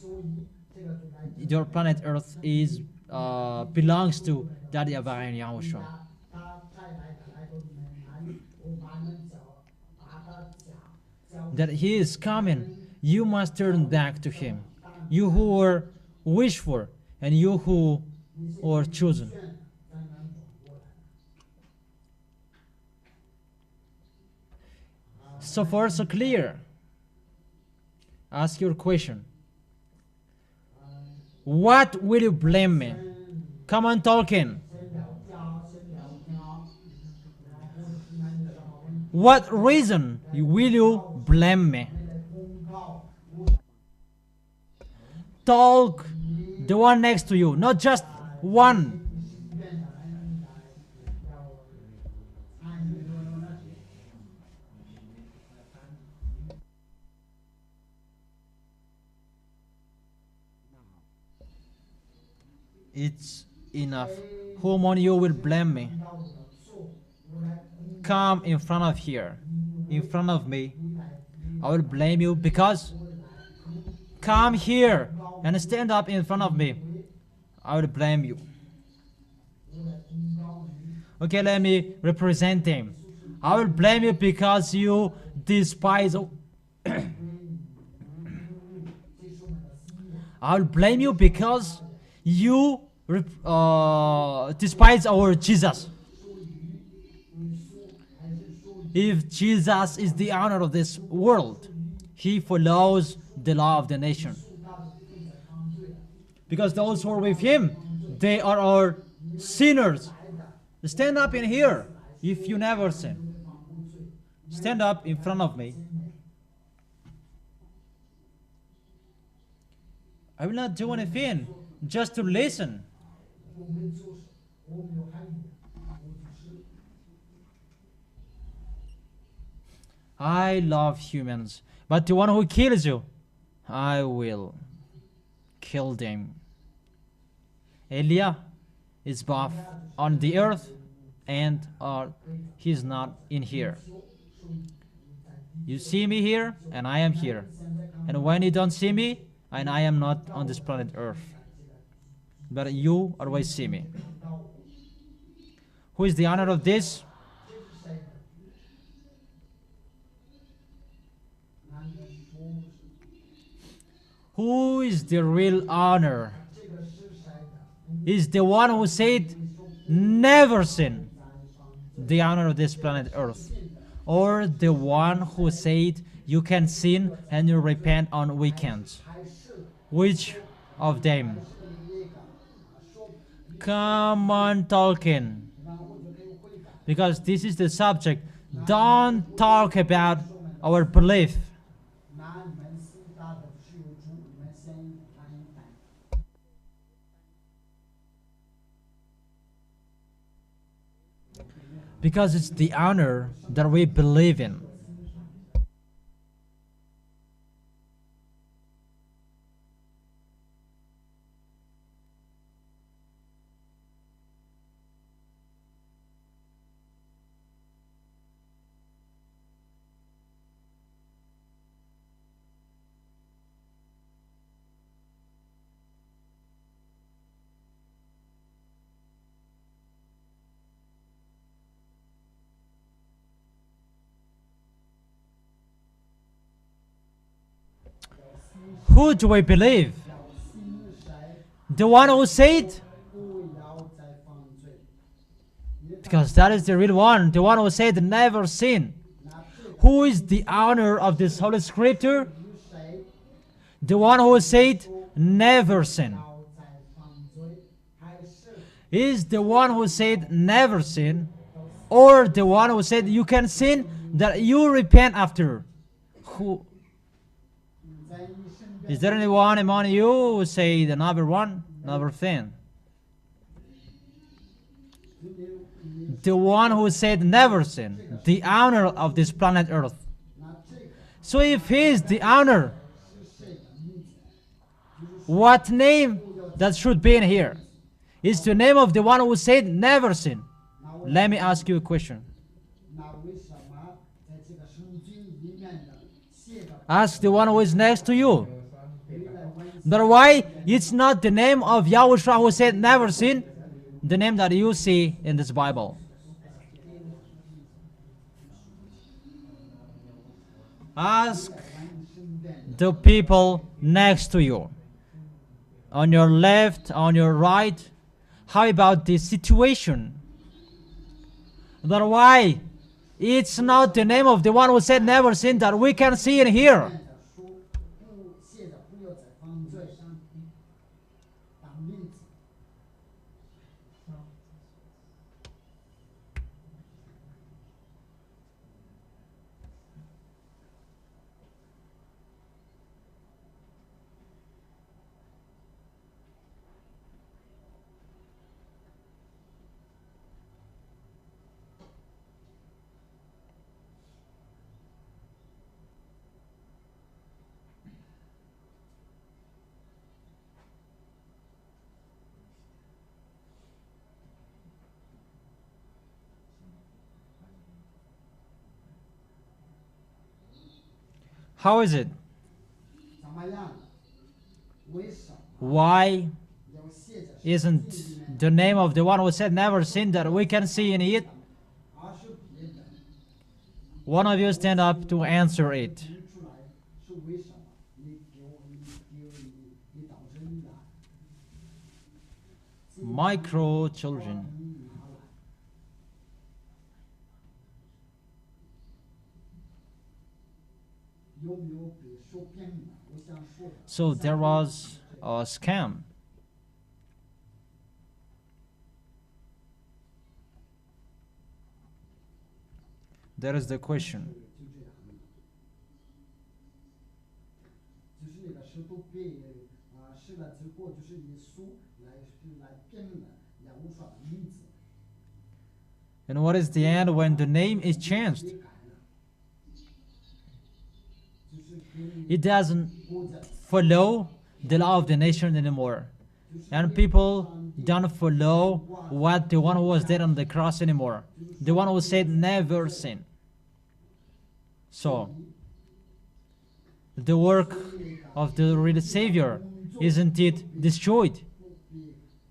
your planet Earth is belongs to that YAHVAH and YAHOSHUA. 他带来的来到你们哪里，我把们把他交 That he is coming, you must turn back to him. You who were wished for, and you who were chosen. 才能转过来。 So far, so clear. Ask your question. What will you blame me? Come on, talking. 先聊天，先聊天，然后你们有什么问题？ What reason will you blame me? 你的公告， Talk the one next to you, not just one. 愿的来要参与。 It's enough. Whom among you will blame me? Come in front of here, in front of me. I will blame you because come here and stand up in front of me. I will blame you. Okay, let me represent him. I will blame you because you despise. I will blame you because you despise our Jesus. If Jesus is the honor of this world, he follows the law of the nation. Because those who are with him, they are our sinners. Stand up in here if you never sin. Stand up in front of me. I will not do anything, just to listen. I love humans, but the one who kills you, I will kill them. Elia is both on the earth and he's not in here. You see me here, and I am here. And when you don't see me, and I am not on this planet Earth, but you always see me. Who is the honor of this? Who is the real honor? Is the one who said, never sin, the honor of this planet Earth? Or the one who said, you can sin and you repent on weekends? Which of them? Come on, talking. Because this is the subject. Don't talk about our belief. 拿你们私大的事物主，你们先谈一谈。 Because it's the honor that we believe in. Who do I believe? The one who said? Because that is the real one. The one who said never sin. Who is the honor of this Holy Scripture? The one who said never sin. Is the one who said never sin, or the one who said you can sin that you repent after? Who? Is there anyone among you who say the number one, number 10? The one who said never sin, the honor of this planet Earth. So if he is the honor, what name that should be in here? Is the name of the one who said never sin. Let me ask you a question. Ask the one who is next to you. But why it's not the name of Yahushua who said never sin, the name that you see in this Bible? Ask the people next to you, on your left, on your right, how about this situation? But why it's not the name of the one who said never sin that we can see and hear? 说不现在不要再犯罪，当面子。 How is it? 怎么样？为什么 Why 要写在 isn't the name of the one who said never sin that we can see and eat? 而是别人 One of you stand up to answer it. 提出来是为什么？你给我，你导致你来。 Micro children. 你拿来。有没有被受骗的？我想说的。 So there was a scam. That is the question. 就这样，就是那个石头被施了之后，就是耶稣来变了亚乌刷的名字， And what is the end when the name is changed? 被改了，就是跟 It doesn't 国家 follow the law of the nation anymore. And people don't follow what the one who was dead on the cross anymore. The one who said never sin. So, the work of the real Savior, isn't it destroyed?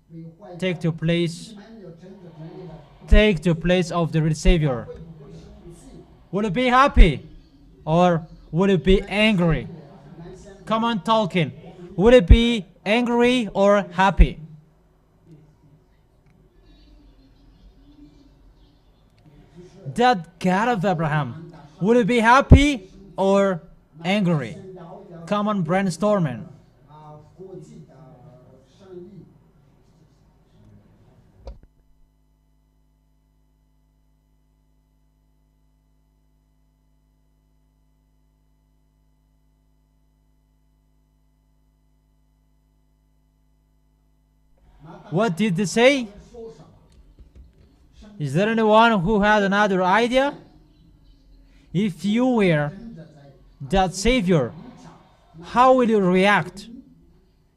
被坏 Take the place, 你们要真的那个 take the place of the real Savior. 会不会生气？ Will it be happy or will it be angry? 难相 Come on, talking. Will it be angry or happy? That God of Abraham, will it be happy or angry? Come on, brainstorming. 国际的生意。 What did they say? Is there anyone who has another idea? If you were that Savior, how will you react?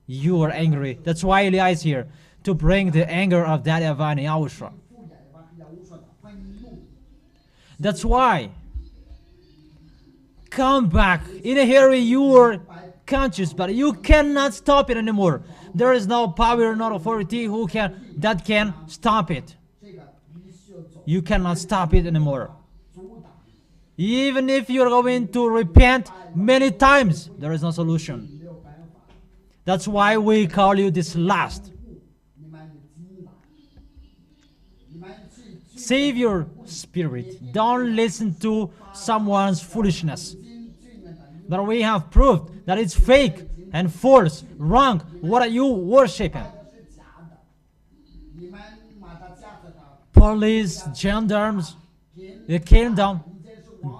You are angry. That's why Eli is here, to bring the anger of that YAHVAH and YAHOSHUA. 复亚乌刷的愤怒， That's why. Come back. In a hurry, you were conscious, but you cannot stop it anymore. There is no power, no authority that can stop it. 这个必须要走 You cannot stop it anymore. 阻挡， Even if you're going to repent many times, there is no solution. 没有办法。 That's why we call you this last. 你们进来，你们去 Save your spirit. Don't listen to someone's foolishness. 进罪人的， But we have proved that it's fake and false, wrong. What are you worshiping? 是假的。你们把它架子的， Police, gendarmes, the kingdom,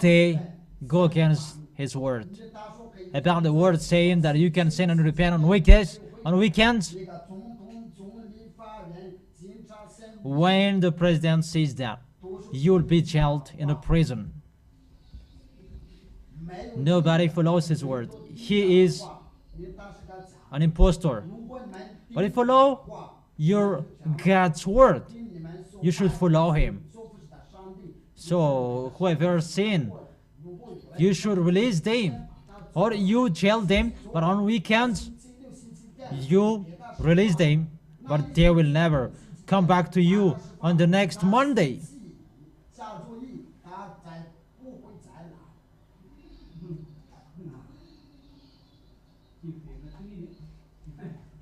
they go against his word. 他说可以 About the word saying that you can sin and repent on weekdays, on weekends. 这个总统、总理、法院、警察、宪兵 When the president sees that, you'll be jailed in a prison. 没有 Nobody follows his word. He is 话，因为他是个假。 an impostor. 如果你们 But if you follow 话， your God's word, 听你们所 you should follow him. 说不是的上帝， So whoever sin, 如果有人 you should release them. Or you jail them, but on weekends, 星期六、星期 you release them, but they will never come back to you on the next Monday. 下注意，他再不会再来。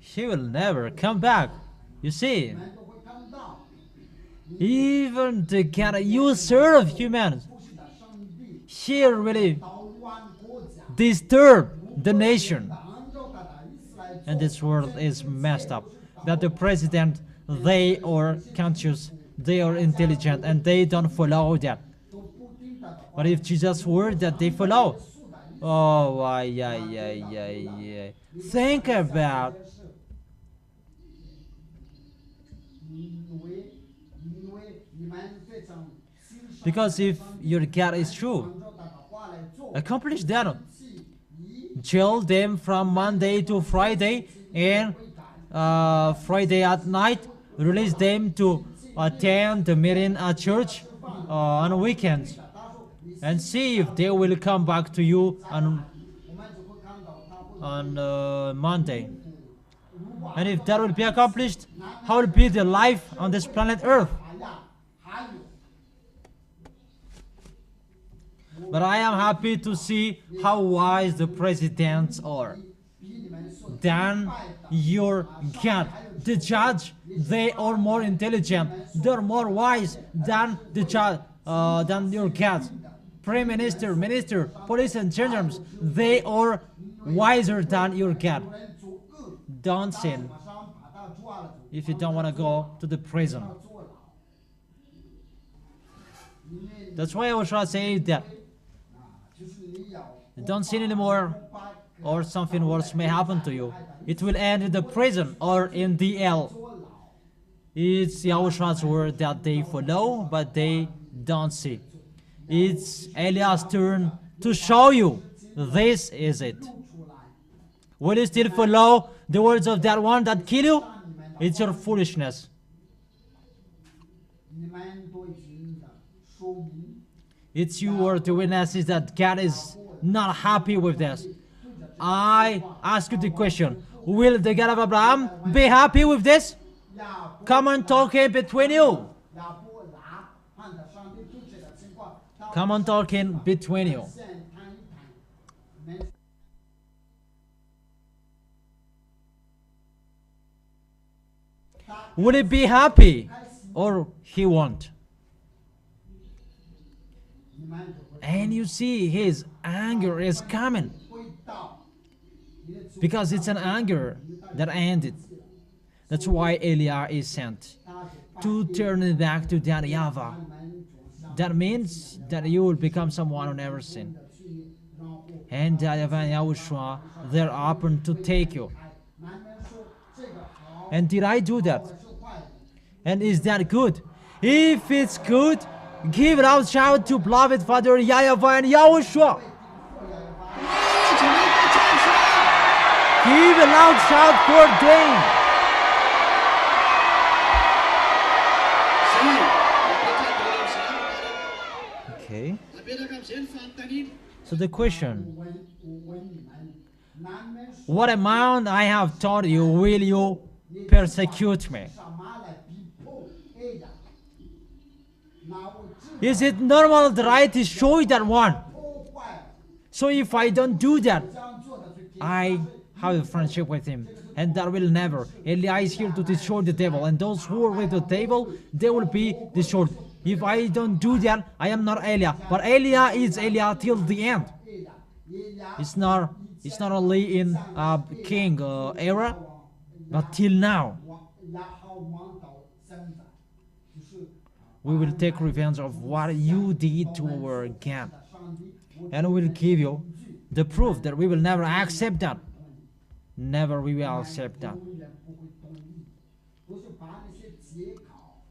She will never come back. You see, 你们都会看到， even the God you serve, humans, 不是的上帝 she really 捣乱国家， disturb the nation. 按照他的意思来做。 And this world is messed up. That the president, they are conscious, they are intelligent, and they don't follow that. 都不听他的话， But if Jesus' word that they follow, oh, yeah. Think about. 因为你们非常欣赏 Because if your God is true, 按照他的话来做， accomplish that. 一 Jail them from Monday to Friday, and Friday at night, release them to attend the meeting at church on weekends, and see if they will come back to you 我们就会看到他会 on Monday. And if that will be accomplished, how will be the life on this planet Earth? 还有 But I am happy to see how wise the presidents are. 比你们所 Than your God. The judge, they are more intelligent. They're more wise than the judge, than your God. Prime Minister, Minister, police and generals, they are wiser than your God. 人做恶， Don't sin 马上把他抓了， if you don't want to go to the prison. 要坐牢。因为 That's why YAHVAH said that 就是你要 don't sin anymore, or something worse may happen to you. It will end in the prison or in the hell. 坐牢。 It's YAHVAH's word that they follow, but they don't see. It's Eliah's turn to show you. This is it. 出来， Will you still follow the words of that one that kill you? It's your foolishness. 你们都已经的说明， It's you who are the witnesses that God is not happy with this. I ask you the question, will the God of Abraham be happy with this? 亚 Come on, talk in between you. 伯拉罕的上帝对这个情况，他 Come on, talk in between you. 先谈一谈，你们 Will he be happy or he won't? 你们就会 And you see his anger is coming 回到你的主 because it's an anger that ended. That's why Eliah is sent 他就 to turn it back to that YAHVAH. 你们就像 That means that you will become someone who never sinned. 去让我 And YAHVAH and YAHOSHUA, they're open to take you. 男人说这个好， And did I do that? 我是坏的， And is that good? If it's good, give a loud shout to beloved Father YAHVAH and YAHOSHUA. Give a loud shout for them. 是， Okay. 特别的感谢范大人。 So the question, 我问你们，男人说 what amount I have taught you will you persecute me? 什么来逼迫爱呀？那我知 Is it normal that I destroy that one? 破坏， So if I don't do that, 这样做的就给 I have a friendship with him. And that will never. Eliah is here to destroy the devil. And those who are with the devil, they will be destroyed. If I don't do that, I am not Eliah. But Eliah is Eliah till the end. 爱呀，也呀， It's not only in king era, but till now. 也好望到现在，就是 We will take revenge of what you did to our God. 上帝，我 And we will give you the proof that we will never accept that. Never we will accept that. 永远不会同意，都是把那些借口，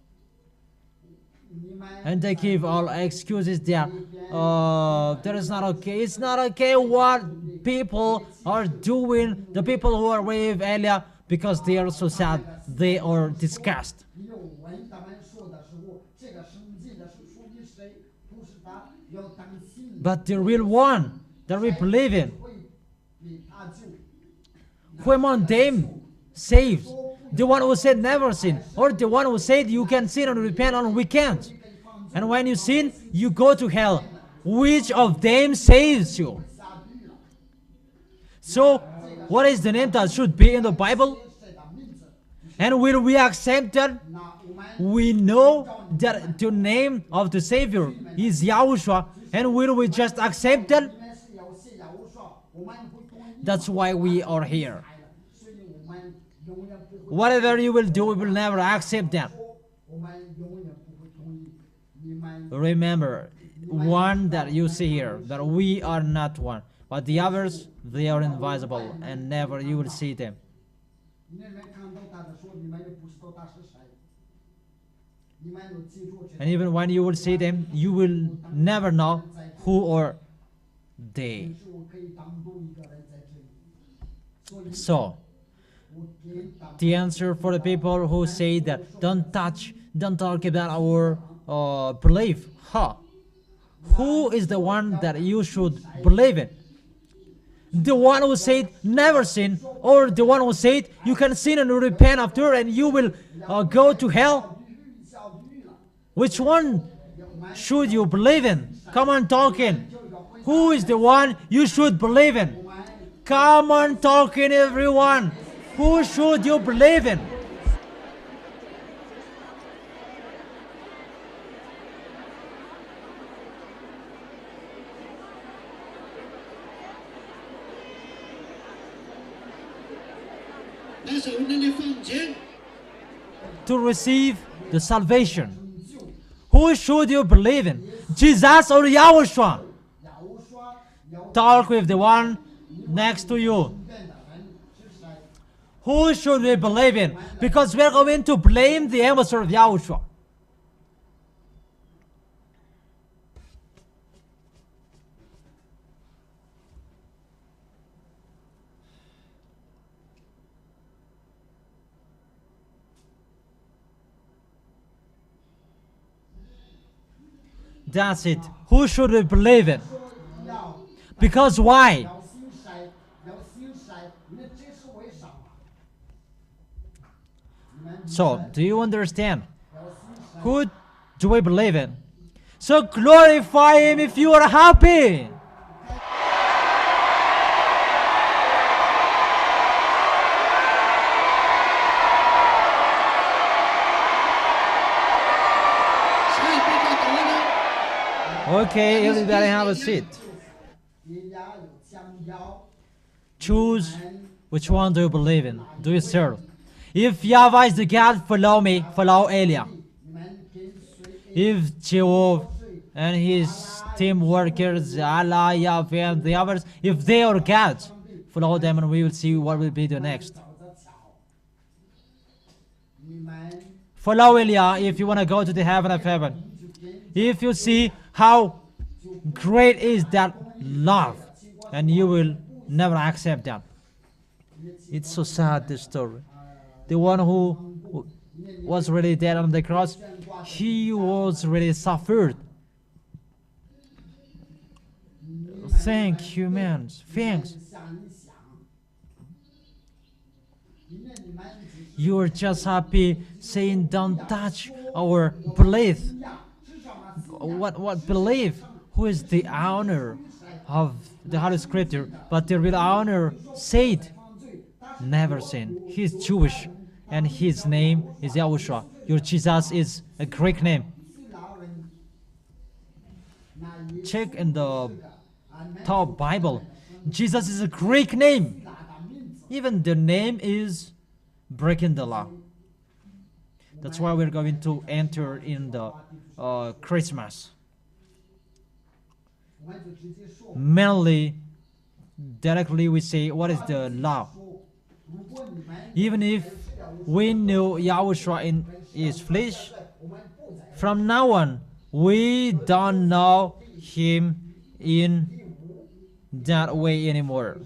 你们 And they give all excuses that that is not okay. It's not okay what people are doing. The people who are with Eliah, because they are so sad, they are disgusted. 你有问他们说的时候，这个圣经的是属于谁？不是他，要当心。 But the real one that we believe in, 会比他救。 who among them saves. The one who said never sin, or the one who said you can sin and repent on weekends. And when you sin, you go to hell. Which of them saves you? So, what is the name that should be in the Bible? And will we accept that? We know that the name of the Savior is Yahushua, and will we just accept that? That's why we are here. Whatever you will do, we will never accept that. Remember, one that you see here, that we are not one, but the others, they are invisible, and never you will see them. And even when you will see them, you will never know who are they. So, the answer for the people who say that don't touch, don't talk about our belief. Who is the one that you should believe in? The one who said never sin, or the one who said you can sin and repent after and you will go to hell? Which one should you believe in? Come on, talking. Who is the one you should believe in? Come on, talking, everyone. Who should you believe in? To receive the salvation, who should you believe in? Jesus or Yahushua? Talk with the one next to you. Who should we believe in? Because we are going to blame the ambassador of Yahushua. That's it. Who should we believe in? Because why? So, do you understand? Who do we believe in? So glorify Him if you are happy. Okay, everybody have a seat. Choose which one do you believe in? Do you serve? If YAHVAH is the God, follow me, follow Elia. If Jehovah and his team workers, Allah, YAHVAH, and the others, if they are gods, follow them and we will see what will be the next. Follow Elia if you want to go to the heaven of heaven. If you see how great is that love, and you will never accept that. It's so sad, this story. The one who was really dead on the cross, he was really suffered. Thank you, man. Thanks. You are just happy saying don't touch our belief. What belief? Who is the owner of the Holy Scripture? But the real owner said, never sin. He's Jewish, and his name is Yahushua. Your Jesus is a Greek name. Check in the top Bible. Jesus is a Greek name. Even the name is breaking the law. That's why we're going to enter in the Christmas. Mainly, directly we say, what is the law? Even if we knew Yahushua in his flesh, from now on, we don't know him in that way anymore.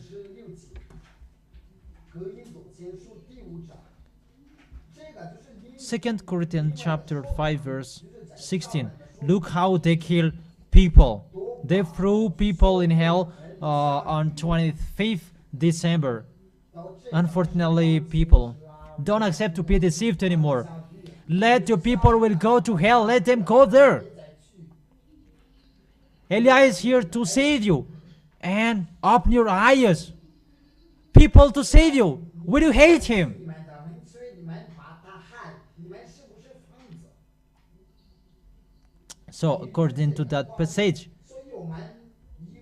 2 Corinthians chapter 5 verse 16. Look how they kill people. They threw people in hell on 25th December. Unfortunately, people don't accept to be deceived anymore. Let your people will go to hell. Let them go there. Elijah is here to save you and open your eyes. People to save you. Will you hate him? 你们的门催你们把他害，你们是不是疯子？ So, according to that passage. 所以我们以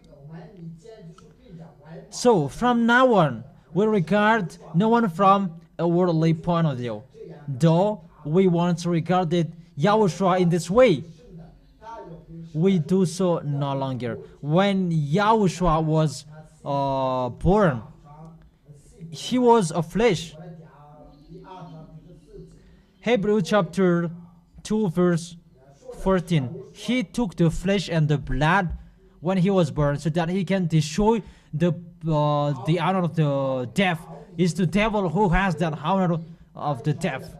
前就是对着外貌。 So, from now on, we regard no one from a worldly point of view. Though we once regarded Yahushua in this way, we do so no longer. When Yahushua was born, he was of flesh. Hebrew chapter 2 verse 14. He took the flesh and the blood when he was born so that he can destroy the honor of the death. It's the devil who has that honor of the death.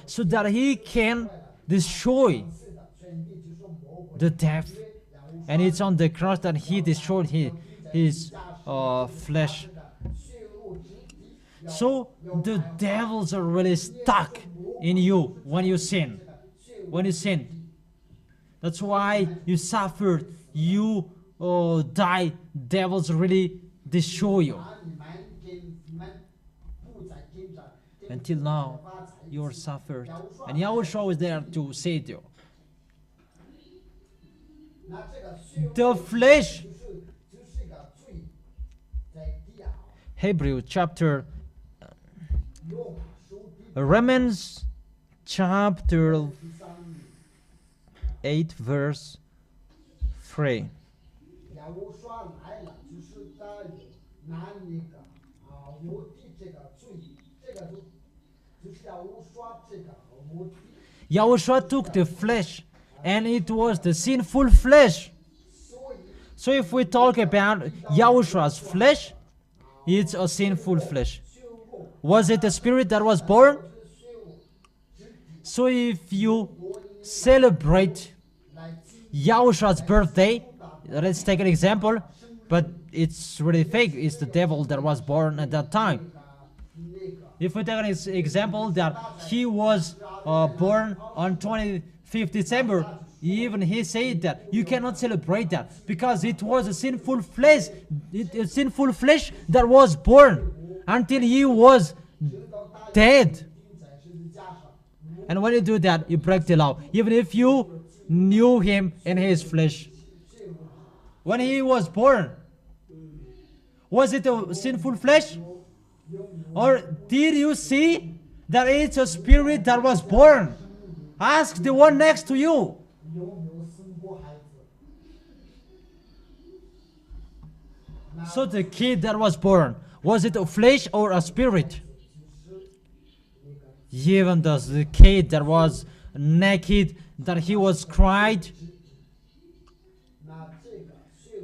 So that he can destroy the death. And it's on the cross that he destroyed his flesh. So the devils are really stuck in you when you sin. When you sin. That's why you suffered, you die. Devils really destroy you. Until now, you are suffered. And Yahushua is there to save you. The flesh. Hebrew chapter Romans chapter 8 verse 3. Yahushua took the flesh, and it was the sinful flesh. So if we talk about Yahushua's flesh, it's a sinful flesh. Was it a spirit that was born? So if you celebrate Yahushua's birthday, let's take an example, but it's really fake. It's the devil that was born at that time. If we take an example that he was born on 25th December, even he said that you cannot celebrate that because it was a sinful flesh, that was born until he was dead. And when you do that, you break the law, even if you knew him in his flesh. When he was born, was it a sinful flesh? Or did you see that it's a spirit that was born? Ask the one next to you. So the kid that was born, was it a flesh or a spirit? Even the kid that was naked, that he was cried,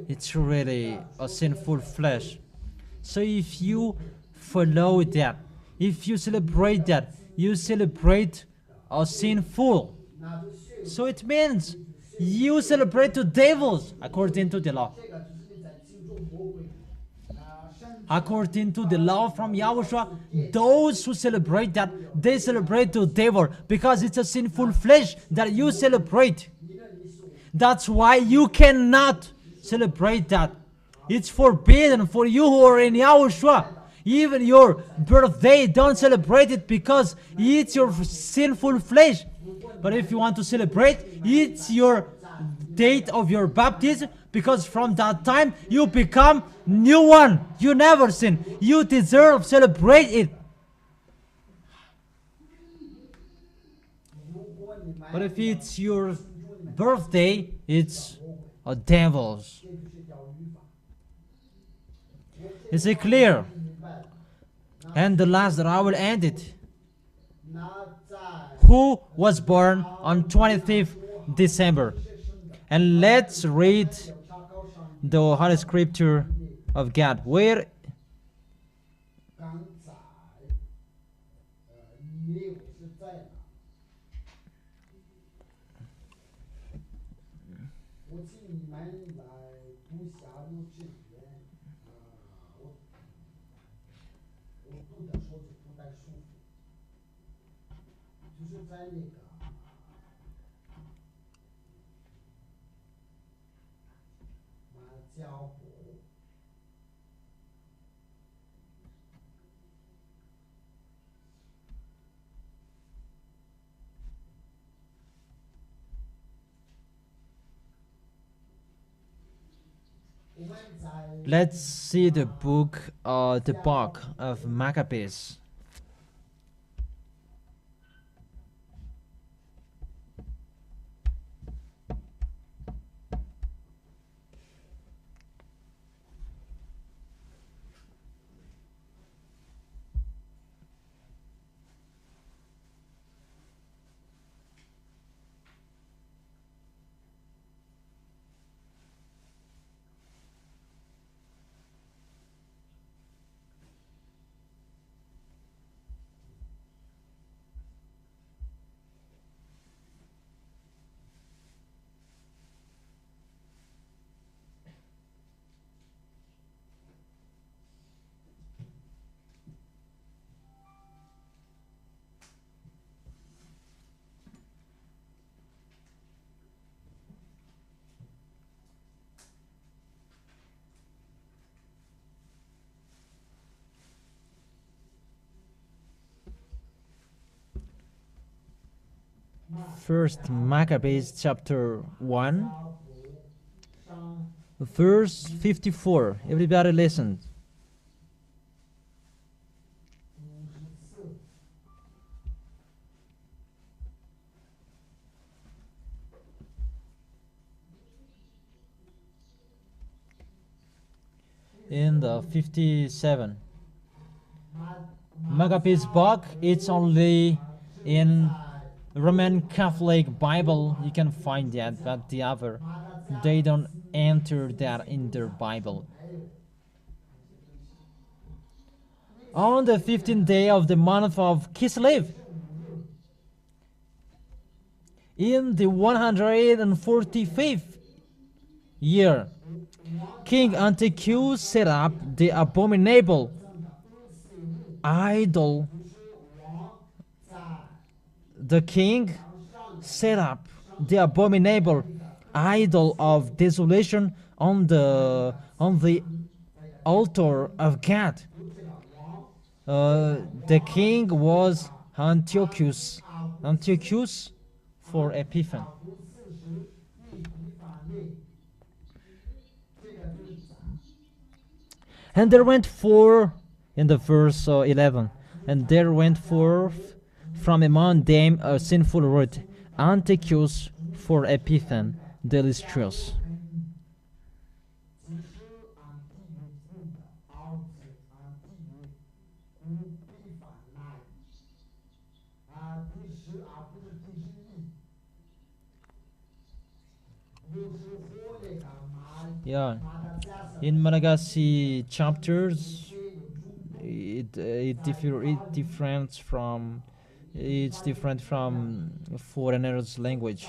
it's really a sinful flesh. So if you follow that, if you celebrate that, you celebrate a sinful. So it means you celebrate the devils according to the law. According to the law from Yahushua, those who celebrate that, they celebrate the devil because it's a sinful flesh that you celebrate. That's why you cannot celebrate that. It's forbidden for you who are in Yahushua. Even your birthday, don't celebrate it because it's your sinful flesh. But if you want to celebrate, it's your date of your baptism, because from that time you become new one. You never sin. You deserve celebrate it. But if it's your birthday, it's a devil's. Is it clear? And the last that I will end it. Who was born on 25th December? And let's read the Holy Scripture of God. Where 就是在那个教父。Let's see the book of Maccabees. First Maccabees chapter 1, verse 54. Everybody listen. In the 57. Maccabees book, it's only in Roman Catholic Bible you can find that, but the other, they don't enter that in their Bible. On the 15th day of the month of Kislev, in the 145th year, King Antiochus set up the abominable idol. The king set up the abominable idol of desolation on the altar of God. The king was Antiochus for Epiphan. And there went forth, in the verse 11, and there went forth from among them a sinful root, Antiochus for Epiphan the illustrious. Yeah, in Malagasy chapters, it's different from foreigners' language.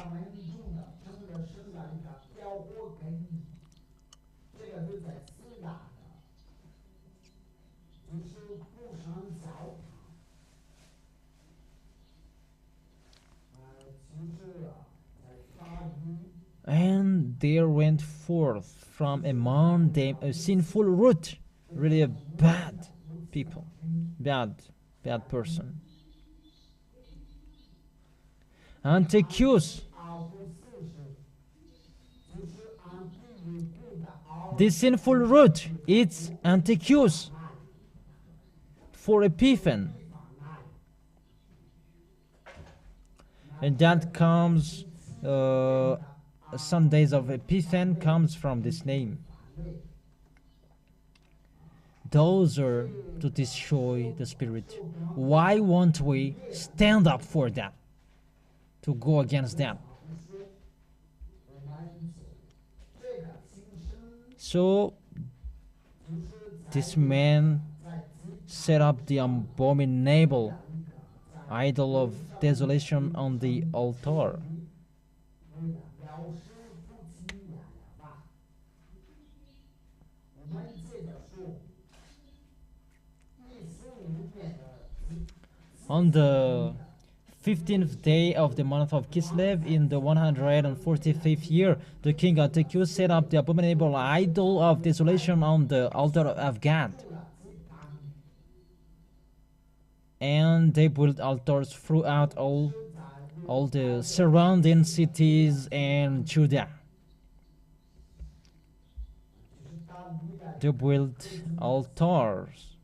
And there went forth from among them a sinful root, really a bad people, bad person. Antiochus, this sinful root, it's Antiochus for Epiphan, and that comes. Some days of Epiphan comes from this name. Those are to destroy the spirit. Why won't we stand up for that? To go against them. So this man set up the abominable idol of desolation on the altar. On the 15th day of the month of Kislev, in the 145th year, the king Artaxerxes set up the abominable idol of desolation on the altar of God. And they built altars throughout all the surrounding cities and Judah. They built altars,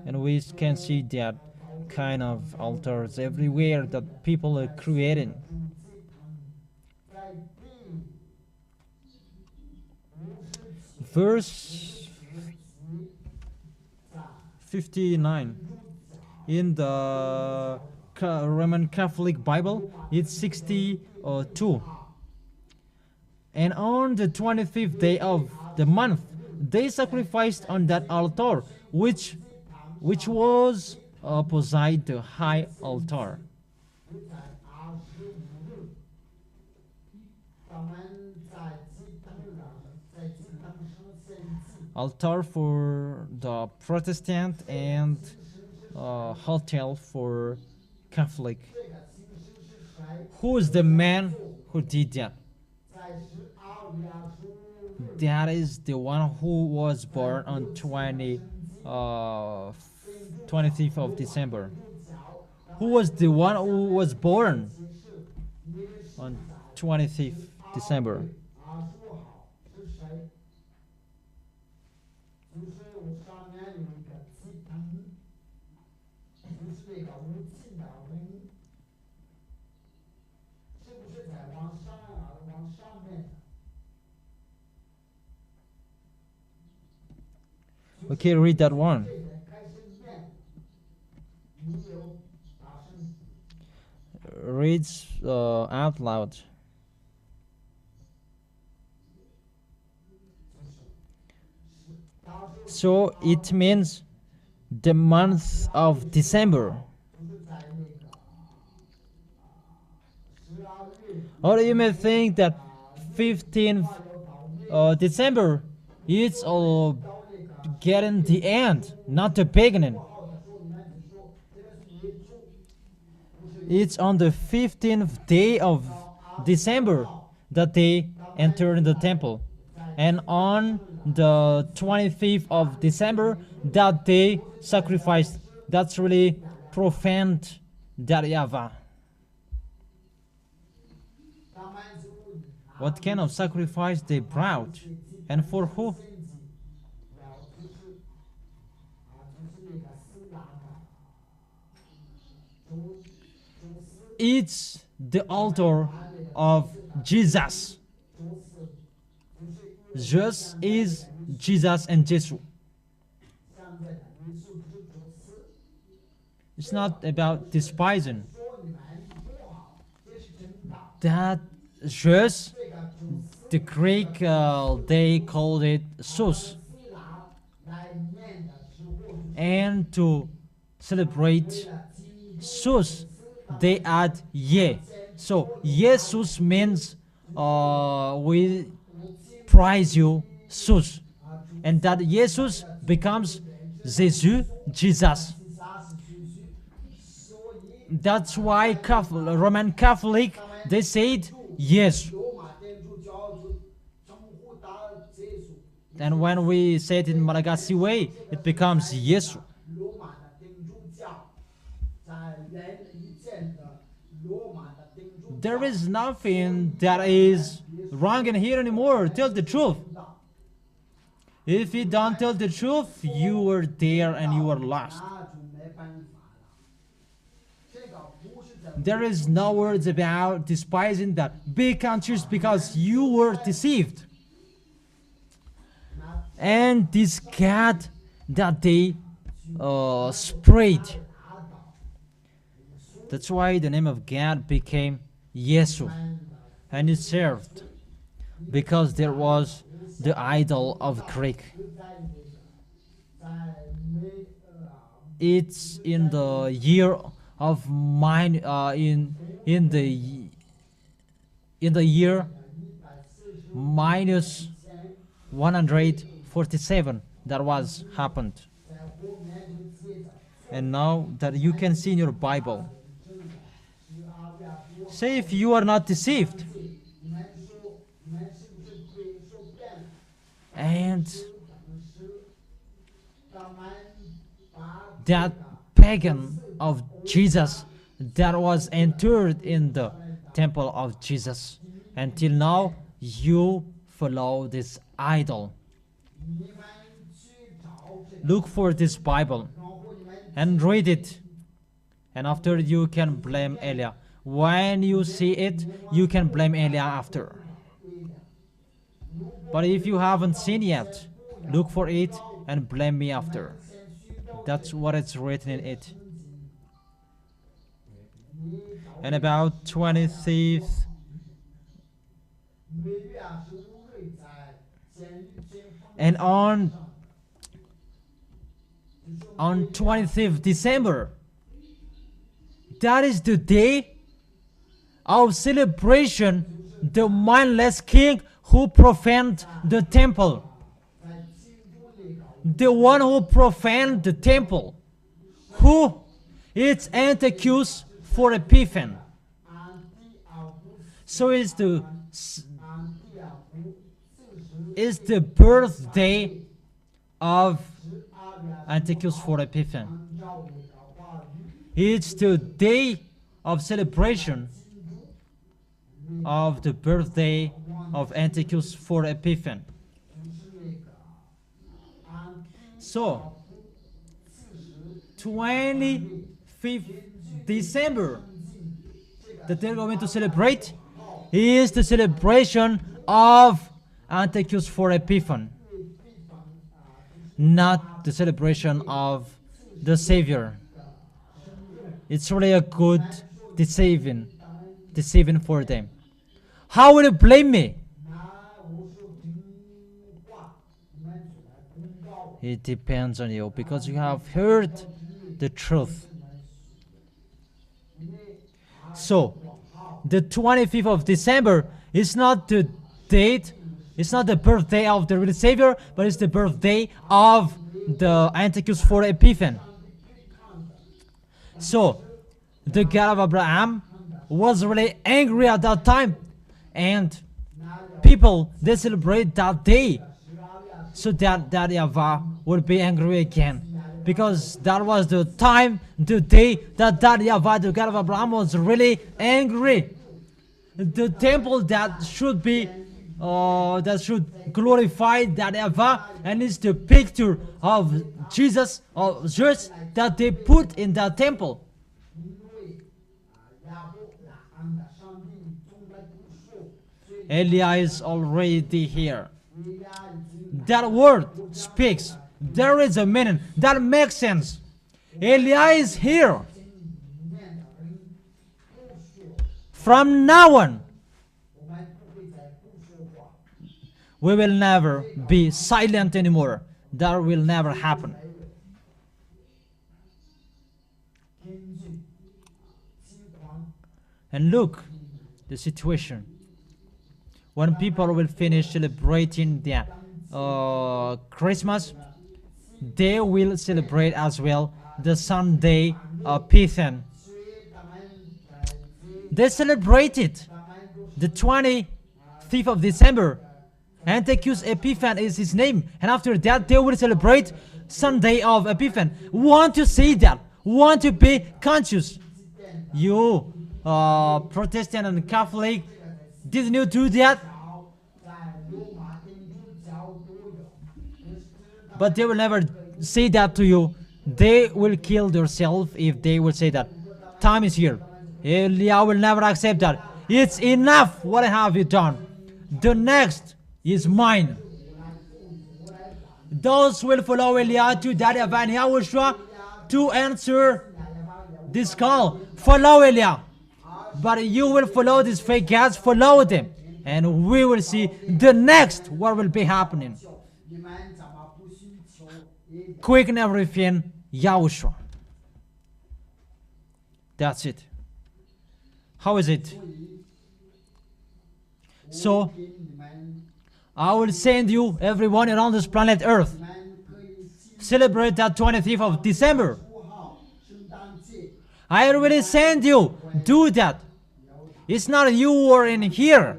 and we can see that kind of altars everywhere that people are creating. Verse 59 in the Roman Catholic Bible, it's 62. And on the 25th day of the month, they sacrificed on that altar, which was opposite the high altar. Altar for the Protestant and hotel for Catholic. Who is the man who did that? That is the one who was born on 25th of December. Who was the one who was born on 25th December? Okay, read that one. Reads out loud. So it means the month of December. Or you may think that 15th December it's getting the end, not the beginning. It's on the 15th day of December that they entered the temple, and on the 25th of December that they sacrificed. That's really profaned that YAHVAH. What kind of sacrifice they brought, and for who? It's the altar of Jesus. Jesus is Jesus and Jesus. It's not about despising. That Jesus, the Greek, they called it Sus. And to celebrate Sus, they add Ye. So Jesus means we praise you, Sus. And that Jesus becomes Jesus, Jesus. That's why Roman Catholic, they said yes. And when we say it in Malagasy way, it becomes Yesu. There is nothing that is wrong in here anymore. Tell the truth. If you don't tell the truth, you were there and you were lost. There is no words about despising that big countries because you were deceived. And this God that they sprayed. That's why the name of God became Yesu. And it served because there was the idol of Greek. It's in the year of mine in the year minus 147 that was happened. And now that you can see in your Bible, Say if you are not deceived. And that pagan of Jesus that was entered in the temple of Jesus, until now you follow this idol. Look for this Bible and read it, and after you can blame Elia. When you see it, you can blame Elia after. But if you haven't seen yet, look for it and blame me after. That's what it's written in it. And about 25th, and on 25th December, that is the day of celebration, the mindless king who profaned the temple. The one who profaned the temple, who is Antiochus for Epiphan. So it's the birthday of Antiochus for Epiphan. It's the day of celebration of the birthday of Antiochus for Epiphan. So, 25th December, that they're going to celebrate, is the celebration of Antiochus for Epiphan, not the celebration of the Savior. It's really a good deceiving for them. How will you blame me? It depends on you, because you have heard the truth. So, the 25th of December is not the date, it's not the birthday of the real Savior, but it's the birthday of the Antiochus for Epiphan. So, the God of Abraham was really angry at that time, and people, they celebrate that day so that YAHVAH would be angry again, because that was the time, the day that YAHVAH, the God of Abraham, was really angry. The temple that should be that should glorify YAHVAH, and it's the picture of Jesus, of Jesus, that they put in that temple. Elia is already here. That word speaks. There is a meaning. That makes sense. Elia is here. From now on, we will never be silent anymore. That will never happen. And look, the situation. When people will finish celebrating their Christmas, they will celebrate as well the Sunday of Epiphan. They celebrated the 25th of December. Antiochus Epiphan is his name. And after that, they will celebrate Sunday of Epiphan. Want to see that? Want to be conscious? You, Protestant and Catholic, didn't you do that? But they will never say that to you. They will kill themselves if they will say that. Time is here. Elia will never accept that. It's enough. What have you done? The next is mine. Those will follow Elia to YAHVAH and YAHOSHUA to answer this call. Follow Elia. But you will follow these fake gods. Follow them. And we will see the next what will be happening. Quicken everything, YAHOSHUA. That's it. How is it? So, I will send you, everyone around this planet Earth, celebrate that 25th of December. I already send you, do that. It's not you who are in here,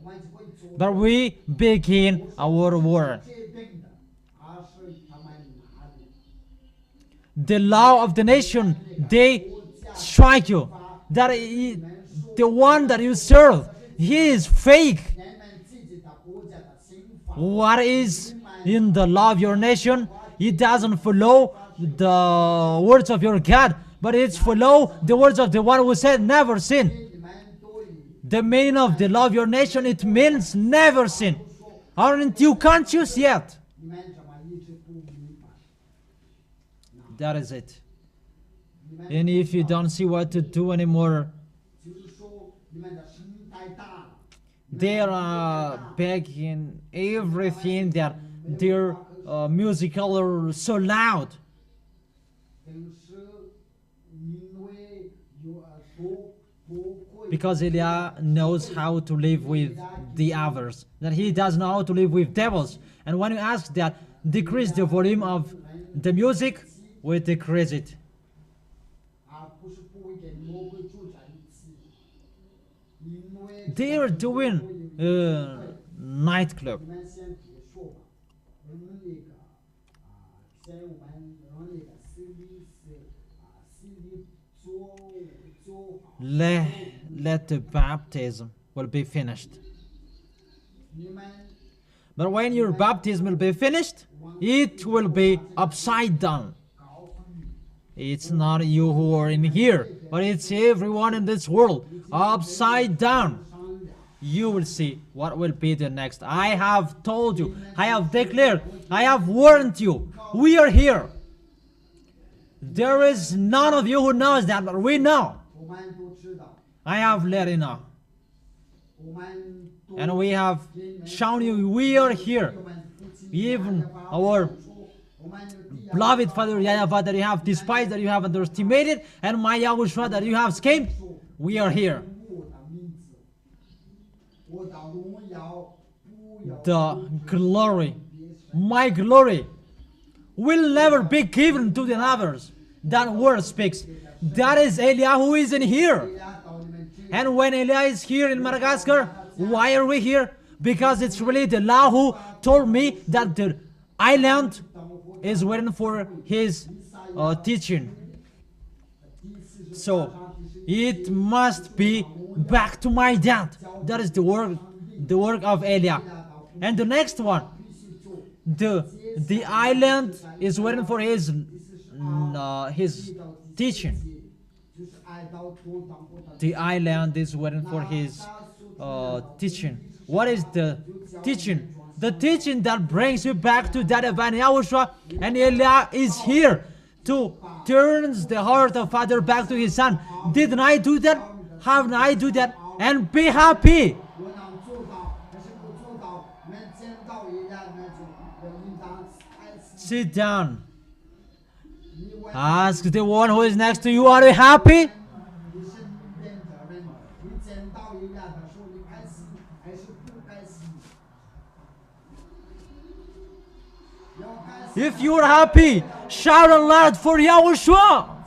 我们就会做 but we begin our war. 决定的，而是他们哪里 The law of the nation, they strike you. That the one that you serve, he is fake. 人们自己的国家的刑法， What is in the law of your nation? It doesn't follow the words of your God, but it's follow the words of the one who said never sin. 你们都以 The meaning of the law of your nation, it means never sin. Aren't you conscious yet? 你们怎么一直不明白？ That is it. And if you don't see what to do anymore, 就是说你们的声太大了， they are begging everything that their musical are so loud. 但是因为有多会 Because Elia knows how to live with the others, that he doesn't know how to live with devils. And when you ask that, decrease the volume of the music, we decrease it. 而不是不会跟魔鬼住在一起，因为 They are doing nightclub. 你们先别说吧，我们那个像我们让那个 CD 是CD 做好， Let the baptism will be finished. 你们 But when your baptism will be finished, it will be upside down. 搞分。 It's not you who are in here, but it's everyone in this world. Upside down. You will see what will be the next. I have told you, I have declared, I have warned you. We are here. There is none of you who knows that, but we know. 我们都知道， I have let you know. 我们都 And we have shown you we are here. 我们夫妻 Even our 我们有第二 beloved Father YAHVAH that you have despised, that you have underestimated, and my YAHOSHUA that you have escaped, we are here. 我的名字，我的荣耀不要 The glory, my glory, will never be given to the others. That word speaks. That is Elia who is in here. 到你们这 And when Elia is here in Madagascar, why are we here? Because it's really the law who told me that the island is waiting for his teaching. So it must be back to my dad. That is the work of Elia. And the next one, the island is waiting for his teaching. 就是爱到多当不当 The island is waiting for his teaching. What is the teaching? The teaching that brings you back to that divine YAHOSHUA, and Elia is here to turn the heart of Father back to his son. Didn't I do that? Haven't I do that? And be happy. 我能做到，但是不做到，能见到一样，那就应当爱惜。 Sit down. 因为 Ask the one who is next to you, are you happy? 你身边的人，你见到一样的时候，你开心还是不开心？要开心。 If you are happy, shout aloud for YAHOSHUA.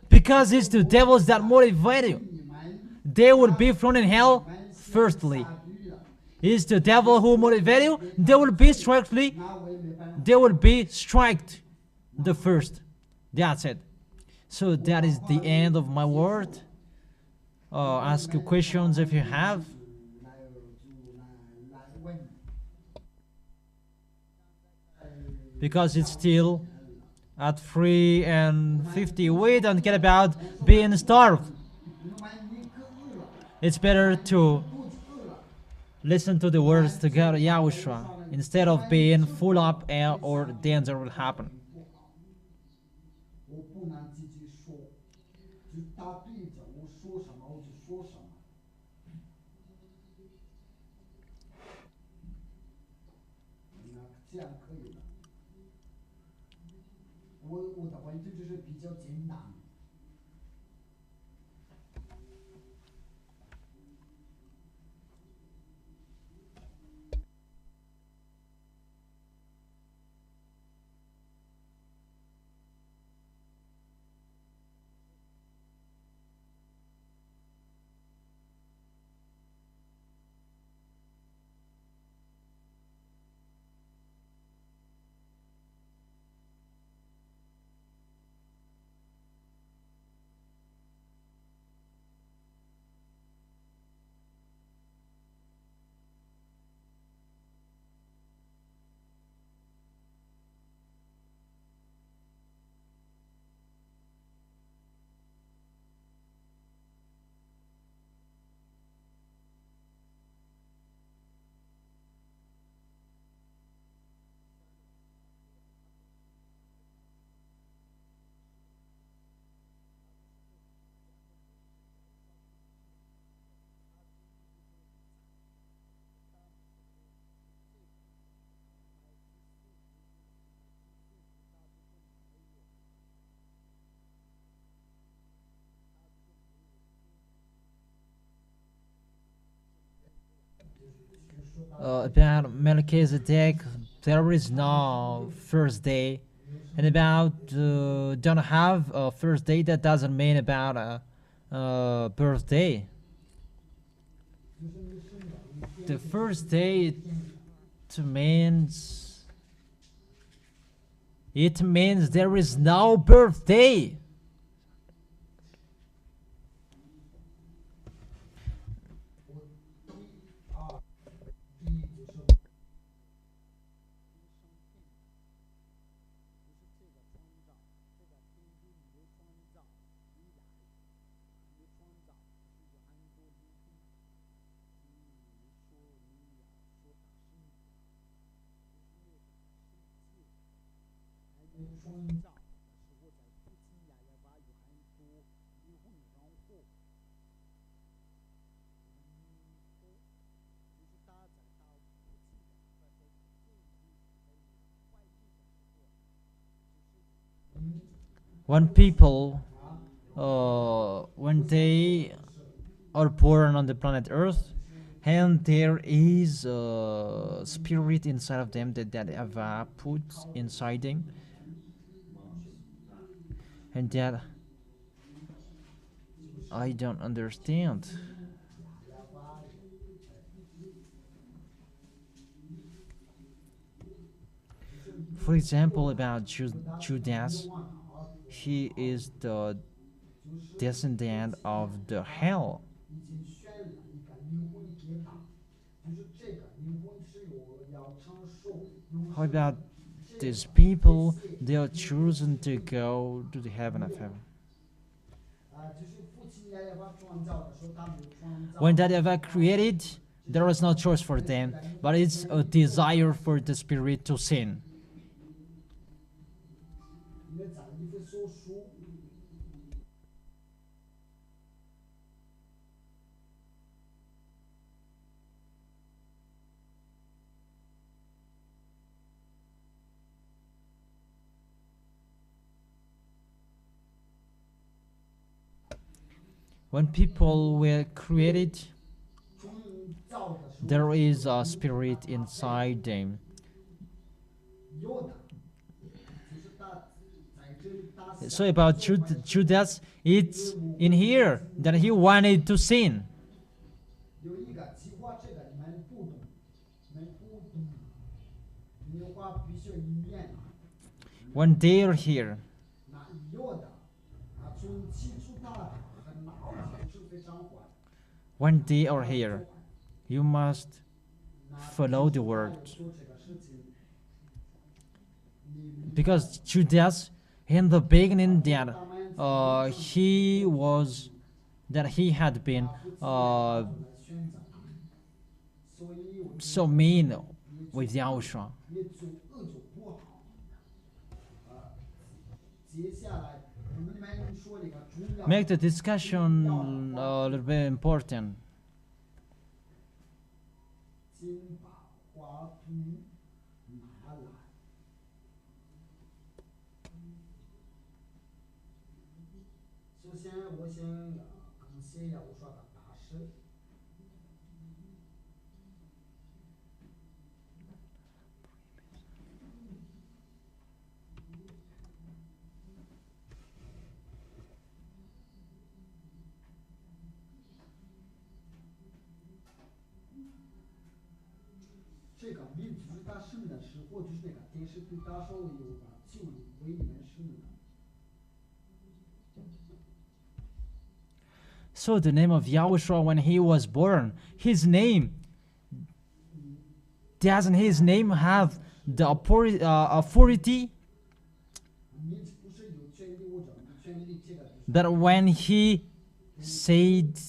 Because it's the devils that motivate you. They will be thrown in hell firstly. It's the devil who motivate you. They will be strictly. They will be striked the first. That's it. So that is the end of my word. Ask you questions if you have. 来问， Because it's still at 3:50. We don't care about being starved. 我们一个饿了， It's better to 肚子饿了， listen to the words to God, YAHOSHUA, instead of being full up or danger will happen. 我不能自己说，就是他对着我说什么我就说什么。那这样可以的。我的问题就是比较简单。About Melchizedek, there is no first day, and about don't have a first day, that doesn't mean about a birthday. The first day it means there is no birthday. When people, when they are born on the planet Earth, and there is a spirit inside of them that YAHVAH puts inside them, and that I don't understand. For example, about Judas, he is the descendant of the hell. How about these people? They are chosen to go to the heaven of heaven. When that YAHVAH created, there was no choice for them, but it's a desire for the spirit to sin. When people were created, there is a spirit inside them. So about Judas, it's in here that he wanted to sin. When they are here, when they are here, you must follow the word. Because Judas, in the beginning, that he had been so mean with Yahushua. make the discussion a little bit important. 金把花图拿来。首先，我想感谢亚乌刷的大师。这个民族大圣的时候，就是那个电视对大手有个旧为人生的。 So the name of Yahushua when he was born, his name, doesn't his name have the authority that when he said,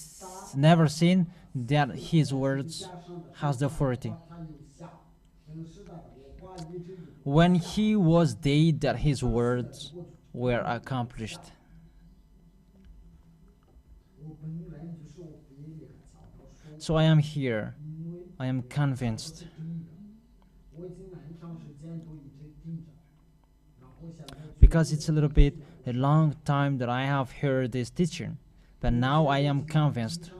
never seen, that his words has the authority? When he was dead, that his words were accomplished. So I am here. I am convinced. Because it's a little bit a long time that I have heard this teaching, but now I am convinced.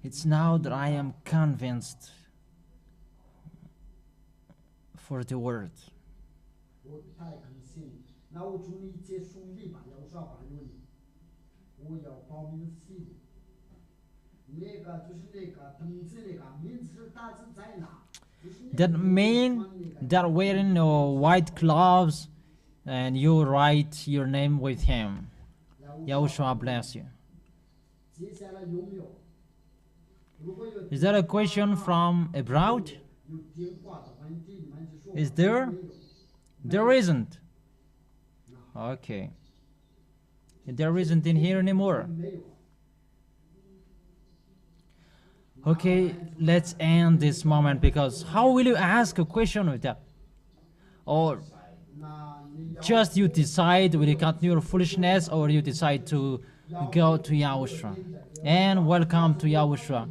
It's now that I am convinced for the word. That man that wearing white gloves and you write your name with him. Yahushua bless you. Is that a question from abroad? Is there? There isn't. Okay. There isn't in here anymore. Okay, let's end this moment, because how will you ask a question with that? Or just you decide, will you continue your foolishness, or you decide to go to Yahushua? And welcome to Yahushua.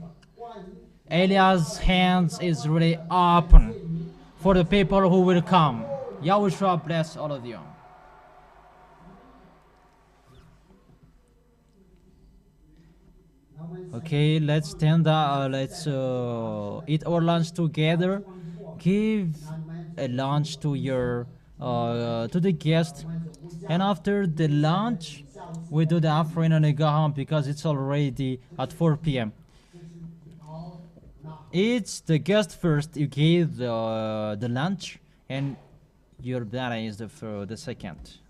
Elias' hands is really open for the people who will come. Yahushua bless all of you. Okay, let's stand up. Let's eat our lunch together. Give a lunch to your to the guest, and after the lunch, we do the offering and we go home, because it's already at 4 p.m. It's the guest first. You give the lunch, and your data is the second.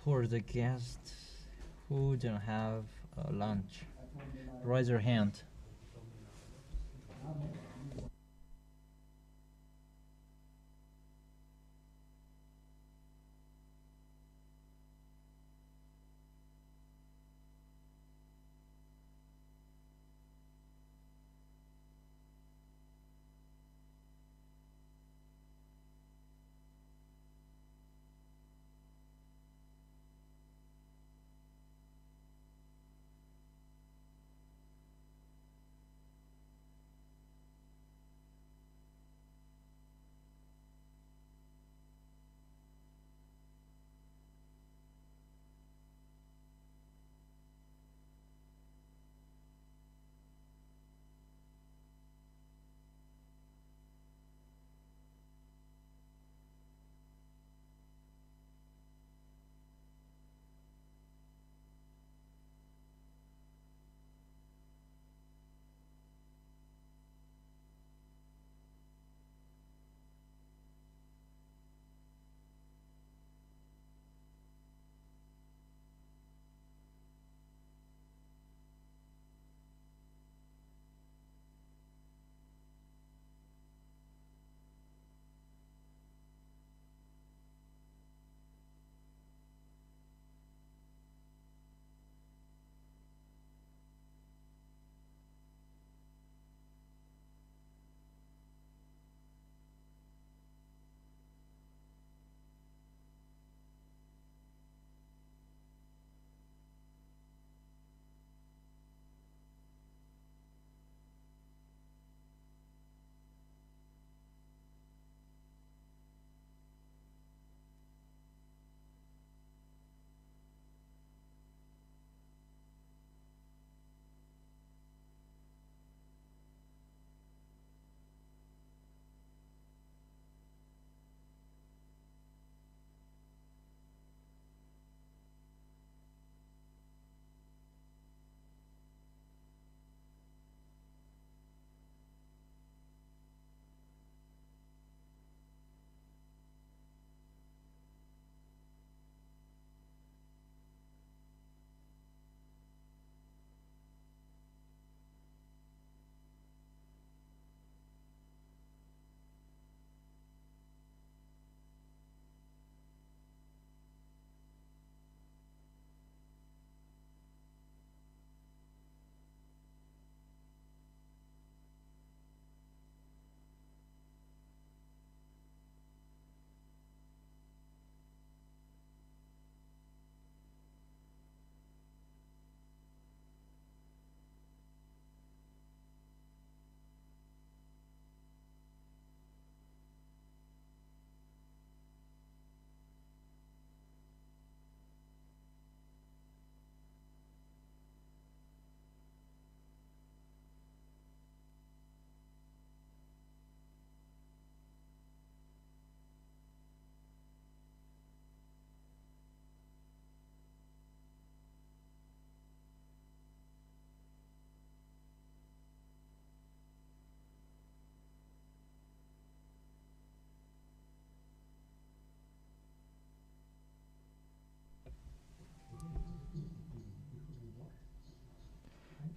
For the guests who don't have lunch, raise your hand.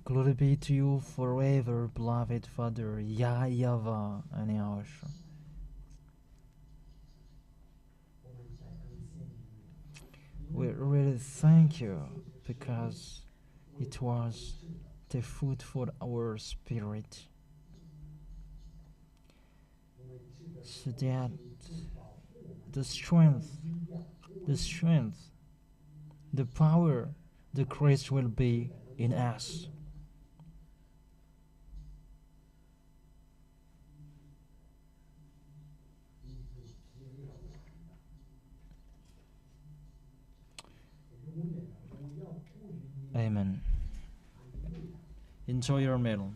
Glory be to you forever, beloved Father, YAHVAH and YAHOSHUA. We really thank you because it was the food for our spirit, so that the strength, the strength, the power, the grace will be in us. Amen. Enjoy your meal.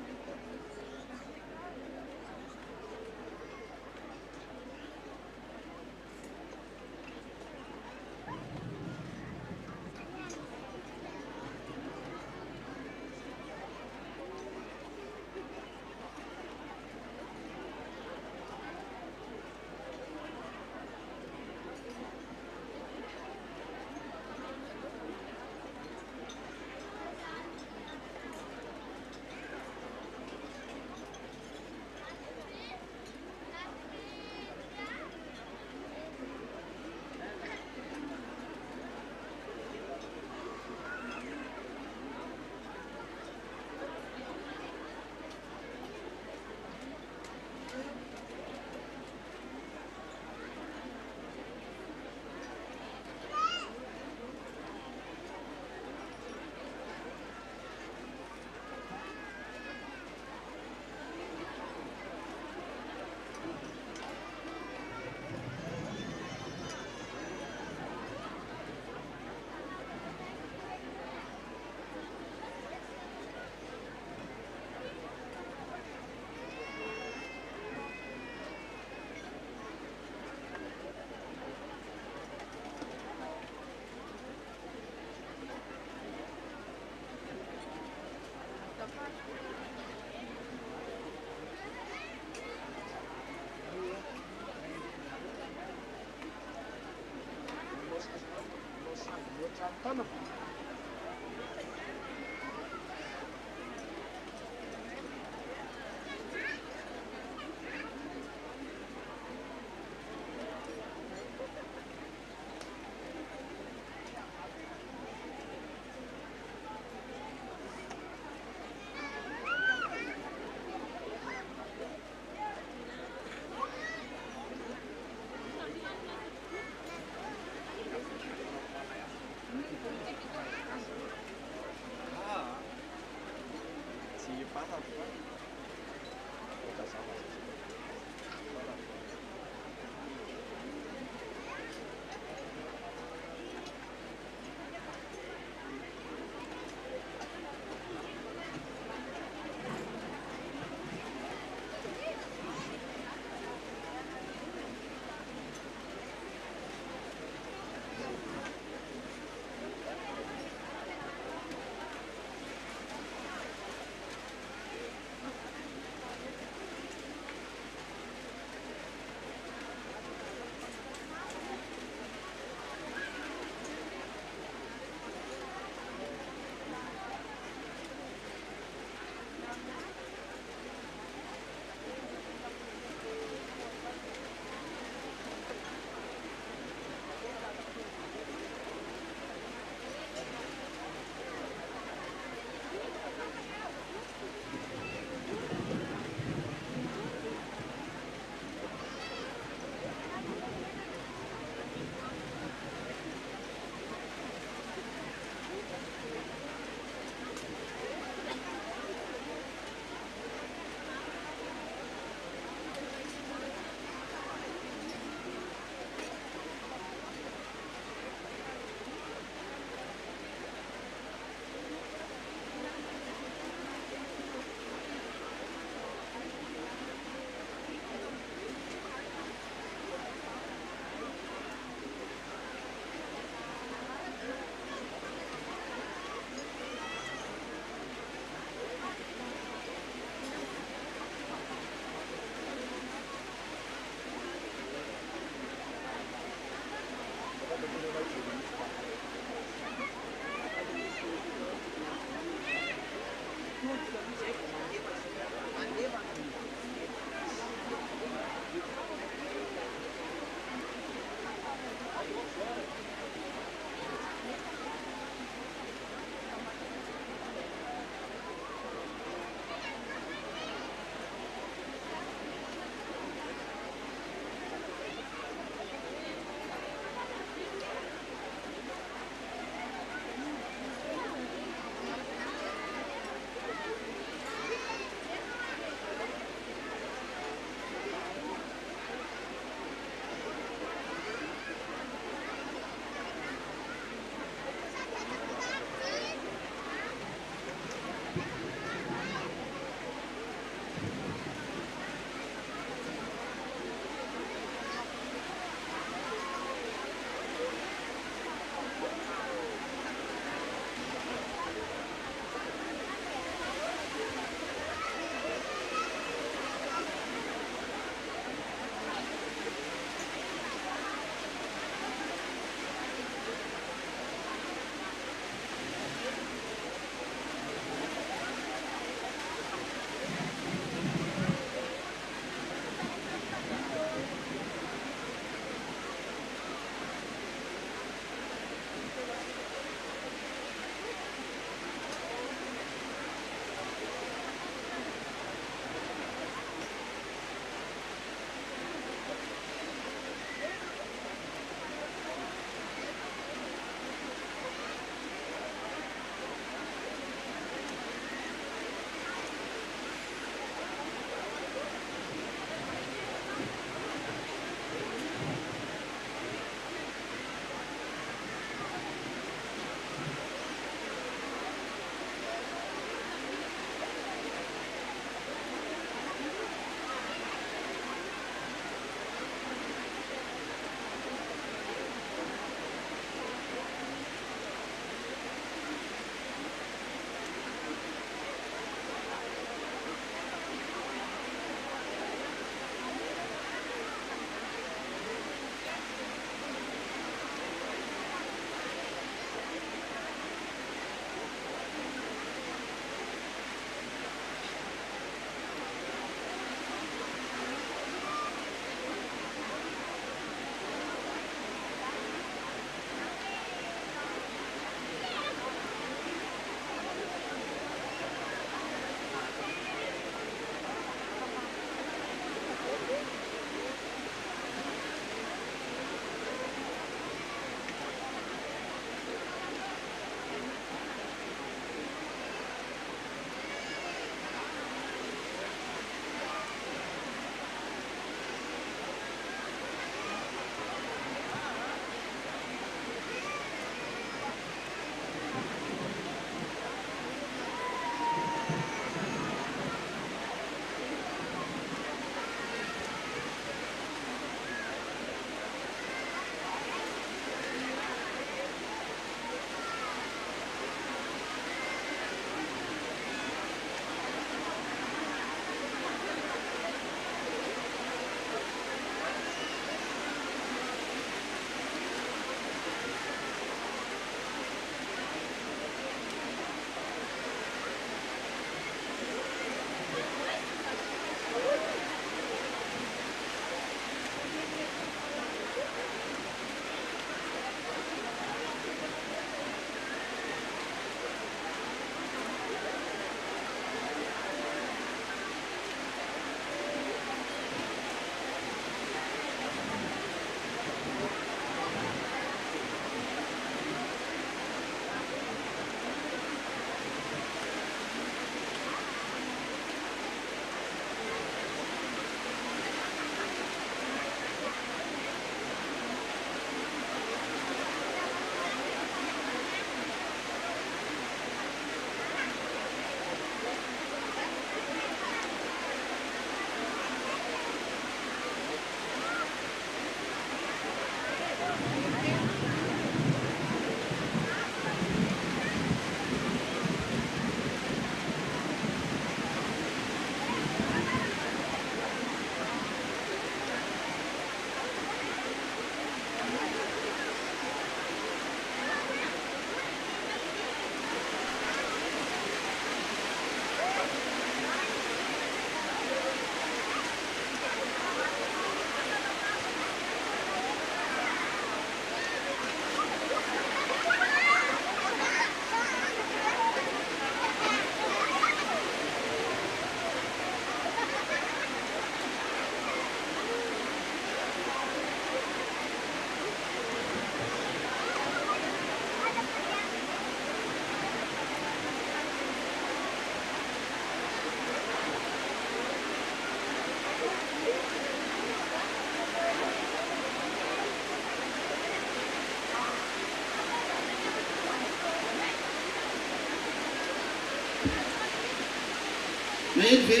Maheno ve?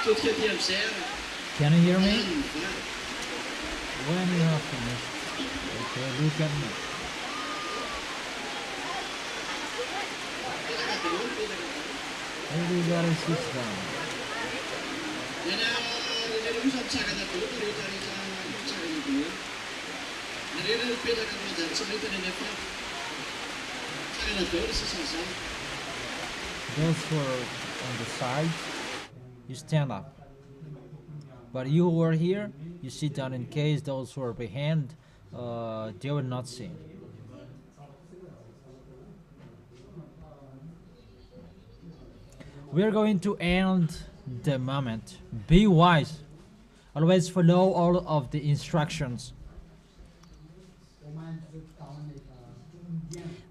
Totika ty amin'izay ary. Can you hear me? YAHVAH. When you have finished, okay, look at me. Everybody sits down. Nareo io samy tsara daholo rehetra rehetra tsara daholo. Nareo mipetraka amin'ny manjary tsy mahita ny nefa. Tsara daholo sisan'izany. Those who are on the side, you stand up. But you who are here, you sit down in case those who are behind, they will not see. We are going to end the moment. Be wise. Always follow all of the instructions.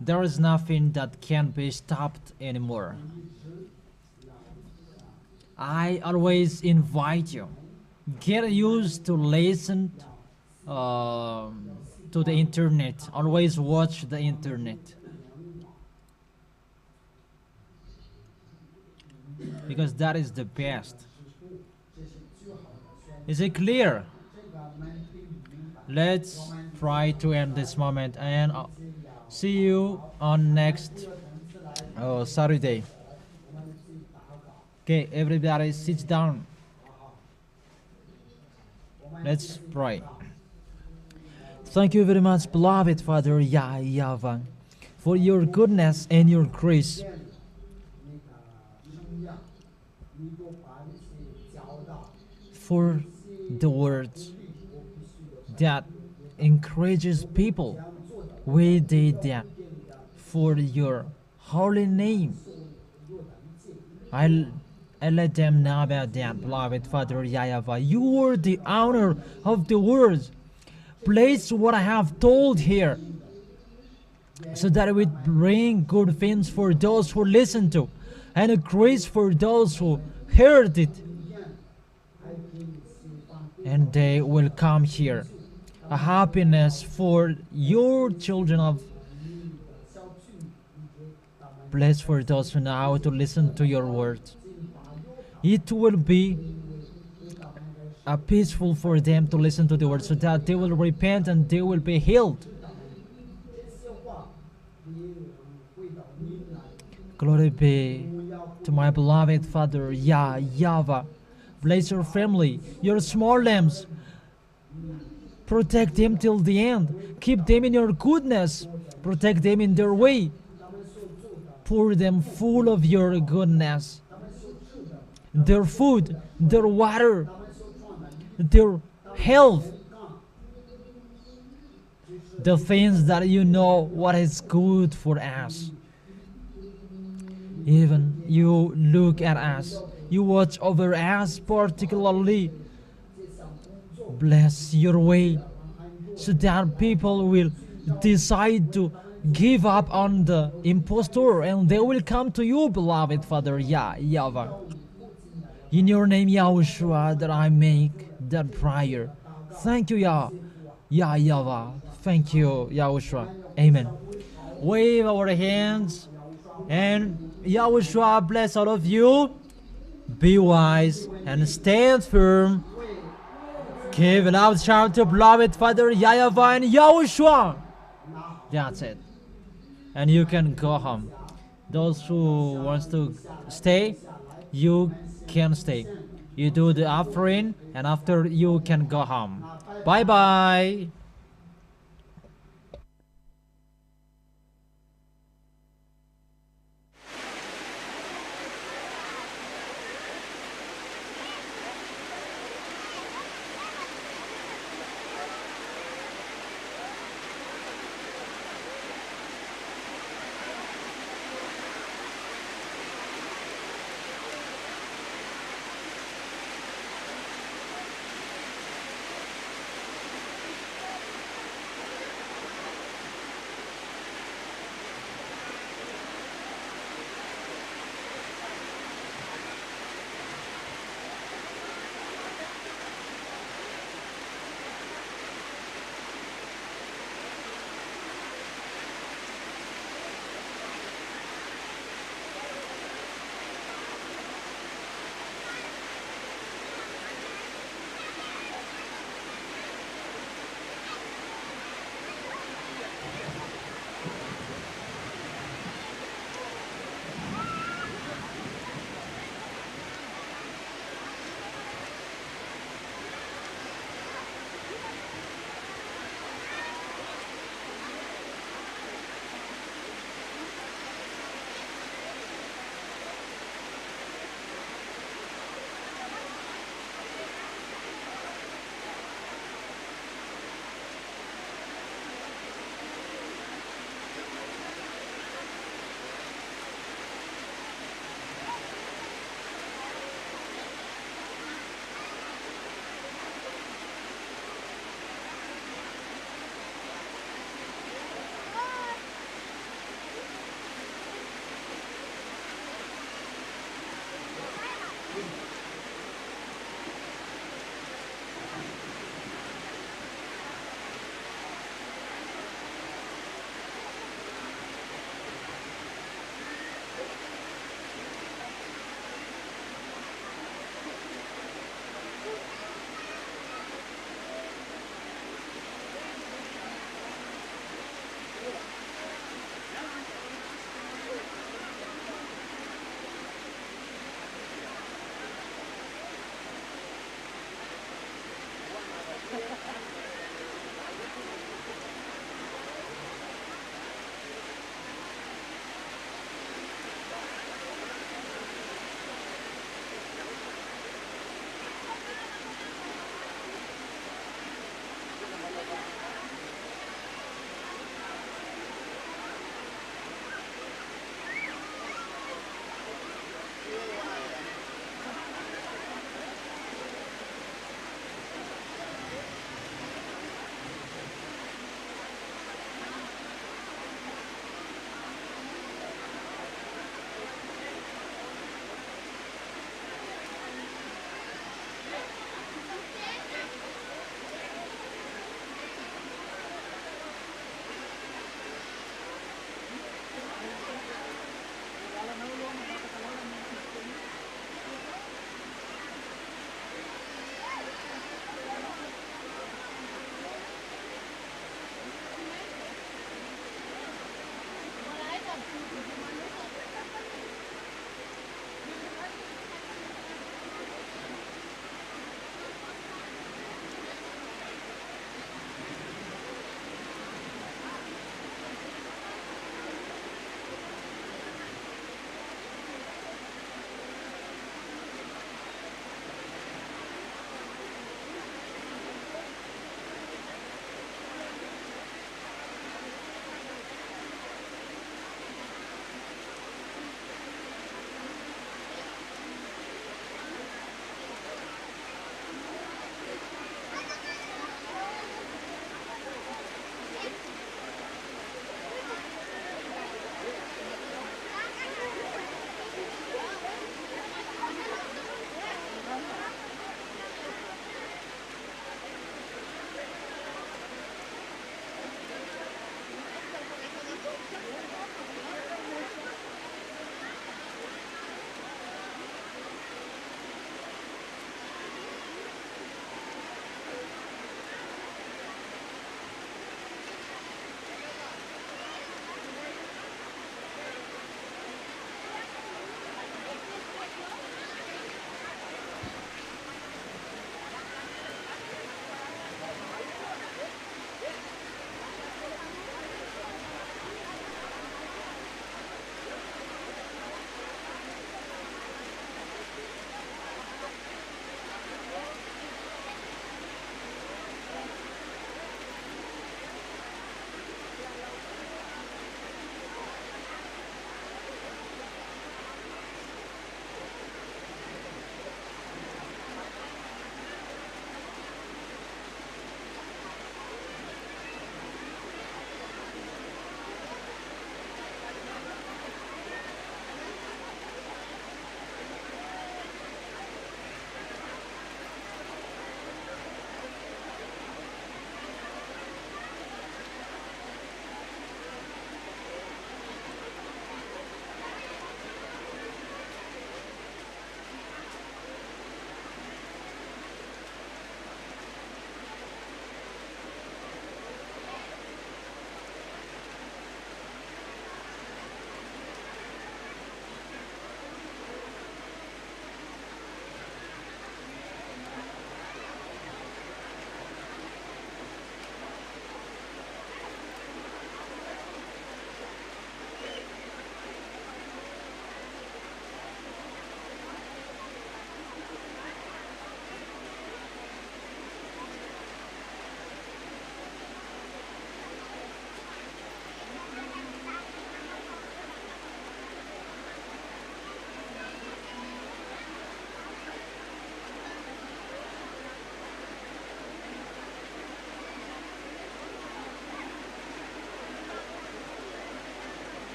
There is nothing that can be stopped anymore. I always invite you. Get used to listen to the internet. Always watch the internet. Because that is the best. Is it clear? Let's try to end this moment and see you on next Saturday. Okay, everybody sits down. Let's pray. Thank you very much, beloved Father YAHVAH, for your goodness and your grace. For the words that encourages people. We did that for your holy name. I let them know about that, beloved Father YAHVAH. You are the owner of the words. Place what I have told here, so that it would bring good things for those who listen to, and a grace for those who heard it. And they will come here. A happiness for your children of blessed for those who know how to listen to your words. It will be peaceful for them to listen to the word, so that they will repent and they will be healed. Glory be to my beloved Father YAHVAH. Bless your family, your small lambs. Protect them till the end. Keep them in your goodness. Protect them in their way. Pour them full of your goodness. Their food, their water, their health. The things that you know what is good for us. Even you look at us. You watch over us particularly. Bless your way, so that people will decide to give up on the impostor, and they will come to you, beloved Father YAHVAH. In your name, YAHOSHUA, that I make that prayer. Thank you, YAHVAH. Thank you, YAHOSHUA. Amen. Wave our hands, and YAHOSHUA bless all of you. Be wise and stand firm. Give a loud shout to beloved Father YAHVAH and YAHOSHUA. That's it. And you can go home. Those who wants to stay, you can stay. You do the offering, and after you can go home. Bye bye.